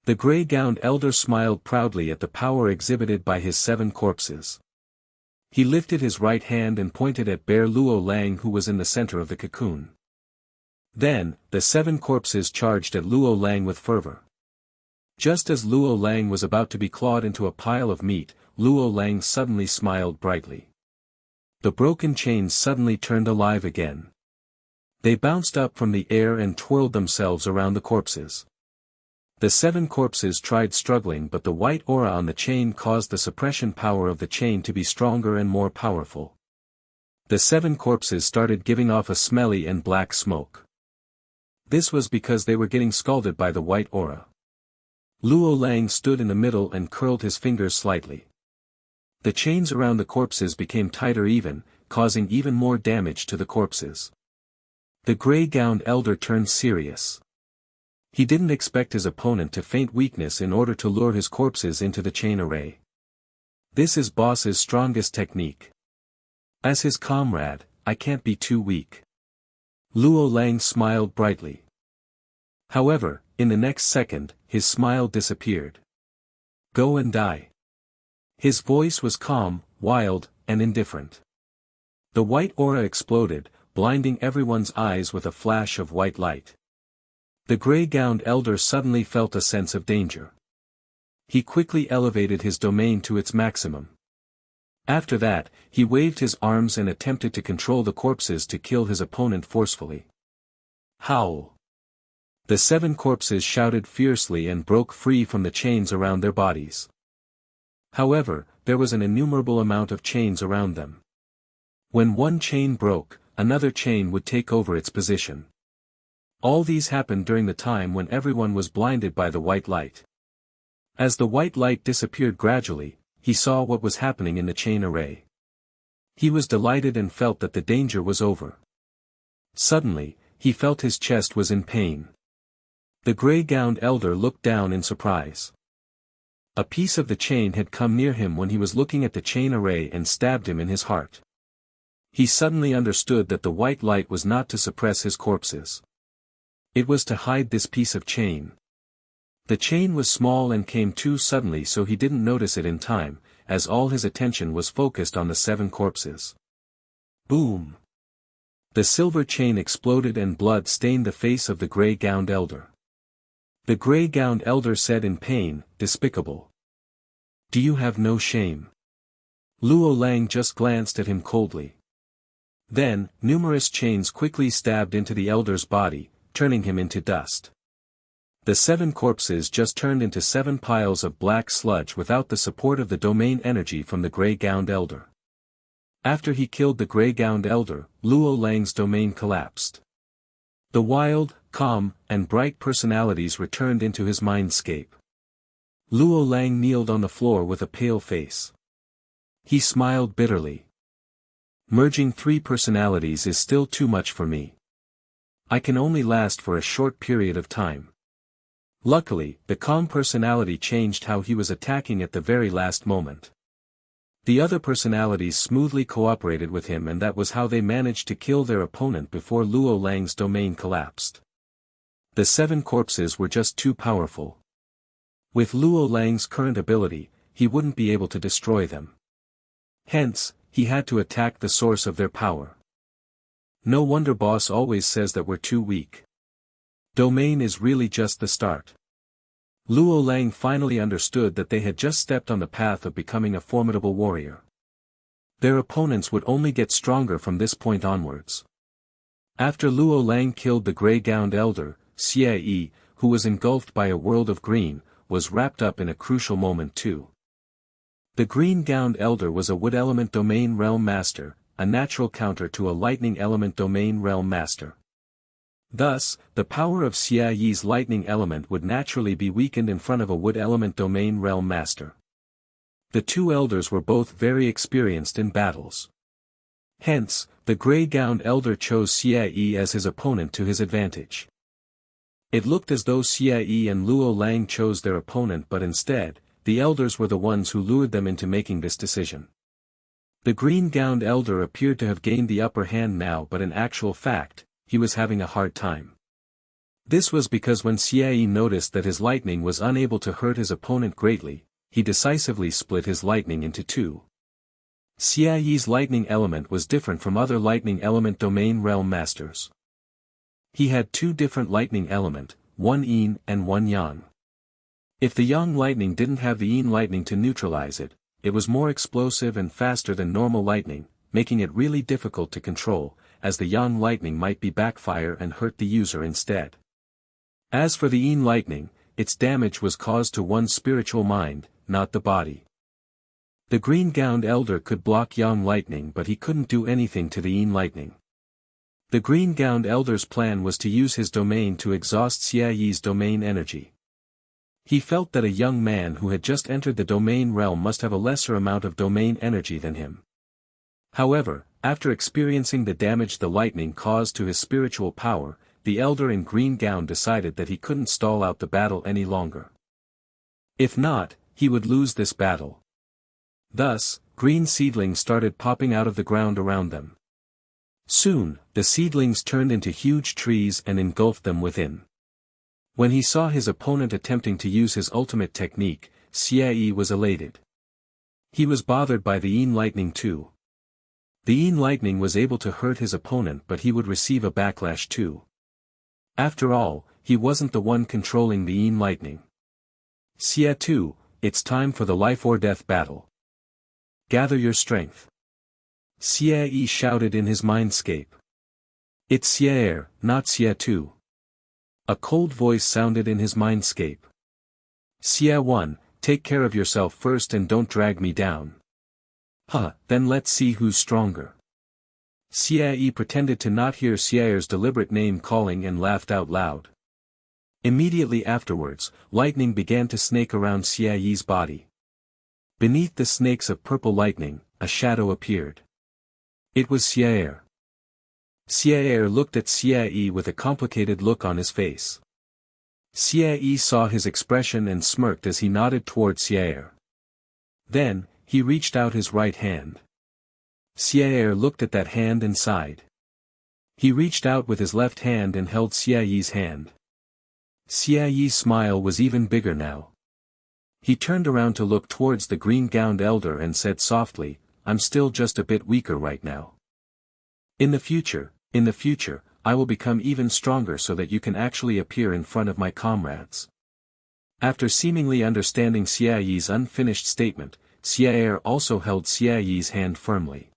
The gray-gowned elder smiled proudly at the power exhibited by his 7 corpses. He lifted his right hand and pointed at Bear Luo Lang, who was in the center of the cocoon. Then, the 7 corpses charged at Luo Lang with fervor. Just as Luo Lang was about to be clawed into a pile of meat, Luo Lang suddenly smiled brightly. The broken chains suddenly turned alive again. They bounced up from the air and twirled themselves around the corpses. The 7 corpses tried struggling, but the white aura on the chain caused the suppression power of the chain to be stronger and more powerful. The 7 corpses started giving off a smelly and black smoke. This was because they were getting scalded by the white aura. Luo Lang stood in the middle and curled his fingers slightly. The chains around the corpses became tighter even, causing even more damage to the corpses. The gray-gowned elder turned serious. He didn't expect his opponent to feint weakness in order to lure his corpses into the chain array. This is boss's strongest technique. As his comrade, I can't be too weak. Luo Lang smiled brightly. However, in the next second, his smile disappeared. Go and die. His voice was calm, wild, and indifferent. The white aura exploded, blinding everyone's eyes with a flash of white light. The gray-gowned elder suddenly felt a sense of danger. He quickly elevated his domain to its maximum. After that, he waved his arms and attempted to control the corpses to kill his opponent forcefully. Howl! The 7 corpses shouted fiercely and broke free from the chains around their bodies. However, there was an innumerable amount of chains around them. When one chain broke, another chain would take over its position. All these happened during the time when everyone was blinded by the white light. As the white light disappeared gradually, he saw what was happening in the chain array. He was delighted and felt that the danger was over. Suddenly, he felt his chest was in pain. The gray-gowned elder looked down in surprise. A piece of the chain had come near him when he was looking at the chain array and stabbed him in his heart. He suddenly understood that the white light was not to suppress his corpses. It was to hide this piece of chain. The chain was small and came too suddenly, so he didn't notice it in time, as all his attention was focused on the 7 corpses. Boom! The silver chain exploded and blood stained the face of the gray-gowned elder. The gray-gowned elder said in pain, "Despicable. Do you have no shame? Luo Lang just glanced at him coldly. Then, numerous chains quickly stabbed into the elder's body, turning him into dust. The 7 corpses just turned into 7 piles of black sludge without the support of the domain energy from the gray-gowned elder. After he killed the gray-gowned elder, Luo Lang's domain collapsed. The wild, calm, and bright personalities returned into his mindscape. Luo Lang kneeled on the floor with a pale face. He smiled bitterly. Merging 3 personalities is still too much for me. I can only last for a short period of time. Luckily, the calm personality changed how he was attacking at the very last moment. The other personalities smoothly cooperated with him, and that was how they managed to kill their opponent before Luo Lang's domain collapsed. The 7 corpses were just too powerful. With Luo Lang's current ability, he wouldn't be able to destroy them. Hence, he had to attack the source of their power. No wonder boss always says that we're too weak. Domain is really just the start. Luo Lang finally understood that they had just stepped on the path of becoming a formidable warrior. Their opponents would only get stronger from this point onwards. After Luo Lang killed the gray-gowned elder, Xie Yi, who was engulfed by a world of green, was wrapped up in a crucial moment too. The green-gowned elder was a wood element domain realm master, a natural counter to a lightning element domain realm master. Thus, the power of Xie Yi's lightning element would naturally be weakened in front of a wood element domain realm master. The 2 elders were both very experienced in battles. Hence, the gray-gowned elder chose Xie Yi as his opponent to his advantage. It looked as though Xie Yi and Luo Lang chose their opponent, but instead, the elders were the ones who lured them into making this decision. The green-gowned elder appeared to have gained the upper hand now, but in actual fact, he was having a hard time. This was because when Xie Yi noticed that his lightning was unable to hurt his opponent greatly, he decisively split his lightning into 2. Xie Yi's lightning element was different from other lightning element domain realm masters. He had 2 different lightning element, one yin and one yang. If the yang lightning didn't have the yin lightning to neutralize it, it was more explosive and faster than normal lightning, making it really difficult to control, as the yang lightning might be backfire and hurt the user instead. As for the yin lightning, its damage was caused to one's spiritual mind, not the body. The green-gowned elder could block yang lightning, but he couldn't do anything to the yin lightning. The green-gowned elder's plan was to use his domain to exhaust Xie Yi's domain energy. He felt that a young man who had just entered the domain realm must have a lesser amount of domain energy than him. However, after experiencing the damage the lightning caused to his spiritual power, the elder in green gown decided that he couldn't stall out the battle any longer. If not, he would lose this battle. Thus, green seedlings started popping out of the ground around them. Soon, the seedlings turned into huge trees and engulfed them within. When he saw his opponent attempting to use his ultimate technique, Xie Yi was elated. He was bothered by the yin lightning too. The yin lightning was able to hurt his opponent, but he would receive a backlash too. After all, he wasn't the one controlling the yin lightning. Xie Tu, it's time for the life or death battle. Gather your strength. Xie Yi shouted in his mindscape. It's Xie, not Xie Tu. A cold voice sounded in his mindscape. Xie 1, take care of yourself first and don't drag me down. Then let's see who's stronger. Xie Yi pretended to not hear Xie's deliberate name calling and laughed out loud. Immediately afterwards, lightning began to snake around Xie Yi's body. Beneath the snakes of purple lightning, a shadow appeared. It was Xie. Xie looked at Xie Yi with a complicated look on his face. Xie Yi saw his expression and smirked as he nodded toward Xie. Then, he reached out his right hand. Xie looked at that hand and sighed. He reached out with his left hand and held Xie Yi's hand. Xie Yi's smile was even bigger now. He turned around to look towards the green-gowned elder and said softly, I'm still just a bit weaker right now. In the future, I will become even stronger so that you can actually appear in front of my comrades. After seemingly understanding Xie Yi's unfinished statement, Xiaer also held Xiaoyi's hand firmly.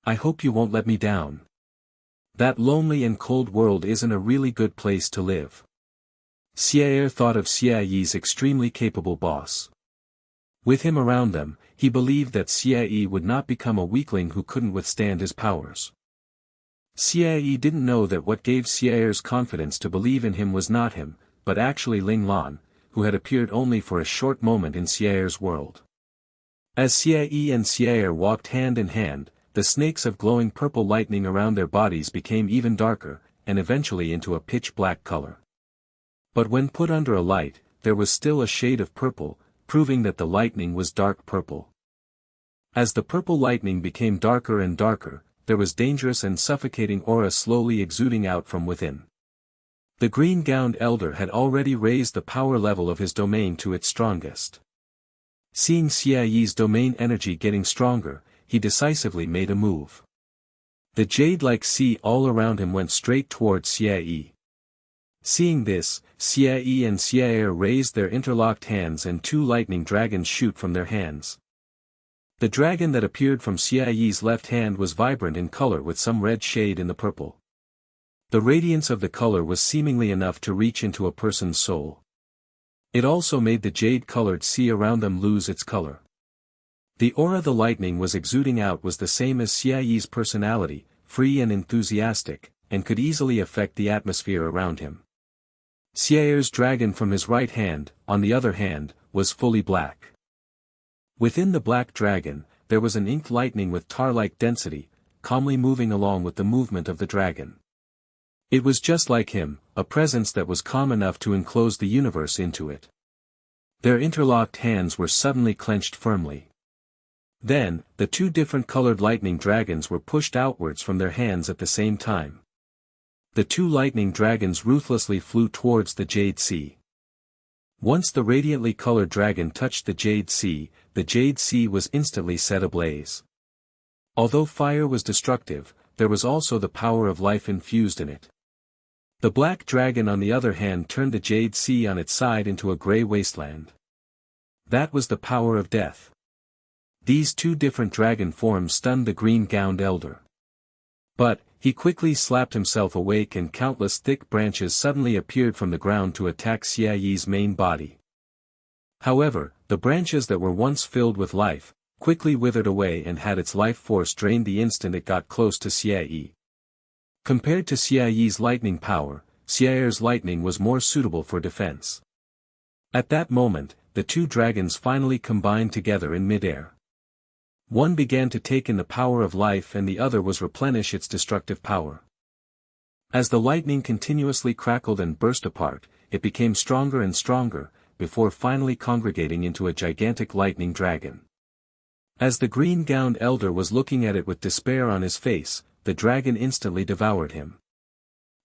I hope you won't let me down. That lonely and cold world isn't a really good place to live. Xiaer thought of Xiaoyi's extremely capable boss. With him around them, he believed that Xiaoyi would not become a weakling who couldn't withstand his powers. Xiaoyi didn't know that what gave Xiaer's confidence to believe in him was not him, but actually Ling Lan, who had appeared only for a short moment in Xiaer's world. As Xiaoyi and Xiaer walked hand in hand, the snakes of glowing purple lightning around their bodies became even darker, and eventually into a pitch-black color. But when put under a light, there was still a shade of purple, proving that the lightning was dark purple. As the purple lightning became darker and darker, there was dangerous and suffocating aura slowly exuding out from within. The green-gowned elder had already raised the power level of his domain to its strongest. Seeing Xiaoyi's domain energy getting stronger, he decisively made a move. The jade-like sea all around him went straight towards Xiaoyi. Seeing this, Xiaoyi and Xiaer raised their interlocked hands and two lightning dragons shoot from their hands. The dragon that appeared from Xiaoyi's left hand was vibrant in color with some red shade in the purple. The radiance of the color was seemingly enough to reach into a person's soul. It also made the jade-colored sea around them lose its color. The aura the lightning was exuding out was the same as Xiaoyi's personality, free and enthusiastic, and could easily affect the atmosphere around him. Xiaer's dragon from his right hand, on the other hand, was fully black. Within the black dragon, there was an inked lightning with tar-like density, calmly moving along with the movement of the dragon. It was just like him, a presence that was calm enough to enclose the universe into it. Their interlocked hands were suddenly clenched firmly. Then, the two different colored lightning dragons were pushed outwards from their hands at the same time. The two lightning dragons ruthlessly flew towards the Jade Sea. Once the radiantly colored dragon touched the Jade Sea was instantly set ablaze. Although fire was destructive, there was also the power of life infused in it. The black dragon on the other hand turned the Jade Sea on its side into a gray wasteland. That was the power of death. These two different dragon forms stunned the green-gowned elder. But, he quickly slapped himself awake and countless thick branches suddenly appeared from the ground to attack Xiaoyi's main body. However, the branches that were once filled with life, quickly withered away and had its life force drained the instant it got close to Xiaoyi. Compared to Xiaoyi's lightning power, Xiaer's lightning was more suitable for defense. At that moment, the two dragons finally combined together in midair. One began to take in the power of life and the other was replenish its destructive power. As the lightning continuously crackled and burst apart, it became stronger and stronger, before finally congregating into a gigantic lightning dragon. As the green-gowned elder was looking at it with despair on his face, the dragon instantly devoured him.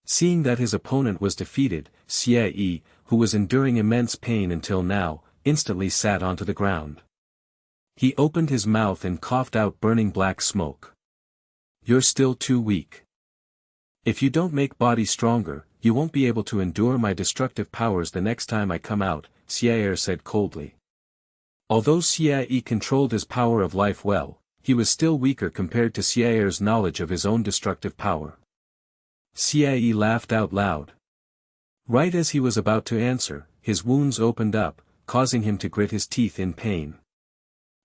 Seeing that his opponent was defeated, Xiaoyi, who was enduring immense pain until now, instantly sat onto the ground. He opened his mouth and coughed out burning black smoke. You're still too weak. If you don't make body stronger, you won't be able to endure my destructive powers the next time I come out, Xiaer said coldly. Although Xiaoyi controlled his power of life well, he was still weaker compared to Xiaer's knowledge of his own destructive power. Xiaoyi laughed out loud. Right as he was about to answer, his wounds opened up, causing him to grit his teeth in pain.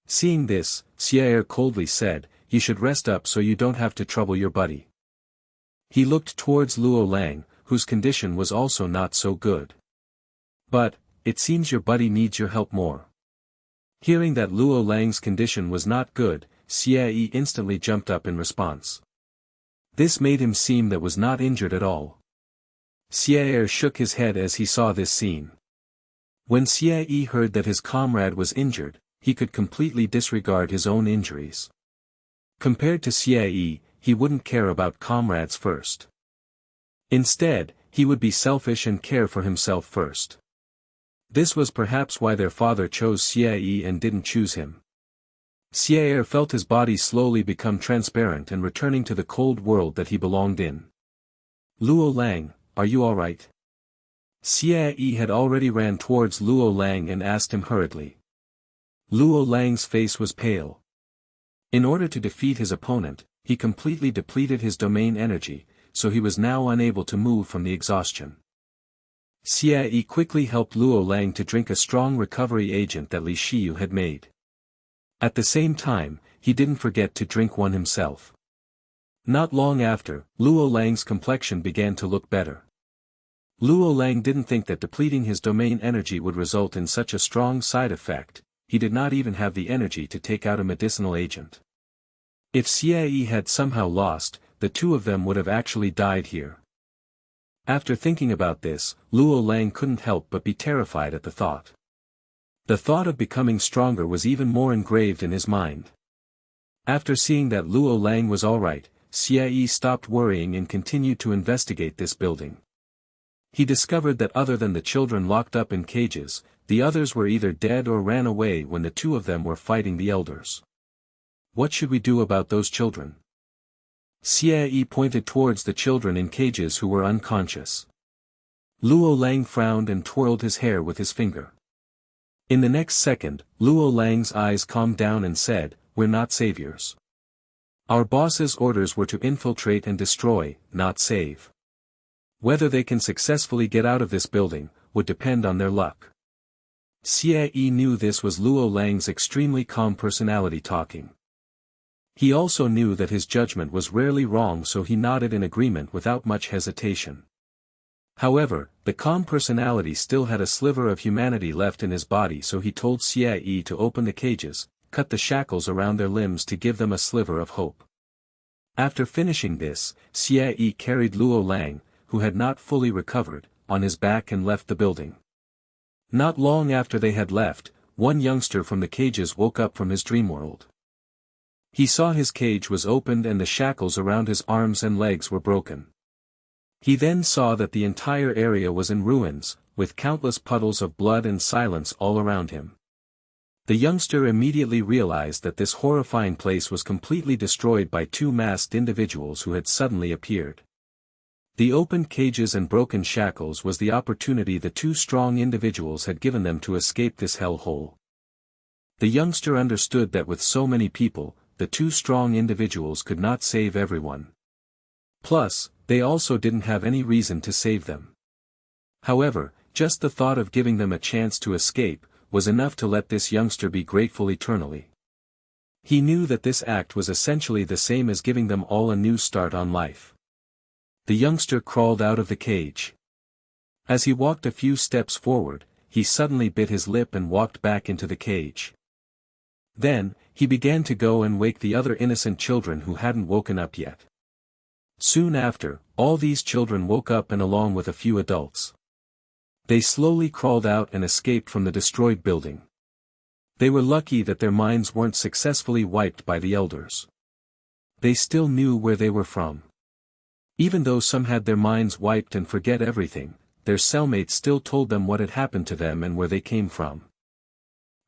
Seeing this, Xiaer coldly said, "You should rest up so you don't have to trouble your buddy." He looked towards Luo Lang, whose condition was also not so good. "But, it seems your buddy needs your help more." Hearing that Luo Lang's condition was not good, Xiaoyi instantly jumped up in response. This made him seem that was not injured at all. Xiaer shook his head as he saw this scene. When Xiaoyi heard that his comrade was injured, he could completely disregard his own injuries. Compared to Xiaoyi, he wouldn't care about comrades first. Instead, he would be selfish and care for himself first. This was perhaps why their father chose Xiaoyi and didn't choose him. Xiaer felt his body slowly become transparent and returning to the cold world that he belonged in. "Luo Lang, are you alright?" Xiaoyi had already ran towards Luo Lang and asked him hurriedly. Luo Lang's face was pale. In order to defeat his opponent, he completely depleted his domain energy, so he was now unable to move from the exhaustion. Xie quickly helped Luo Lang to drink a strong recovery agent that Li Shiyu had made. At the same time, he didn't forget to drink one himself. Not long after, Luo Lang's complexion began to look better. Luo Lang didn't think that depleting his domain energy would result in such a strong side effect. He did not even have the energy to take out a medicinal agent. If Xie had somehow lost, the two of them would have actually died here. After thinking about this, Luo Lang couldn't help but be terrified at the thought. The thought of becoming stronger was even more engraved in his mind. After seeing that Luo Lang was alright, Xie stopped worrying and continued to investigate this building. He discovered that other than the children locked up in cages, the others were either dead or ran away when the two of them were fighting the elders. What should we do about those children? Xie pointed towards the children in cages who were unconscious. Luo Lang frowned and twirled his hair with his finger. In the next second, Luo Lang's eyes calmed down and said, "We're not saviors. Our boss's orders were to infiltrate and destroy, not save. Whether they can successfully get out of this building, would depend on their luck." Xie knew this was Luo Lang's extremely calm personality talking. He also knew that his judgment was rarely wrong, so he nodded in agreement without much hesitation. However, the calm personality still had a sliver of humanity left in his body, so he told Xie to open the cages, cut the shackles around their limbs to give them a sliver of hope. After finishing this, Xie carried Luo Lang, who had not fully recovered, on his back and left the building. Not long after they had left, one youngster from the cages woke up from his dream world. He saw his cage was opened and the shackles around his arms and legs were broken. He then saw that the entire area was in ruins, with countless puddles of blood and silence all around him. The youngster immediately realized that this horrifying place was completely destroyed by two masked individuals who had suddenly appeared. The opened cages and broken shackles was the opportunity the two strong individuals had given them to escape this hellhole. The youngster understood that with so many people, the two strong individuals could not save everyone. Plus, they also didn't have any reason to save them. However, just the thought of giving them a chance to escape, was enough to let this youngster be grateful eternally. He knew that this act was essentially the same as giving them all a new start on life. The youngster crawled out of the cage. As he walked a few steps forward, he suddenly bit his lip and walked back into the cage. Then, he began to go and wake the other innocent children who hadn't woken up yet. Soon after, all these children woke up and along with a few adults. They slowly crawled out and escaped from the destroyed building. They were lucky that their minds weren't successfully wiped by the elders. They still knew where they were from. Even though some had their minds wiped and forget everything, their cellmates still told them what had happened to them and where they came from.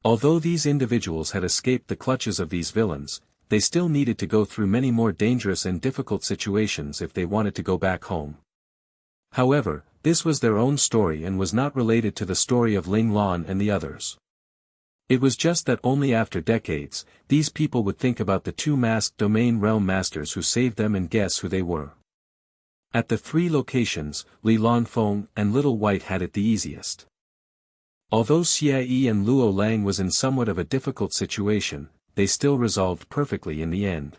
Although these individuals had escaped the clutches of these villains, they still needed to go through many more dangerous and difficult situations if they wanted to go back home. However, this was their own story and was not related to the story of Ling Lan and the others. It was just that only after decades, these people would think about the two masked domain realm masters who saved them and guess who they were. At the three locations, Li Lanfeng and Little White had it the easiest. Although Xie and Luo Lang was in somewhat of a difficult situation, they still resolved perfectly in the end.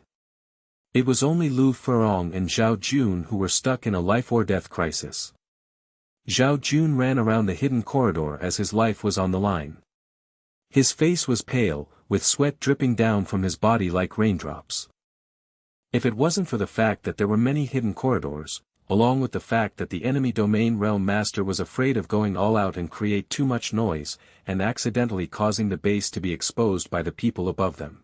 It was only Lu Furong and Zhao Jun who were stuck in a life-or-death crisis. Zhao Jun ran around the hidden corridor as his life was on the line. His face was pale, with sweat dripping down from his body like raindrops. If it wasn't for the fact that there were many hidden corridors, along with the fact that the enemy domain realm master was afraid of going all out and create too much noise, and accidentally causing the base to be exposed by the people above them.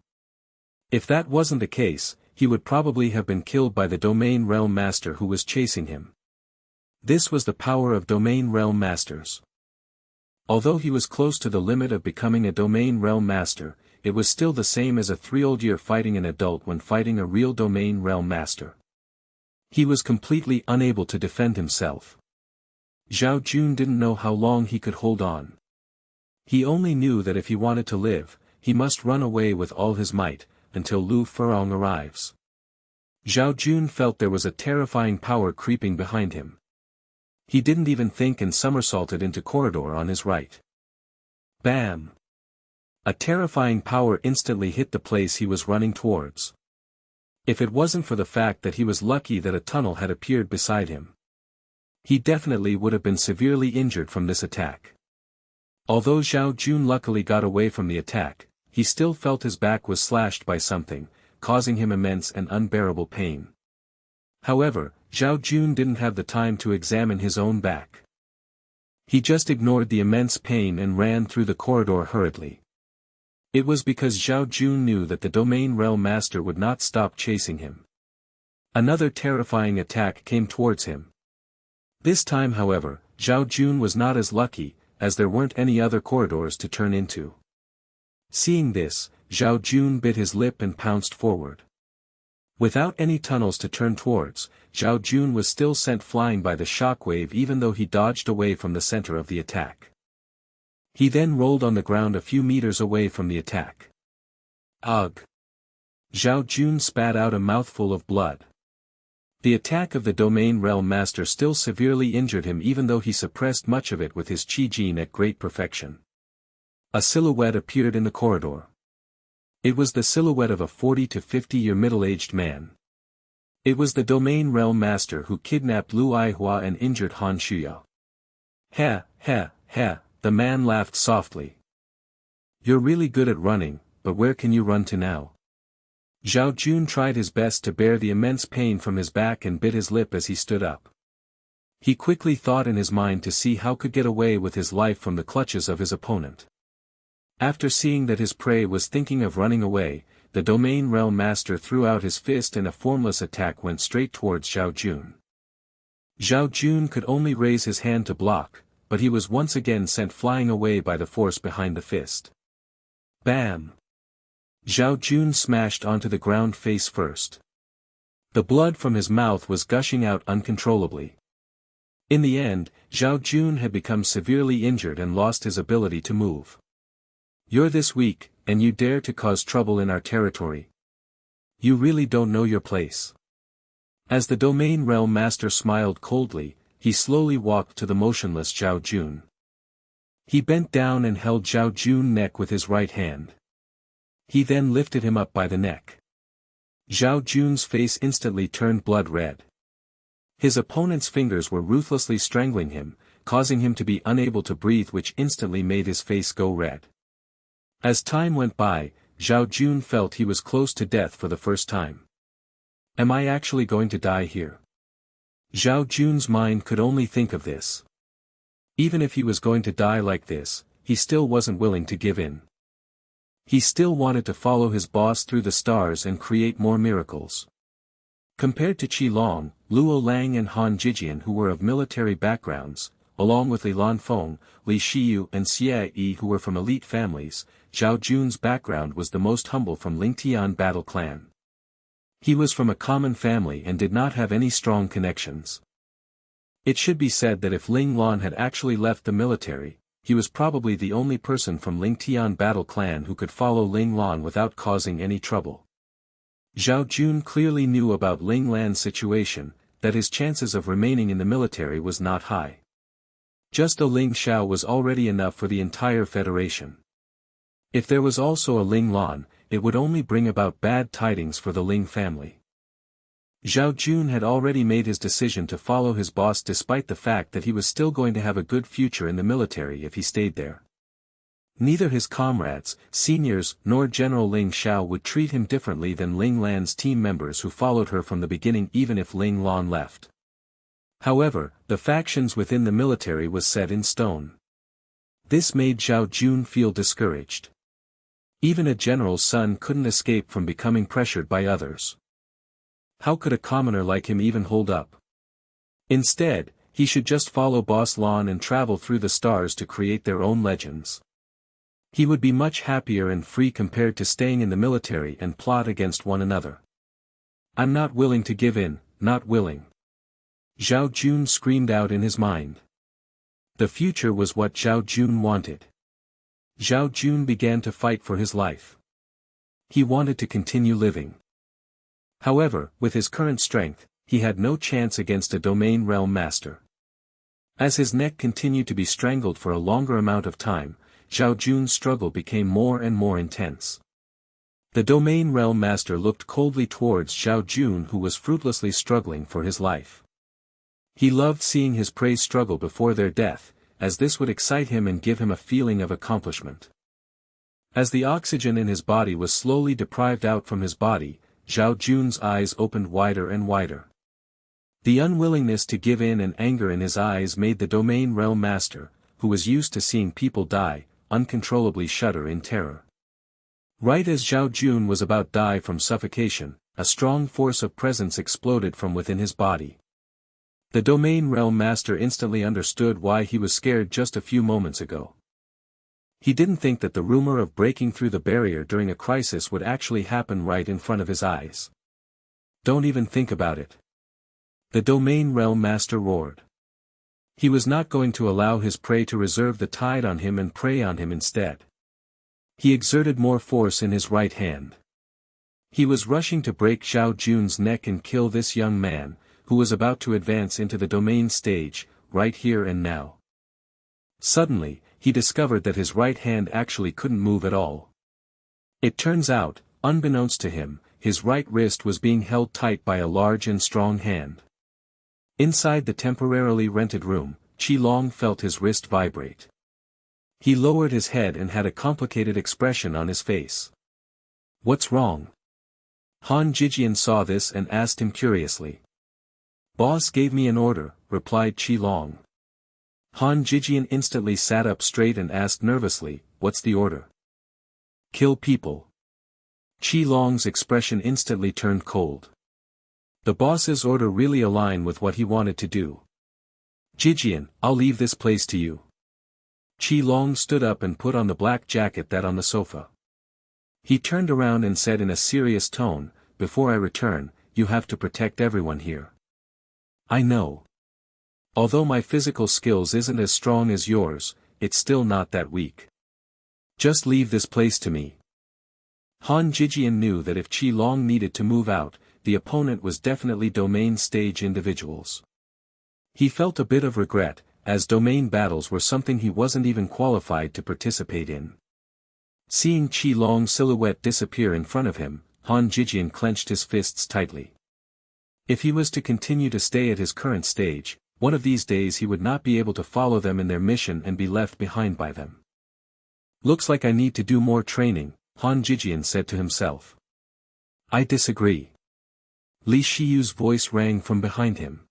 If that wasn't the case, he would probably have been killed by the domain realm master who was chasing him. This was the power of domain realm masters. Although he was close to the limit of becoming a domain realm master, it was still the same as a 3-year-old fighting an adult when fighting a real domain realm master. He was completely unable to defend himself. Zhao Jun didn't know how long he could hold on. He only knew that if he wanted to live, he must run away with all his might, until Lu Furong arrives. Zhao Jun felt there was a terrifying power creeping behind him. He didn't even think and somersaulted into corridor on his right. Bam! A terrifying power instantly hit the place he was running towards. If it wasn't for the fact that he was lucky that a tunnel had appeared beside him, he definitely would have been severely injured from this attack. Although Zhao Jun luckily got away from the attack, he still felt his back was slashed by something, causing him immense and unbearable pain. However, Zhao Jun didn't have the time to examine his own back. He just ignored the immense pain and ran through the corridor hurriedly. It was because Zhao Jun knew that the Domain Realm Master would not stop chasing him. Another terrifying attack came towards him. This time however, Zhao Jun was not as lucky, as there weren't any other corridors to turn into. Seeing this, Zhao Jun bit his lip and pounced forward. Without any tunnels to turn towards, Zhao Jun was still sent flying by the shockwave even though he dodged away from the center of the attack. He then rolled on the ground a few meters away from the attack. Ugh! Zhao Jun spat out a mouthful of blood. The attack of the Domain Realm Master still severely injured him even though he suppressed much of it with his Qi Jin at great perfection. A silhouette appeared in the corridor. It was the silhouette of a 40 to 50-year middle-aged man. It was the Domain Realm Master who kidnapped Lu Aihua and injured Han Shuya. Ha, ha, ha, the man laughed softly. You're really good at running, but where can you run to now? Zhao Jun tried his best to bear the immense pain from his back and bit his lip as he stood up. He quickly thought in his mind to see how could get away with his life from the clutches of his opponent. After seeing that his prey was thinking of running away, the Domain Realm Master threw out his fist and a formless attack went straight towards Zhao Jun. Zhao Jun could only raise his hand to block, but he was once again sent flying away by the force behind the fist. Bam! Zhao Jun smashed onto the ground face first. The blood from his mouth was gushing out uncontrollably. In the end, Zhao Jun had become severely injured and lost his ability to move. You're this weak, and you dare to cause trouble in our territory. You really don't know your place. As the Domain Realm Master smiled coldly, he slowly walked to the motionless Zhao Jun. He bent down and held Zhao Jun's neck with his right hand. He then lifted him up by the neck. Zhao Jun's face instantly turned blood red. His opponent's fingers were ruthlessly strangling him, causing him to be unable to breathe, which instantly made his face go red. As time went by, Zhao Jun felt he was close to death for the first time. Am I actually going to die here? Zhao Jun's mind could only think of this. Even if he was going to die like this, he still wasn't willing to give in. He still wanted to follow his boss through the stars and create more miracles. Compared to Qi Long, Luo Lang and Han Jijian, who were of military backgrounds, along with Li Lanfeng, Li Shiyu and Xie Yi who were from elite families, Zhao Jun's background was the most humble from Lingtian battle clan. He was from a common family and did not have any strong connections. It should be said that if Ling Lan had actually left the military, he was probably the only person from Lingtian battle clan who could follow Ling Lan without causing any trouble. Zhao Jun clearly knew about Ling Lan's situation, that his chances of remaining in the military was not high. Just a Ling Xiao was already enough for the entire federation. If there was also a Ling Lan, it would only bring about bad tidings for the Ling family. Zhao Jun had already made his decision to follow his boss despite the fact that he was still going to have a good future in the military if he stayed there. Neither his comrades, seniors, nor General Ling Xiao would treat him differently than Ling Lan's team members who followed her from the beginning even if Ling Lan left. However, the factions within the military was set in stone. This made Zhao Jun feel discouraged. Even a general's son couldn't escape from becoming pressured by others. How could a commoner like him even hold up? Instead, he should just follow Boss Lan and travel through the stars to create their own legends. He would be much happier and free compared to staying in the military and plot against one another. I'm not willing to give in, not willing. Zhao Jun screamed out in his mind. The future was what Zhao Jun wanted. Zhao Jun began to fight for his life. He wanted to continue living. However, with his current strength, he had no chance against a domain realm master. As his neck continued to be strangled for a longer amount of time, Zhao Jun's struggle became more and more intense. The domain realm master looked coldly towards Zhao Jun, who was fruitlessly struggling for his life. He loved seeing his prey struggle before their death, as this would excite him and give him a feeling of accomplishment. As the oxygen in his body was slowly deprived out from his body, Zhao Jun's eyes opened wider and wider. The unwillingness to give in and anger in his eyes made the domain realm master, who was used to seeing people die, uncontrollably shudder in terror. Right as Zhao Jun was about to die from suffocation, a strong force of presence exploded from within his body. The domain realm master instantly understood why he was scared just a few moments ago. He didn't think that the rumor of breaking through the barrier during a crisis would actually happen right in front of his eyes. Don't even think about it. The domain realm master roared. He was not going to allow his prey to reserve the tide on him and prey on him instead. He exerted more force in his right hand. He was rushing to break Zhao Jun's neck and kill this young man, who was about to advance into the domain stage, right here and now. Suddenly, he discovered that his right hand actually couldn't move at all. It turns out, unbeknownst to him, his right wrist was being held tight by a large and strong hand. Inside the temporarily rented room, Qilong felt his wrist vibrate. He lowered his head and had a complicated expression on his face. What's wrong? Han Jijian saw this and asked him curiously. Boss gave me an order, replied Qilong. Han Jijian instantly sat up straight and asked nervously, what's the order? Kill people. Qilong's expression instantly turned cold. The boss's order really aligned with what he wanted to do. Jijian, I'll leave this place to you. Qilong stood up and put on the black jacket that on the sofa. He turned around and said in a serious tone, before I return, you have to protect everyone here. I know. Although my physical skills isn't as strong as yours, it's still not that weak. Just leave this place to me. Han Jijian knew that if Qilong needed to move out, the opponent was definitely domain stage individuals. He felt a bit of regret, as domain battles were something he wasn't even qualified to participate in. Seeing Qilong's silhouette disappear in front of him, Han Jijian clenched his fists tightly. If he was to continue to stay at his current stage, one of these days he would not be able to follow them in their mission and be left behind by them. Looks like I need to do more training, Han Jijian said to himself. I disagree. Li Shiyu's voice rang from behind him.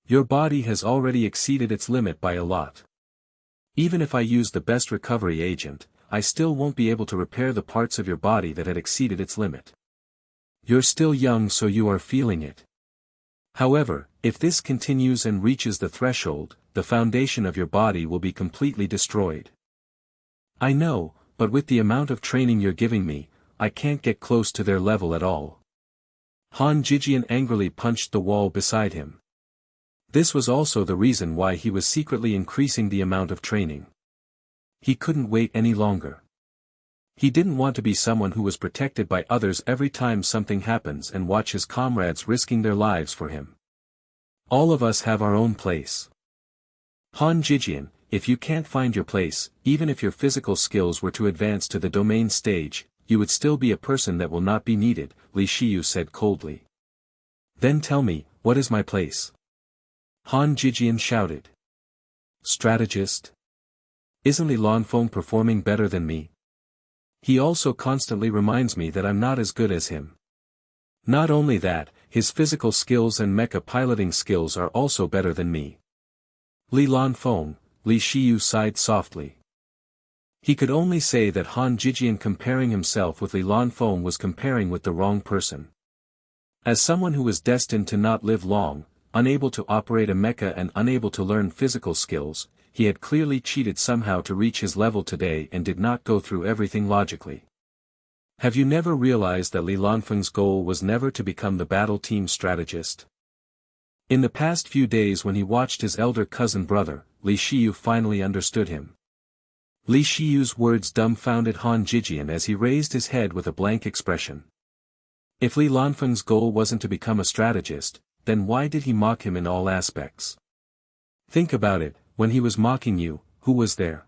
Your body has already exceeded its limit by a lot. Even if I use the best recovery agent, I still won't be able to repair the parts of your body that had exceeded its limit. You're still young, so you are feeling it. However, if this continues and reaches the threshold, the foundation of your body will be completely destroyed. I know, but with the amount of training you're giving me, I can't get close to their level at all. Han Jijian angrily punched the wall beside him. This was also the reason why he was secretly increasing the amount of training. He couldn't wait any longer. He didn't want to be someone who was protected by others every time something happens and watch his comrades risking their lives for him. All of us have our own place. Han Jijian, if you can't find your place, even if your physical skills were to advance to the domain stage, you would still be a person that will not be needed, Li Shiyu said coldly. Then tell me, what is my place? Han Jijian shouted. Strategist? Isn't Li Lanfeng performing better than me? He also constantly reminds me that I'm not as good as him. Not only that, his physical skills and mecha piloting skills are also better than me. Li Lanfeng, Li Shiyu sighed softly. He could only say that Han Jijian comparing himself with Li Lanfeng was comparing with the wrong person. As someone who was destined to not live long, unable to operate a mecha and unable to learn physical skills, he had clearly cheated somehow to reach his level today and did not go through everything logically. Have you never realized that Li Lanfeng's goal was never to become the battle team strategist? In the past few days when he watched his elder cousin brother, Li Shiyu finally understood him. Li Shiyu's words dumbfounded Han Jijian as he raised his head with a blank expression. If Li Lanfeng's goal wasn't to become a strategist, then why did he mock him in all aspects? Think about it, when he was mocking you, who was there?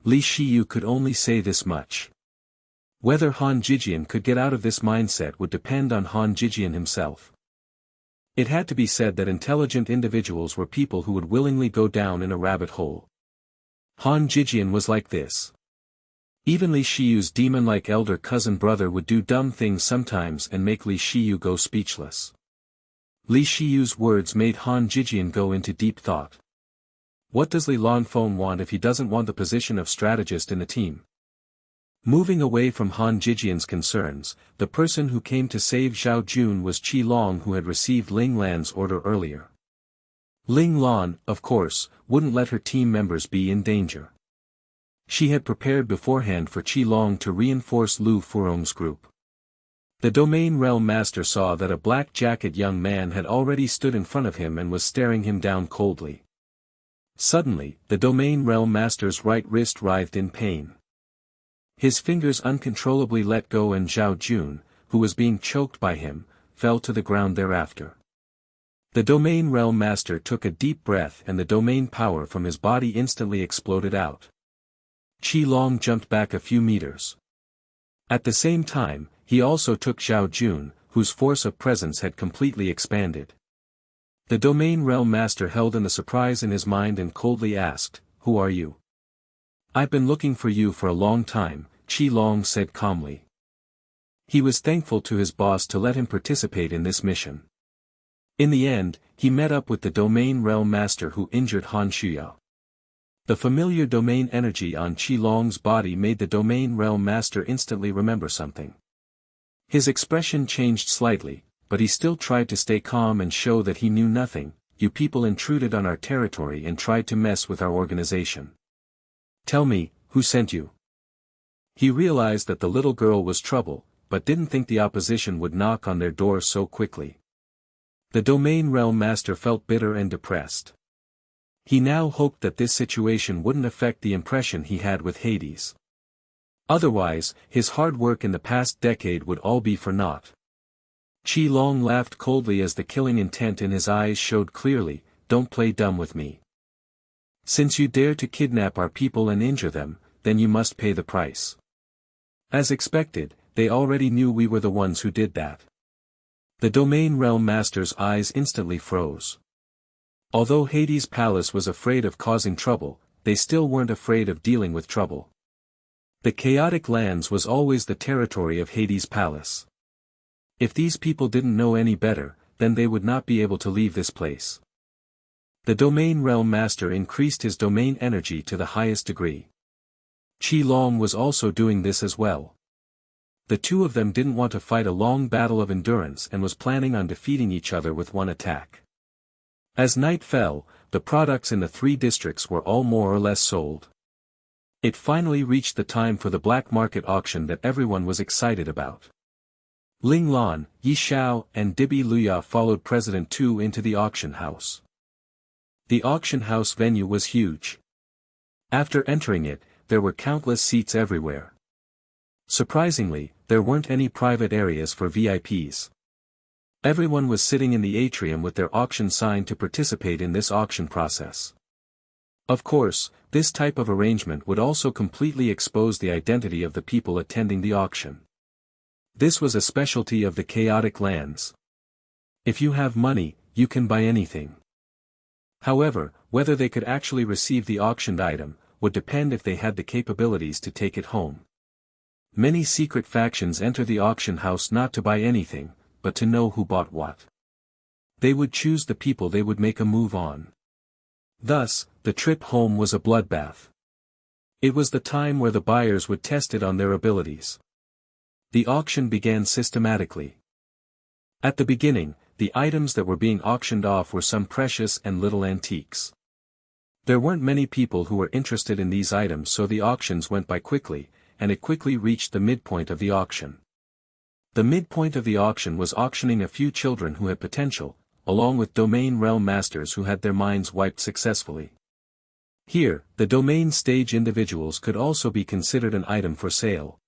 Li Shiyu could only say this much. Whether Han Jijian could get out of this mindset would depend on Han Jijian himself. It had to be said that intelligent individuals were people who would willingly go down in a rabbit hole. Han Jijian was like this. Even Li Shiyu's demon-like elder cousin brother would do dumb things sometimes and make Li Shiyu go speechless. Li Shiyu's words made Han Jijian go into deep thought. What does Li Lanfeng want if he doesn't want the position of strategist in the team? Moving away from Han Jijian's concerns, the person who came to save Zhao Jun was Qi Long, who had received Ling Lan's order earlier. Ling Lan, of course, wouldn't let her team members be in danger. She had prepared beforehand for Qi Long to reinforce Lu Furong's group. The Domain Realm Master saw that a black-jacketed young man had already stood in front of him and was staring him down coldly. Suddenly, the Domain Realm Master's right wrist writhed in pain. His fingers uncontrollably let go and Zhao Jun, who was being choked by him, fell to the ground thereafter. The Domain Realm Master took a deep breath and the domain power from his body instantly exploded out. Qi Long jumped back a few meters. At the same time, he also took Zhao Jun, whose force of presence had completely expanded. The Domain Realm Master held in the surprise in his mind and coldly asked, "Who are you?" "I've been looking for you for a long time," Qi Long said calmly. He was thankful to his boss to let him participate in this mission. In the end, he met up with the Domain Realm Master who injured Han Shuya. The familiar domain energy on Qi Long's body made the Domain Realm Master instantly remember something. His expression changed slightly, but he still tried to stay calm and show that he knew nothing. "You people intruded on our territory and tried to mess with our organization. Tell me, who sent you?" He realized that the little girl was trouble, but didn't think the opposition would knock on their door so quickly. The Domain Realm Master felt bitter and depressed. He now hoped that this situation wouldn't affect the impression he had with Hades. Otherwise, his hard work in the past decade would all be for naught. Qi Long laughed coldly as the killing intent in his eyes showed clearly. "Don't play dumb with me. Since you dare to kidnap our people and injure them, then you must pay the price." As expected, they already knew we were the ones who did that. The Domain Realm Master's eyes instantly froze. Although Hades' palace was afraid of causing trouble, they still weren't afraid of dealing with trouble. The chaotic lands was always the territory of Hades' palace. If these people didn't know any better, then they would not be able to leave this place. The Domain Realm Master increased his domain energy to the highest degree. Qi Long was also doing this as well. The two of them didn't want to fight a long battle of endurance and was planning on defeating each other with one attack. As night fell, the products in the 3 districts were all more or less sold. It finally reached the time for the black market auction that everyone was excited about. Ling Lan, Yi Xiao and Dibi Luya followed President Tu into the auction house. The auction house venue was huge. After entering it, there were countless seats everywhere. Surprisingly, there weren't any private areas for VIPs. Everyone was sitting in the atrium with their auction sign to participate in this auction process. Of course, this type of arrangement would also completely expose the identity of the people attending the auction. This was a specialty of the chaotic lands. If you have money, you can buy anything. However, whether they could actually receive the auctioned item, would depend if they had the capabilities to take it home. Many secret factions enter the auction house not to buy anything, but to know who bought what. They would choose the people they would make a move on. Thus, the trip home was a bloodbath. It was the time where the buyers would test it on their abilities. The auction began systematically. At the beginning, the items that were being auctioned off were some precious and little antiques. There weren't many people who were interested in these items, so the auctions went by quickly, and it quickly reached the midpoint of the auction. The midpoint of the auction was auctioning a few children who had potential, along with Domain Realm Masters who had their minds wiped successfully. Here, the domain stage individuals could also be considered an item for sale.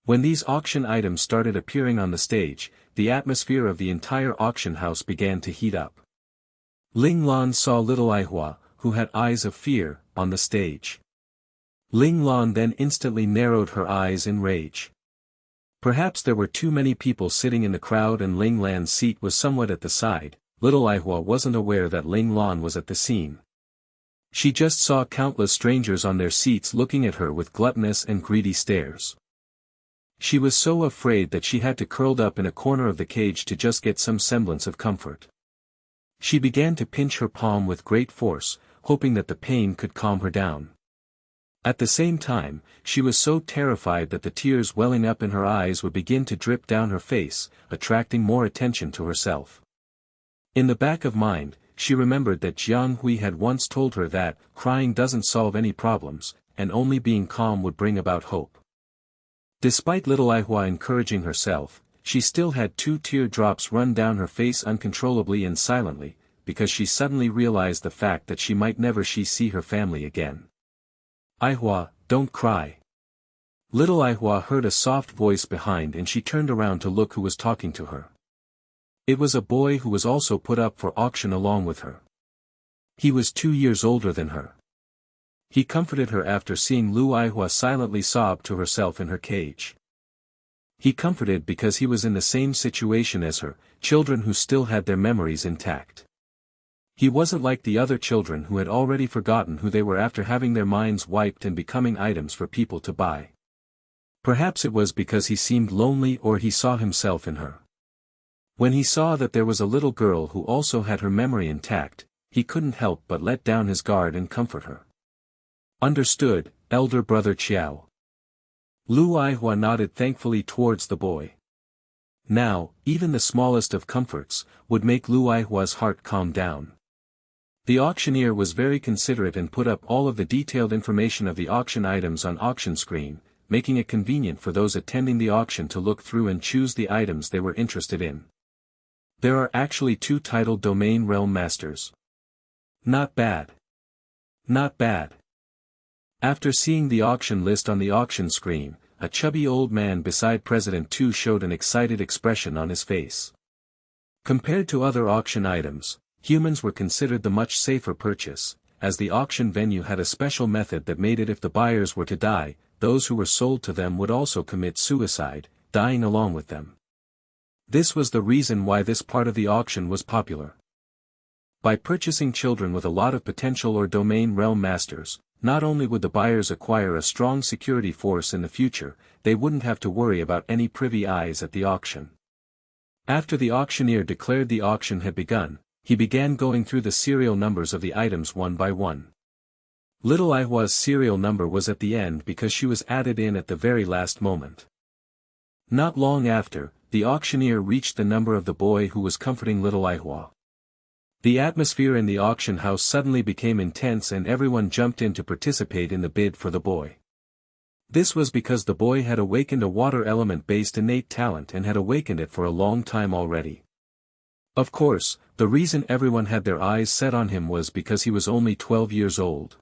When these auction items started appearing on the stage, the atmosphere of the entire auction house began to heat up. Ling Lan saw little Aihua, who had eyes of fear, on the stage. Ling Lan then instantly narrowed her eyes in rage. Perhaps there were too many people sitting in the crowd and Ling Lan's seat was somewhat at the side. Little Aihua wasn't aware that Ling Lan was at the scene. She just saw countless strangers on their seats looking at her with gluttonous and greedy stares. She was so afraid that she had to curl up in a corner of the cage to just get some semblance of comfort. She began to pinch her palm with great force, hoping that the pain could calm her down. At the same time, she was so terrified that the tears welling up in her eyes would begin to drip down her face, attracting more attention to herself. In the back of mind, she remembered that Jiang Hui had once told her that crying doesn't solve any problems, and only being calm would bring about hope. Despite little Aihua encouraging herself, she still had 2 teardrops run down her face uncontrollably and silently, because she suddenly realized the fact that she might never see her family again. Aihua, don't cry. Little Aihua heard a soft voice behind and she turned around to look who was talking to her. It was a boy who was also put up for auction along with her. He was 2 years older than her. He comforted her after seeing Lu Aihua silently sob to herself in her cage. He comforted because he was in the same situation as her, children who still had their memories intact. He wasn't like the other children who had already forgotten who they were after having their minds wiped and becoming items for people to buy. Perhaps it was because he seemed lonely or he saw himself in her. When he saw that there was a little girl who also had her memory intact, he couldn't help but let down his guard and comfort her. Understood, elder brother Chiao. Lu Aihua nodded thankfully towards the boy. Now, even the smallest of comforts, would make Lu Aihua's heart calm down. The auctioneer was very considerate and put up all of the detailed information of the auction items on auction screen, making it convenient for those attending the auction to look through and choose the items they were interested in. There are actually 2 titled Domain Realm Masters. Not bad. Not bad. After seeing the auction list on the auction screen, a chubby old man beside President Tu showed an excited expression on his face. Compared to other auction items, humans were considered the much safer purchase, as the auction venue had a special method that made it if the buyers were to die, those who were sold to them would also commit suicide, dying along with them. This was the reason why this part of the auction was popular. By purchasing children with a lot of potential or domain realm masters, not only would the buyers acquire a strong security force in the future, they wouldn't have to worry about any privy eyes at the auction. After the auctioneer declared the auction had begun, he began going through the serial numbers of the items one by one. Little Aihua's serial number was at the end because she was added in at the very last moment. Not long after, the auctioneer reached the number of the boy who was comforting little Aihua. The atmosphere in the auction house suddenly became intense and everyone jumped in to participate in the bid for the boy. This was because the boy had awakened a water element-based innate talent and had awakened it for a long time already. Of course, the reason everyone had their eyes set on him was because he was only 12 years old.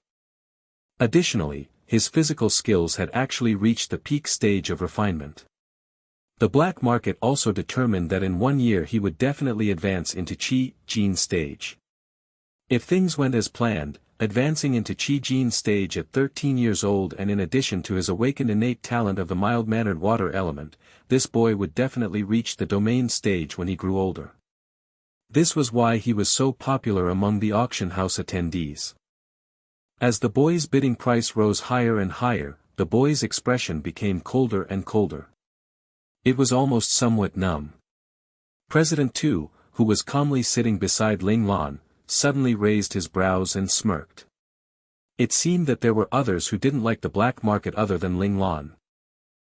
Additionally, his physical skills had actually reached the peak stage of refinement. The black market also determined that in 1 year he would definitely advance into Qi Jin stage. If things went as planned, advancing into Qi Jin stage at 13 years old and in addition to his awakened innate talent of the mild-mannered water element, this boy would definitely reach the domain stage when he grew older. This was why he was so popular among the auction house attendees. As the boy's bidding price rose higher and higher, the boy's expression became colder and colder. It was almost somewhat numb. President Tu, who was calmly sitting beside Ling Lan, suddenly raised his brows and smirked. It seemed that there were others who didn't like the black market other than Ling Lan.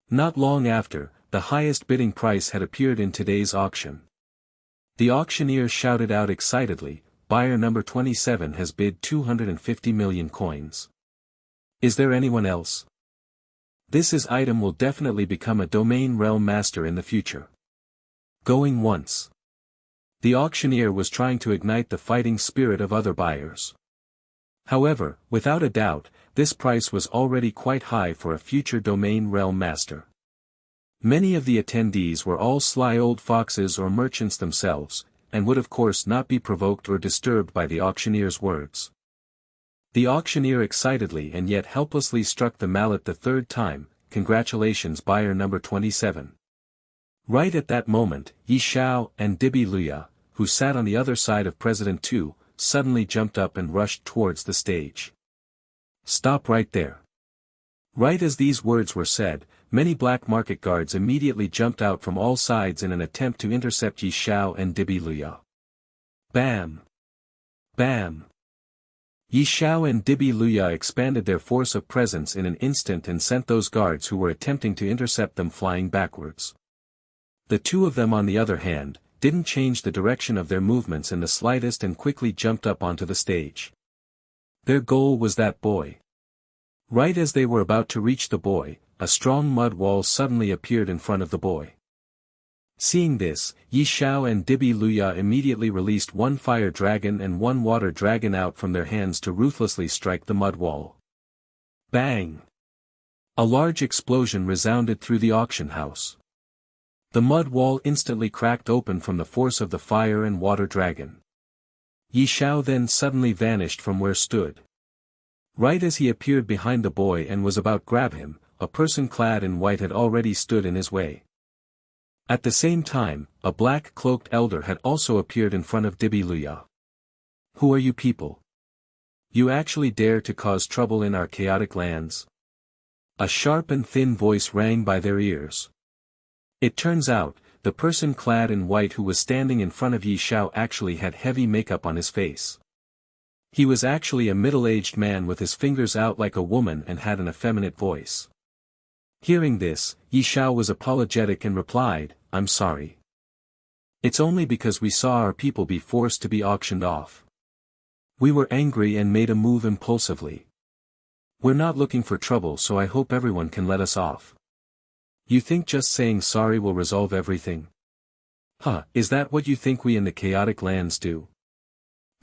Not long after, the highest bidding price had appeared in today's auction. The auctioneer shouted out excitedly, "Buyer number 27 has bid 250 million coins. Is there anyone else? This item will definitely become a domain realm master in the future." Going once. The auctioneer was trying to ignite the fighting spirit of other buyers. However, without a doubt, this price was already quite high for a future domain realm master. Many of the attendees were all sly old foxes or merchants themselves, and would of course not be provoked or disturbed by the auctioneer's words. The auctioneer excitedly and yet helplessly struck the mallet the third time. Congratulations, buyer number 27. Right at that moment, Yi Xiao and Dibi Luya, who sat on the other side of President Tu, suddenly jumped up and rushed towards the stage. Stop right there. Right as these words were said, many black market guards immediately jumped out from all sides in an attempt to intercept Yi Xiao and Dibi Luya. Bam! Bam! Yi Xiao and Dibi Luya expanded their force of presence in an instant and sent those guards who were attempting to intercept them flying backwards. The two of them on the other hand, didn't change the direction of their movements in the slightest and quickly jumped up onto the stage. Their goal was that boy. Right as they were about to reach the boy, a strong mud wall suddenly appeared in front of the boy. Seeing this, Yi Xiao and Dibi Luya immediately released one fire dragon and one water dragon out from their hands to ruthlessly strike the mud wall. Bang! A large explosion resounded through the auction house. The mud wall instantly cracked open from the force of the fire and water dragon. Yi Xiao then suddenly vanished from where stood. Right as he appeared behind the boy and was about to grab him, a person clad in white had already stood in his way. At the same time, a black-cloaked elder had also appeared in front of Dibi Luya. Who are you people? You actually dare to cause trouble in our chaotic lands? A sharp and thin voice rang by their ears. It turns out, the person clad in white who was standing in front of Yi Xiao actually had heavy makeup on his face. He was actually a middle-aged man with his fingers out like a woman and had an effeminate voice. Hearing this, Yi Xiao was apologetic and replied, "I'm sorry. It's only because we saw our people be forced to be auctioned off. We were angry and made a move impulsively. We're not looking for trouble, so I hope everyone can let us off." You think just saying sorry will resolve everything? Huh, is that what you think we in the chaotic lands do?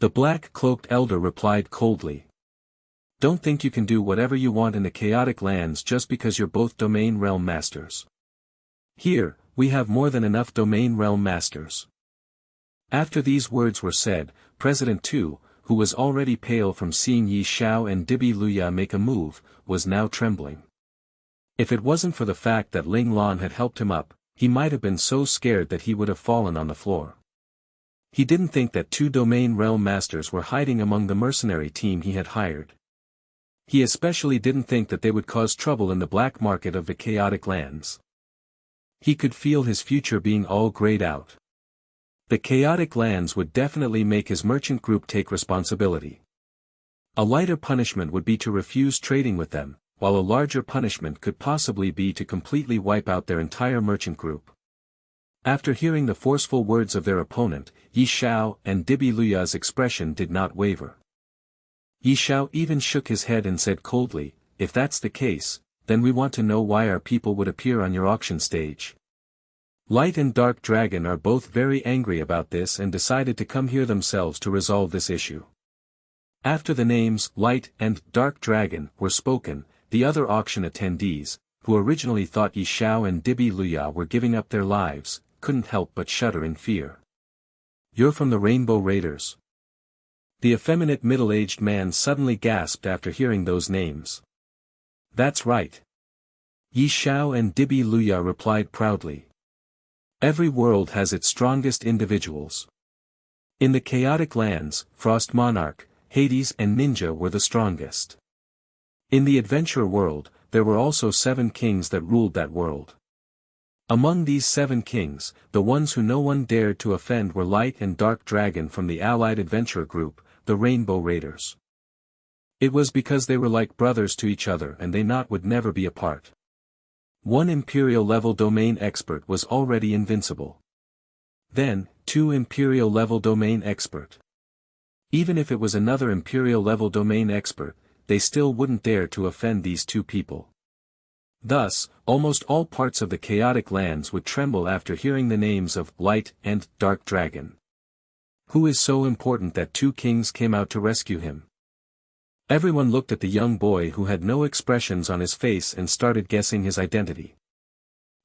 The black-cloaked elder replied coldly. Don't think you can do whatever you want in the chaotic lands just because you're both domain realm masters. Here, we have more than enough domain realm masters. After these words were said, President Tu, who was already pale from seeing Yi Xiao and Dibi Luya make a move, was now trembling. If it wasn't for the fact that Ling Lan had helped him up, he might have been so scared that he would have fallen on the floor. He didn't think that two domain realm masters were hiding among the mercenary team he had hired. He especially didn't think that they would cause trouble in the black market of the chaotic lands. He could feel his future being all grayed out. The chaotic lands would definitely make his merchant group take responsibility. A lighter punishment would be to refuse trading with them, while a larger punishment could possibly be to completely wipe out their entire merchant group. After hearing the forceful words of their opponent, Yi Xiao and Dibi Luya's expression did not waver. Yi Xiao even shook his head and said coldly, "If that's the case, then we want to know why our people would appear on your auction stage." Light and Dark Dragon are both very angry about this and decided to come here themselves to resolve this issue. After the names Light and Dark Dragon were spoken, the other auction attendees, who originally thought Yi Xiao and Dibi Luya were giving up their lives, couldn't help but shudder in fear. "You're from the Rainbow Raiders?" The effeminate middle-aged man suddenly gasped after hearing those names. "That's right." Yi Xiao and Dibi Luya replied proudly. Every world has its strongest individuals. In the chaotic lands, Frost Monarch, Hades and Ninja were the strongest. In the adventure world, there were also 7 kings that ruled that world. Among these 7 kings, the ones who no one dared to offend were Light and Dark Dragon from the allied adventurer group, the Rainbow Raiders. It was because they were like brothers to each other and they would never be apart. One Imperial-level domain expert was already invincible. Then, 2 Imperial-level domain expert. Even if it was another Imperial-level domain expert, they still wouldn't dare to offend these 2 people. Thus, almost all parts of the chaotic lands would tremble after hearing the names of Light and Dark Dragon. Who is so important that 2 kings came out to rescue him? Everyone looked at the young boy who had no expressions on his face and started guessing his identity.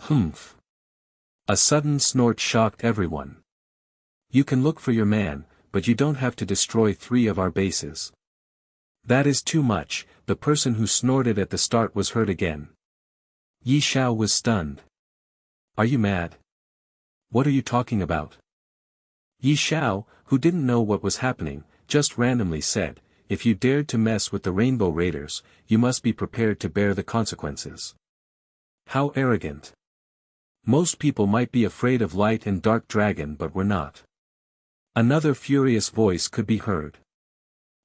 Humph. A sudden snort shocked everyone. You can look for your man, but you don't have to destroy 3 of our bases. That is too much. The person who snorted at the start was hurt again. Yi Xiao was stunned. Are you mad? What are you talking about? Yi Xiao, who didn't know what was happening, just randomly said, if you dared to mess with the Rainbow Raiders, you must be prepared to bear the consequences. How arrogant. Most people might be afraid of Light and Dark Dragon but were not. Another furious voice could be heard.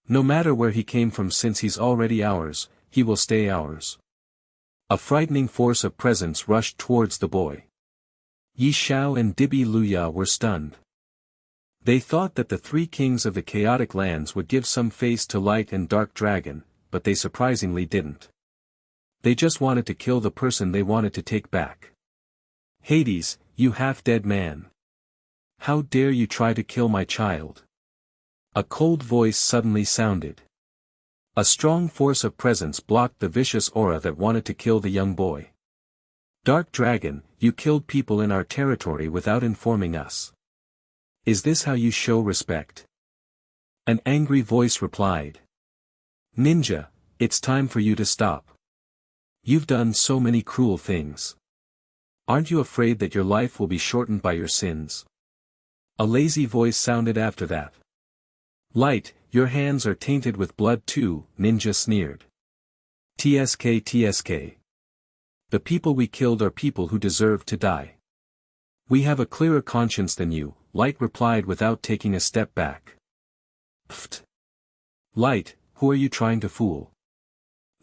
No matter where he came from, since he's already ours, he will stay ours. A frightening force of presence rushed towards the boy. Yi Xiao and Dibi Luya were stunned. They thought that the 3 kings of the chaotic lands would give some face to Light and Dark Dragon, but they surprisingly didn't. They just wanted to kill the person they wanted to take back. Hades, you half-dead man. How dare you try to kill my child? A cold voice suddenly sounded. A strong force of presence blocked the vicious aura that wanted to kill the young boy. Dark Dragon, you killed people in our territory without informing us. Is this how you show respect? An angry voice replied. Ninja, it's time for you to stop. You've done so many cruel things. Aren't you afraid that your life will be shortened by your sins? A lazy voice sounded after that. Light, your hands are tainted with blood too, Ninja sneered. TSK TSK. The people we killed are people who deserve to die. We have a clearer conscience than you, Light replied without taking a step back. Pfft. Light, who are you trying to fool?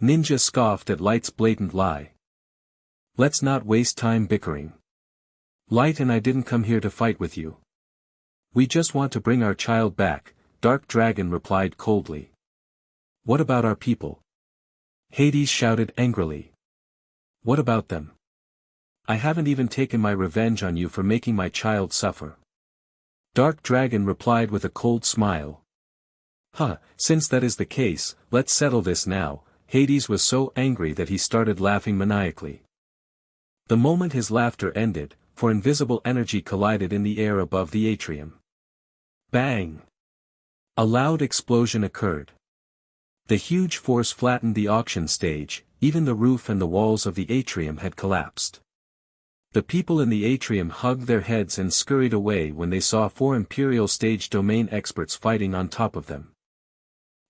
Ninja scoffed at Light's blatant lie. Let's not waste time bickering. Light and I didn't come here to fight with you. We just want to bring our child back, Dark Dragon replied coldly. What about our people? Hades shouted angrily. What about them? I haven't even taken my revenge on you for making my child suffer. Dark Dragon replied with a cold smile. Since that is the case, let's settle this now. Hades was so angry that he started laughing maniacally. The moment his laughter ended, for invisible energy collided in the air above the atrium. Bang! A loud explosion occurred. The huge force flattened the auction stage, even the roof and the walls of the atrium had collapsed. The people in the atrium hugged their heads and scurried away when they saw 4 Imperial Stage domain experts fighting on top of them.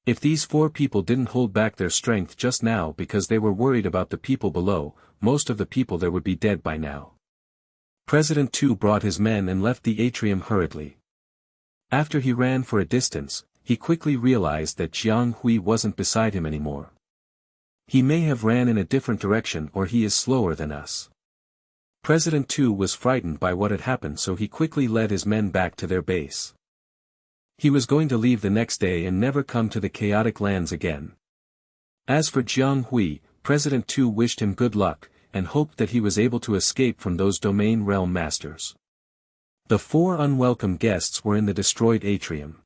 If these 4 people didn't hold back their strength just now because they were worried about the people below, most of the people there would be dead by now. President Tu brought his men and left the atrium hurriedly. After he ran for a distance, he quickly realized that Jiang Hui wasn't beside him anymore. He may have ran in a different direction, or he is slower than us. President Tu was frightened by what had happened, so he quickly led his men back to their base. He was going to leave the next day and never come to the chaotic lands again. As for Jiang Hui, President Tu wished him good luck, and hoped that he was able to escape from those domain realm masters. The 4 unwelcome guests were in the destroyed atrium.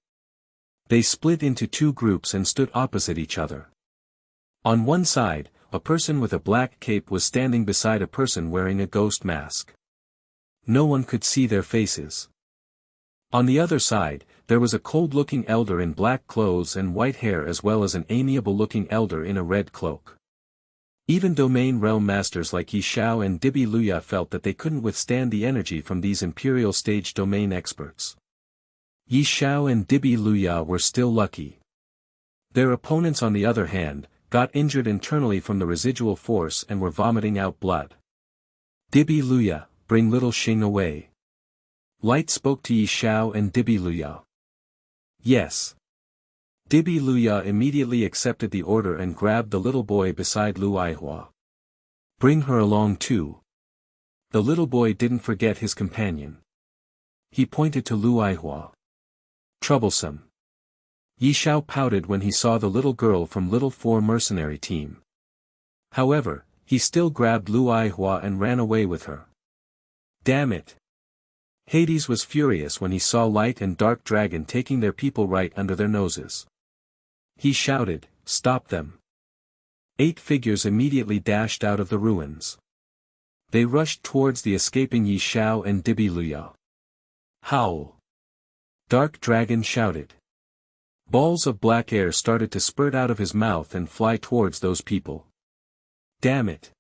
They split into 2 groups and stood opposite each other. On one side, a person with a black cape was standing beside a person wearing a ghost mask. No one could see their faces. On the other side, there was a cold-looking elder in black clothes and white hair, as well as an amiable-looking elder in a red cloak. Even domain realm masters like Yi Xiao and Dibi Luya felt that they couldn't withstand the energy from these Imperial Stage domain experts. Yi Xiao and Dibi Luya were still lucky. Their opponents, on the other hand, got injured internally from the residual force and were vomiting out blood. Dibi Luya, bring little Xing away. Light spoke to Yi Xiao and Dibi Luya. Yes. Dibi Luya immediately accepted the order and grabbed the little boy beside Lu Aihua. Bring her along too. The little boy didn't forget his companion. He pointed to Lu Aihua. Troublesome. Yi Xiao pouted when he saw the little girl from Little 4 mercenary team. However, he still grabbed Lu Aihua and ran away with her. Damn it. Hades was furious when he saw Light and Dark Dragon taking their people right under their noses. He shouted, stop them. 8 figures immediately dashed out of the ruins. They rushed towards the escaping Yi Xiao and Dibi Luya. Howl! Dark Dragon shouted. Balls of black air started to spurt out of his mouth and fly towards those people. Damn it!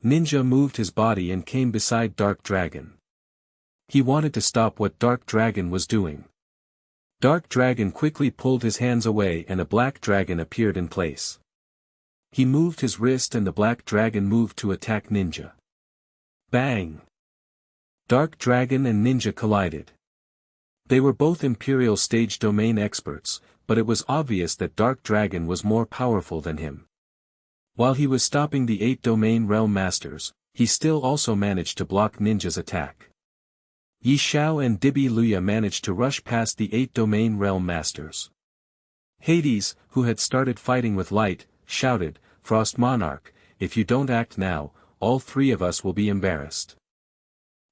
Ninja moved his body and came beside Dark Dragon. He wanted to stop what Dark Dragon was doing. Dark Dragon quickly pulled his hands away and a black dragon appeared in place. He moved his wrist and the black dragon moved to attack Ninja. Bang! Dark Dragon and Ninja collided. They were both Imperial Stage Domain experts, but it was obvious that Dark Dragon was more powerful than him. While he was stopping the 8 Domain Realm Masters, he still also managed to block Ninja's attack. Yi Xiao and Dibi Luya managed to rush past the 8 Domain Realm Masters. Hades, who had started fighting with Light, shouted, "Frost Monarch, if you don't act now, all 3 of us will be embarrassed."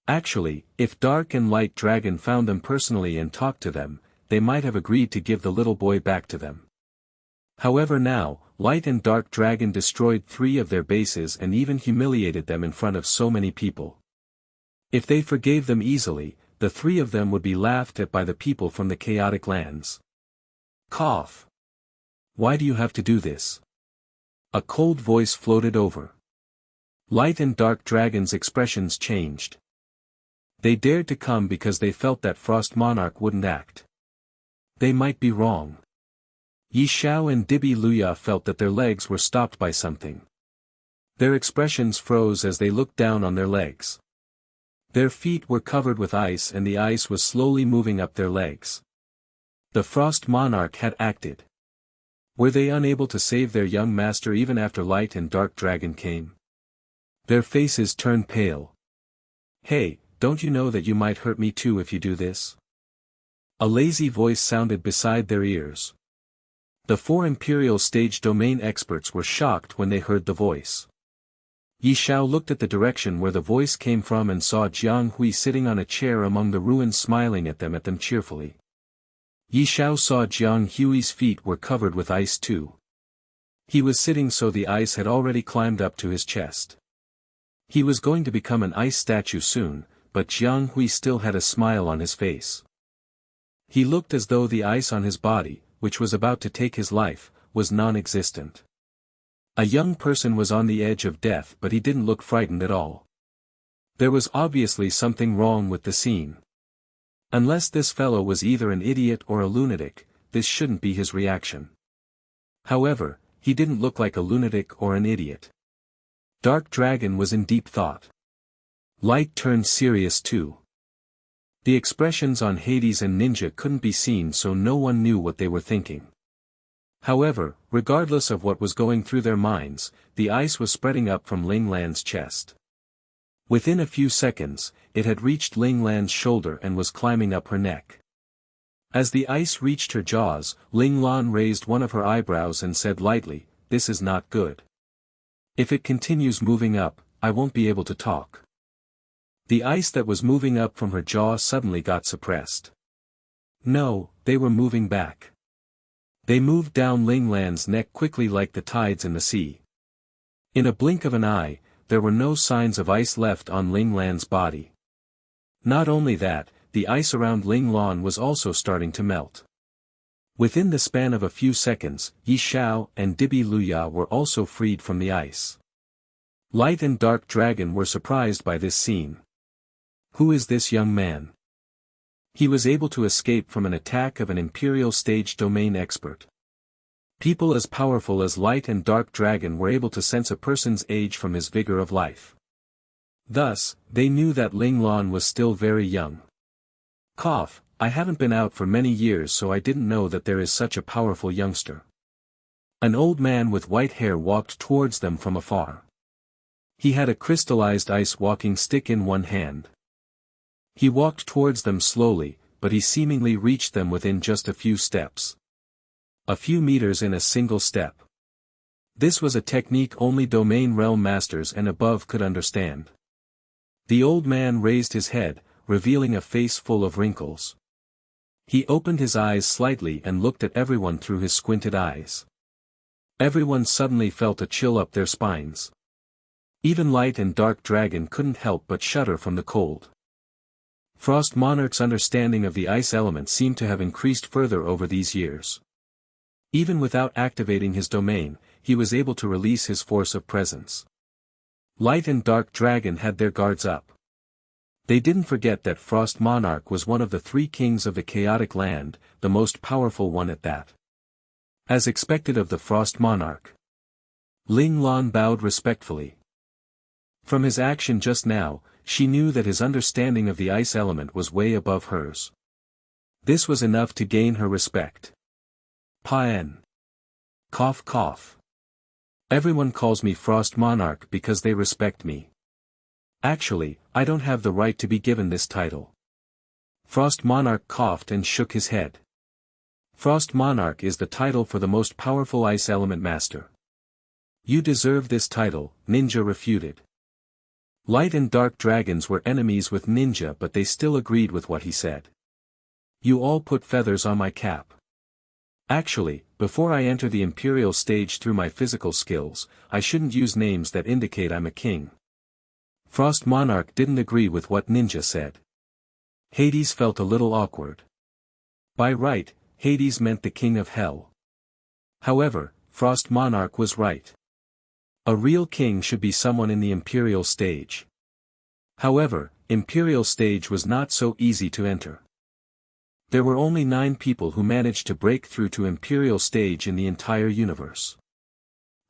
Actually, if Dark and Light Dragon found them personally and talked to them, they might have agreed to give the little boy back to them. However now, Light and Dark Dragon destroyed 3 of their bases and even humiliated them in front of so many people. If they forgave them easily, the 3 of them would be laughed at by the people from the chaotic lands. Cough. Why do you have to do this? A cold voice floated over. Light and Dark Dragon's expressions changed. They dared to come because they felt that Frost Monarch wouldn't act. They might be wrong. Yi Xiao and Dibi Luya felt that their legs were stopped by something. Their expressions froze as they looked down on their legs. Their feet were covered with ice and the ice was slowly moving up their legs. The Frost Monarch had acted. Were they unable to save their young master even after Light and Dark Dragon came? Their faces turned pale. "Hey, don't you know that you might hurt me too if you do this?" A lazy voice sounded beside their ears. The 4 Imperial Stage Domain experts were shocked when they heard the voice. Yi Xiao looked at the direction where the voice came from and saw Jiang Hui sitting on a chair among the ruins smiling at them cheerfully. Yi Xiao saw Jiang Hui's feet were covered with ice too. He was sitting so the ice had already climbed up to his chest. He was going to become an ice statue soon, but Jiang Hui still had a smile on his face. He looked as though the ice on his body, which was about to take his life, was non-existent. A young person was on the edge of death but he didn't look frightened at all. There was obviously something wrong with the scene. Unless this fellow was either an idiot or a lunatic, this shouldn't be his reaction. However, he didn't look like a lunatic or an idiot. Dark Dragon was in deep thought. Light turned serious too. The expressions on Hades and Ninja couldn't be seen so no one knew what they were thinking. However, regardless of what was going through their minds, the ice was spreading up from Ling Lan's chest. Within a few seconds, it had reached Ling Lan's shoulder and was climbing up her neck. As the ice reached her jaws, Ling Lan raised one of her eyebrows and said lightly, "This is not good. If it continues moving up, I won't be able to talk." The ice that was moving up from her jaw suddenly got suppressed. No, they were moving back. They moved down Ling Lan's neck quickly like the tides in the sea. In a blink of an eye, there were no signs of ice left on Ling Lan's body. Not only that, the ice around Ling Lan was also starting to melt. Within the span of a few seconds, Yi Xiao and Dibi Luya were also freed from the ice. Light and Dark Dragon were surprised by this scene. Who is this young man? He was able to escape from an attack of an Imperial Stage Domain expert. People as powerful as Light and Dark Dragon were able to sense a person's age from his vigor of life. Thus, they knew that Ling Lan was still very young. Cough, I haven't been out for many years so I didn't know that there is such a powerful youngster. An old man with white hair walked towards them from afar. He had a crystallized ice walking stick in one hand. He walked towards them slowly, but he seemingly reached them within just a few steps. A few meters in a single step. This was a technique only Domain Realm Masters and above could understand. The old man raised his head, revealing a face full of wrinkles. He opened his eyes slightly and looked at everyone through his squinted eyes. Everyone suddenly felt a chill up their spines. Even Light and Dark Dragon couldn't help but shudder from the cold. Frost Monarch's understanding of the ice element seemed to have increased further over these years. Even without activating his domain, he was able to release his force of presence. Light and Dark Dragon had their guards up. They didn't forget that Frost Monarch was one of the three kings of the chaotic land, the most powerful one at that. As expected of the Frost Monarch, Ling Lan bowed respectfully. From his action just now, she knew that his understanding of the ice element was way above hers. This was enough to gain her respect. Paen. Cough cough. Everyone calls me Frost Monarch because they respect me. Actually, I don't have the right to be given this title. Frost Monarch coughed and shook his head. Frost Monarch is the title for the most powerful ice element master. You deserve this title, Ninja refuted. Light and Dark Dragons were enemies with Ninja, but they still agreed with what he said. You all put feathers on my cap. Actually, before I enter the Imperial stage through my physical skills, I shouldn't use names that indicate I'm a king. Frost Monarch didn't agree with what Ninja said. Hades felt a little awkward. By right, Hades meant the king of hell. However, Frost Monarch was right. A real king should be someone in the Imperial stage. However, Imperial stage was not so easy to enter. There were only 9 people who managed to break through to Imperial stage in the entire universe.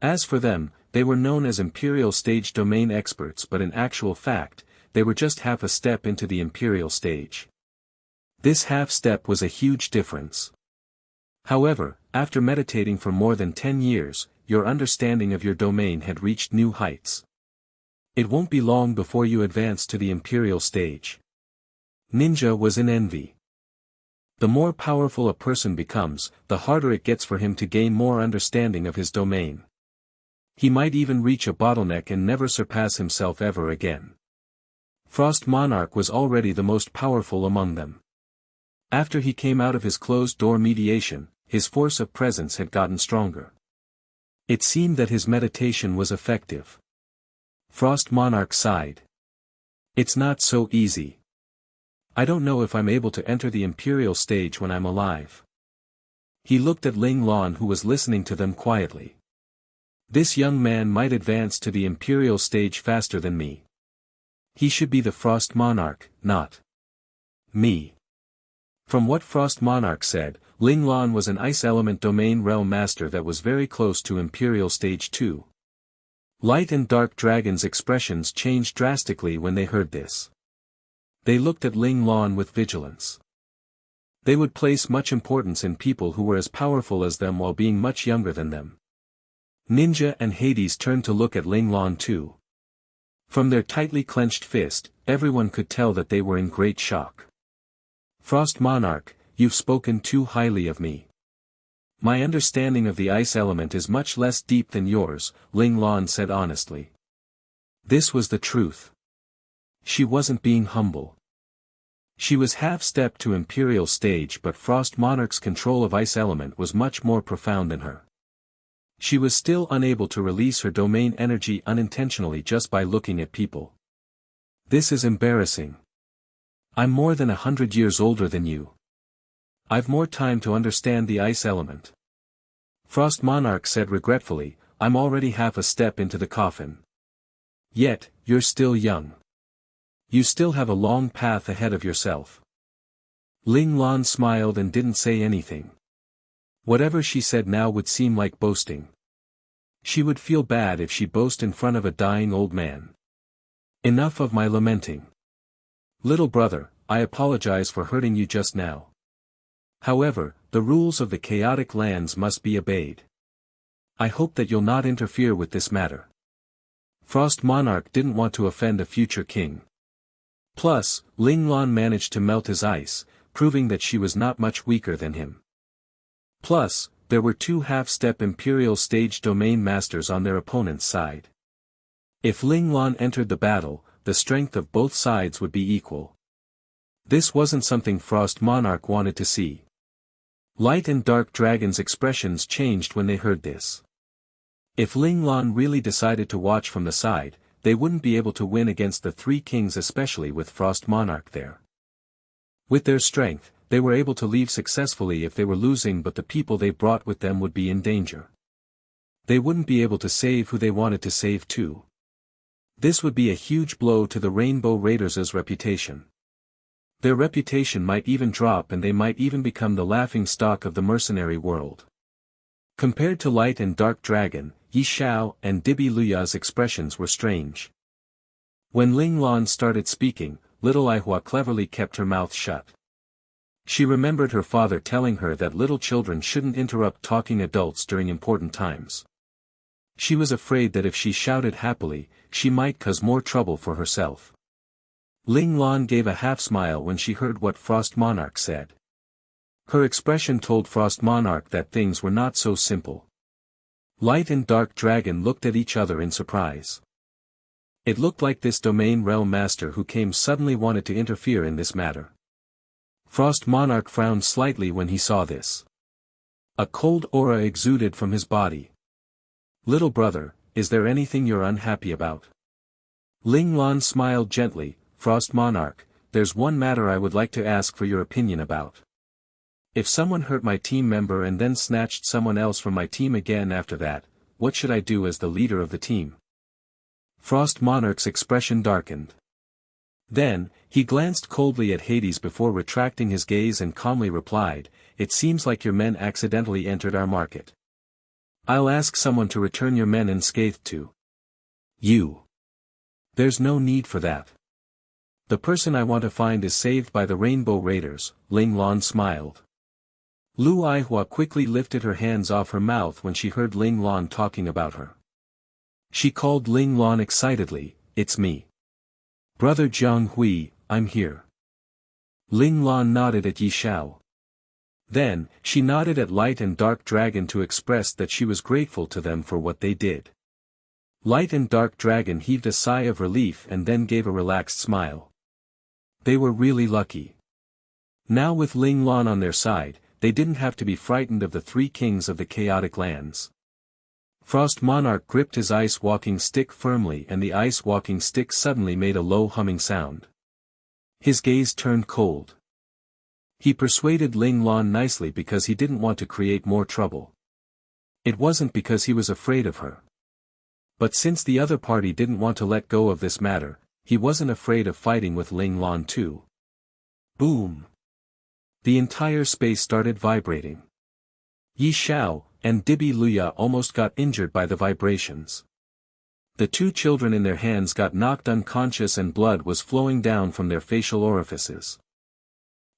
As for them, they were known as Imperial stage domain experts, but in actual fact, they were just half a step into the Imperial stage. This half step was a huge difference. However, after meditating for more than 10 years, your understanding of your domain had reached new heights. It won't be long before you advance to the Imperial stage. Ninja was in envy. The more powerful a person becomes, the harder it gets for him to gain more understanding of his domain. He might even reach a bottleneck and never surpass himself ever again. Frost Monarch was already the most powerful among them. After he came out of his closed-door mediation, his force of presence had gotten stronger. It seemed that his meditation was effective. Frost Monarch sighed. It's not so easy. I don't know if I'm able to enter the Imperial stage when I'm alive. He looked at Ling Lan, who was listening to them quietly. This young man might advance to the Imperial stage faster than me. He should be the Frost Monarch, not me. From what Frost Monarch said, Ling Lan was an ice element domain realm master that was very close to Imperial stage 2. Light and Dark Dragon's expressions changed drastically when they heard this. They looked at Ling Lan with vigilance. They would place much importance in people who were as powerful as them while being much younger than them. Ninja and Hades turned to look at Ling Lan too. From their tightly clenched fist, everyone could tell that they were in great shock. Frost Monarch, you've spoken too highly of me. My understanding of the ice element is much less deep than yours, Ling Lan said honestly. This was the truth. She wasn't being humble. She was half-step to Imperial stage, but Frost Monarch's control of ice element was much more profound than her. She was still unable to release her domain energy unintentionally just by looking at people. This is embarrassing. I'm more than 100 years older than you. I've more time to understand the ice element. Frost Monarch said regretfully, I'm already half a step into the coffin. Yet, you're still young. You still have a long path ahead of yourself. Ling Lan smiled and didn't say anything. Whatever she said now would seem like boasting. She would feel bad if she boasted in front of a dying old man. Enough of my lamenting. Little brother, I apologize for hurting you just now. However, the rules of the chaotic lands must be obeyed. I hope that you'll not interfere with this matter. Frost Monarch didn't want to offend a future king. Plus, Ling Lan managed to melt his ice, proving that she was not much weaker than him. Plus, there were 2 half-step Imperial stage domain masters on their opponent's side. If Ling Lan entered the battle, the strength of both sides would be equal. This wasn't something Frost Monarch wanted to see. Light and Dark Dragon's expressions changed when they heard this. If Ling Lan really decided to watch from the side, they wouldn't be able to win against the three kings, especially with Frost Monarch there. With their strength, they were able to leave successfully if they were losing, but the people they brought with them would be in danger. They wouldn't be able to save who they wanted to save too. This would be a huge blow to the Rainbow Raiders' reputation. Their reputation might even drop, and they might even become the laughing stock of the mercenary world. Compared to Light and Dark Dragon, Yi Xiao and Dibi Luya's expressions were strange. When Ling Lan started speaking, little Aihua cleverly kept her mouth shut. She remembered her father telling her that little children shouldn't interrupt talking adults during important times. She was afraid that if she shouted happily, she might cause more trouble for herself. Ling Lan gave a half-smile when she heard what Frost Monarch said. Her expression told Frost Monarch that things were not so simple. Light and Dark Dragon looked at each other in surprise. It looked like this Domain Realm Master who came suddenly wanted to interfere in this matter. Frost Monarch frowned slightly when he saw this. A cold aura exuded from his body. "Little brother, is there anything you're unhappy about?" Ling Lan smiled gently. "Frost Monarch, there's one matter I would like to ask for your opinion about. If someone hurt my team member and then snatched someone else from my team again after that, what should I do as the leader of the team?" Frost Monarch's expression darkened. Then, he glanced coldly at Hades before retracting his gaze and calmly replied, "It seems like your men accidentally entered our market. I'll ask someone to return your men unscathed to you. There's no need for that. The person I want to find is saved by the Rainbow Raiders." Ling Lan smiled. Lu Aihua quickly lifted her hands off her mouth when she heard Ling Lan talking about her. She called Ling Lan excitedly, "It's me. Brother Jiang Hui, I'm here." Ling Lan nodded at Yi Xiao. Then, she nodded at Light and Dark Dragon to express that she was grateful to them for what they did. Light and Dark Dragon heaved a sigh of relief and then gave a relaxed smile. They were really lucky. Now with Ling Lan on their side, they didn't have to be frightened of the three kings of the chaotic lands. Frost Monarch gripped his ice walking stick firmly, and the ice walking stick suddenly made a low humming sound. His gaze turned cold. He persuaded Ling Lan nicely because he didn't want to create more trouble. It wasn't because he was afraid of her. But since the other party didn't want to let go of this matter, he wasn't afraid of fighting with Ling Lan too. Boom! The entire space started vibrating. Yi Xiao and Dibi Luya almost got injured by the vibrations. The two children in their hands got knocked unconscious and blood was flowing down from their facial orifices.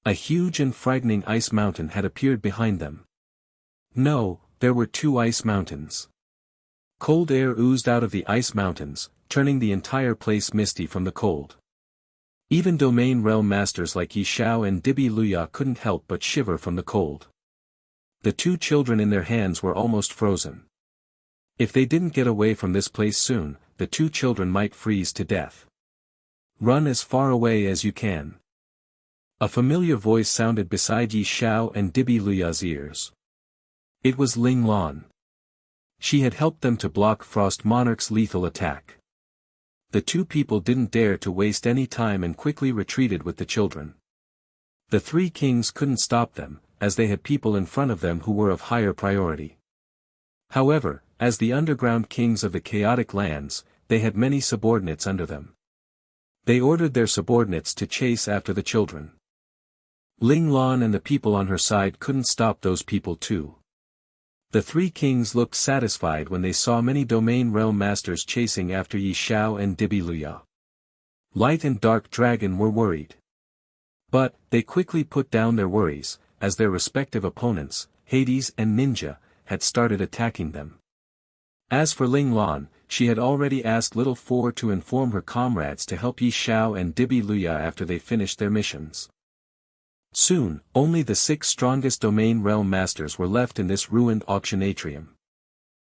A huge and frightening ice mountain had appeared behind them. No, there were two ice mountains. Cold air oozed out of the ice mountains, turning the entire place misty from the cold. Even Domain Realm Masters like Yi Xiao and Dibi Luya couldn't help but shiver from the cold. The two children in their hands were almost frozen. If they didn't get away from this place soon, the two children might freeze to death. "Run as far away as you can." A familiar voice sounded beside Yi Xiao and Dibi Luya's ears. It was Ling Lan. She had helped them to block Frost Monarch's lethal attack. The two people didn't dare to waste any time and quickly retreated with the children. The three kings couldn't stop them, as they had people in front of them who were of higher priority. However, as the underground kings of the chaotic lands, they had many subordinates under them. They ordered their subordinates to chase after the children. Ling Lan and the people on her side couldn't stop those people too. The three kings looked satisfied when they saw many Domain Realm Masters chasing after Yi Xiao and Dibi Luya. Light and Dark Dragon were worried. But, they quickly put down their worries, as their respective opponents, Hades and Ninja, had started attacking them. As for Ling Lan, she had already asked Little Four to inform her comrades to help Yi Xiao and Dibi Luya after they finished their missions. Soon, only the 6 strongest Domain Realm Masters were left in this ruined auction atrium.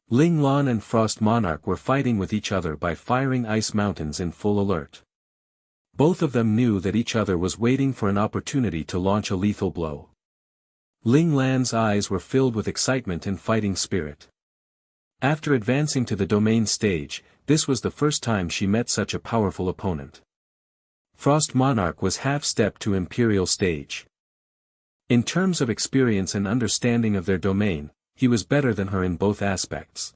Ling Lan and Frost Monarch were fighting with each other by firing ice mountains in full alert. Both of them knew that each other was waiting for an opportunity to launch a lethal blow. Ling Lan's eyes were filled with excitement and fighting spirit. After advancing to the domain stage, this was the first time she met such a powerful opponent. Frost Monarch was half-step to Imperial stage. In terms of experience and understanding of their domain, he was better than her in both aspects.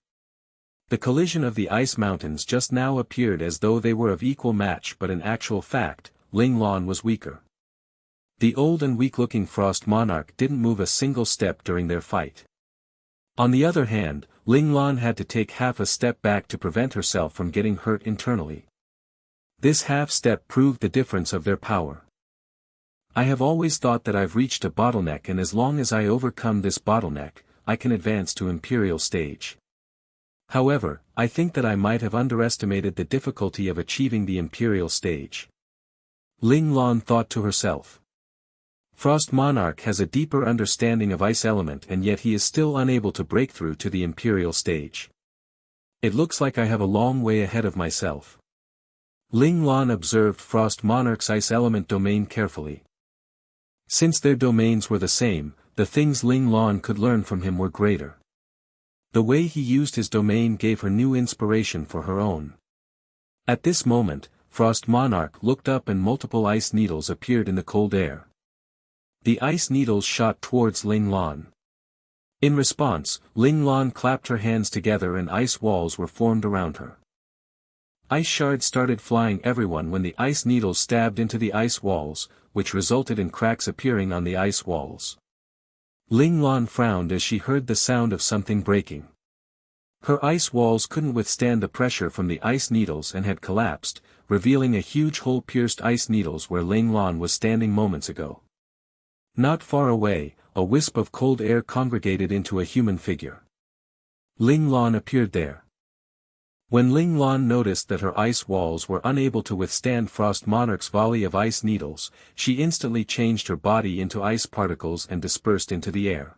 The collision of the ice mountains just now appeared as though they were of equal match, but in actual fact, Ling Lan was weaker. The old and weak-looking Frost Monarch didn't move a single step during their fight. On the other hand, Ling Lan had to take half a step back to prevent herself from getting hurt internally. This half-step proved the difference of their power. I have always thought that I've reached a bottleneck, and as long as I overcome this bottleneck, I can advance to Imperial stage. However, I think that I might have underestimated the difficulty of achieving the Imperial stage. Ling Lan thought to herself. Frost Monarch has a deeper understanding of ice element, and yet he is still unable to break through to the Imperial stage. It looks like I have a long way ahead of myself. Ling Lan observed Frost Monarch's ice element domain carefully. Since their domains were the same, the things Ling Lan could learn from him were greater. The way he used his domain gave her new inspiration for her own. At this moment, Frost Monarch looked up and multiple ice needles appeared in the cold air. The ice needles shot towards Ling Lan. In response, Ling Lan clapped her hands together and ice walls were formed around her. Ice shards started flying everywhere when the ice needles stabbed into the ice walls, which resulted in cracks appearing on the ice walls. Ling Lan frowned as she heard the sound of something breaking. Her ice walls couldn't withstand the pressure from the ice needles and had collapsed, revealing a huge hole pierced ice needles where Ling Lan was standing moments ago. Not far away, a wisp of cold air congregated into a human figure. Ling Lan appeared there. When Ling Lan noticed that her ice walls were unable to withstand Frost Monarch's volley of ice needles, she instantly changed her body into ice particles and dispersed into the air.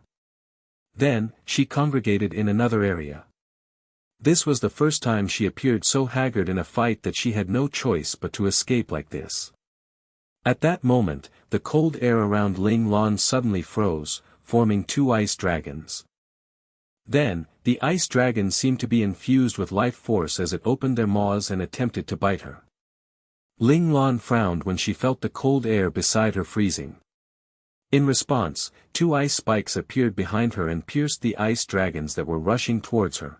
Then, she congregated in another area. This was the first time she appeared so haggard in a fight that she had no choice but to escape like this. At that moment, the cold air around Ling Lan suddenly froze, forming two ice dragons. Then, the ice dragons seemed to be infused with life force as it opened their maws and attempted to bite her. Ling Lan frowned when she felt the cold air beside her freezing. In response, two ice spikes appeared behind her and pierced the ice dragons that were rushing towards her.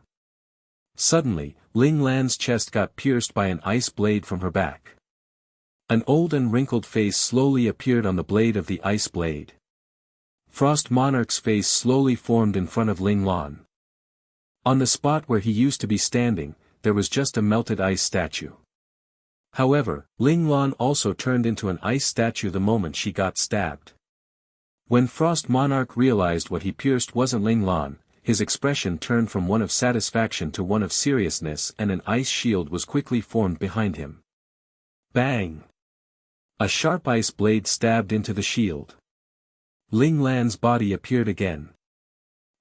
Suddenly, Ling Lan's chest got pierced by an ice blade from her back. An old and wrinkled face slowly appeared on the blade of the ice blade. Frost Monarch's face slowly formed in front of Ling Lan. On the spot where he used to be standing, there was just a melted ice statue. However, Ling Lan also turned into an ice statue the moment she got stabbed. When Frost Monarch realized what he pierced wasn't Ling Lan, his expression turned from one of satisfaction to one of seriousness, and an ice shield was quickly formed behind him. Bang! A sharp ice blade stabbed into the shield. Ling Lan's body appeared again.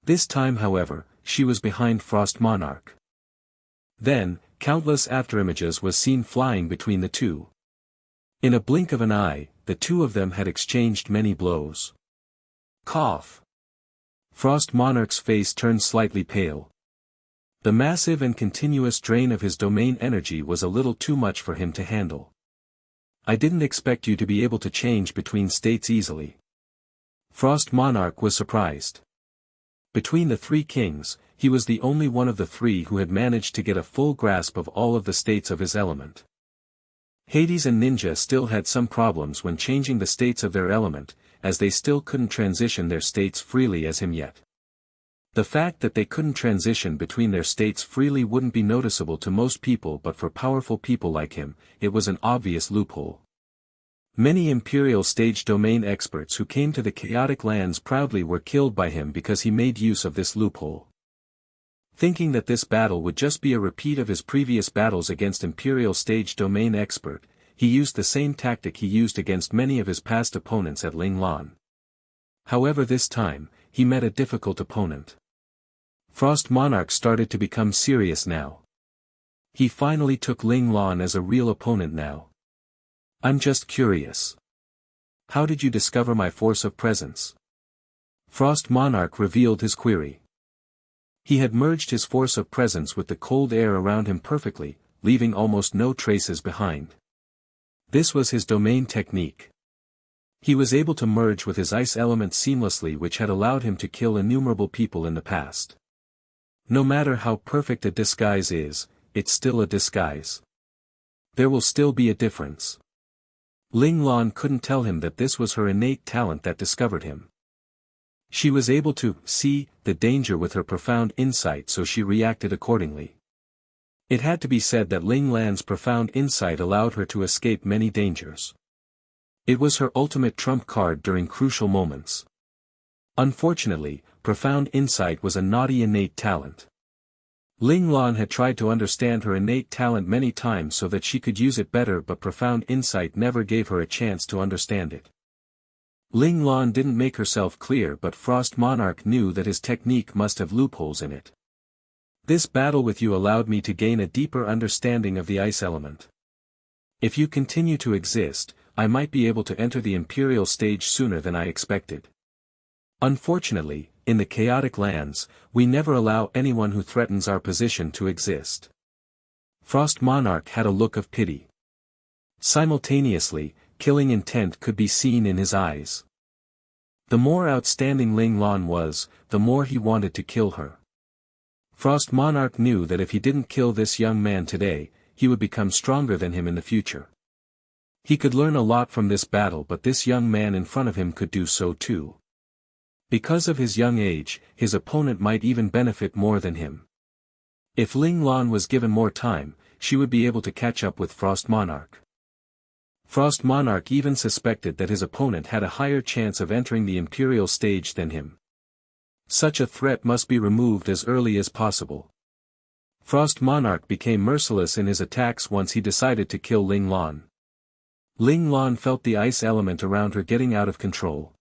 This time, however, she was behind Frost Monarch. Then, countless afterimages was seen flying between the two. In a blink of an eye, the two of them had exchanged many blows. Cough! Frost Monarch's face turned slightly pale. The massive and continuous drain of his domain energy was a little too much for him to handle. I didn't expect you to be able to change between states easily. Frost Monarch was surprised. Between the three kings, he was the only one of the three who had managed to get a full grasp of all of the states of his element. Hades and Ninja still had some problems when changing the states of their element, as they still couldn't transition their states freely as him yet. The fact that they couldn't transition between their states freely wouldn't be noticeable to most people, but for powerful people like him, it was an obvious loophole. Many Imperial stage domain experts who came to the chaotic lands proudly were killed by him because he made use of this loophole. Thinking that this battle would just be a repeat of his previous battles against Imperial stage domain expert, he used the same tactic he used against many of his past opponents at Ling Lan. However, this time, he met a difficult opponent. Frost Monarch started to become serious now. He finally took Ling Lan as a real opponent now. I'm just curious. How did you discover my force of presence? Frost Monarch revealed his query. He had merged his force of presence with the cold air around him perfectly, leaving almost no traces behind. This was his domain technique. He was able to merge with his ice element seamlessly, which had allowed him to kill innumerable people in the past. No matter how perfect a disguise is, it's still a disguise. There will still be a difference. Ling Lan couldn't tell him that this was her innate talent that discovered him. She was able to see the danger with her profound insight, so she reacted accordingly. It had to be said that Ling Lan's profound insight allowed her to escape many dangers. It was her ultimate trump card during crucial moments. Unfortunately, profound insight was a naughty innate talent. Ling Lan had tried to understand her innate talent many times so that she could use it better, but profound insight never gave her a chance to understand it. Ling Lan didn't make herself clear, but Frost Monarch knew that his technique must have loopholes in it. This battle with you allowed me to gain a deeper understanding of the ice element. If you continue to exist, I might be able to enter the Imperial stage sooner than I expected. Unfortunately, in the chaotic lands, we never allow anyone who threatens our position to exist. Frost Monarch had a look of pity. Simultaneously, killing intent could be seen in his eyes. The more outstanding Ling Lan was, the more he wanted to kill her. Frost Monarch knew that if he didn't kill this young man today, he would become stronger than him in the future. He could learn a lot from this battle, but this young man in front of him could do so too. Because of his young age, his opponent might even benefit more than him. If Ling Lan was given more time, she would be able to catch up with Frost Monarch. Frost Monarch even suspected that his opponent had a higher chance of entering the Imperial stage than him. Such a threat must be removed as early as possible. Frost Monarch became merciless in his attacks once he decided to kill Ling Lan. Ling Lan felt the ice element around her getting out of control.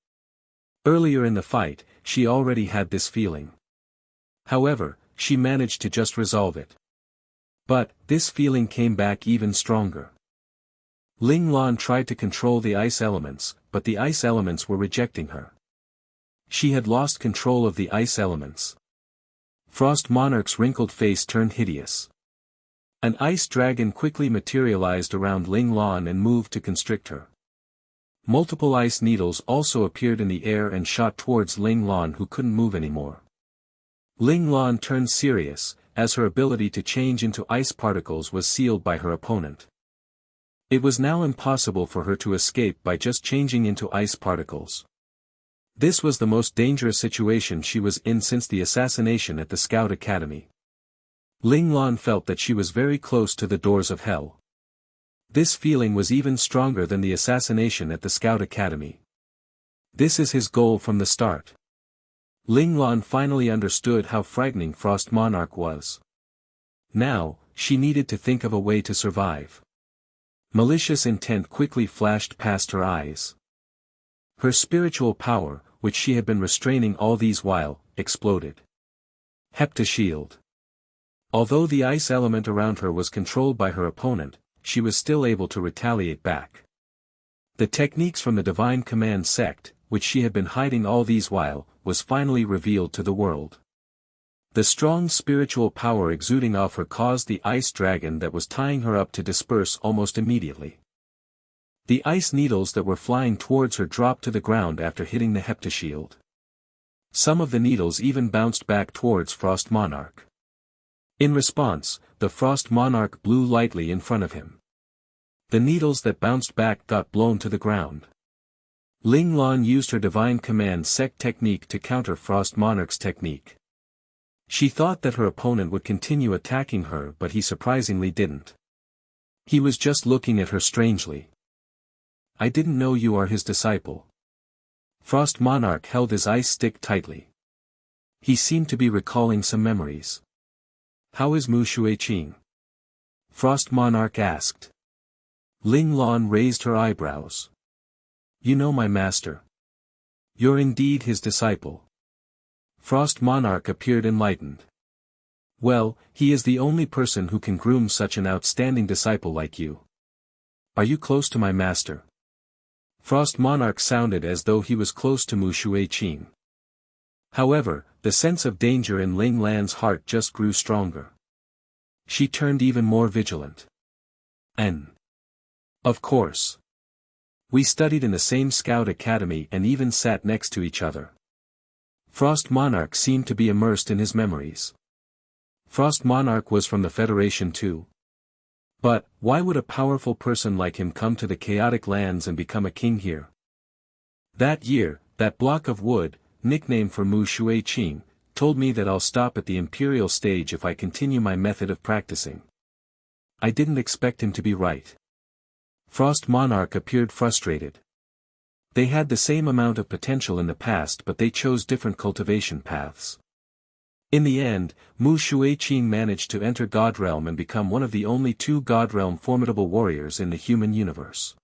Earlier in the fight, she already had this feeling. However, she managed to just resolve it. But, this feeling came back even stronger. Ling Lan tried to control the ice elements, but the ice elements were rejecting her. She had lost control of the ice elements. Frost Monarch's wrinkled face turned hideous. An ice dragon quickly materialized around Ling Lan and moved to constrict her. Multiple ice needles also appeared in the air and shot towards Ling Lan, who couldn't move anymore. Ling Lan turned serious, as her ability to change into ice particles was sealed by her opponent. It was now impossible for her to escape by just changing into ice particles. This was the most dangerous situation she was in since the assassination at the Scout Academy. Ling Lan felt that she was very close to the doors of hell. This feeling was even stronger than the assassination at the Scout Academy. This is his goal from the start. Ling Lan finally understood how frightening Frost Monarch was. Now, she needed to think of a way to survive. Malicious intent quickly flashed past her eyes. Her spiritual power, which she had been restraining all these while, exploded. Heptashield. Although the ice element around her was controlled by her opponent, she was still able to retaliate back. The techniques from the Divine Command sect, which she had been hiding all these while, was finally revealed to the world. The strong spiritual power exuding off her caused the ice dragon that was tying her up to disperse almost immediately. The ice needles that were flying towards her dropped to the ground after hitting the heptashield. Some of the needles even bounced back towards Frost Monarch. In response, the Frost Monarch blew lightly in front of him. The needles that bounced back got blown to the ground. Ling Lan used her Divine Command sect technique to counter Frost Monarch's technique. She thought that her opponent would continue attacking her, but he surprisingly didn't. He was just looking at her strangely. "I didn't know you are his disciple." Frost Monarch held his ice stick tightly. He seemed to be recalling some memories. "How is Mu Shuiqing?" Frost Monarch asked. Ling Lan raised her eyebrows. "You know my master. You're indeed his disciple." Frost Monarch appeared enlightened. "Well, he is the only person who can groom such an outstanding disciple like you. Are you close to my master?" Frost Monarch sounded as though he was close to Mu Shuiqing. However, the sense of danger in Ling Lan's heart just grew stronger. She turned even more vigilant. Of course. We studied in the same scout academy and even sat next to each other. Frost Monarch seemed to be immersed in his memories. Frost Monarch was from the Federation too. But, why would a powerful person like him come to the chaotic lands and become a king here? That year, that block of wood, nicknamed for Mu Shui Qing, told me that I'll stop at the imperial stage if I continue my method of practicing. I didn't expect him to be right. Frost Monarch appeared frustrated. They had the same amount of potential in the past but they chose different cultivation paths. In the end, Mu Shui Qing managed to enter God Realm and become one of the only two God Realm formidable warriors in the human universe.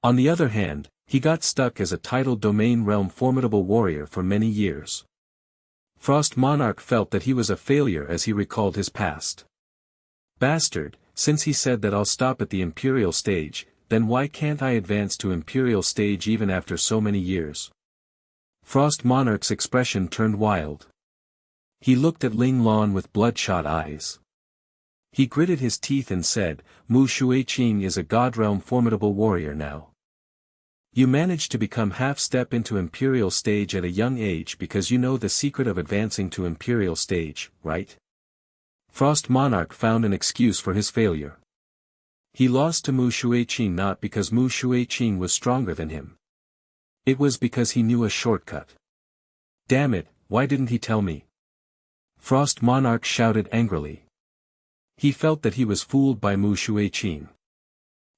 On the other hand, he got stuck as a titled Domain Realm formidable warrior for many years. Frost Monarch felt that he was a failure as he recalled his past. Bastard, since he said that I'll stop at the Imperial stage, then why can't I advance to Imperial stage even after so many years? Frost Monarch's expression turned wild. He looked at Ling Lan with bloodshot eyes. He gritted his teeth and said, Mu Shui Qing is a God Realm formidable warrior now. You managed to become half-step into Imperial stage at a young age because you know the secret of advancing to Imperial stage, right? Frost Monarch found an excuse for his failure. He lost to Mu Shui Qing not because Mu Shui Qing was stronger than him. It was because he knew a shortcut. Damn it, why didn't he tell me? Frost Monarch shouted angrily. He felt that he was fooled by Mu Shui Qing.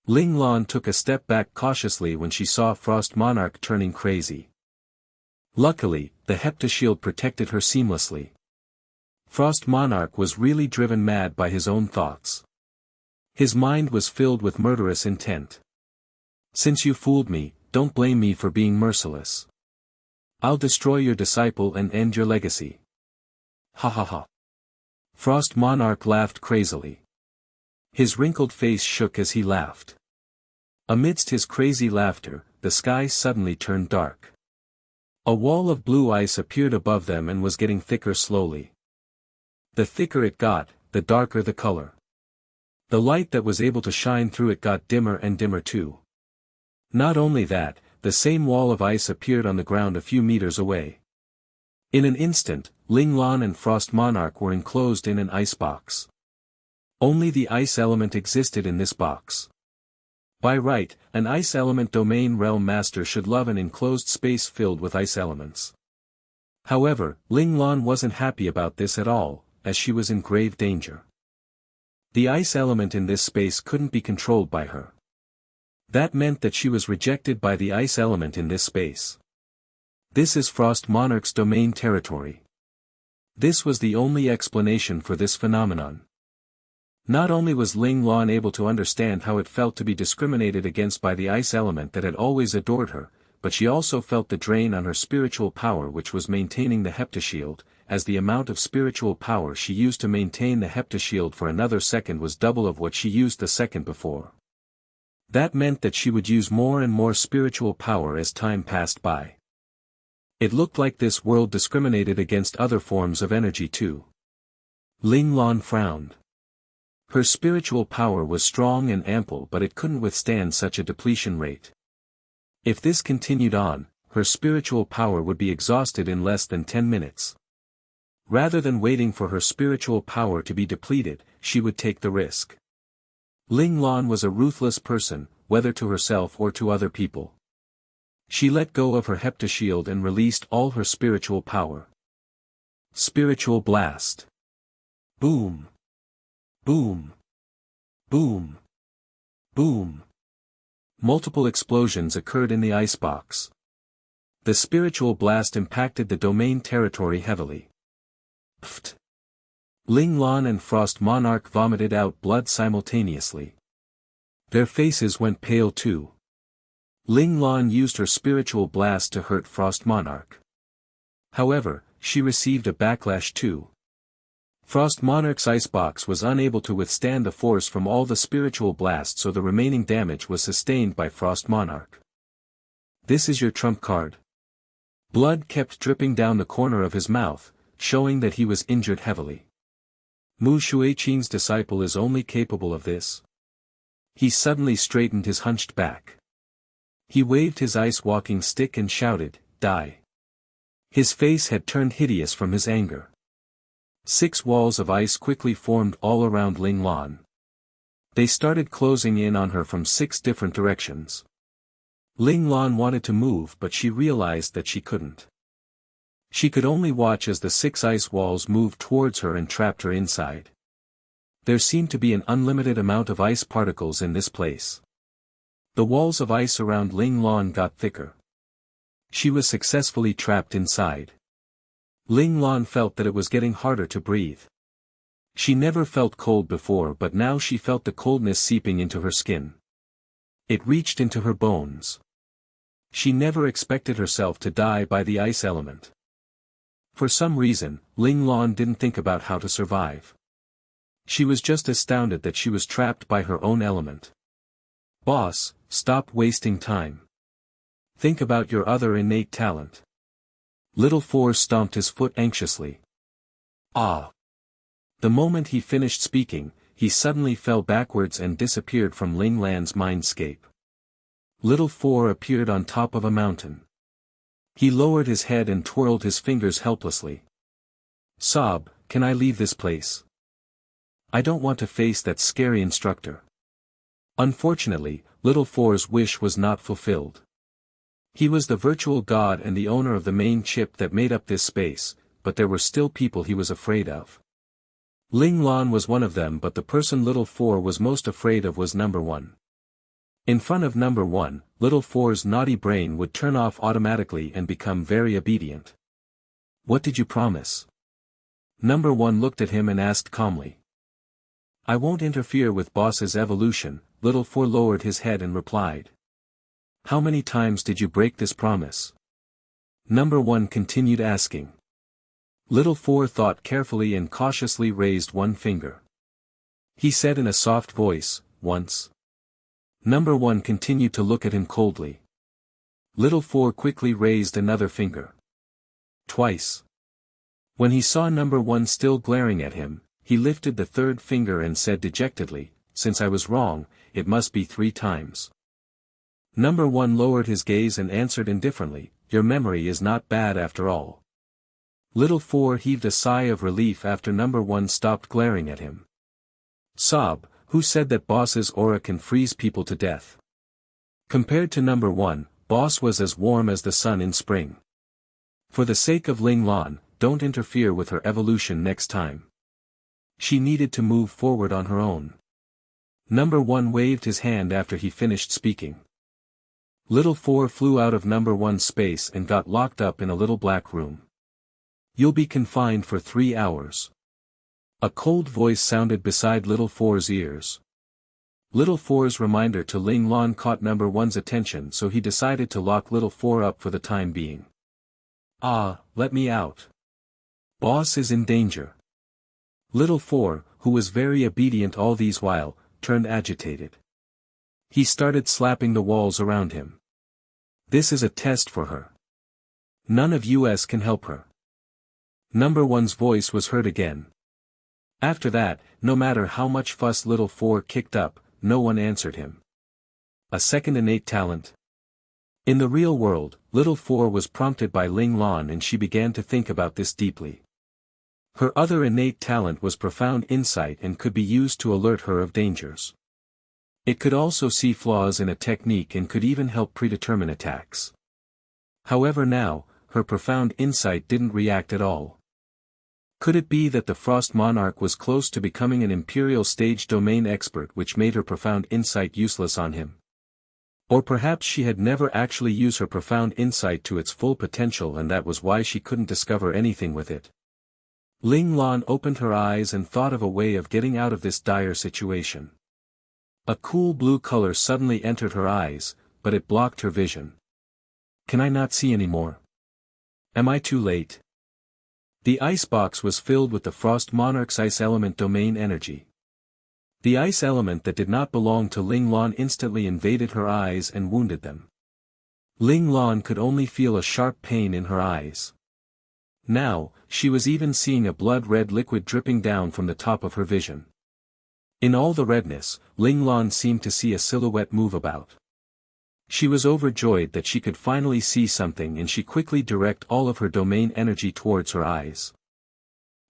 Ling Lan took a step back cautiously when she saw Frost Monarch turning crazy. Luckily, the heptashield protected her seamlessly. Frost Monarch was really driven mad by his own thoughts. His mind was filled with murderous intent. Since you fooled me, don't blame me for being merciless. I'll destroy your disciple and end your legacy. Ha ha ha. Frost Monarch laughed crazily. His wrinkled face shook as he laughed. Amidst his crazy laughter, the sky suddenly turned dark. A wall of blue ice appeared above them and was getting thicker slowly. The thicker it got, the darker the color. The light that was able to shine through it got dimmer and dimmer too. Not only that, the same wall of ice appeared on the ground a few meters away. In an instant, Ling Lan and Frost Monarch were enclosed in an icebox. Only the ice element existed in this box. By right, an ice element domain realm master should love an enclosed space filled with ice elements. However, Ling Lan wasn't happy about this at all, as she was in grave danger. The ice element in this space couldn't be controlled by her. That meant that she was rejected by the ice element in this space. This is Frost Monarch's domain territory. This was the only explanation for this phenomenon. Not only was Ling Lan able to understand how it felt to be discriminated against by the ice element that had always adored her, but she also felt the drain on her spiritual power which was maintaining the heptashield, as the amount of spiritual power she used to maintain the heptashield for another second was double of what she used the second before. That meant that she would use more and more spiritual power as time passed by. It looked like this world discriminated against other forms of energy too. Ling Lan frowned. Her spiritual power was strong and ample but it couldn't withstand such a depletion rate. If this continued on, her spiritual power would be exhausted in less than 10 minutes. Rather than waiting for her spiritual power to be depleted, she would take the risk. Ling Lan was a ruthless person, whether to herself or to other people. She let go of her heptashield and released all her spiritual power. Spiritual blast. Boom. Boom. Boom. Boom. Multiple explosions occurred in the icebox. The spiritual blast impacted the domain territory heavily. Pfft. Ling Lan and Frost Monarch vomited out blood simultaneously. Their faces went pale too. Ling Lan used her spiritual blast to hurt Frost Monarch. However, she received a backlash too. Frost Monarch's icebox was unable to withstand the force from all the spiritual blasts, so the remaining damage was sustained by Frost Monarch. This is your trump card? Blood kept dripping down the corner of his mouth, showing that he was injured heavily. Mu Shuiqing's disciple is only capable of this. He suddenly straightened his hunched back. He waved his ice walking stick and shouted, "Die!" His face had turned hideous from his anger. 6 walls of ice quickly formed all around Ling Lan. They started closing in on her from 6 different directions. Ling Lan wanted to move, but she realized that she couldn't. She could only watch as the 6 ice walls moved towards her and trapped her inside. There seemed to be an unlimited amount of ice particles in this place. The walls of ice around Ling Lan got thicker. She was successfully trapped inside. Ling Lan felt that it was getting harder to breathe. She never felt cold before, but now she felt the coldness seeping into her skin. It reached into her bones. She never expected herself to die by the ice element. For some reason, Ling Lan didn't think about how to survive. She was just astounded that she was trapped by her own element. "Boss, stop wasting time. Think about your other innate talent." Little Four stomped his foot anxiously. "Ah!" The moment he finished speaking, he suddenly fell backwards and disappeared from Ling Lan's mindscape. Little Four appeared on top of a mountain. He lowered his head and twirled his fingers helplessly. "Sob, can I leave this place? I don't want to face that scary instructor." Unfortunately, Little Four's wish was not fulfilled. He was the virtual god and the owner of the main chip that made up this space, but there were still people he was afraid of. Ling Lan was one of them, but the person Little Four was most afraid of was Number 1. In front of Number 1, Little Four's naughty brain would turn off automatically and become very obedient. "What did you promise?" Number 1 looked at him and asked calmly. "I won't interfere with boss's evolution," Little Four lowered his head and replied. "How many times did you break this promise?" Number 1 continued asking. Little Four thought carefully and cautiously raised one finger. He said in a soft voice, "Once." Number 1 continued to look at him coldly. Little Four quickly raised another finger. "Twice." When he saw Number 1 still glaring at him, he lifted the 3rd finger and said dejectedly, "Since I was wrong, it must be 3 times. Number 1 lowered his gaze and answered indifferently, "Your memory is not bad after all." Little Four heaved a sigh of relief after Number 1 stopped glaring at him. "Sob, who said that boss's aura can freeze people to death?" Compared to Number 1, boss was as warm as the sun in spring. For the sake of Ling Lan, don't interfere with her evolution next time. She needed to move forward on her own. Number 1 waved his hand after he finished speaking. Little Four flew out of Number 1's space and got locked up in a little black room. "You'll be confined for 3 hours. A cold voice sounded beside Little Four's ears. Little Four's reminder to Ling Lan caught Number 1's attention, so he decided to lock Little Four up for the time being. "Ah, let me out. Boss is in danger." Little Four, who was very obedient all these while, turned agitated. He started slapping the walls around him. "This is a test for her. None of us can help her." Number 1's voice was heard again. After that, no matter how much fuss Little Four kicked up, no one answered him. A second innate talent. In the real world, Little Four was prompted by Ling Lan and she began to think about this deeply. Her other innate talent was profound insight and could be used to alert her of dangers. It could also see flaws in a technique and could even help predetermine attacks. However now, her profound insight didn't react at all. Could it be that the Frost Monarch was close to becoming an Imperial stage domain expert, which made her profound insight useless on him? Or perhaps she had never actually used her profound insight to its full potential and that was why she couldn't discover anything with it. Ling Lan opened her eyes and thought of a way of getting out of this dire situation. A cool blue color suddenly entered her eyes, but it blocked her vision. "Can I not see anymore? Am I too late?" The icebox was filled with the Frost Monarch's ice element domain energy. The ice element that did not belong to Ling Lan instantly invaded her eyes and wounded them. Ling Lan could only feel a sharp pain in her eyes. Now, she was even seeing a blood-red liquid dripping down from the top of her vision. In all the redness, Ling Lan seemed to see a silhouette move about. She was overjoyed that she could finally see something, and she quickly directed all of her domain energy towards her eyes.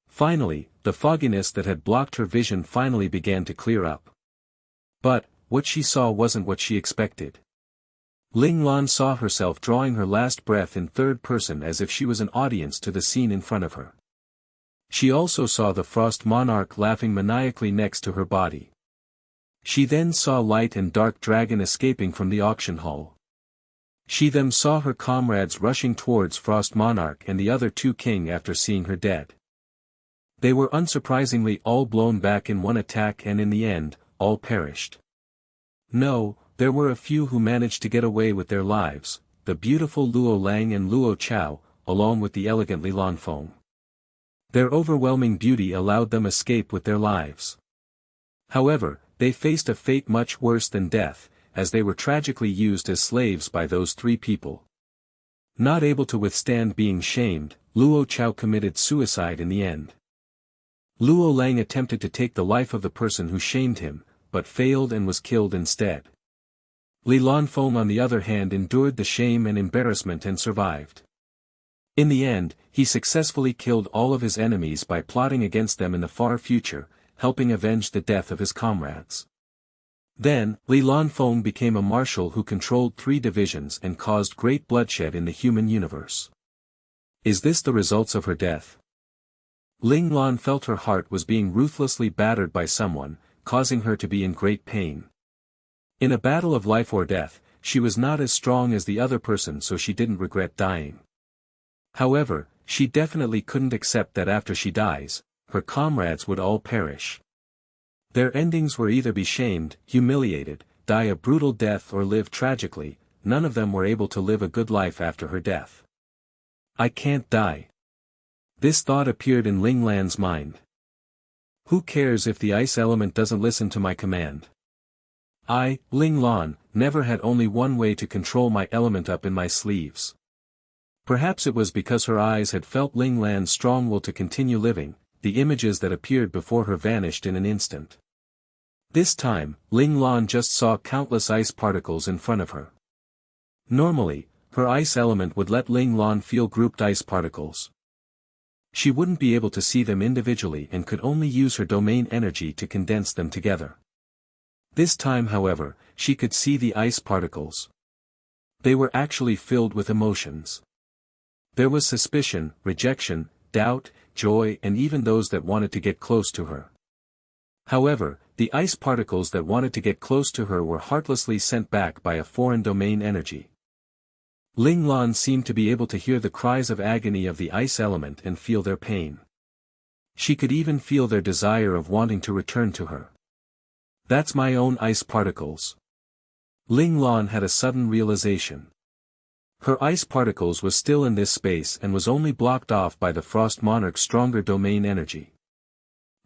Finally, the fogginess that had blocked her vision finally began to clear up. But, what she saw wasn't what she expected. Ling Lan saw herself drawing her last breath in third person as if she was an audience to the scene in front of her. She also saw the Frost Monarch laughing maniacally next to her body. She then saw Light and Dark Dragon escaping from the auction hall. She then saw her comrades rushing towards Frost Monarch and the other two king after seeing her dead. They were unsurprisingly all blown back in one attack, and in the end, all perished. No, there were a few who managed to get away with their lives, the beautiful Luo Lang and Luo Chao, along with the elegant Li Lanfeng. Their overwhelming beauty allowed them escape with their lives. However, they faced a fate much worse than death, as they were tragically used as slaves by those three people. Not able to withstand being shamed, Luo Chao committed suicide in the end. Luo Lang attempted to take the life of the person who shamed him, but failed and was killed instead. Li Lanfeng on the other hand endured the shame and embarrassment and survived. In the end, he successfully killed all of his enemies by plotting against them in the far future, helping avenge the death of his comrades. Then, Li Lanfeng became a marshal who controlled 3 divisions and caused great bloodshed in the human universe. Is this the results of her death? Ling Lan felt her heart was being ruthlessly battered by someone, causing her to be in great pain. In a battle of life or death, she was not as strong as the other person, so she didn't regret dying. However, she definitely couldn't accept that after she dies, her comrades would all perish. Their endings were either be shamed, humiliated, die a brutal death, or live tragically. None of them were able to live a good life after her death. I can't die. This thought appeared in Ling Lan's mind. Who cares if the ice element doesn't listen to my command? I, Ling Lan, never had only one way to control my element up in my sleeves. Perhaps it was because her eyes had felt Ling Lan's strong will to continue living. The images that appeared before her vanished in an instant. This time, Ling Lan just saw countless ice particles in front of her. Normally, her ice element would let Ling Lan feel grouped ice particles. She wouldn't be able to see them individually and could only use her domain energy to condense them together. This time, however, she could see the ice particles. They were actually filled with emotions. There was suspicion, rejection, doubt, joy, and even those that wanted to get close to her. However, the ice particles that wanted to get close to her were heartlessly sent back by a foreign domain energy. Ling Lan seemed to be able to hear the cries of agony of the ice element and feel their pain. She could even feel their desire of wanting to return to her. That's my own ice particles. Ling Lan had a sudden realization. Her ice particles was still in this space and was only blocked off by the Frost Monarch's stronger domain energy.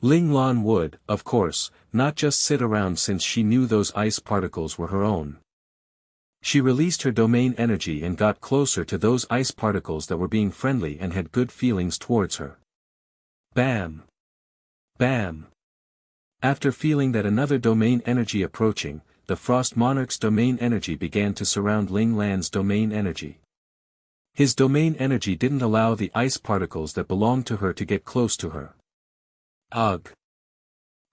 Ling Lan would, of course, not just sit around since she knew those ice particles were her own. She released her domain energy and got closer to those ice particles that were being friendly and had good feelings towards her. Bam! Bam! After feeling that another domain energy approaching, the Frost Monarch's domain energy began to surround Ling Lan's domain energy. His domain energy didn't allow the ice particles that belonged to her to get close to her. Ugh!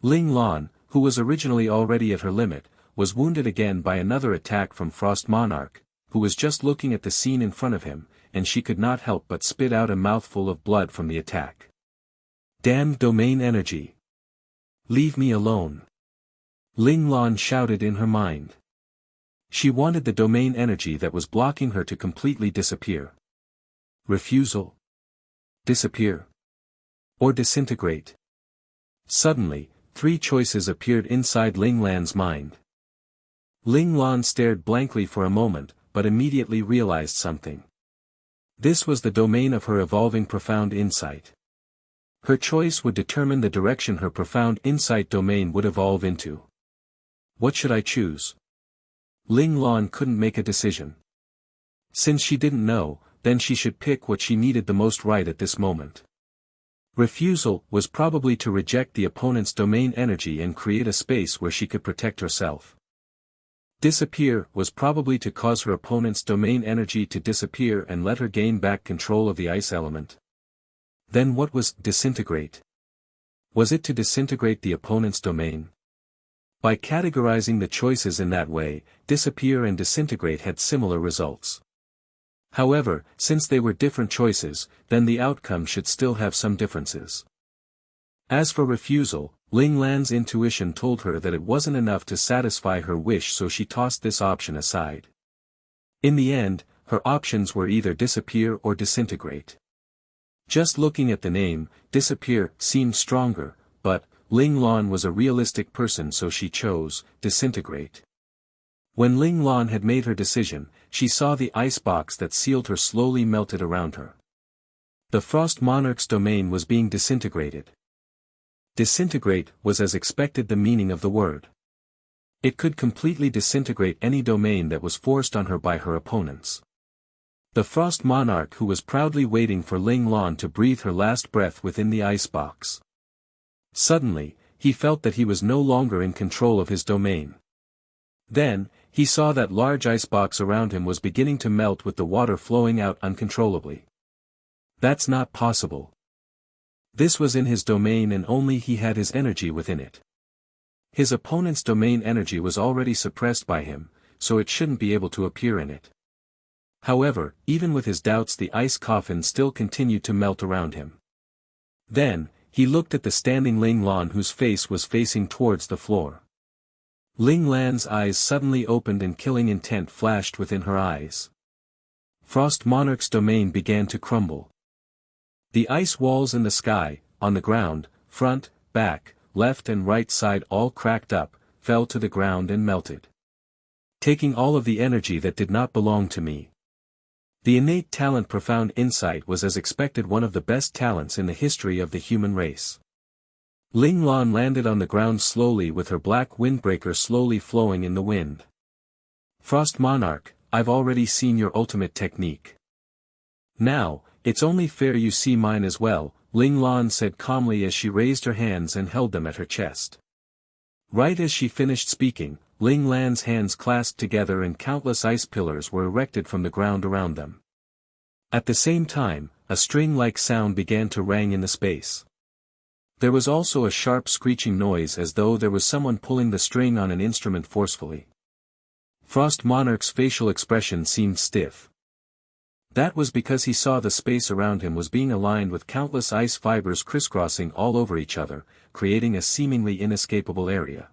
Ling Lan, who was originally already at her limit, was wounded again by another attack from Frost Monarch, who was just looking at the scene in front of him, and she could not help but spit out a mouthful of blood from the attack. Damn domain energy! Leave me alone! Ling Lan shouted in her mind. She wanted the domain energy that was blocking her to completely disappear. Refusal? Disappear? Or disintegrate? Suddenly, 3 choices appeared inside Ling Lan's mind. Ling Lan stared blankly for a moment, but immediately realized something. This was the domain of her evolving profound insight. Her choice would determine the direction her profound insight domain would evolve into. What should I choose? Ling Lan couldn't make a decision. Since she didn't know, then she should pick what she needed the most right at this moment. Refusal was probably to reject the opponent's domain energy and create a space where she could protect herself. Disappear was probably to cause her opponent's domain energy to disappear and let her gain back control of the ice element. Then what was disintegrate? Was it to disintegrate the opponent's domain? By categorizing the choices in that way, disappear and disintegrate had similar results. However, since they were different choices, then the outcome should still have some differences. As for refusal, Ling Lan's intuition told her that it wasn't enough to satisfy her wish, so she tossed this option aside. In the end, her options were either disappear or disintegrate. Just looking at the name, disappear seemed stronger, but Ling Lan was a realistic person, so she chose disintegrate. When Ling Lan had made her decision, she saw the ice box that sealed her slowly melted around her. The Frost Monarch's domain was being disintegrated. Disintegrate was as expected the meaning of the word. It could completely disintegrate any domain that was forced on her by her opponents. The Frost Monarch, who was proudly waiting for Ling Lan to breathe her last breath within the ice box. Suddenly, he felt that he was no longer in control of his domain. Then, he saw that large icebox around him was beginning to melt with the water flowing out uncontrollably. That's not possible. This was in his domain and only he had his energy within it. His opponent's domain energy was already suppressed by him, so it shouldn't be able to appear in it. However, even with his doubts, the ice coffin still continued to melt around him. Then, he looked at the standing Ling Lan, whose face was facing towards the floor. Ling Lan's eyes suddenly opened and killing intent flashed within her eyes. Frost Monarch's domain began to crumble. The ice walls in the sky, on the ground, front, back, left and right side all cracked up, fell to the ground and melted. Taking all of the energy that did not belong to me. The innate talent profound insight was as expected one of the best talents in the history of the human race. Ling Lan landed on the ground slowly with her black windbreaker slowly flowing in the wind. Frost Monarch, I've already seen your ultimate technique. Now, it's only fair you see mine as well, Ling Lan said calmly as she raised her hands and held them at her chest. Right as she finished speaking, Ling Lan's hands clasped together and countless ice pillars were erected from the ground around them. At the same time, a string-like sound began to ring in the space. There was also a sharp screeching noise as though there was someone pulling the string on an instrument forcefully. Frost Monarch's facial expression seemed stiff. That was because he saw the space around him was being aligned with countless ice fibers crisscrossing all over each other, creating a seemingly inescapable area.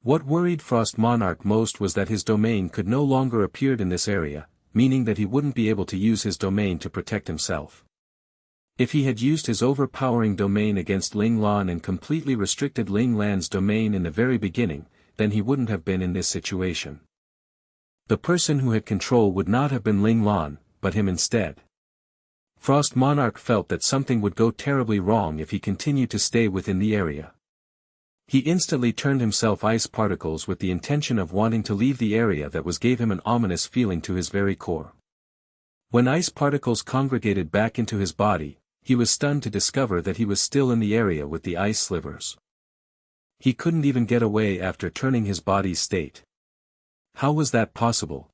What worried Frost Monarch most was that his domain could no longer appear in this area, meaning that he wouldn't be able to use his domain to protect himself. If he had used his overpowering domain against Ling Lan and completely restricted Ling Lan's domain in the very beginning, then he wouldn't have been in this situation. The person who had control would not have been Ling Lan, but him instead. Frost Monarch felt that something would go terribly wrong if he continued to stay within the area. He instantly turned himself ice particles with the intention of wanting to leave the area that was gave him an ominous feeling to his very core. When ice particles congregated back into his body, he was stunned to discover that he was still in the area with the ice slivers. He couldn't even get away after turning his body's state. How was that possible?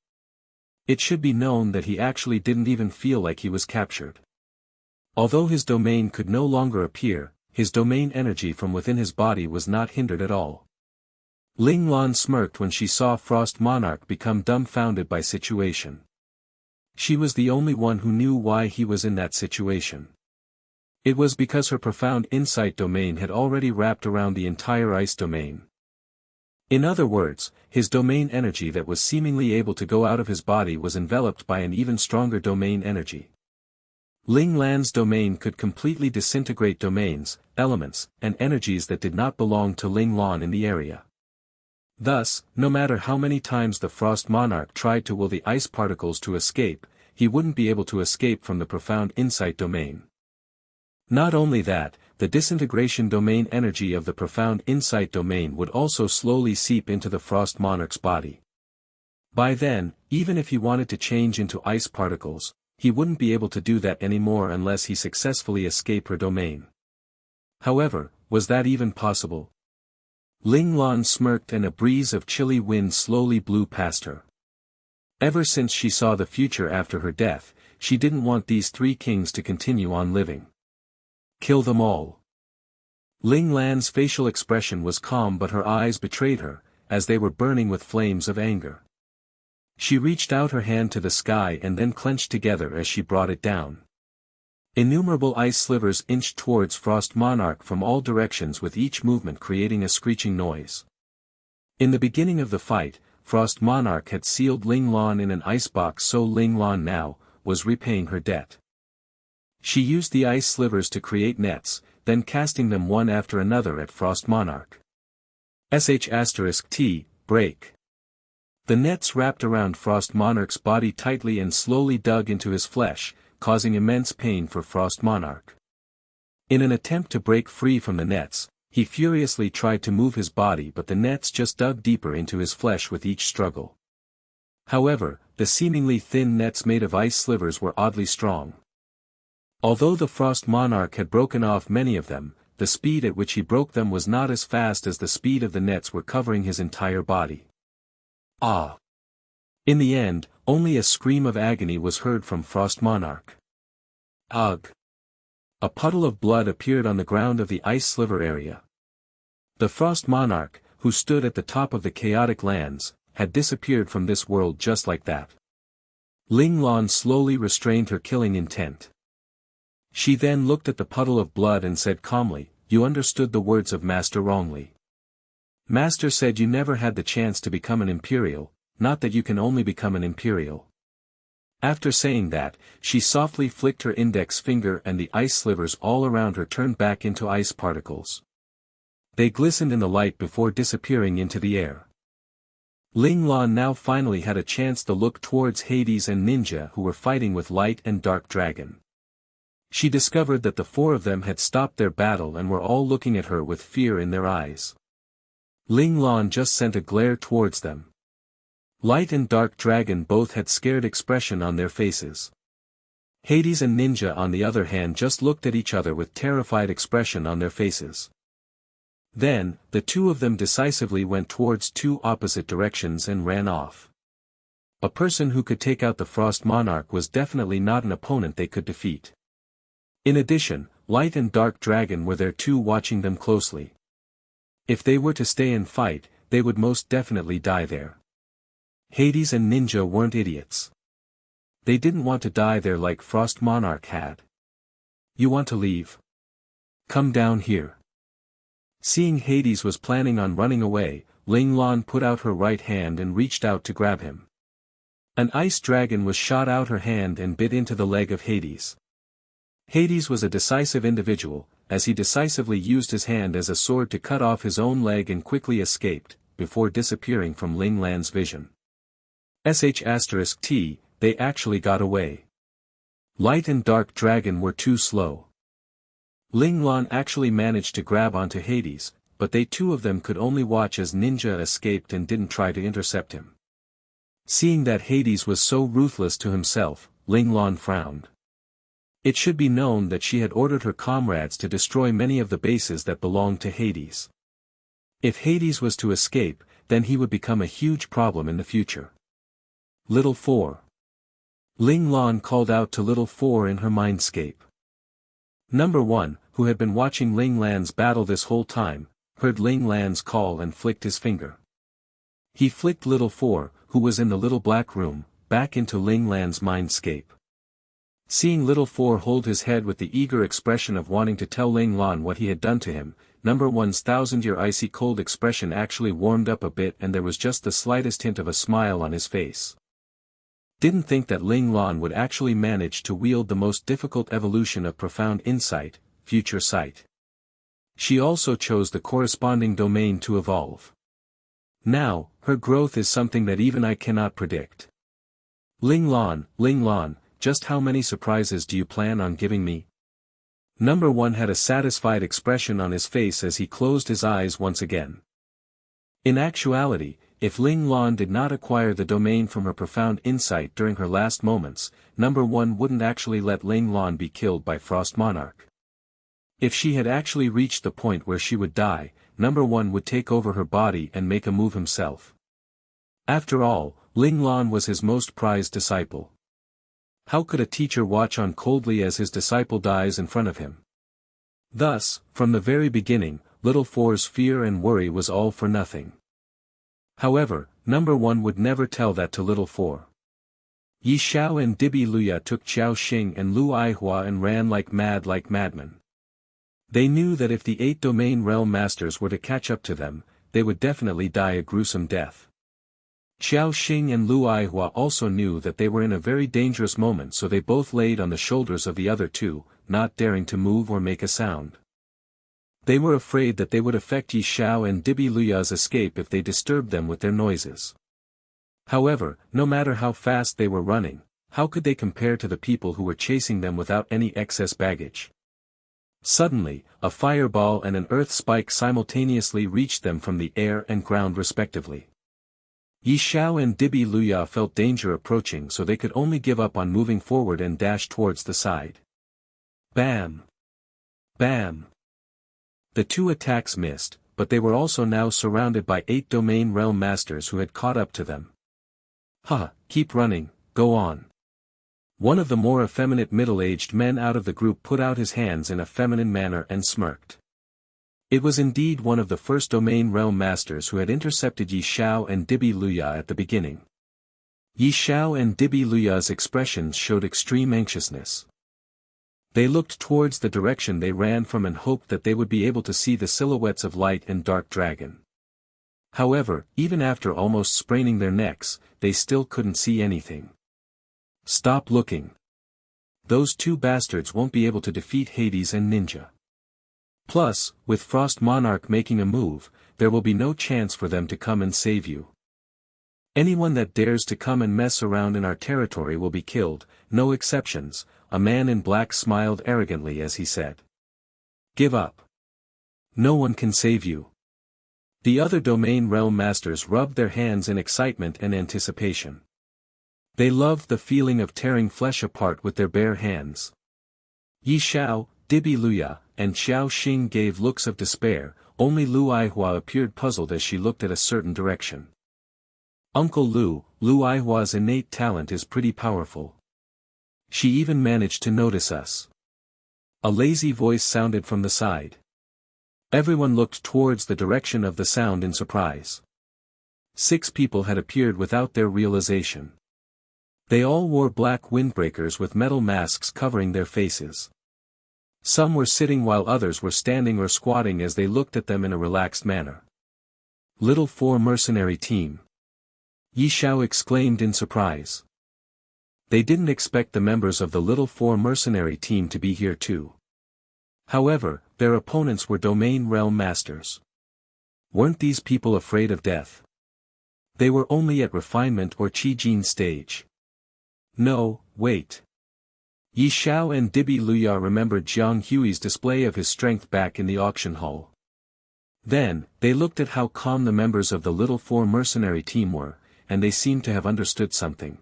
It should be known that he actually didn't even feel like he was captured. Although his domain could no longer appear, his domain energy from within his body was not hindered at all. Ling Lan smirked when she saw Frost Monarch become dumbfounded by situation. She was the only one who knew why he was in that situation. It was because her profound insight domain had already wrapped around the entire ice domain. In other words, his domain energy that was seemingly able to go out of his body was enveloped by an even stronger domain energy. Ling Lan's domain could completely disintegrate domains, elements, and energies that did not belong to Ling Lan in the area. Thus, no matter how many times the Frost Monarch tried to will the ice particles to escape, he wouldn't be able to escape from the profound insight domain. Not only that, the disintegration domain energy of the profound insight domain would also slowly seep into the Frost Monarch's body. By then, even if he wanted to change into ice particles, he wouldn't be able to do that anymore unless he successfully escaped her domain. However, was that even possible? Ling Lan smirked and a breeze of chilly wind slowly blew past her. Ever since she saw the future after her death, she didn't want these three kings to continue on living. Kill them all. Ling Lan's facial expression was calm but her eyes betrayed her, as they were burning with flames of anger. She reached out her hand to the sky and then clenched together as she brought it down. Innumerable ice slivers inched towards Frost Monarch from all directions with each movement creating a screeching noise. In the beginning of the fight, Frost Monarch had sealed Ling Lan in an icebox, so Ling Lan now was repaying her debt. She used the ice slivers to create nets, then casting them one after another at Frost Monarch. *T, break. The nets wrapped around Frost Monarch's body tightly and slowly dug into his flesh, causing immense pain for Frost Monarch. In an attempt to break free from the nets, he furiously tried to move his body but the nets just dug deeper into his flesh with each struggle. However, the seemingly thin nets made of ice slivers were oddly strong. Although the Frost Monarch had broken off many of them, the speed at which he broke them was not as fast as the speed of the nets were covering his entire body. Ah! In the end, only a scream of agony was heard from Frost Monarch. Ugh! A puddle of blood appeared on the ground of the ice sliver area. The Frost Monarch, who stood at the top of the chaotic lands, had disappeared from this world just like that. Ling Lan slowly restrained her killing intent. She then looked at the puddle of blood and said calmly, "You understood the words of Master wrongly. Master said you never had the chance to become an Imperial, not that you can only become an Imperial." After saying that, she softly flicked her index finger and the ice slivers all around her turned back into ice particles. They glistened in the light before disappearing into the air. Ling Lan now finally had a chance to look towards Hades and Ninja who were fighting with Light and Dark Dragon. She discovered that the four of them had stopped their battle and were all looking at her with fear in their eyes. Ling Lan just sent a glare towards them. Light and Dark Dragon both had scared expression on their faces. Hades and Ninja on the other hand just looked at each other with terrified expression on their faces. Then, the two of them decisively went towards two opposite directions and ran off. A person who could take out the Frost Monarch was definitely not an opponent they could defeat. In addition, Light and Dark Dragon were there too, watching them closely. If they were to stay and fight, they would most definitely die there. Hades and Ninja weren't idiots. They didn't want to die there like Frost Monarch had. "You want to leave? Come down here." Seeing Hades was planning on running away, Ling Lan put out her right hand and reached out to grab him. An ice dragon was shot out her hand and bit into the leg of Hades. Hades was a decisive individual, as he decisively used his hand as a sword to cut off his own leg and quickly escaped, before disappearing from Ling Lan's vision. *T, they actually got away. Light and Dark Dragon were too slow. Ling Lan actually managed to grab onto Hades, but they two of them could only watch as Ninja escaped and didn't try to intercept him. Seeing that Hades was so ruthless to himself, Ling Lan frowned. It should be known that she had ordered her comrades to destroy many of the bases that belonged to Hades. If Hades was to escape, then he would become a huge problem in the future. Little 4. Ling Lan called out to Little 4 in her mindscape. Number 1, who had been watching Ling Lan's battle this whole time, heard Ling Lan's call and flicked his finger. He flicked Little 4, who was in the little black room, back into Ling Lan's mindscape. Seeing Little 4 hold his head with the eager expression of wanting to tell Ling Lan what he had done to him, Number 1's thousand-year icy cold expression actually warmed up a bit and there was just the slightest hint of a smile on his face. Didn't think that Ling Lan would actually manage to wield the most difficult evolution of profound insight, future sight. She also chose the corresponding domain to evolve. Now, her growth is something that even I cannot predict. Ling Lan, just how many surprises do you plan on giving me? Number 1 had a satisfied expression on his face as he closed his eyes once again. In actuality, if Ling Lan did not acquire the domain from her profound insight during her last moments, number 1 wouldn't actually let Ling Lan be killed by Frost Monarch. If she had actually reached the point where she would die, number 1 would take over her body and make a move himself. After all, Ling Lan was his most prized disciple. How could a teacher watch on coldly as his disciple dies in front of him? Thus, from the very beginning, Little Four's fear and worry was all for nothing. However, number 1 would never tell that to Little Four. Yi Xiao and Dibi Luya took Xiao Xing and Lu Aihua and ran like madmen. They knew that if the 8 domain realm masters were to catch up to them, they would definitely die a gruesome death. Xiao Xing and Lu Aihua also knew that they were in a very dangerous moment, so they both laid on the shoulders of the other 2, not daring to move or make a sound. They were afraid that they would affect Yi Xiao and Dibi Luya's escape if they disturbed them with their noises. However, no matter how fast they were running, how could they compare to the people who were chasing them without any excess baggage? Suddenly, a fireball and an earth spike simultaneously reached them from the air and ground respectively. Yi Xiao and Dibi Luya felt danger approaching, so they could only give up on moving forward and dash towards the side. Bam! Bam! The 2 attacks missed, but they were also now surrounded by 8 domain realm masters who had caught up to them. "Ha, keep running, go on." One of the more effeminate middle-aged men out of the group put out his hands in a feminine manner and smirked. It was indeed one of the first domain realm masters who had intercepted Yi Xiao and Dibi Luya at the beginning. Yi Xiao and Dibi Luya's expressions showed extreme anxiousness. They looked towards the direction they ran from and hoped that they would be able to see the silhouettes of Light and Dark Dragon. However, even after almost spraining their necks, they still couldn't see anything. "Stop looking. Those 2 bastards won't be able to defeat Hades and Ninja. Plus, with Frost Monarch making a move, there will be no chance for them to come and save you. Anyone that dares to come and mess around in our territory will be killed, no exceptions," a man in black smiled arrogantly as he said. "Give up. No one can save you." The other domain realm masters rubbed their hands in excitement and anticipation. They loved the feeling of tearing flesh apart with their bare hands. Yi Xiao, Dibi Luya, and Xiao Xing gave looks of despair, only Lu Aihua appeared puzzled as she looked at a certain direction. "Uncle Lu, Lu Aihua's innate talent is pretty powerful. She even managed to notice us." A lazy voice sounded from the side. Everyone looked towards the direction of the sound in surprise. 6 people had appeared without their realization. They all wore black windbreakers with metal masks covering their faces. Some were sitting while others were standing or squatting as they looked at them in a relaxed manner. "Little Four mercenary team." Yi Xiao exclaimed in surprise. They didn't expect the members of the Little Four mercenary team to be here too. However, their opponents were domain realm masters. Weren't these people afraid of death? They were only at refinement or Qi-Jin stage. No, wait. Yi Xiao and Dibi Luya remembered Jiang Hui's display of his strength back in the auction hall. Then, they looked at how calm the members of the Little Four mercenary team were, and they seemed to have understood something.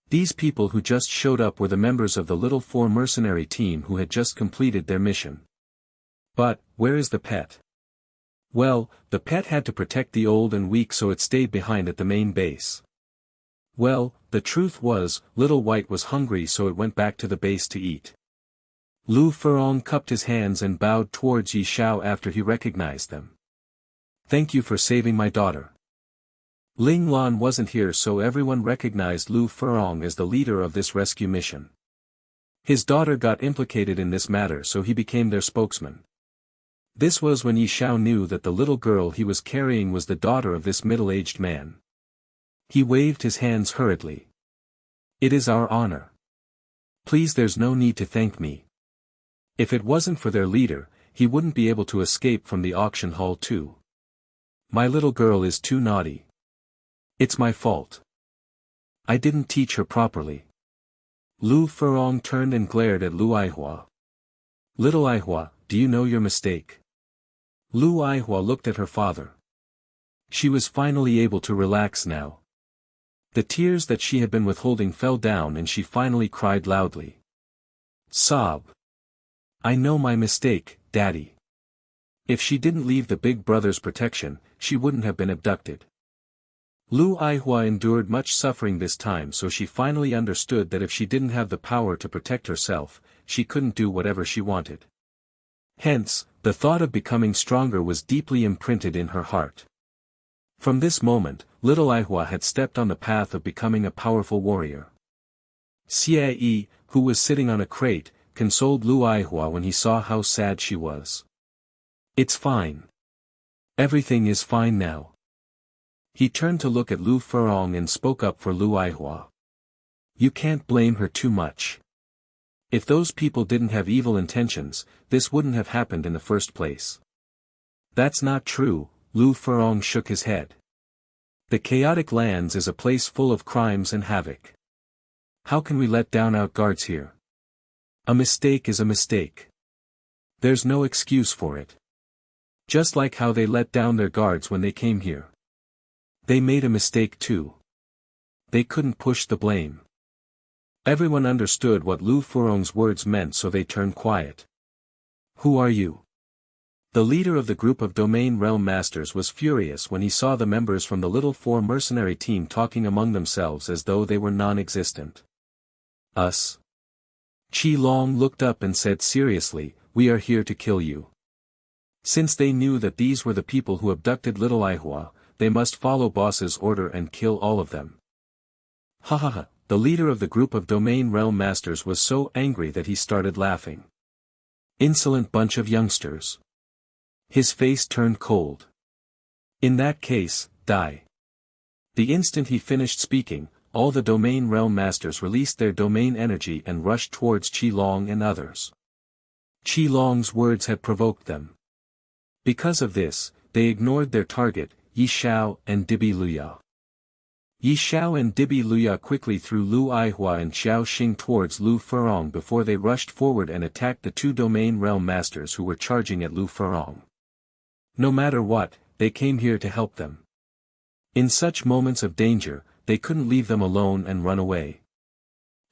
These people who just showed up were the members of the Little Four mercenary team who had just completed their mission. But, where is the pet? Well, the pet had to protect the old and weak, so it stayed behind at the main base. Well, the truth was, Little White was hungry, so it went back to the base to eat. Lu Furong cupped his hands and bowed towards Yi Xiao after he recognized them. "Thank you for saving my daughter." Ling Lan wasn't here, so everyone recognized Lu Furong as the leader of this rescue mission. His daughter got implicated in this matter, so he became their spokesman. This was when Yi Xiao knew that the little girl he was carrying was the daughter of this middle-aged man. He waved his hands hurriedly. "It is our honor. Please, there's no need to thank me. If it wasn't for their leader, he wouldn't be able to escape from the auction hall too. My little girl is too naughty. It's my fault. I didn't teach her properly." Lu Furong turned and glared at Lu Aihua. "Little Aihua, do you know your mistake?" Lu Aihua looked at her father. She was finally able to relax now. The tears that she had been withholding fell down and she finally cried loudly. Sob. I know my mistake, Daddy. If she didn't leave the big brother's protection, she wouldn't have been abducted. Lu Aihua endured much suffering this time, so she finally understood that if she didn't have the power to protect herself, she couldn't do whatever she wanted. Hence, the thought of becoming stronger was deeply imprinted in her heart. From this moment, little Aihua had stepped on the path of becoming a powerful warrior. Xie Yi, who was sitting on a crate, consoled Lu Aihua when he saw how sad she was. It's fine. Everything is fine now. He turned to look at Lu Furong and spoke up for Lu Aihua. You can't blame her too much. If those people didn't have evil intentions, this wouldn't have happened in the first place. That's not true, Lu Furong shook his head. The chaotic lands is a place full of crimes and havoc. How can we let down our guards here? A mistake is a mistake. There's no excuse for it. Just like how they let down their guards when they came here. They made a mistake too. They couldn't push the blame. Everyone understood what Lu Furong's words meant, so they turned quiet. Who are you? The leader of the group of Domain Realm Masters was furious when he saw the members from the Little Four mercenary team talking among themselves as though they were non-existent. Us? Qi Long looked up and said seriously, we are here to kill you. Since they knew that these were the people who abducted little Aihua, they must follow boss's order and kill all of them. Ha ha ha, the leader of the group of Domain Realm Masters was so angry that he started laughing. Insolent bunch of youngsters. His face turned cold. In that case, die. The instant he finished speaking, all the Domain Realm Masters released their domain energy and rushed towards Qi Long and others. Qi Long's words had provoked them. Because of this, they ignored their target, Yi Xiao and Dibi Luya. Yi Xiao and Dibi Luya quickly threw Lu Aihua and Xiao Xing towards Lu Furong before they rushed forward and attacked the two Domain Realm Masters who were charging at Lu Furong. No matter what, they came here to help them. In such moments of danger, they couldn't leave them alone and run away.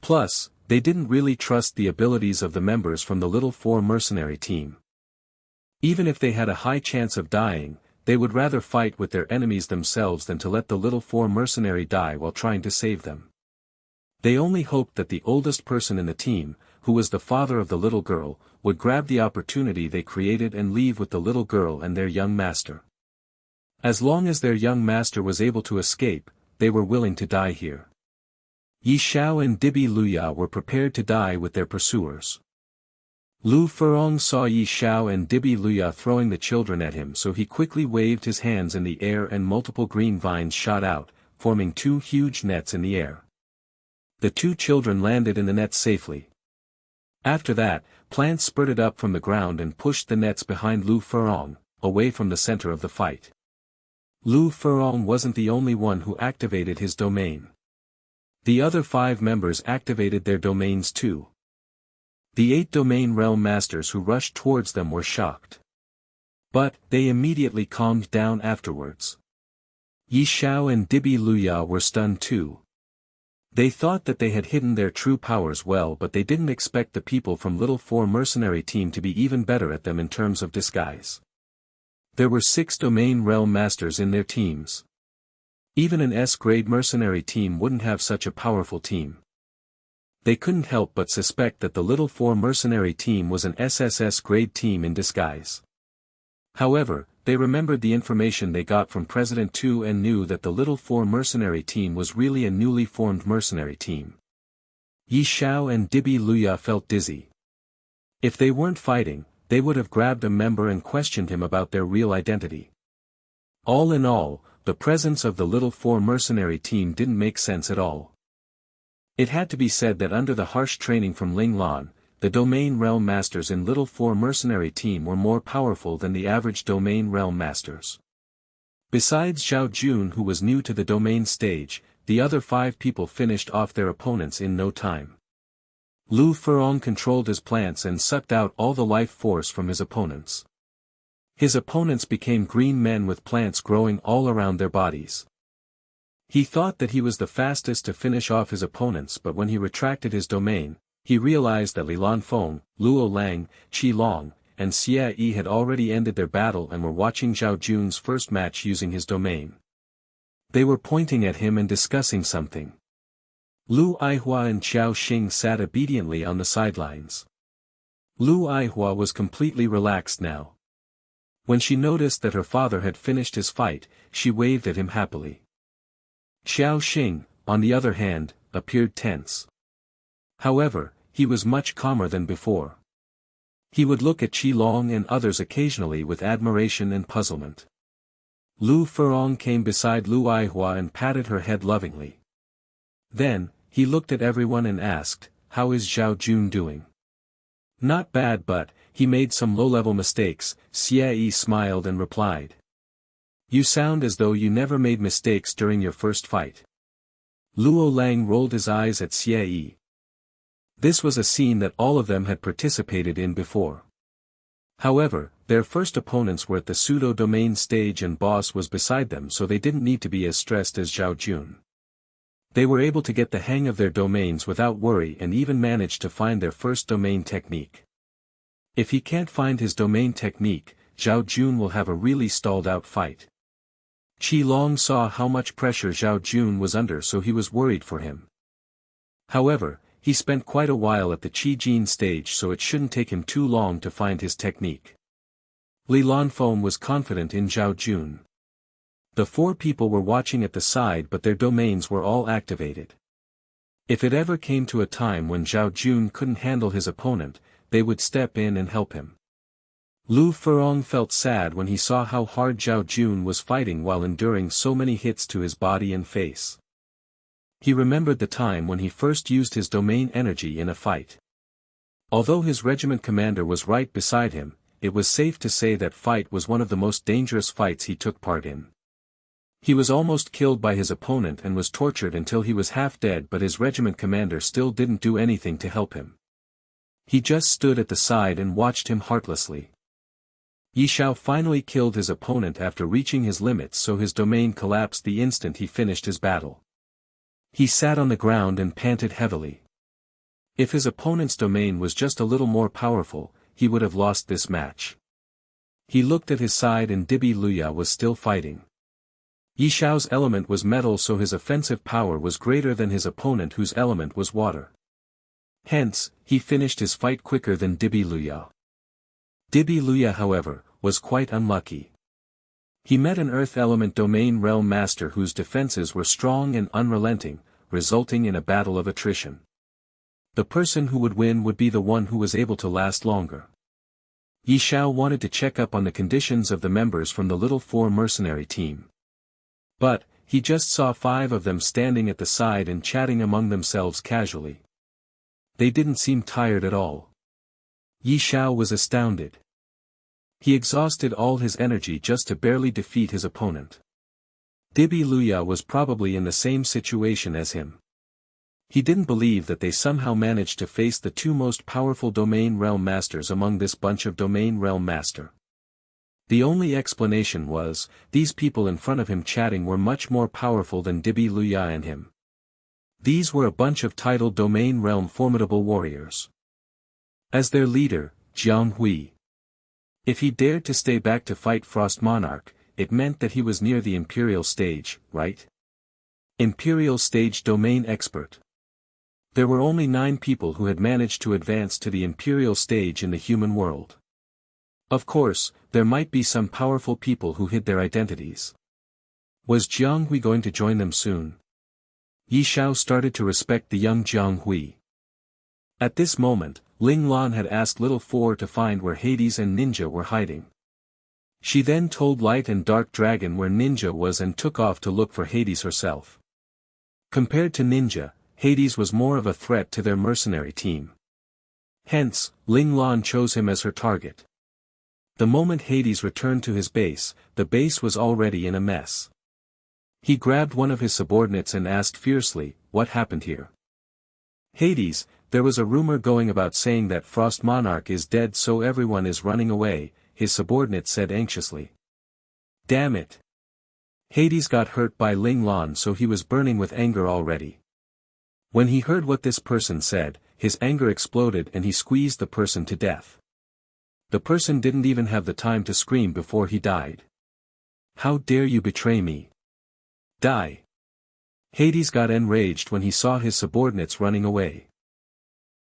Plus, they didn't really trust the abilities of the members from the Little Four mercenary team. Even if they had a high chance of dying, they would rather fight with their enemies themselves than to let the Little Four mercenary die while trying to save them. They only hoped that the oldest person in the team, who was the father of the little girl, would grab the opportunity they created and leave with the little girl and their young master. As long as their young master was able to escape, they were willing to die here. Yi Xiao and Dibi Luya were prepared to die with their pursuers. Lu Furong saw Yi Xiao and Dibi Luya throwing the children at him, so he quickly waved his hands in the air and multiple green vines shot out, forming two huge nets in the air. The two children landed in the nets safely. After that, plants spurted up from the ground and pushed the nets behind Lu Furong, away from the center of the fight. Lu Furong wasn't the only one who activated his domain. The other 5 members activated their domains too. The 8 Domain Realm Masters who rushed towards them were shocked. But, they immediately calmed down afterwards. Yi Xiao and Dibi Luya were stunned too. They thought that they had hidden their true powers well, but they didn't expect the people from Little Four mercenary team to be even better at them in terms of disguise. There were 6 Domain Realm Masters in their teams. Even an S-grade mercenary team wouldn't have such a powerful team. They couldn't help but suspect that the Little Four mercenary team was an SSS-grade team in disguise. However, they remembered the information they got from President Tu and knew that the Little Four mercenary team was really a newly formed mercenary team. Yi Xiao and Dibi Luya felt dizzy. If they weren't fighting, they would have grabbed a member and questioned him about their real identity. All in all, the presence of the Little Four mercenary team didn't make sense at all. It had to be said that under the harsh training from Ling Lan, the Domain Realm Masters in Little Four mercenary team were more powerful than the average Domain Realm Masters. Besides Zhao Jun, who was new to the Domain stage, the other 5 people finished off their opponents in no time. Lu Furong controlled his plants and sucked out all the life force from his opponents. His opponents became green men with plants growing all around their bodies. He thought that he was the fastest to finish off his opponents, but when he retracted his domain, he realized that Li Lan Feng, Luo Lang, Qi Long, and Xia Yi had already ended their battle and were watching Zhao Jun's first match using his domain. They were pointing at him and discussing something. Lu Aihua and Xiao Xing sat obediently on the sidelines. Lu Aihua was completely relaxed now. When she noticed that her father had finished his fight, she waved at him happily. Xiao Xing, on the other hand, appeared tense. However, he was much calmer than before. He would look at Qi Long and others occasionally with admiration and puzzlement. Lu Furong came beside Lu Aihua and patted her head lovingly. Then, he looked at everyone and asked, "How is Zhao Jun doing?" "Not bad, but he made some low-level mistakes," Xia Yi smiled and replied. "You sound as though you never made mistakes during your first fight." Luo Lang rolled his eyes at Xia Yi. This was a scene that all of them had participated in before. However, their first opponents were at the pseudo-domain stage and boss was beside them, so they didn't need to be as stressed as Zhao Jun. They were able to get the hang of their domains without worry and even managed to find their first domain technique. If he can't find his domain technique, Zhao Jun will have a really stalled-out fight. Qi Long saw how much pressure Zhao Jun was under, so he was worried for him. However, he spent quite a while at the Qi Jin stage, so it shouldn't take him too long to find his technique. Li Lan Feng was confident in Zhao Jun. The four people were watching at the side, but their domains were all activated. If it ever came to a time when Zhao Jun couldn't handle his opponent, they would step in and help him. Lu Furong felt sad when he saw how hard Zhao Jun was fighting while enduring so many hits to his body and face. He remembered the time when he first used his domain energy in a fight. Although his regiment commander was right beside him, it was safe to say that fight was one of the most dangerous fights he took part in. He was almost killed by his opponent and was tortured until he was half dead, but his regiment commander still didn't do anything to help him. He just stood at the side and watched him heartlessly. Yi Shao finally killed his opponent after reaching his limits, so his domain collapsed the instant he finished his battle. He sat on the ground and panted heavily. If his opponent's domain was just a little more powerful, he would have lost this match. He looked at his side and Dibi Luya was still fighting. Yi Shao's element was metal, so his offensive power was greater than his opponent whose element was water. Hence, he finished his fight quicker than Dibi Luya. Dibi Luya, however, was quite unlucky. He met an Earth Element Domain Realm Master whose defenses were strong and unrelenting, resulting in a battle of attrition. The person who would win would be the one who was able to last longer. Yi Shao wanted to check up on the conditions of the members from the Little Four mercenary team. But, he just saw 5 of them standing at the side and chatting among themselves casually. They didn't seem tired at all. Yi Shao was astounded. He exhausted all his energy just to barely defeat his opponent. Dibi Luya was probably in the same situation as him. He didn't believe that they somehow managed to face the 2 most powerful Domain Realm Masters among this bunch of Domain Realm Master. The only explanation was, these people in front of him chatting were much more powerful than Dibi Luya and him. These were a bunch of titled Domain Realm formidable warriors. As their leader, Jiang Hui. If he dared to stay back to fight Frost Monarch, it meant that he was near the Imperial stage, right? Imperial stage domain expert. There were only 9 people who had managed to advance to the Imperial stage in the human world. Of course, there might be some powerful people who hid their identities. Was Jiang Hui going to join them soon? Yi Shao started to respect the young Jiang Hui. At this moment, Ling Lan had asked Little Four to find where Hades and Ninja were hiding. She then told Light and Dark Dragon where Ninja was and took off to look for Hades herself. Compared to Ninja, Hades was more of a threat to their mercenary team. Hence, Ling Lan chose him as her target. The moment Hades returned to his base, the base was already in a mess. He grabbed one of his subordinates and asked fiercely, "What happened here?" "Hades, there was a rumor going about saying that Frost Monarch is dead, so everyone is running away," his subordinate said anxiously. Damn it. Hades got hurt by Ling Lan, so he was burning with anger already. When he heard what this person said, his anger exploded and he squeezed the person to death. The person didn't even have the time to scream before he died. How dare you betray me? Die. Hades got enraged when he saw his subordinates running away.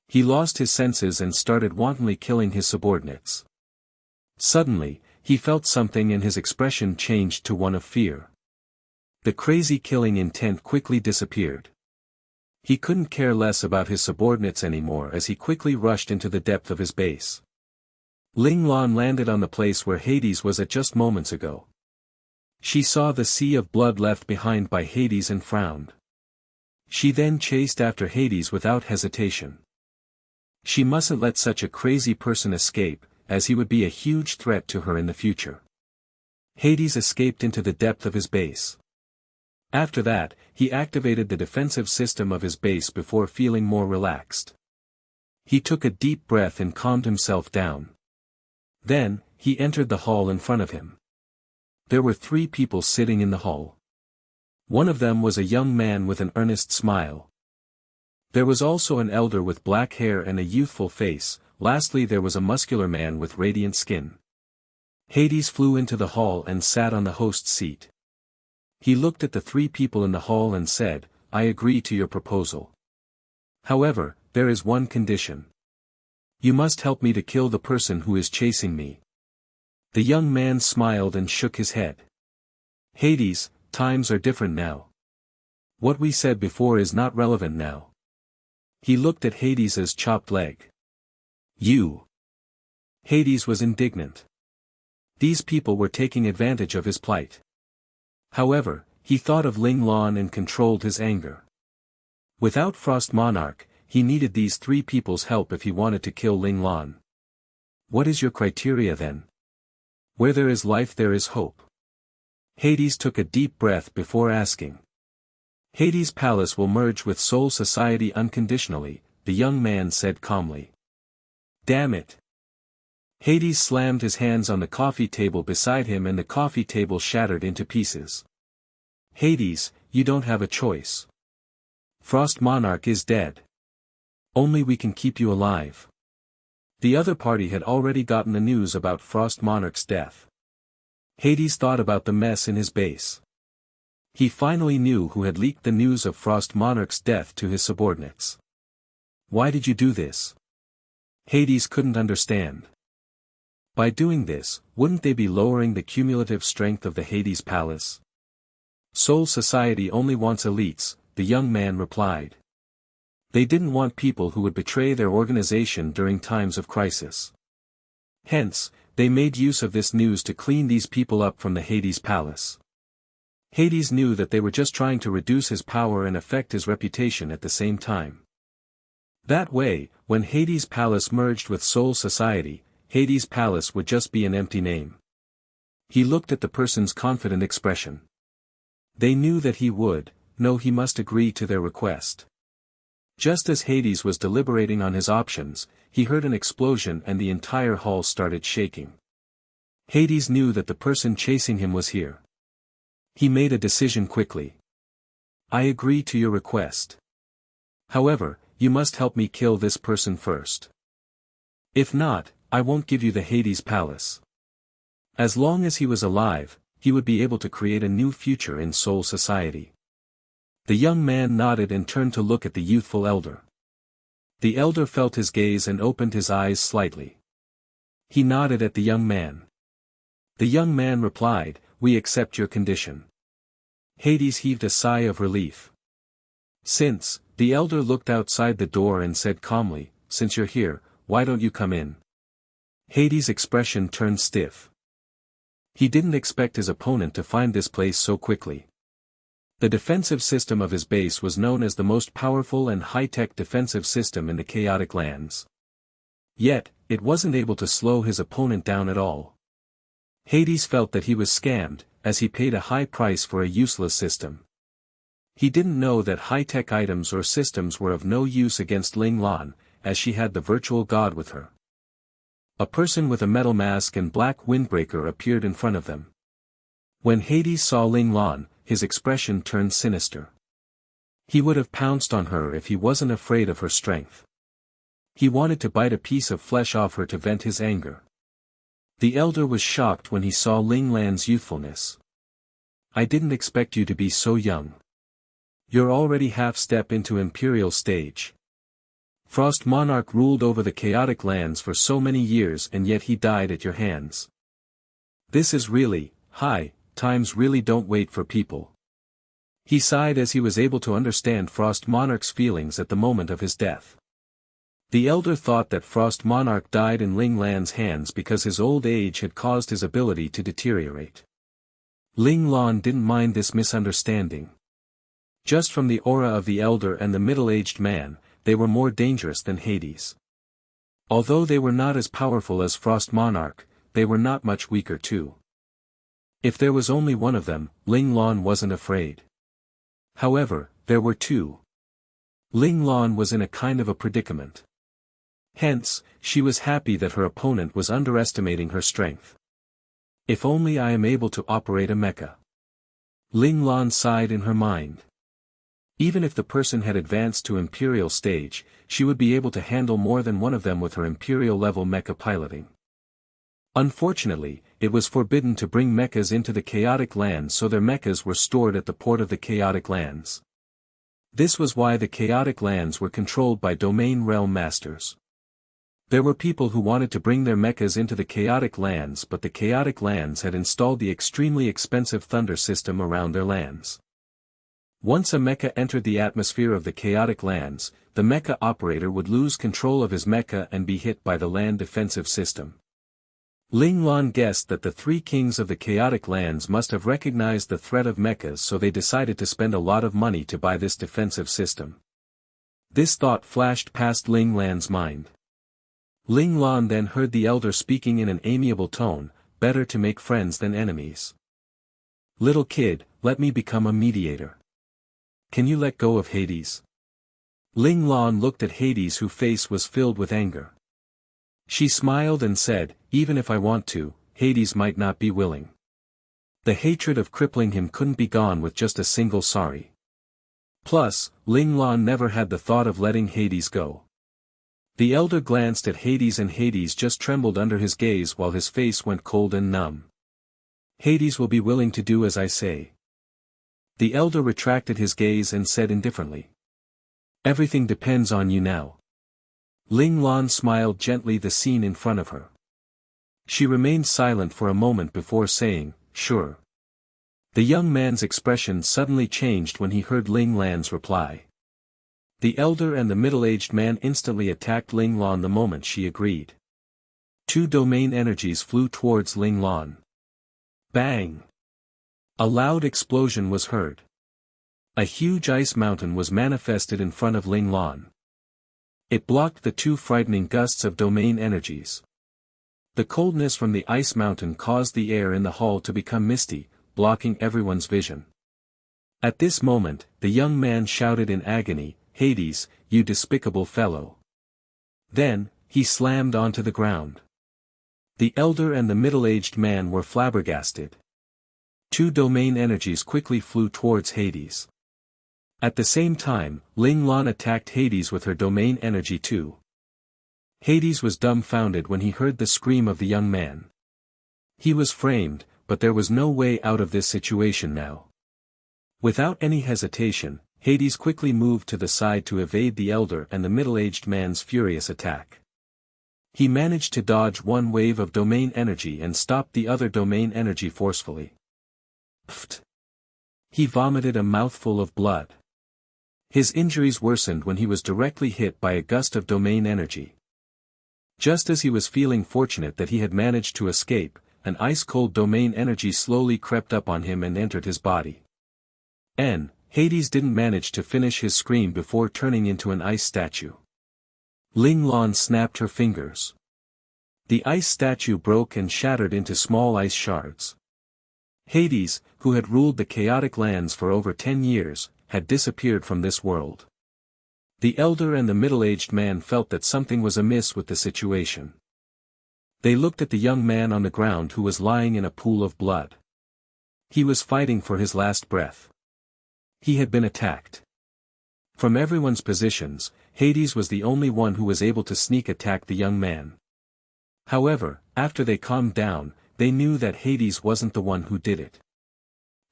He lost his senses and started wantonly killing his subordinates. Suddenly, he felt something and his expression changed to one of fear. The crazy killing intent quickly disappeared. He couldn't care less about his subordinates anymore as he quickly rushed into the depth of his base. Ling Lan landed on the place where Hades was at just moments ago. She saw the sea of blood left behind by Hades and frowned. She then chased after Hades without hesitation. She mustn't let such a crazy person escape, as he would be a huge threat to her in the future. Hades escaped into the depth of his base. After that, he activated the defensive system of his base before feeling more relaxed. He took a deep breath and calmed himself down. Then, he entered the hall in front of him. There were 3 people sitting in the hall. One of them was a young man with an earnest smile. There was also an elder with black hair and a youthful face. Lastly there was a muscular man with radiant skin. Hades flew into the hall and sat on the host's seat. He looked at the 3 people in the hall and said, I agree to your proposal. However, there is one condition. You must help me to kill the person who is chasing me. The young man smiled and shook his head. Hades, times are different now. What we said before is not relevant now. He looked at Hades's chopped leg. You. Hades was indignant. These people were taking advantage of his plight. However, he thought of Ling Lan and controlled his anger. Without Frost Monarch, he needed these 3 people's help if he wanted to kill Ling Lan. What is your criteria then? Where there is life there is hope. Hades took a deep breath before asking. Hades' palace will merge with Soul Society unconditionally, the young man said calmly. Damn it. Hades slammed his hands on the coffee table beside him and the coffee table shattered into pieces. Hades, you don't have a choice. Frost Monarch is dead. Only we can keep you alive. The other party had already gotten the news about Frost Monarch's death. Hades thought about the mess in his base. He finally knew who had leaked the news of Frost Monarch's death to his subordinates. Why did you do this? Hades couldn't understand. By doing this, wouldn't they be lowering the cumulative strength of the Hades Palace? Soul Society only wants elites, the young man replied. They didn't want people who would betray their organization during times of crisis. Hence, they made use of this news to clean these people up from the Hades Palace. Hades knew that they were just trying to reduce his power and affect his reputation at the same time. That way, when Hades Palace merged with Soul Society, Hades Palace would just be an empty name. He looked at the person's confident expression. They knew that he would, no he must agree to their request. Just as Hades was deliberating on his options, he heard an explosion and the entire hall started shaking. Hades knew that the person chasing him was here. He made a decision quickly. I agree to your request. However, you must help me kill this person first. If not, I won't give you the Hades Palace. As long as he was alive, he would be able to create a new future in Soul Society. The young man nodded and turned to look at the youthful elder. The elder felt his gaze and opened his eyes slightly. He nodded at the young man. The young man replied, we accept your condition. Hades heaved a sigh of relief. Since, the elder looked outside the door and said calmly, since you're here, why don't you come in? Hades' expression turned stiff. He didn't expect his opponent to find this place so quickly. The defensive system of his base was known as the most powerful and high-tech defensive system in the chaotic lands. Yet, it wasn't able to slow his opponent down at all. Hades felt that he was scammed, as he paid a high price for a useless system. He didn't know that high-tech items or systems were of no use against Ling Lan, as she had the virtual god with her. A person with a metal mask and black windbreaker appeared in front of them. When Hades saw Ling Lan, his expression turned sinister. He would have pounced on her if he wasn't afraid of her strength. He wanted to bite a piece of flesh off her to vent his anger. The elder was shocked when he saw Ling Lan's youthfulness. "I didn't expect you to be so young. You're already half-step into Imperial stage. Frost Monarch ruled over the chaotic lands for so many years and yet he died at your hands. This is really, times really don't wait for people." He sighed as he was able to understand Frost Monarch's feelings at the moment of his death. The elder thought that Frost Monarch died in Ling Lan's hands because his old age had caused his ability to deteriorate. Ling Lan didn't mind this misunderstanding. Just from the aura of the elder and the middle-aged man, they were more dangerous than Hades. Although they were not as powerful as Frost Monarch, they were not much weaker too. If there was only one of them, Ling Lan wasn't afraid. However, there were two. Ling Lan was in a kind of a predicament. Hence, she was happy that her opponent was underestimating her strength. "If only I am able to operate a mecha." Ling Lan sighed in her mind. Even if the person had advanced to Imperial stage, she would be able to handle more than one of them with her Imperial-level mecha piloting. Unfortunately, it was forbidden to bring mechas into the chaotic lands, so their mechas were stored at the port of the chaotic lands. This was why the chaotic lands were controlled by domain realm masters. There were people who wanted to bring their mechas into the chaotic lands, but the chaotic lands had installed the extremely expensive thunder system around their lands. Once a mecha entered the atmosphere of the chaotic lands, the mecha operator would lose control of his mecha and be hit by the land defensive system. Ling Lan guessed that the three kings of the chaotic lands must have recognized the threat of mechas, so they decided to spend a lot of money to buy this defensive system. This thought flashed past Ling Lan's mind. Ling Lan then heard the elder speaking in an amiable tone, "Better to make friends than enemies. Little kid, let me become a mediator. Can you let go of Hades?" Ling Lan looked at Hades, whose face was filled with anger. She smiled and said, "Even if I want to, Hades might not be willing." The hatred of crippling him couldn't be gone with just a single sorry. Plus, Ling Lan never had the thought of letting Hades go. The elder glanced at Hades and Hades just trembled under his gaze while his face went cold and numb. "Hades will be willing to do as I say." The elder retracted his gaze and said indifferently, "Everything depends on you now." Ling Lan smiled gently the scene in front of her. She remained silent for a moment before saying, "Sure." The young man's expression suddenly changed when he heard Ling Lan's reply. The elder and the middle-aged man instantly attacked Ling Lan the moment she agreed. Two domain energies flew towards Ling Lan. Bang! A loud explosion was heard. A huge ice mountain was manifested in front of Ling Lan. It blocked the two frightening gusts of domain energies. The coldness from the ice mountain caused the air in the hall to become misty, blocking everyone's vision. At this moment, the young man shouted in agony, "Hades, you despicable fellow." Then, he slammed onto the ground. The elder and the middle-aged man were flabbergasted. Two domain energies quickly flew towards Hades. At the same time, Ling Lan attacked Hades with her domain energy too. Hades was dumbfounded when he heard the scream of the young man. He was framed, but there was no way out of this situation now. Without any hesitation, Hades quickly moved to the side to evade the elder and the middle-aged man's furious attack. He managed to dodge one wave of domain energy and stopped the other domain energy forcefully. Pfft! He vomited a mouthful of blood. His injuries worsened when he was directly hit by a gust of domain energy. Just as he was feeling fortunate that he had managed to escape, an ice-cold domain energy slowly crept up on him and entered his body. Hades didn't manage to finish his scream before turning into an ice statue. Ling Lan snapped her fingers. The ice statue broke and shattered into small ice shards. Hades, who had ruled the chaotic lands for over 10 years, had disappeared from this world. The elder and the middle-aged man felt that something was amiss with the situation. They looked at the young man on the ground who was lying in a pool of blood. He was fighting for his last breath. He had been attacked. From everyone's positions, Hades was the only one who was able to sneak attack the young man. However, after they calmed down, they knew that Hades wasn't the one who did it.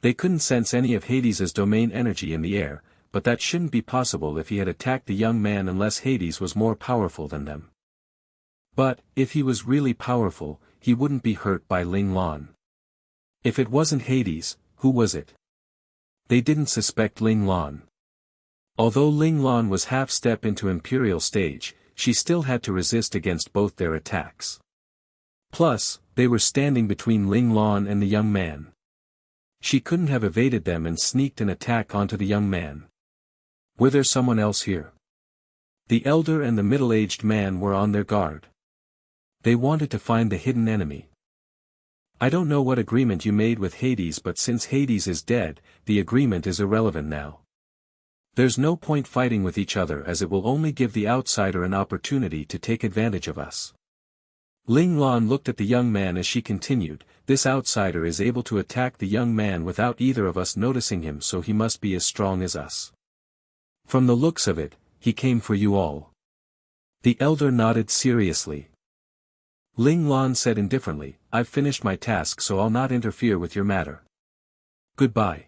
They couldn't sense any of Hades's domain energy in the air, but that shouldn't be possible if he had attacked the young man unless Hades was more powerful than them. But, if he was really powerful, he wouldn't be hurt by Ling Lan. If it wasn't Hades, who was it? They didn't suspect Ling Lan. Although Ling Lan was half-step into Imperial stage, she still had to resist against both their attacks. Plus, they were standing between Ling Lan and the young man. She couldn't have evaded them and sneaked an attack onto the young man. Were there someone else here? The elder and the middle-aged man were on their guard. They wanted to find the hidden enemy. I don't know what agreement you made with Hades, but since Hades is dead, the agreement is irrelevant now. There's no point fighting with each other as it will only give the outsider an opportunity to take advantage of us. Ling Lan looked at the young man as she continued, this outsider is able to attack the young man without either of us noticing him, so he must be as strong as us. From the looks of it, he came for you all. The elder nodded seriously. Ling Lan said indifferently, I've finished my task, so I'll not interfere with your matter. Goodbye.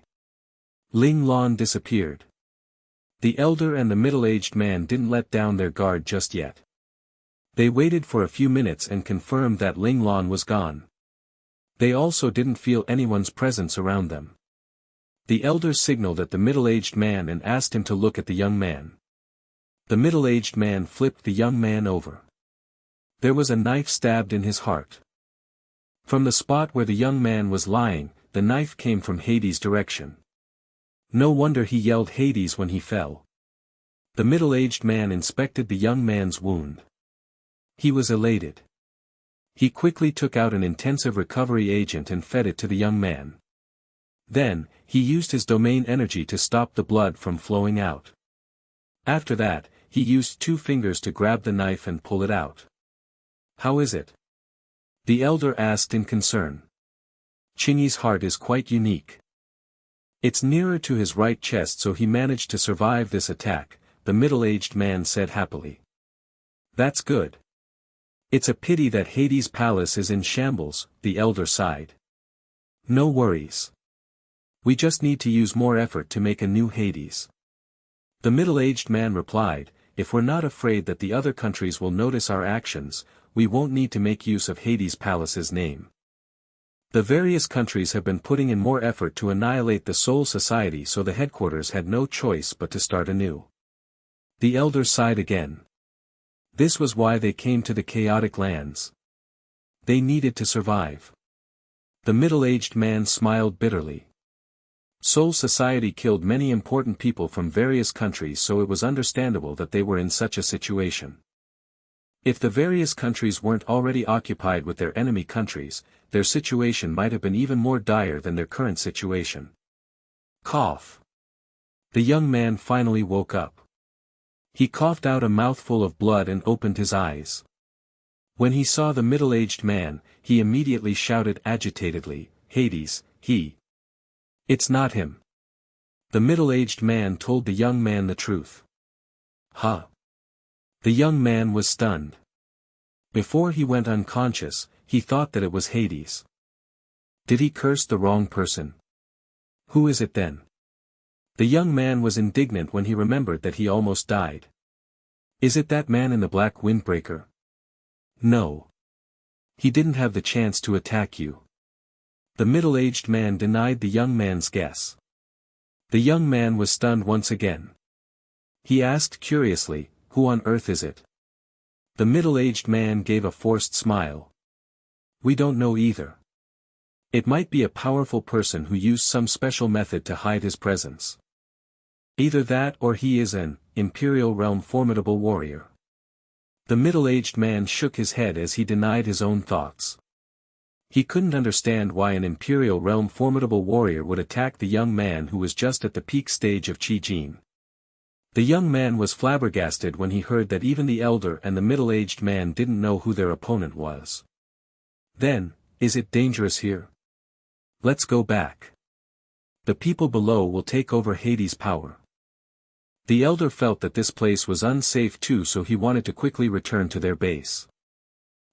Ling Lan disappeared. The elder and the middle-aged man didn't let down their guard just yet. They waited for a few minutes and confirmed that Ling Lan was gone. They also didn't feel anyone's presence around them. The elder signaled at the middle-aged man and asked him to look at the young man. The middle-aged man flipped the young man over. There was a knife stabbed in his heart. From the spot where the young man was lying, the knife came from Hades' direction. No wonder he yelled Hades when he fell. The middle-aged man inspected the young man's wound. He was elated. He quickly took out an intensive recovery agent and fed it to the young man. Then, he used his domain energy to stop the blood from flowing out. After that, he used 2 fingers to grab the knife and pull it out. How is it? The elder asked in concern. Chingy's heart is quite unique. It's nearer to his right chest, so he managed to survive this attack, the middle-aged man said happily. That's good. It's a pity that Hades' palace is in shambles, the elder sighed. No worries. We just need to use more effort to make a new Hades. The middle-aged man replied, if we're not afraid that the other countries will notice our actions, we won't need to make use of Hades' palace's name. The various countries have been putting in more effort to annihilate the Soul Society, so the headquarters had no choice but to start anew. The elder sighed again. This was why they came to the chaotic lands. They needed to survive. The middle-aged man smiled bitterly. Soul Society killed many important people from various countries, so it was understandable that they were in such a situation. If the various countries weren't already occupied with their enemy countries, their situation might have been even more dire than their current situation. Cough. The young man finally woke up. He coughed out a mouthful of blood and opened his eyes. When he saw the middle-aged man, he immediately shouted agitatedly, Hades, he. It's not him. The middle-aged man told the young man the truth. Huh. The young man was stunned. Before he went unconscious, he thought that it was Hades. Did he curse the wrong person? Who is it then? The young man was indignant when he remembered that he almost died. Is it that man in the black windbreaker? No. He didn't have the chance to attack you. The middle-aged man denied the young man's guess. The young man was stunned once again. He asked curiously, who on earth is it? The middle-aged man gave a forced smile. We don't know either. It might be a powerful person who used some special method to hide his presence. Either that or he is an Imperial realm formidable warrior. The middle-aged man shook his head as he denied his own thoughts. He couldn't understand why an Imperial realm formidable warrior would attack the young man who was just at the peak stage of Qi Jin. The young man was flabbergasted when he heard that even the elder and the middle-aged man didn't know who their opponent was. Then, is it dangerous here? Let's go back. The people below will take over Hades' power. The elder felt that this place was unsafe too, so he wanted to quickly return to their base.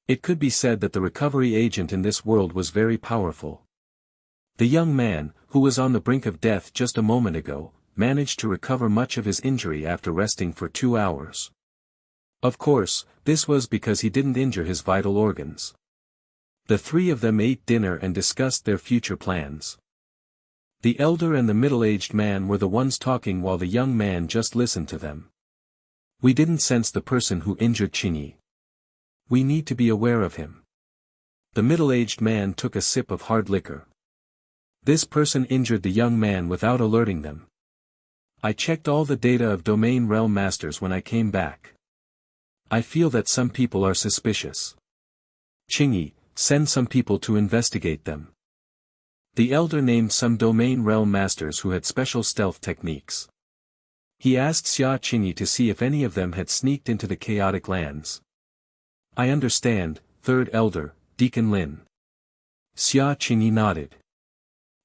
It could be said that the recovery agent in this world was very powerful. The young man, who was on the brink of death just a moment ago, managed to recover much of his injury after resting for 2 hours. Of course, this was because he didn't injure his vital organs. The three of them ate dinner and discussed their future plans. The elder and the middle-aged man were the ones talking while the young man just listened to them. We didn't sense the person who injured Qingyi. We need to be aware of him. The middle-aged man took a sip of hard liquor. This person injured the young man without alerting them. I checked all the data of domain realm masters when I came back. I feel that some people are suspicious. Qingyi, send some people to investigate them. The elder named some domain realm masters who had special stealth techniques. He asked Xia Qingyi to see if any of them had sneaked into the chaotic lands. I understand, third elder, Deacon Lin. Xia Qingyi nodded.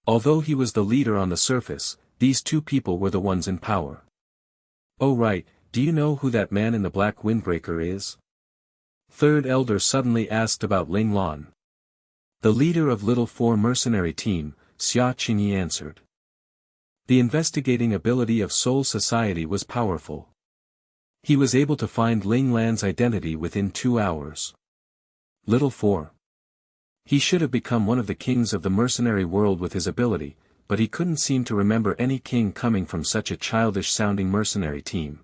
Although he was the leader on the surface, these two people were the ones in power. Oh right, do you know who that man in the black windbreaker is? Third elder suddenly asked about Ling Lan. The leader of Little Four mercenary team, Xia Qingyi answered. The investigating ability of Soul Society was powerful. He was able to find Ling Lan's identity within 2 hours. Little Four. He should have become one of the kings of the mercenary world with his ability, but he couldn't seem to remember any king coming from such a childish-sounding mercenary team.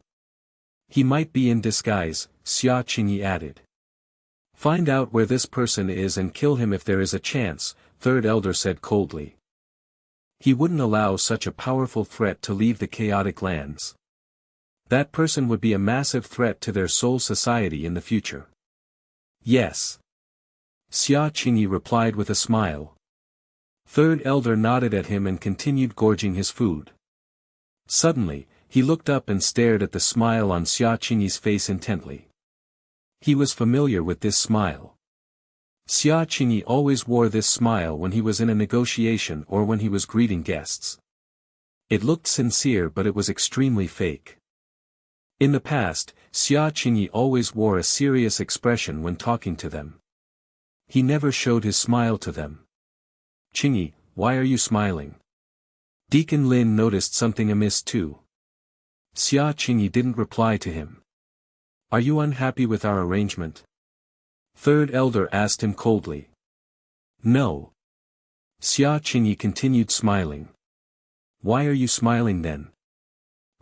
He might be in disguise, Xia Qingyi added. Find out where this person is and kill him if there is a chance, third elder said coldly. He wouldn't allow such a powerful threat to leave the chaotic lands. That person would be a massive threat to their soul society in the future. Yes. Xia Qingyi replied with a smile. Third elder nodded at him and continued gorging his food. Suddenly, he looked up and stared at the smile on Xia Qingyi's face intently. He was familiar with this smile. Xia Qingyi always wore this smile when he was in a negotiation or when he was greeting guests. It looked sincere, but it was extremely fake. In the past, Xia Qingyi always wore a serious expression when talking to them. He never showed his smile to them. Qingyi, why are you smiling? Deacon Lin noticed something amiss too. Xia Qingyi didn't reply to him. Are you unhappy with our arrangement? Third elder asked him coldly. No. Xia Qingyi continued smiling. Why are you smiling then?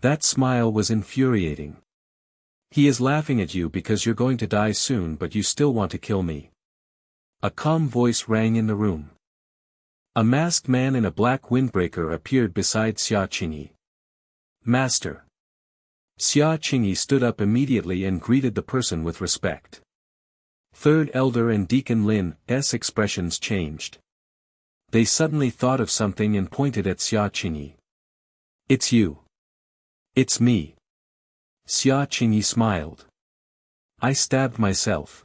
That smile was infuriating. He is laughing at you because you're going to die soon, but you still want to kill me. A calm voice rang in the room. A masked man in a black windbreaker appeared beside Xia Qingyi. Master. Xia Qingyi stood up immediately and greeted the person with respect. Third elder and Deacon Lin's expressions changed. They suddenly thought of something and pointed at Xia Qingyi. It's you. It's me. Xia Qingyi smiled. I stabbed myself.